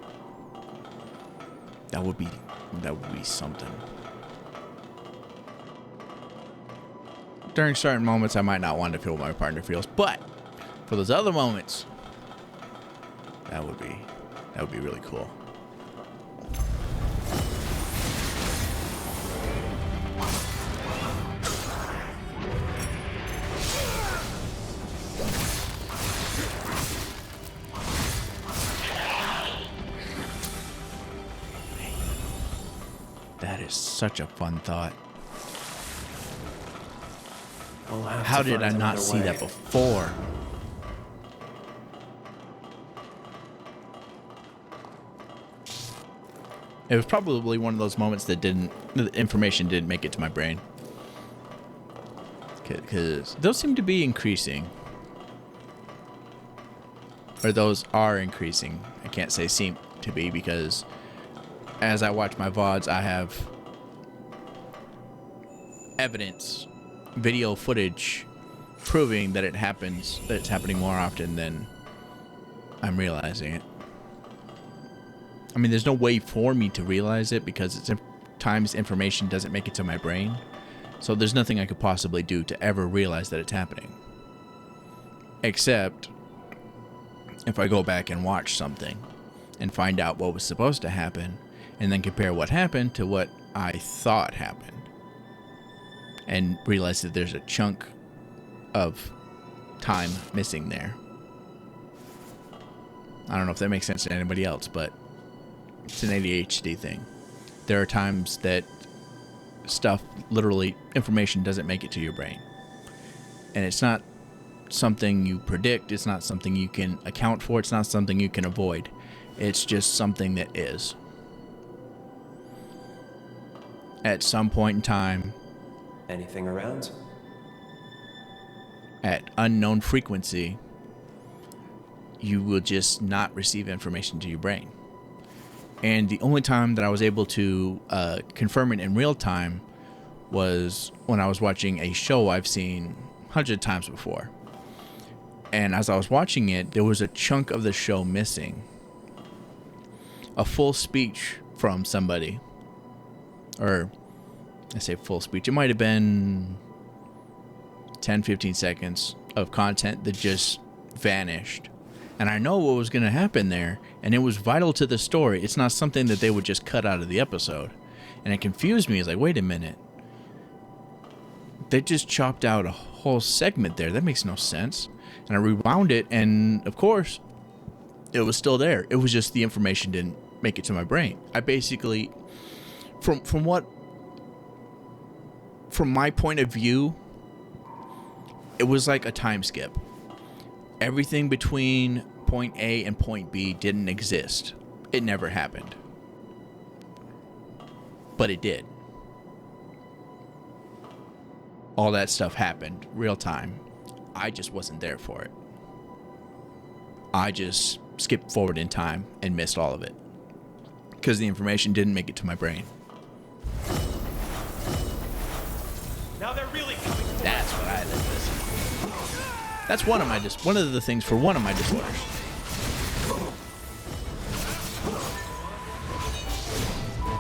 Speaker 3: That would be something. During certain moments, I might not want to feel what my partner feels, but for those other moments, that would be really cool. That is such a fun thought. How did I not see that before? It was probably one of those moments that the information didn't make it to my brain. Because those seem to be increasing. Or those are increasing. I can't say seem to be because as I watch my VODs, I have evidence, video footage proving that it's happening more often than I'm realizing it. I mean, there's no way for me to realize it because times information doesn't make it to my brain. So there's nothing I could possibly do to ever realize that it's happening. Except if I go back and watch something and find out what was supposed to happen and then compare what happened to what I thought happened and realize that there's a chunk of time missing there. I don't know if that makes sense to anybody else, but it's an ADHD thing. There are times that stuff, literally, information doesn't make it to your brain. And it's not something you predict. It's not something you can account for. It's not something you can avoid. It's just something that is. At some point in time.
Speaker 23: Anything around?
Speaker 3: At unknown frequency, you will just not receive information to your brain. And the only time that I was able to confirm it in real time was when I was watching a show I've seen hundreds of times before. And as I was watching it, there was a chunk of the show missing. A full speech from somebody. Or, I say full speech. It might have been 10, 15 seconds of content that just vanished. And I know what was going to happen there, and it was vital to the story. It's not something that they would just cut out of the episode. And it confused me. It's like, wait a minute. They just chopped out a whole segment there. That makes no sense. And I rewound it, and of course, it was still there. It was just the information didn't make it to my brain. I basically, from my point of view, it was like a time skip. Everything between point A and point B didn't exist. It never happened. But it did. All that stuff happened real time. I just wasn't there for it. I just skipped forward in time and missed all of it. Because the information didn't make it to my brain.
Speaker 12: Now they're really coming.
Speaker 3: That's what I live with. That's one of the things for one of my disorders.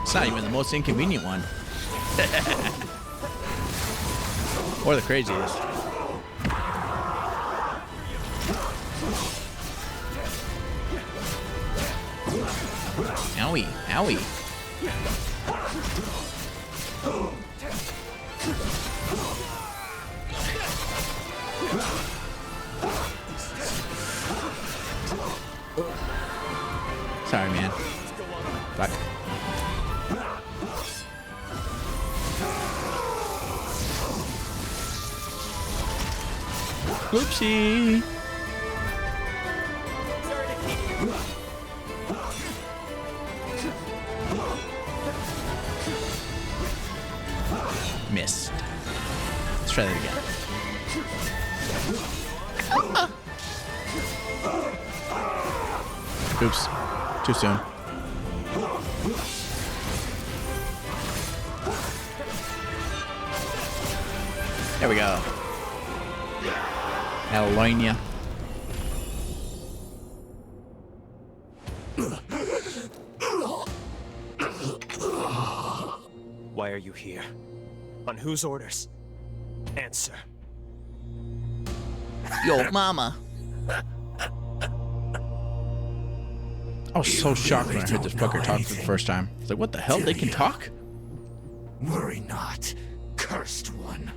Speaker 3: It's not even the most inconvenient one. Or the craziest. Owie, owie. Sorry, man. Fuck. Oopsie. Missed. Let's try that again. Oops. Too soon. There we go. California.
Speaker 23: Why are you here? On whose orders? Answer.
Speaker 3: Yo, mama. I was so shocked when I heard this fucker talk for the first time. I was like, what the hell? They can talk?
Speaker 6: Worry not, cursed one.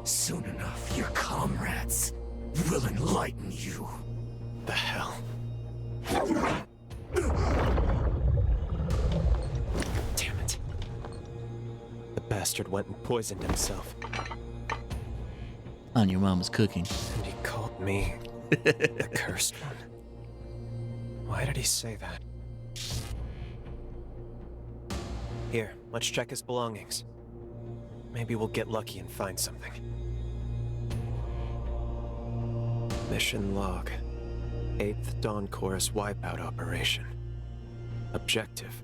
Speaker 6: Soon enough, your comrades will enlighten you.
Speaker 23: The hell? Damn it. The bastard went and poisoned himself.
Speaker 3: On your mama's cooking.
Speaker 23: And he called me the cursed one. Why did he say that? Here, let's check his belongings. Maybe we'll get lucky and find something. Mission log. 8th Dawn Chorus wipeout operation. Objective.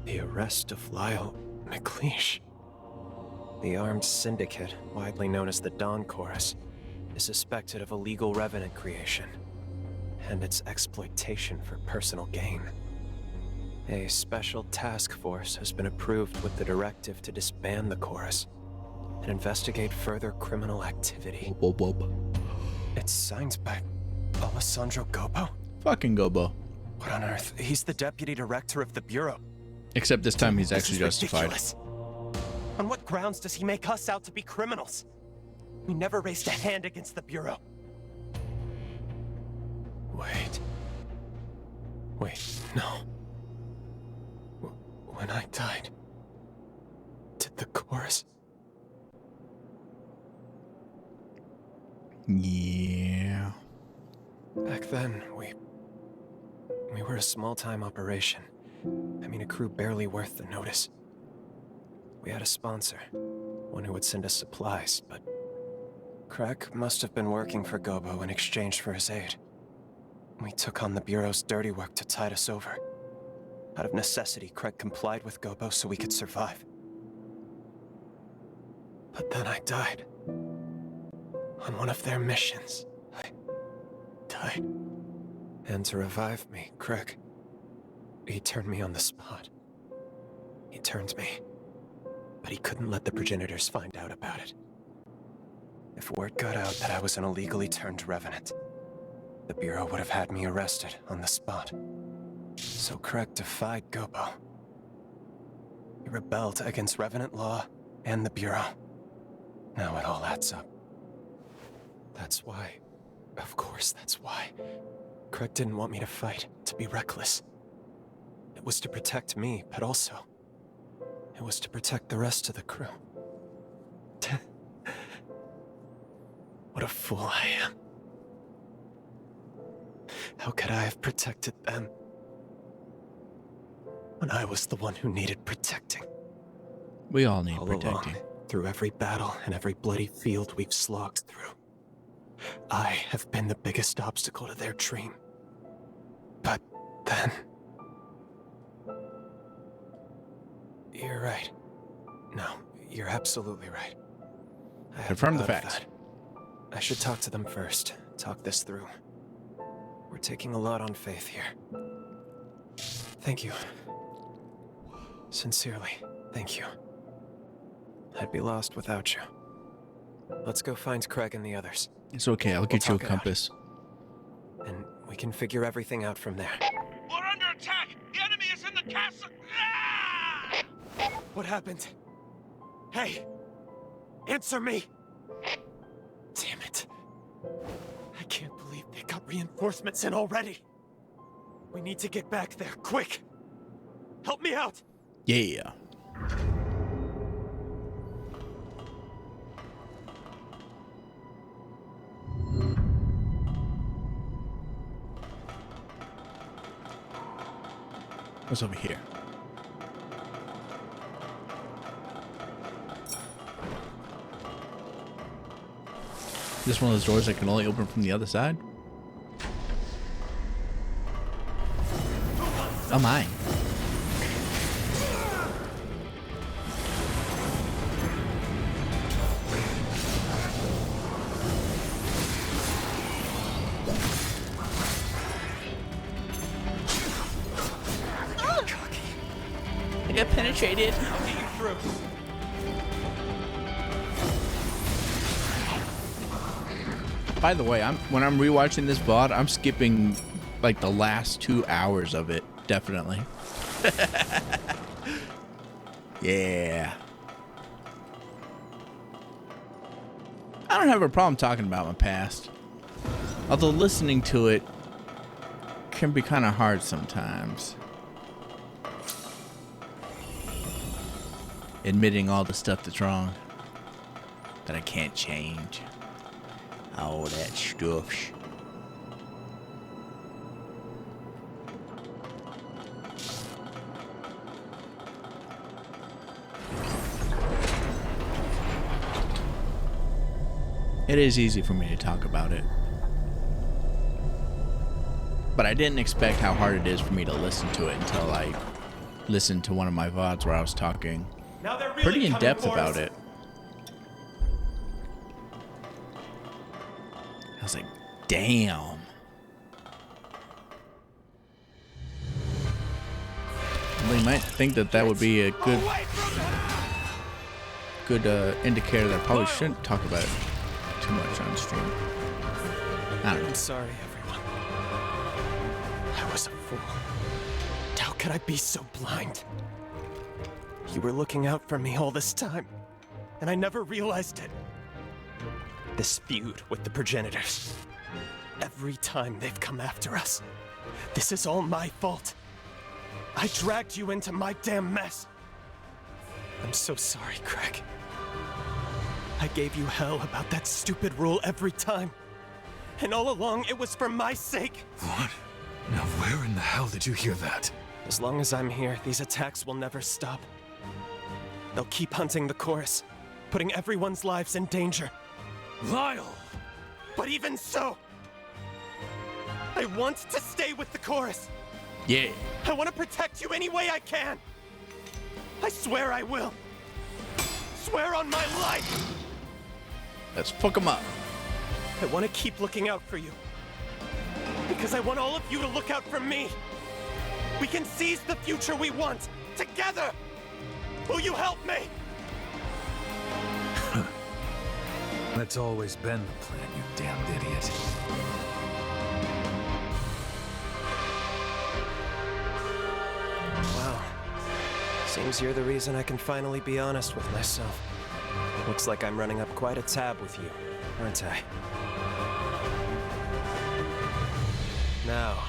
Speaker 23: The arrest of Lyle McLeish. The armed syndicate, widely known as the Dawn Chorus, is suspected of illegal revenant creation and its exploitation for personal gain. A special task force has been approved with the directive to disband the chorus and investigate further criminal activity.
Speaker 3: Whoop, whoop.
Speaker 23: It's signed by Alessandro Gobo?
Speaker 3: Fucking Gobo.
Speaker 23: What on earth? He's the deputy director of the Bureau.
Speaker 3: Except this time he's actually justified.
Speaker 12: Ridiculous. On what grounds does he make us out to be criminals? We never raised a hand against the Bureau.
Speaker 23: Wait, no. When I died, did the chorus?
Speaker 3: Yeah.
Speaker 23: Back then, we were a small-time operation. I mean, a crew barely worth the notice. We had a sponsor, one who would send us supplies, but Craig must have been working for Gobo in exchange for his aid. We took on the Bureau's dirty work to tide us over. Out of necessity, Craig complied with Gobo so we could survive. But then I died. On one of their missions. I died. And to revive me, Craig, he turned me on the spot. He turned me. But he couldn't let the progenitors find out about it. If word got out that I was an illegally turned revenant, the Bureau would have had me arrested on the spot. So Craig defied Gobo. He rebelled against revenant law and the Bureau. Now it all adds up. That's why, of course that's why, Craig didn't want me to fight, to be reckless. It was to protect me, but also, it was to protect the rest of the crew. What a fool I am. How could I have protected them when I was the one who needed protecting?
Speaker 3: We all need
Speaker 23: all
Speaker 3: protecting.
Speaker 23: Along, through every battle and every bloody field we've slogged through, I have been the biggest obstacle to their dream. But then... You're right. No, you're absolutely right.
Speaker 3: Confirm the facts.
Speaker 23: I should talk to them first. Talk this through. We're taking a lot on faith here. Thank you. Sincerely, thank you. I'd be lost without you. Let's go find Craig and the others.
Speaker 3: It's okay, I'll get you a compass.
Speaker 23: And we can figure everything out from there.
Speaker 1: We're under attack! The enemy is in the castle! Ah!
Speaker 12: What happened? Hey! Answer me! Damn it. I can't believe they got reinforcements in already. We need to get back there, quick! Help me out!
Speaker 3: Yeah. What's over here? Is this one of those doors that can only open from the other side? Oh my. penetrated.
Speaker 12: I'll get you through.
Speaker 3: By the way, when I'm rewatching this VOD, I'm skipping like the last 2 hours of it. Definitely. Yeah. I don't have a problem talking about my past. Although listening to it can be kind of hard sometimes. Admitting all the stuff that's wrong. That I can't change. All that stuff. It is easy for me to talk about it. But I didn't expect how hard it is for me to listen to it until I listened to one of my VODs where I was talking pretty in depth about it. I was like, damn. They might think that that would be a good indicator that I probably shouldn't talk about it too much on stream. I don't know.
Speaker 23: I'm sorry, everyone. I was a fool. How could I be so blind? You were looking out for me all this time, and I never realized it. This feud with the progenitors. Every time they've come after us, this is all my fault. I dragged you into my damn mess. I'm so sorry, Craig. I gave you hell about that stupid rule every time. And all along, it was for my sake.
Speaker 7: What? Now where in the hell did you hear that?
Speaker 23: As long as I'm here, these attacks will never stop. They'll keep hunting the chorus, putting everyone's lives in danger.
Speaker 8: Lyle!
Speaker 23: But even so, I want to stay with the chorus.
Speaker 3: Yeah.
Speaker 23: I want to protect you any way I can. I swear I will. Swear on my life.
Speaker 3: Let's fuck him up.
Speaker 23: I want to keep looking out for you. Because I want all of you to look out for me. We can seize the future we want, together. Will you help me?
Speaker 7: That's always been the plan, you damned idiot.
Speaker 23: Wow. Seems you're the reason I can finally be honest with myself. Looks like I'm running up quite a tab with you, aren't I? Now,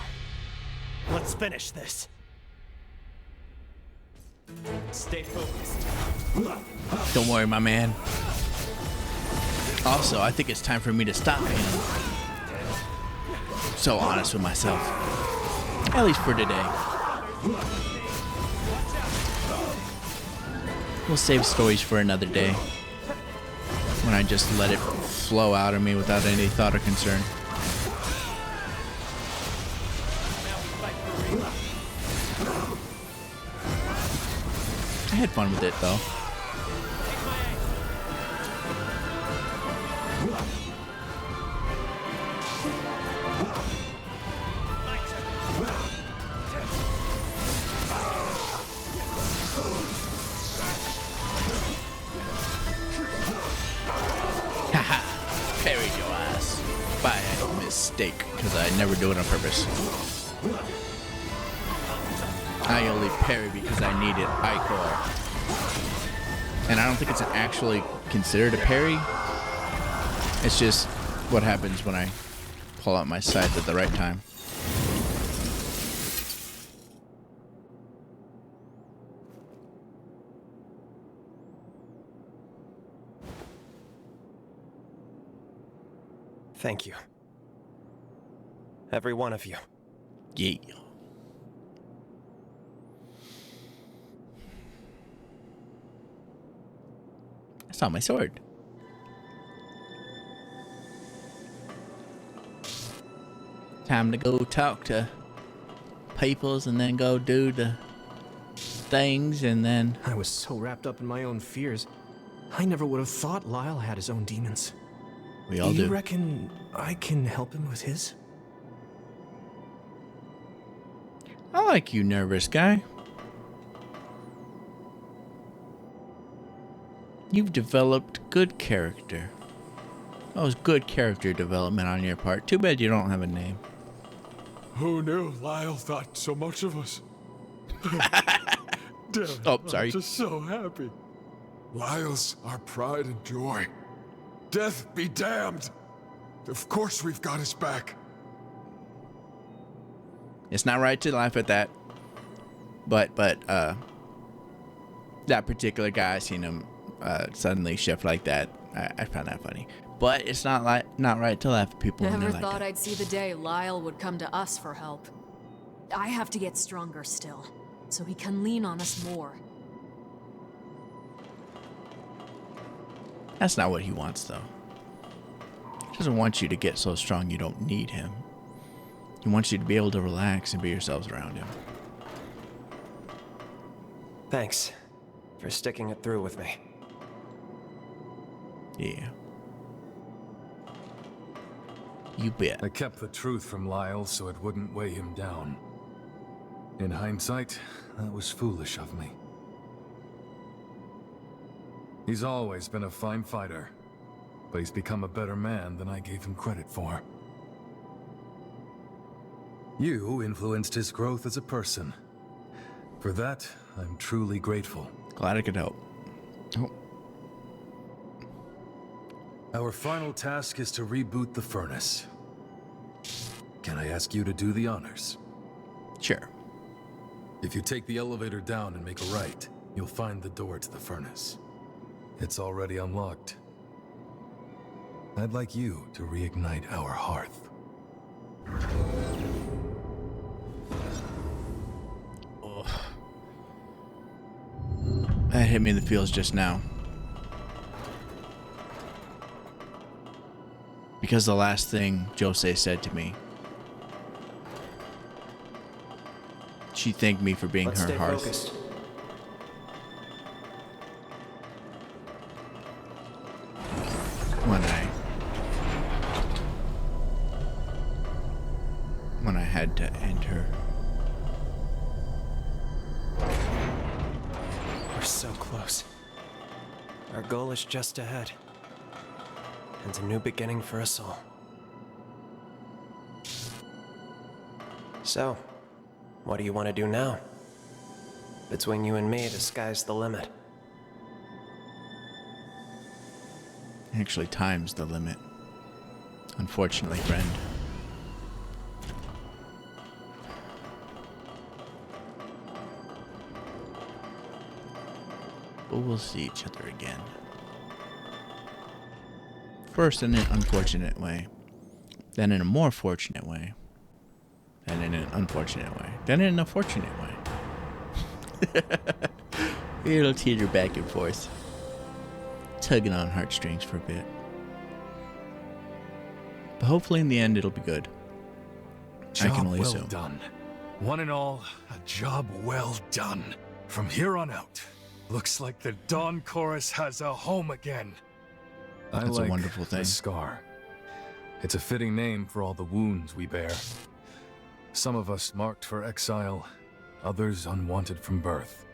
Speaker 23: let's finish this. Stay focused.
Speaker 3: Don't worry, my man. Also, I think it's time for me to stop being so honest with myself. At least for today. We'll save stories for another day. When I just let it flow out of me without any thought or concern. I had fun with it though. Haha, parried your ass by a mistake, because I never do it on purpose. I only parry because I need it Ichor. And I don't think it's actually considered a parry. It's just what happens when I pull out my scythe at the right time.
Speaker 23: Thank you. Every one of you.
Speaker 3: Yeah. I saw my sword. Time to go talk to peoples and then go do the things and then...
Speaker 11: I was so wrapped up in my own fears. I never would have thought Lyle had his own demons.
Speaker 3: We all do.
Speaker 11: You reckon I can help him with his?
Speaker 3: I like you, nervous guy. You've developed good character. That was good character development on your part. Too bad you don't have a name.
Speaker 22: Who knew Lyle thought so much of us? Damn,
Speaker 3: oh, sorry.
Speaker 22: I'm just so happy. Lyle's our pride and joy. Death be damned. Of course we've got his back.
Speaker 3: It's not right to laugh at that. But that particular guy, I seen him suddenly shift like that. I found that funny. But it's not right to laugh at people when they're
Speaker 15: Never
Speaker 3: like
Speaker 15: thought
Speaker 3: that.
Speaker 15: I'd see the day Lyle would come to us for help. I have to get stronger still, so he can lean on us more.
Speaker 3: That's not what he wants, though. He doesn't want you to get so strong you don't need him. He wants you to be able to relax and be yourselves around him.
Speaker 23: Thanks for sticking it through with me.
Speaker 3: Yeah. You bet.
Speaker 2: I kept the truth from Lyle so it wouldn't weigh him down. In hindsight, that was foolish of me. He's always been a fine fighter, but he's become a better man than I gave him credit for. You influenced his growth as a person. For that, I'm truly grateful.
Speaker 3: Glad I could help. Oh.
Speaker 2: Our final task is to reboot the furnace. Can I ask you to do the honors?
Speaker 3: Sure.
Speaker 2: If you take the elevator down and make a right, you'll find the door to the furnace. It's already unlocked. I'd like you to reignite our hearth.
Speaker 3: Oh. That hit me in the feels just now. Because the last thing Jose said to me, she thanked me for being
Speaker 23: Let's
Speaker 3: her
Speaker 23: stay
Speaker 3: hearth.
Speaker 23: Focused.
Speaker 3: When I had to end her.
Speaker 23: We're so close. Our goal is just ahead. And a new beginning for us all. So, what do you want to do now? Between you and me, the sky's the limit.
Speaker 3: Actually, time's the limit. Unfortunately, friend. But we'll see each other again. First in an unfortunate way, then in a more fortunate way, then in an unfortunate way, then in a fortunate way. It'll teeter back and forth, tugging on heartstrings for a bit. But hopefully in the end it'll be good. I can only assume.
Speaker 2: Job well done. One and all, a job well done. From here on out, looks like the Dawn Chorus has a home again.
Speaker 3: That's a wonderful thing.
Speaker 2: The scar. It's a fitting name for all the wounds we bear. Some of us marked for exile, others unwanted from birth.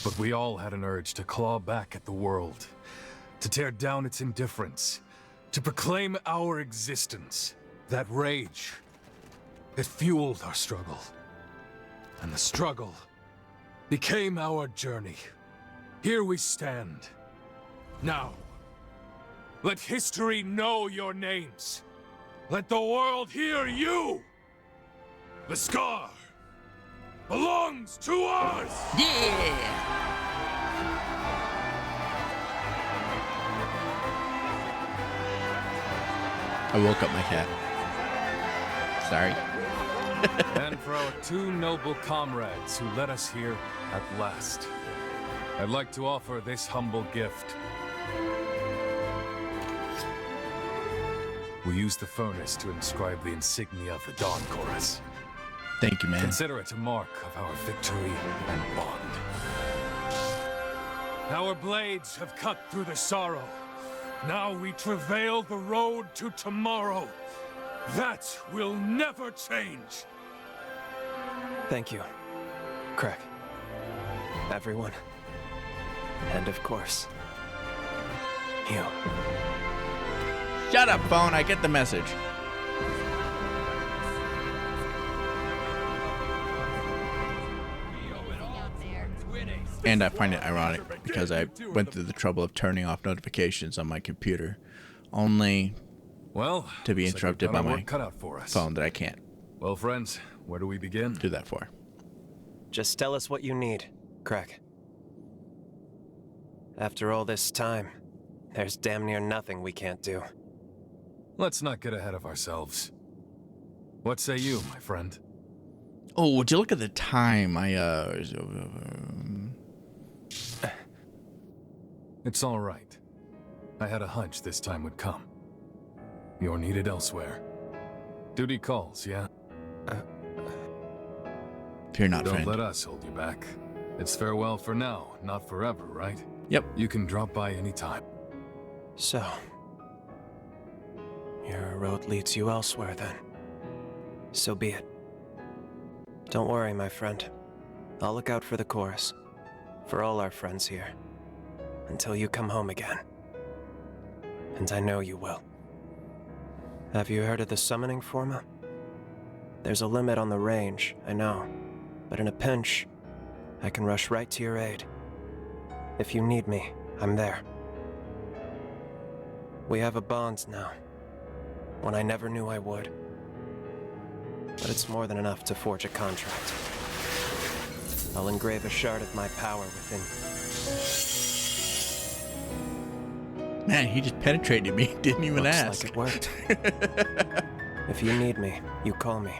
Speaker 2: But we all had an urge to claw back at the world, to tear down its indifference, to proclaim our existence. That rage, it fueled our struggle. And the struggle became our journey. Here we stand. Now, let history know your names. Let the world hear you. The scar belongs to us.
Speaker 3: Yeah. I woke up my cat. Sorry.
Speaker 2: And for our two noble comrades who led us here at last, I'd like to offer this humble gift. We use the furnace to inscribe the insignia of the Dawn Chorus.
Speaker 3: Thank you, man.
Speaker 2: Consider it a mark of our victory and bond. Our blades have cut through the sorrow. Now we travail the road to tomorrow. That will never change.
Speaker 23: Thank you, Craig. Everyone. And of course, you.
Speaker 3: Shut up, phone. I get the message. And I find it ironic because I went through the trouble of turning off notifications on my computer, only to be interrupted by my phone that I can't.
Speaker 2: Well, friends, where do we begin?
Speaker 3: Do that for.
Speaker 23: Just tell us what you need, Craig. After all this time, there's damn near nothing we can't do.
Speaker 2: Let's not get ahead of ourselves. What say you, my friend?
Speaker 3: Oh, would you look at the time?
Speaker 2: It's all right. I had a hunch this time would come. You're needed elsewhere. Duty calls, yeah?
Speaker 3: Fear not,
Speaker 2: Don't
Speaker 3: friend.
Speaker 2: let us hold you back. It's farewell for now, not forever, right?
Speaker 3: Yep.
Speaker 2: You can drop by anytime.
Speaker 23: So, your road leads you elsewhere then. So be it. Don't worry, my friend. I'll look out for the chorus. For all our friends here. Until you come home again. And I know you will. Have you heard of the summoning forma? There's a limit on the range, I know. But in a pinch, I can rush right to your aid. If you need me, I'm there. We have a bond now. One I never knew I would. But it's more than enough to forge a contract. I'll engrave a shard of my power within.
Speaker 3: Man, he just penetrated me. Didn't even ask.
Speaker 23: Looks like it worked. If you need me, you call me.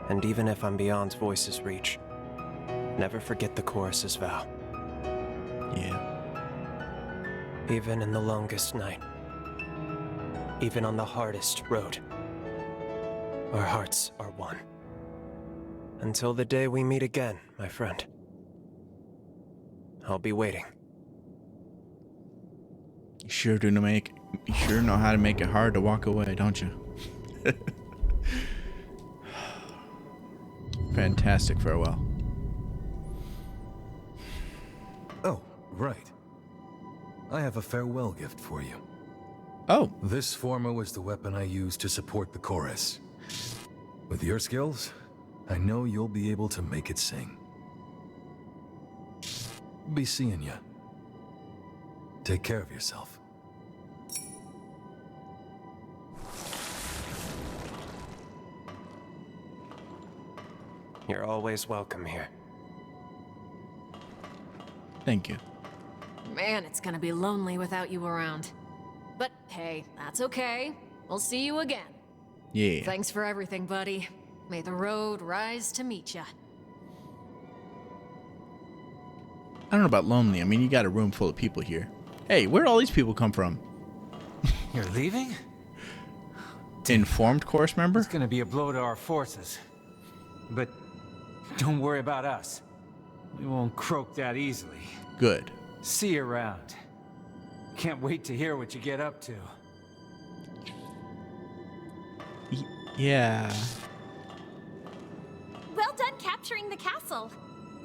Speaker 23: And even if I'm beyond voice's reach, never forget the chorus's vow.
Speaker 3: Yeah.
Speaker 23: Even in the longest night, even on the hardest road, our hearts are one. Until the day we meet again, my friend. I'll be waiting.
Speaker 3: You sure know how to make it hard to walk away, don't you? Fantastic farewell.
Speaker 7: Oh, right. I have a farewell gift for you.
Speaker 3: Oh.
Speaker 7: This forma was the weapon I used to support the chorus. With your skills, I know you'll be able to make it sing. Be seeing ya. Take care of yourself.
Speaker 23: You're always welcome here.
Speaker 3: Thank you.
Speaker 15: Man, it's gonna be lonely without you around. But hey, that's okay. We'll see you again.
Speaker 3: Yeah.
Speaker 15: Thanks for everything, buddy. May the road rise to meet ya.
Speaker 3: I don't know about lonely. I mean, you got a room full of people here. Hey, where'd all these people come from?
Speaker 9: You're leaving?
Speaker 3: Informed chorus member?
Speaker 9: It's gonna be a blow to our forces. But don't worry about us. We won't croak that easily.
Speaker 3: Good.
Speaker 9: See you around. Can't wait to hear what you get up to.
Speaker 3: Yeah.
Speaker 10: Well done capturing the castle.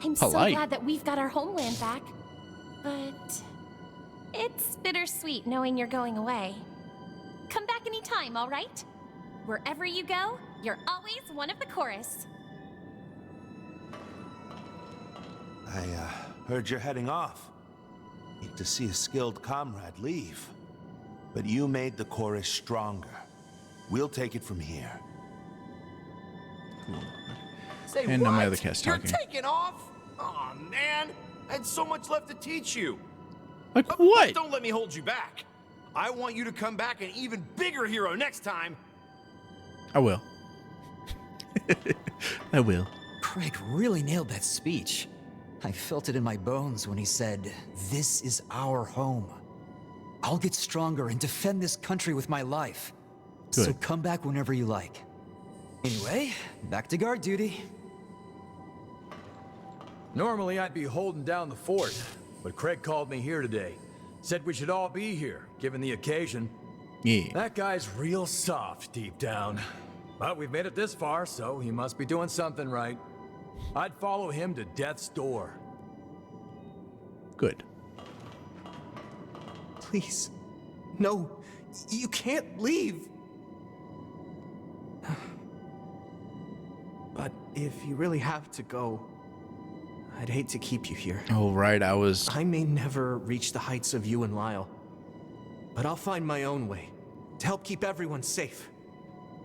Speaker 10: I'm
Speaker 3: Polite.
Speaker 10: so glad that we've got our homeland back. But it's bittersweet knowing you're going away. Come back anytime, all right? Wherever you go, you're always one of the chorus.
Speaker 1: I heard you're heading off. Hate to see a skilled comrade leave. But you made the chorus stronger. We'll take it from here.
Speaker 16: Say
Speaker 3: And
Speaker 16: what?
Speaker 3: my other cat's
Speaker 16: You're
Speaker 3: talking.
Speaker 16: taking off? Aw, man. I had so much left to teach you.
Speaker 3: Like what?
Speaker 16: Don't let me hold you back. I want you to come back an even bigger hero next time.
Speaker 3: I will. I will.
Speaker 18: Craig really nailed that speech. I felt it in my bones when he said, "This is our home. I'll get stronger and defend this country with my life. So
Speaker 3: Good.
Speaker 18: come back whenever you like." Anyway, back to guard duty.
Speaker 20: Normally I'd be holding down the fort, but Craig called me here today. Said we should all be here, given the occasion.
Speaker 3: Yeah.
Speaker 20: That guy's real soft deep down. But we've made it this far, so he must be doing something right. I'd follow him to death's door.
Speaker 3: Good.
Speaker 11: Please. No, you can't leave. But if you really have to go, I'd hate to keep you here.
Speaker 3: Oh, right,
Speaker 11: I may never reach the heights of you and Lyle, but I'll find my own way to help keep everyone safe.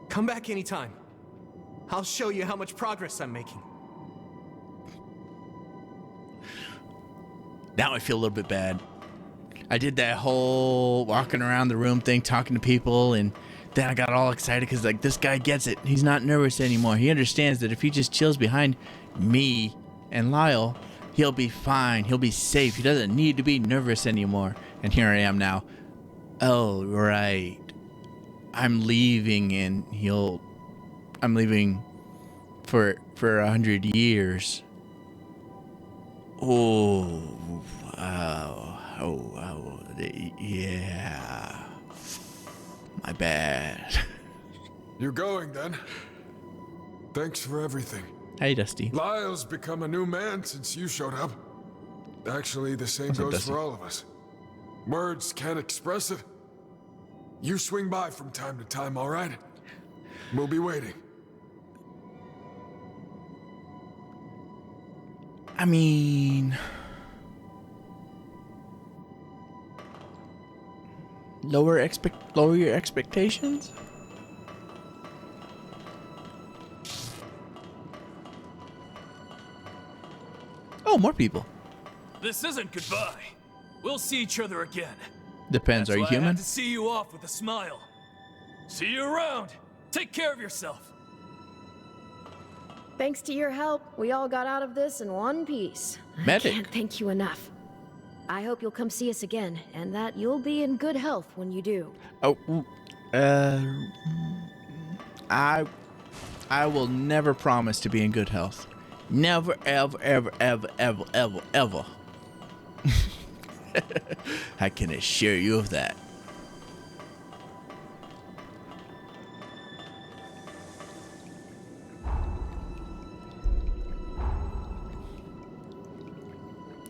Speaker 11: Come back anytime. I'll show you how much progress I'm making.
Speaker 3: Now I feel a little bit bad. I did that whole walking around the room thing, talking to people, and then I got all excited because, like, this guy gets it. He's not nervous anymore. He understands that if he just chills behind me and Lyle, he'll be fine. He'll be safe. He doesn't need to be nervous anymore. And here I am now. Oh, right. I'm leaving, and I'm leaving for 100 years. Oh, wow. Oh, yeah. My bad.
Speaker 22: You're going then. Thanks for everything.
Speaker 3: Hey, Dusty.
Speaker 22: Lyle's become a new man since you showed up. Actually, the same goes for all of us. Words can't express it. You swing by from time to time, all right? We'll be waiting.
Speaker 3: I mean, lower your expectations? Oh, more people.
Speaker 8: This isn't goodbye. We'll see each other again.
Speaker 3: Depends.
Speaker 8: That's
Speaker 3: Are you
Speaker 8: why I
Speaker 3: human?
Speaker 8: had to see you off with a smile. See you around. Take care of yourself.
Speaker 14: Thanks to your help, we all got out of this in one piece.
Speaker 3: Medic.
Speaker 14: I can't thank you enough. I hope you'll come see us again, and that you'll be in good health when you do.
Speaker 3: Oh, I will never promise to be in good health. Never, ever, ever, ever, ever, ever, ever. I can assure you of that.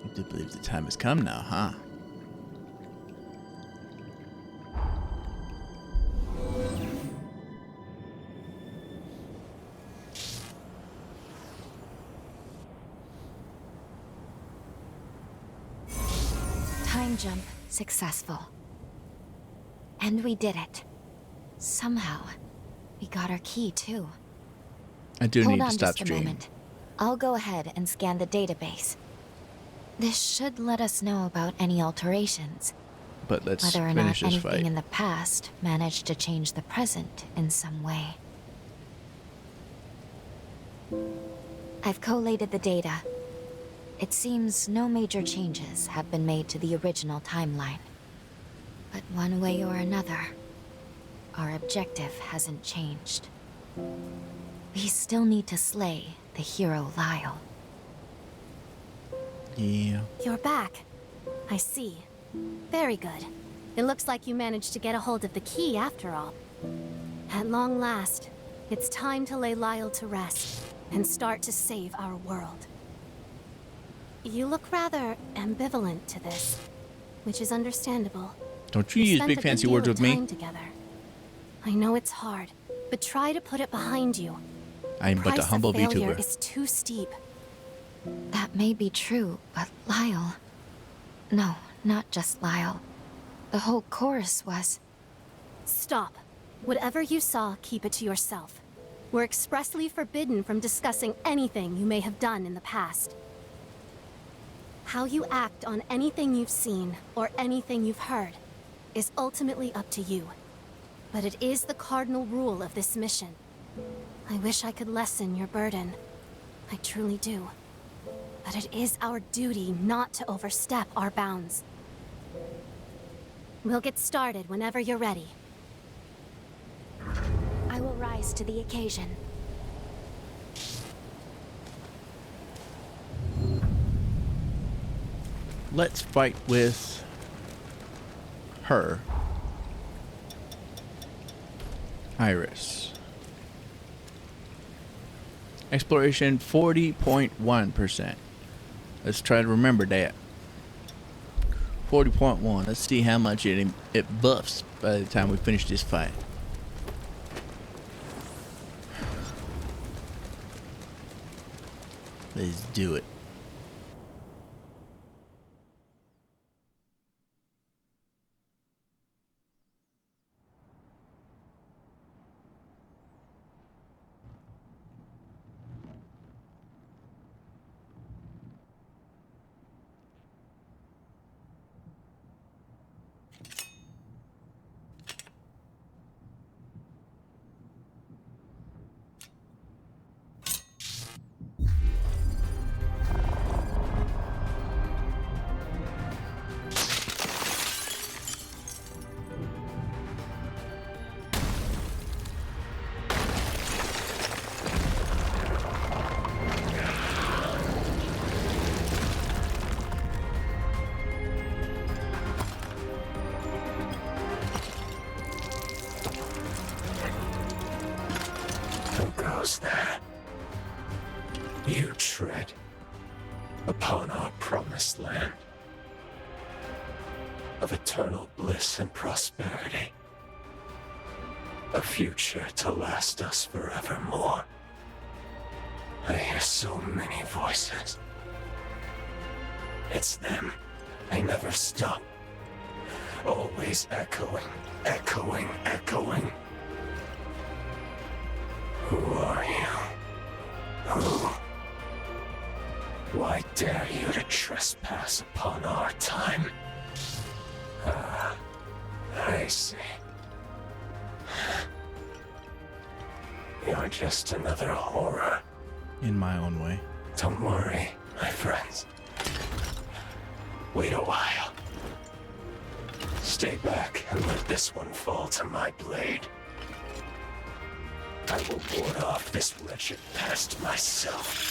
Speaker 3: I do believe the time has come now, huh?
Speaker 13: Time jump successful. And we did it. Somehow, we got our key too.
Speaker 3: I do
Speaker 13: Hold
Speaker 3: need
Speaker 13: on
Speaker 3: to stop
Speaker 13: just a
Speaker 3: streaming.
Speaker 13: moment. I'll go ahead and scan the database. This should let us know about any alterations.
Speaker 3: But let's
Speaker 13: whether or not
Speaker 3: finish this
Speaker 13: anything
Speaker 3: fight.
Speaker 13: in the past managed to change the present in some way. I've collated the data. It seems no major changes have been made to the original timeline. But one way or another, our objective hasn't changed. We still need to slay the hero Lyle.
Speaker 3: Yeah.
Speaker 17: You're back. I see. Very good. It looks like you managed to get a hold of the key after all. At long last, it's time to lay Lyle to rest and start to save our world. You look rather ambivalent to this, which is understandable.
Speaker 3: Don't you
Speaker 17: We
Speaker 3: use
Speaker 17: spent
Speaker 3: big
Speaker 17: a good
Speaker 3: fancy
Speaker 17: deal
Speaker 3: words
Speaker 17: of
Speaker 3: with me.
Speaker 17: time together. I know it's hard, but try to put it behind you.
Speaker 3: I am but a
Speaker 17: Price of
Speaker 3: humble
Speaker 17: failure
Speaker 3: VTuber.
Speaker 17: is too steep.
Speaker 13: That may be true, but Lyle... No, not just Lyle. The whole chorus was...
Speaker 17: Stop. Whatever you saw, keep it to yourself. We're expressly forbidden from discussing anything you may have done in the past. How you act on anything you've seen, or anything you've heard, is ultimately up to you. But it is the cardinal rule of this mission. I wish I could lessen your burden. I truly do. But it is our duty not to overstep our bounds. We'll get started whenever you're ready.
Speaker 13: I will rise to the occasion.
Speaker 3: Let's fight with her. Iris. Exploration 40.1%. Let's try to remember that. 40.1. Let's see how much it buffs by the time we finish this fight. Let's do it.
Speaker 6: There. You tread upon our promised land of eternal bliss and prosperity, a future to last us forevermore. I hear so many voices. It's them. They never stop. Always echoing, echoing, echoing. Who are you? Who? Why dare you to trespass upon our time? Ah, I see. You're just another horror.
Speaker 3: In my own way.
Speaker 6: Don't worry, my friends. Wait a while. Stay back and let this one fall to my blade. I will ward off this wretched pest myself.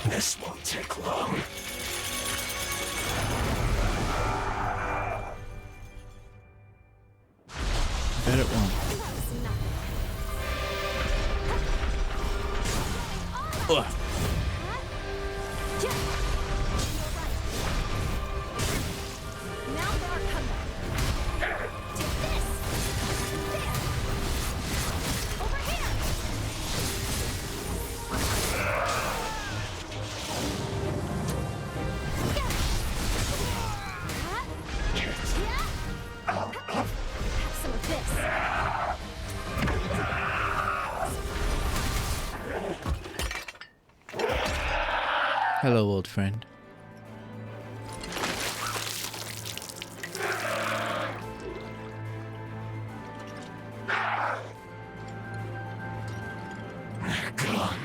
Speaker 6: This won't take long.
Speaker 3: Bet it won't. Ugh. Hello, old friend.
Speaker 6: They're gone.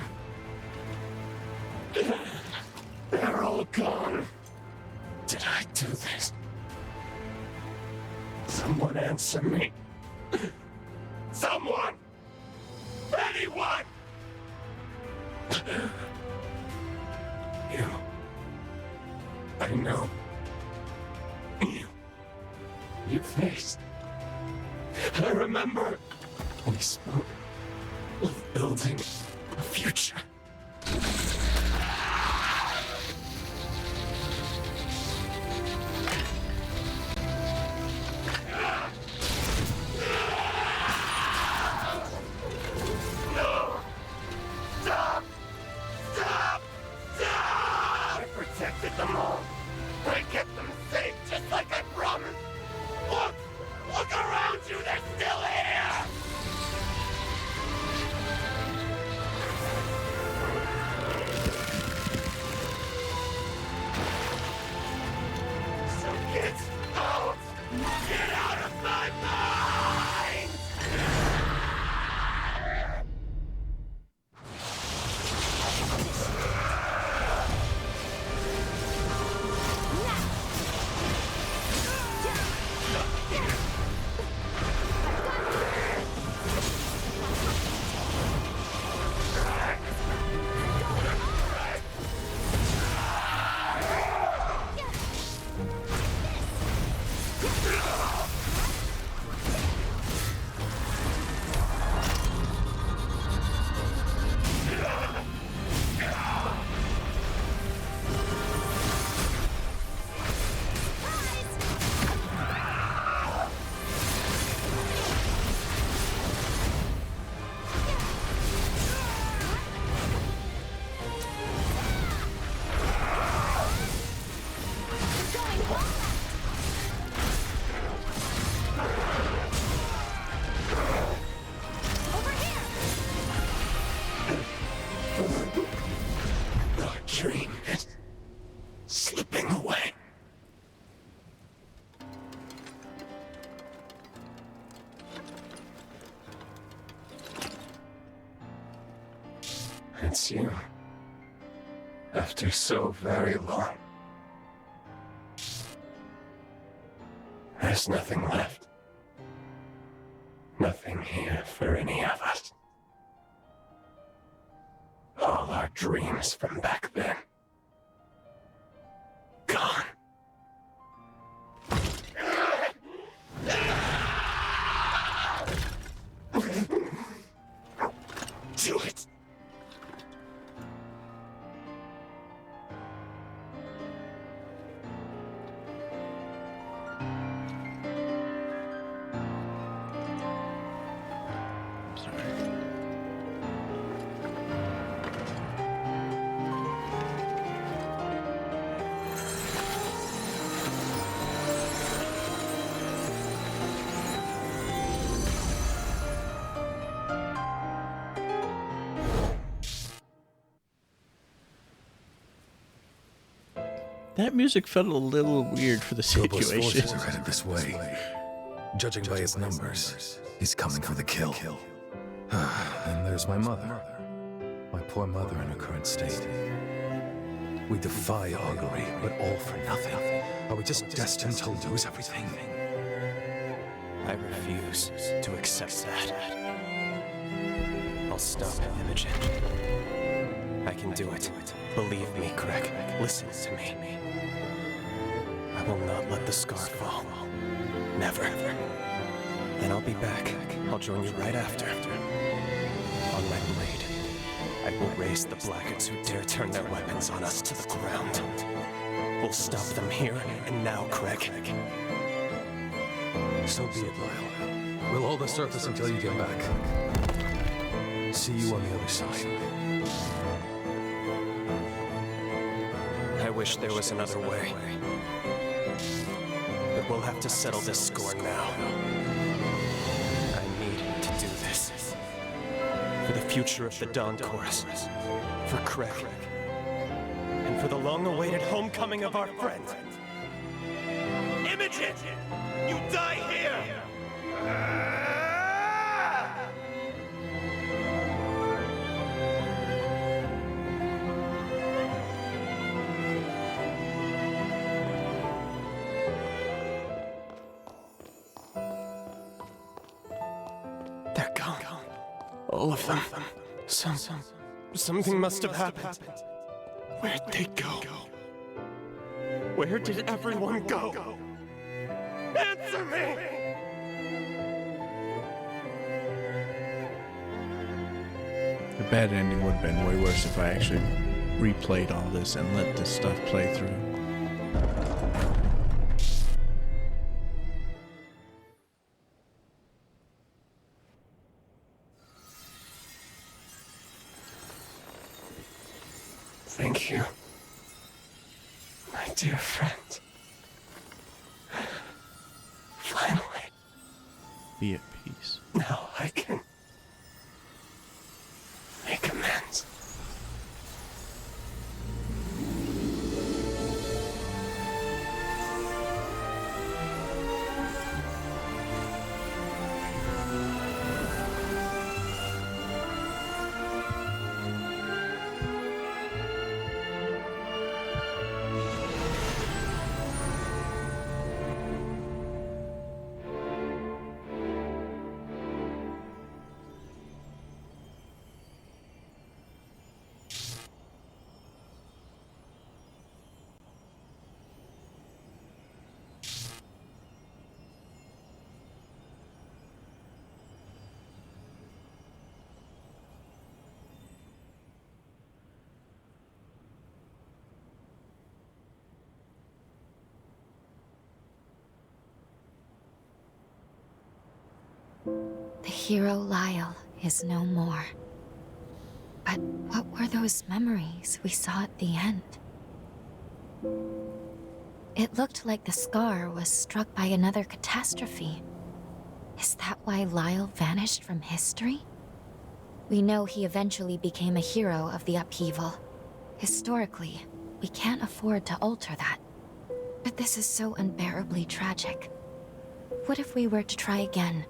Speaker 6: They're all gone. Did I do this? Someone answer me. Someone! Anyone! You. I know. You faced. I remember. We spoke of building a future. Them all. I kept them safe just like I promised. Look! Look around you, they're still here! it's you. After so very long. There's nothing left. Nothing here for any of us. All our dreams from back then. Gone. Do it.
Speaker 3: That music felt a little weird for the
Speaker 2: Lobo's
Speaker 3: situation.
Speaker 2: forces are headed this way. Judging by his numbers, he's coming for the kill. And there's my mother. My poor mother in her current state. We defy augury, but all for nothing. Are we just destined to lose everything?
Speaker 23: I refuse to accept that. I'll stop Imogen. I can do it. Believe me, Craig. Listen to me. I will not let the scar fall. Never. Then I'll be back. I'll join you right after. On my blade, I will raise the Blackguards who dare turn their weapons on us to the ground. We'll stop them here and now, Craig.
Speaker 2: So be it, Lyle. We'll hold the surface until you get back. See you on the other side.
Speaker 23: I wish there was another way. But we'll have to settle this score now. I need to do this. For the future of the Dawn Chorus. For Craig. And for the long-awaited homecoming of our friend.
Speaker 12: Imogen! You die here!
Speaker 23: They're gone. All of them. Something must have happened. Where'd they go? Where did everyone go?
Speaker 12: Answer me!
Speaker 3: The bad ending would have been way worse if I actually replayed all this and let this stuff play through.
Speaker 6: Thank you, my dear friend. Finally.
Speaker 3: Be at peace.
Speaker 6: Now I can make amends.
Speaker 13: The hero Lyle is no more. But what were those memories we saw at the end? It looked like the scar was struck by another catastrophe. Is that why Lyle vanished from history? We know he eventually became a hero of the upheaval. Historically, we can't afford to alter that. But this is so unbearably tragic. What if we were to try again?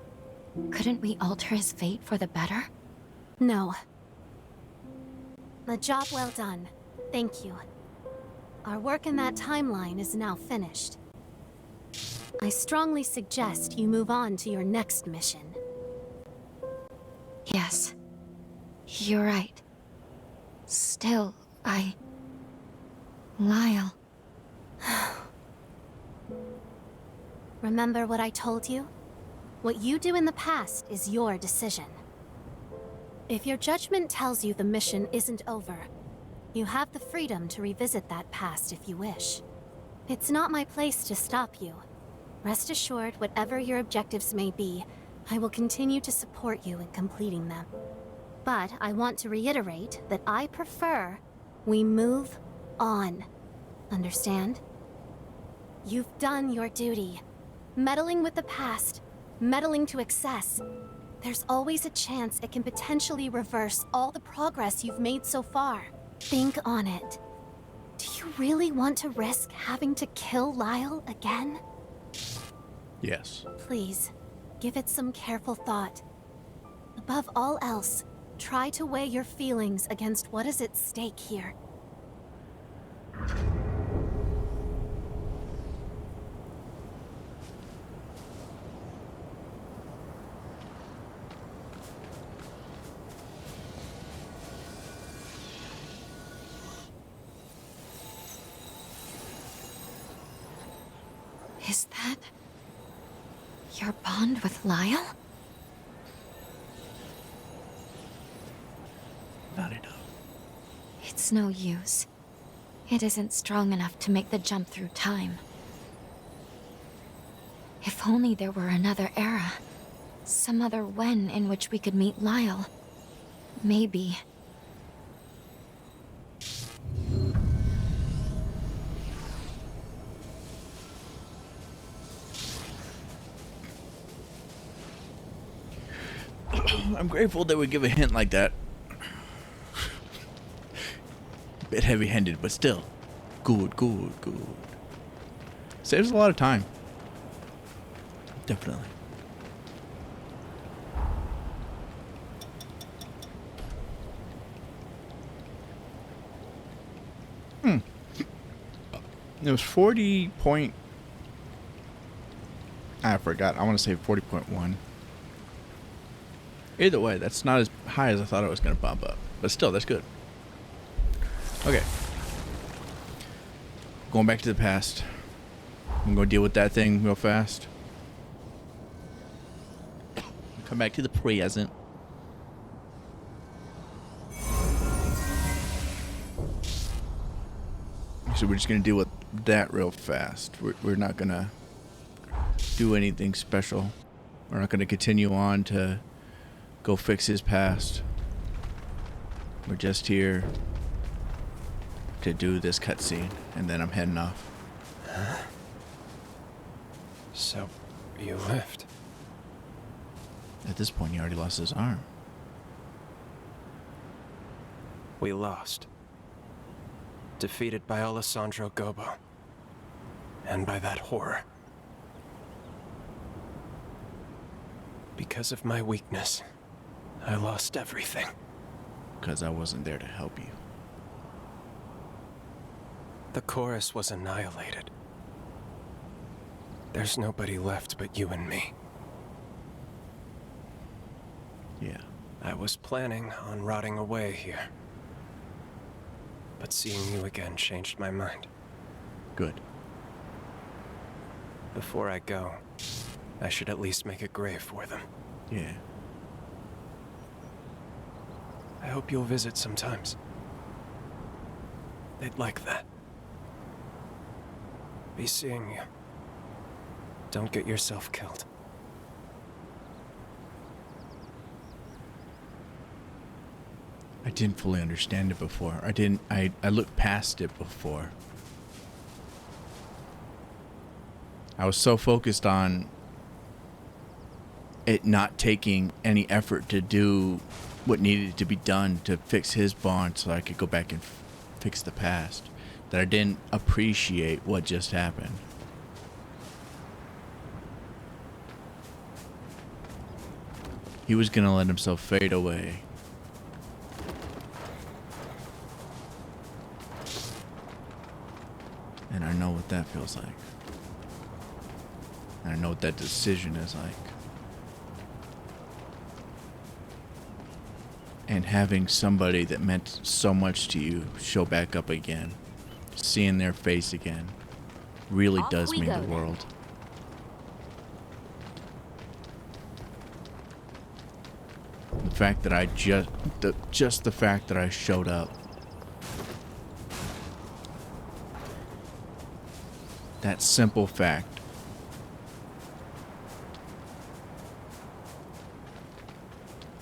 Speaker 13: Couldn't we alter his fate for the better?
Speaker 17: No. A job well done. Thank you. Our work in that timeline is now finished. I strongly suggest you move on to your next mission.
Speaker 13: Yes. You're right. Still, Lyle.
Speaker 17: Remember what I told you? What you do in the past is your decision. If your judgment tells you the mission isn't over, you have the freedom to revisit that past if you wish. It's not my place to stop you. Rest assured, whatever your objectives may be, I will continue to support you in completing them. But I want to reiterate that I prefer we move on. Understand? You've done your duty. Meddling with the past, meddling to excess. There's always a chance it can potentially reverse all the progress you've made so far. Think on it. Do you really want to risk having to kill Lyle again?
Speaker 3: Yes.
Speaker 17: Please, give it some careful thought. Above all else, try to weigh your feelings against what is at stake here.
Speaker 13: Is that your bond with Lyle?
Speaker 3: Not enough.
Speaker 13: It's no use. It isn't strong enough to make the jump through time. If only there were another era. Some other when in which we could meet Lyle. Maybe.
Speaker 3: I'm grateful that we give a hint like that. Bit heavy-handed, but still. Good. Saves a lot of time. Definitely. It was 40 point... I forgot. I want to say 40.1. Either way, that's not as high as I thought it was going to bump up. But still, that's good. Okay. Going back to the past. I'm going to deal with that thing real fast. Come back to the present. So we're just going to deal with that real fast. We're not going to do anything special. We're not going to continue on to go fix his past. We're just here to do this cutscene, and then I'm heading off.
Speaker 23: Huh? So, you lived.
Speaker 3: At this point, he already lost his arm.
Speaker 23: We lost. Defeated by Alessandro Gobo. And by that horror. Because of my weakness, I lost everything.
Speaker 3: Because I wasn't there to help you.
Speaker 23: The chorus was annihilated. There's nobody left but you and me.
Speaker 3: Yeah.
Speaker 23: I was planning on rotting away here. But seeing you again changed my mind.
Speaker 3: Good.
Speaker 23: Before I go, I should at least make a grave for them.
Speaker 3: Yeah.
Speaker 23: I hope you'll visit sometimes. They'd like that. Be seeing you. Don't get yourself killed.
Speaker 3: I didn't fully understand it before. I looked past it before. I was so focused on it not taking any effort to do what needed to be done to fix his bond so I could go back and fix the past, that I didn't appreciate what just happened. He was gonna let himself fade away. that feels like. I know what that decision is like. And having somebody that meant so much to you show back up again, seeing their face again, really does mean the world. The fact that I just the fact that I showed up. That simple fact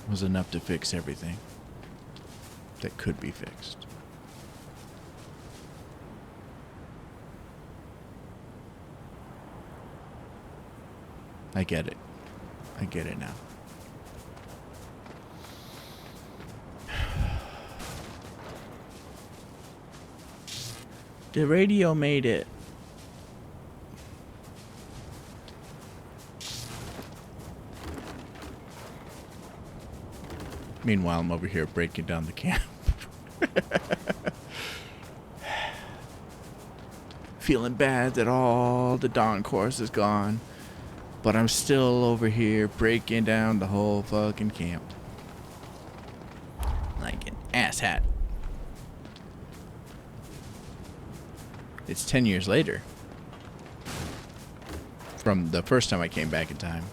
Speaker 3: was enough to fix everything that could be fixed. I get it. I get it now. The radio made it. Meanwhile, I'm over here breaking down the camp. Feeling bad that all the Dawn course is gone. But I'm still over here breaking down the whole fucking camp. Like an asshat. It's 10 years later. From the first time I came back in time.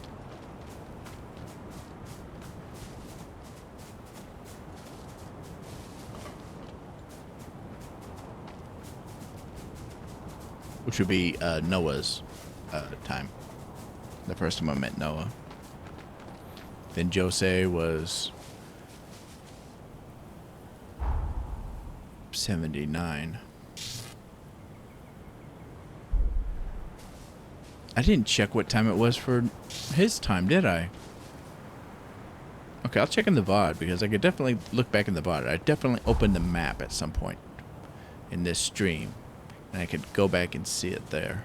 Speaker 3: Which would be Noah's time. The first time I met Noah. Then Jose was 79. I didn't check what time it was for his time, did I? Okay, I'll check in the VOD because I could definitely look back in the VOD. I definitely opened the map at some point in this stream. And I could go back and see it there.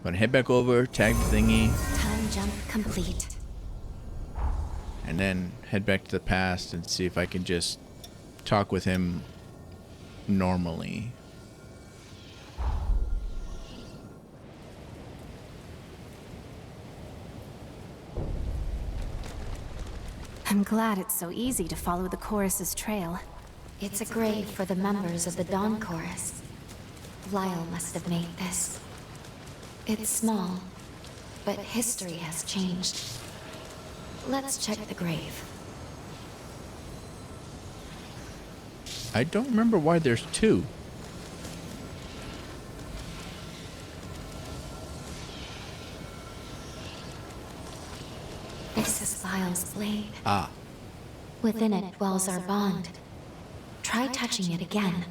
Speaker 3: But head back over, tag the thingy.
Speaker 13: Time jump complete.
Speaker 3: And then head back to the past and see if I can just talk with him normally.
Speaker 17: I'm glad it's so easy to follow the chorus's trail.
Speaker 13: It's a grave for the members of the Dawn Chorus. Lyle must have made this. It's small, but history has changed. Let's check the grave.
Speaker 3: I don't remember why there's two.
Speaker 13: This is Lyle's blade.
Speaker 3: Ah.
Speaker 13: Within it dwells our bond. Try touching it again.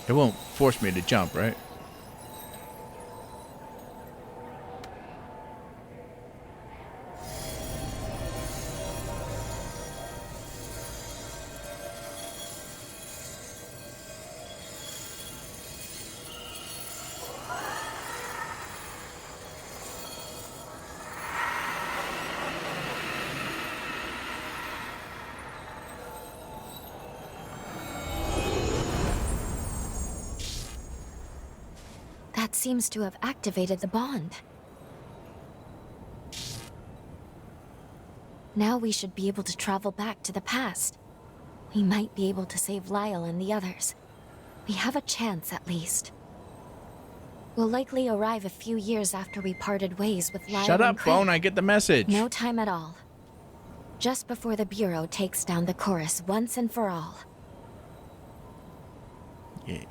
Speaker 3: It won't force me to jump, right?
Speaker 13: That seems to have activated the bond. Now we should be able to travel back to the past. We might be able to save Lyle and the others. We have a chance, at least. We'll likely arrive a few years after we parted ways with Lyle
Speaker 3: Shut
Speaker 13: and
Speaker 3: up,
Speaker 13: Craig.
Speaker 3: phone. I get the message.
Speaker 13: No time at all. Just before the Bureau takes down the chorus once and for all.
Speaker 3: Yeah.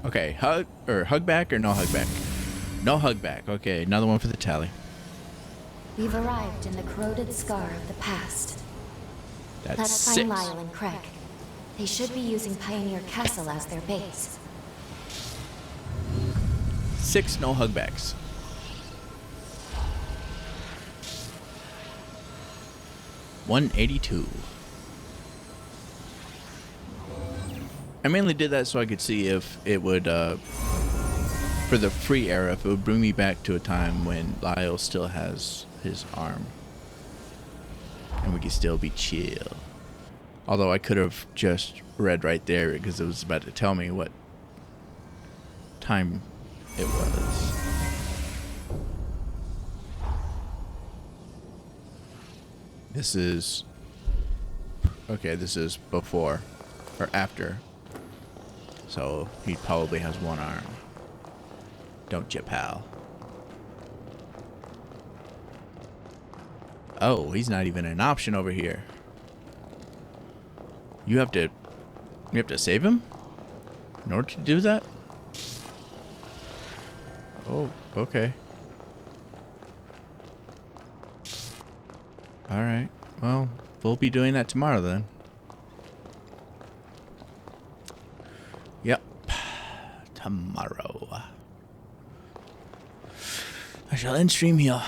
Speaker 3: Okay, hug back or no hug back? No hug back. Okay, another one for the tally.
Speaker 13: We've arrived in the corroded scar of the past.
Speaker 3: That's
Speaker 13: Let's
Speaker 3: 6.
Speaker 13: find Lyle and Craig. They should be using Pioneer Castle as their base.
Speaker 3: 6 no hugbacks. $182. I mainly did that so I could see if it would, for the free era, if it would bring me back to a time when Lyle still has his arm. And we could still be chill. Although I could have just read right there because it was about to tell me what time it was. This is... Okay, this is before or after. So he probably has one arm. Don't you, pal? Oh, he's not even an option over here. You have to save him in order to do that? Oh, okay. Alright. Well, we'll be doing that tomorrow then. Yep. Tomorrow. I shall end stream here.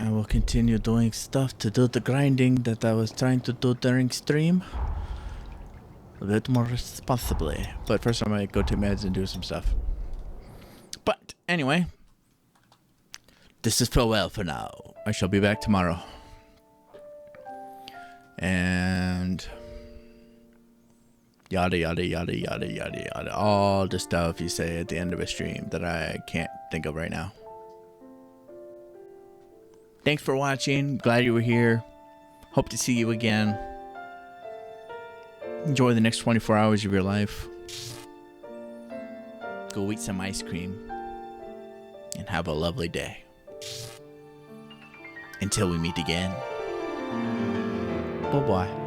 Speaker 3: I will continue doing stuff to do the grinding that I was trying to do during stream. A bit more responsibly. But first I might go to meds and do some stuff. But anyway, this is farewell for now. I shall be back tomorrow. And yada yada yada yada yada yada. All the stuff you say at the end of a stream that I can't think of right now. Thanks for watching. Glad you were here. Hope to see you again. Enjoy the next 24 hours of your life. Go eat some ice cream. And have a lovely day. Until we meet again. Bye-bye.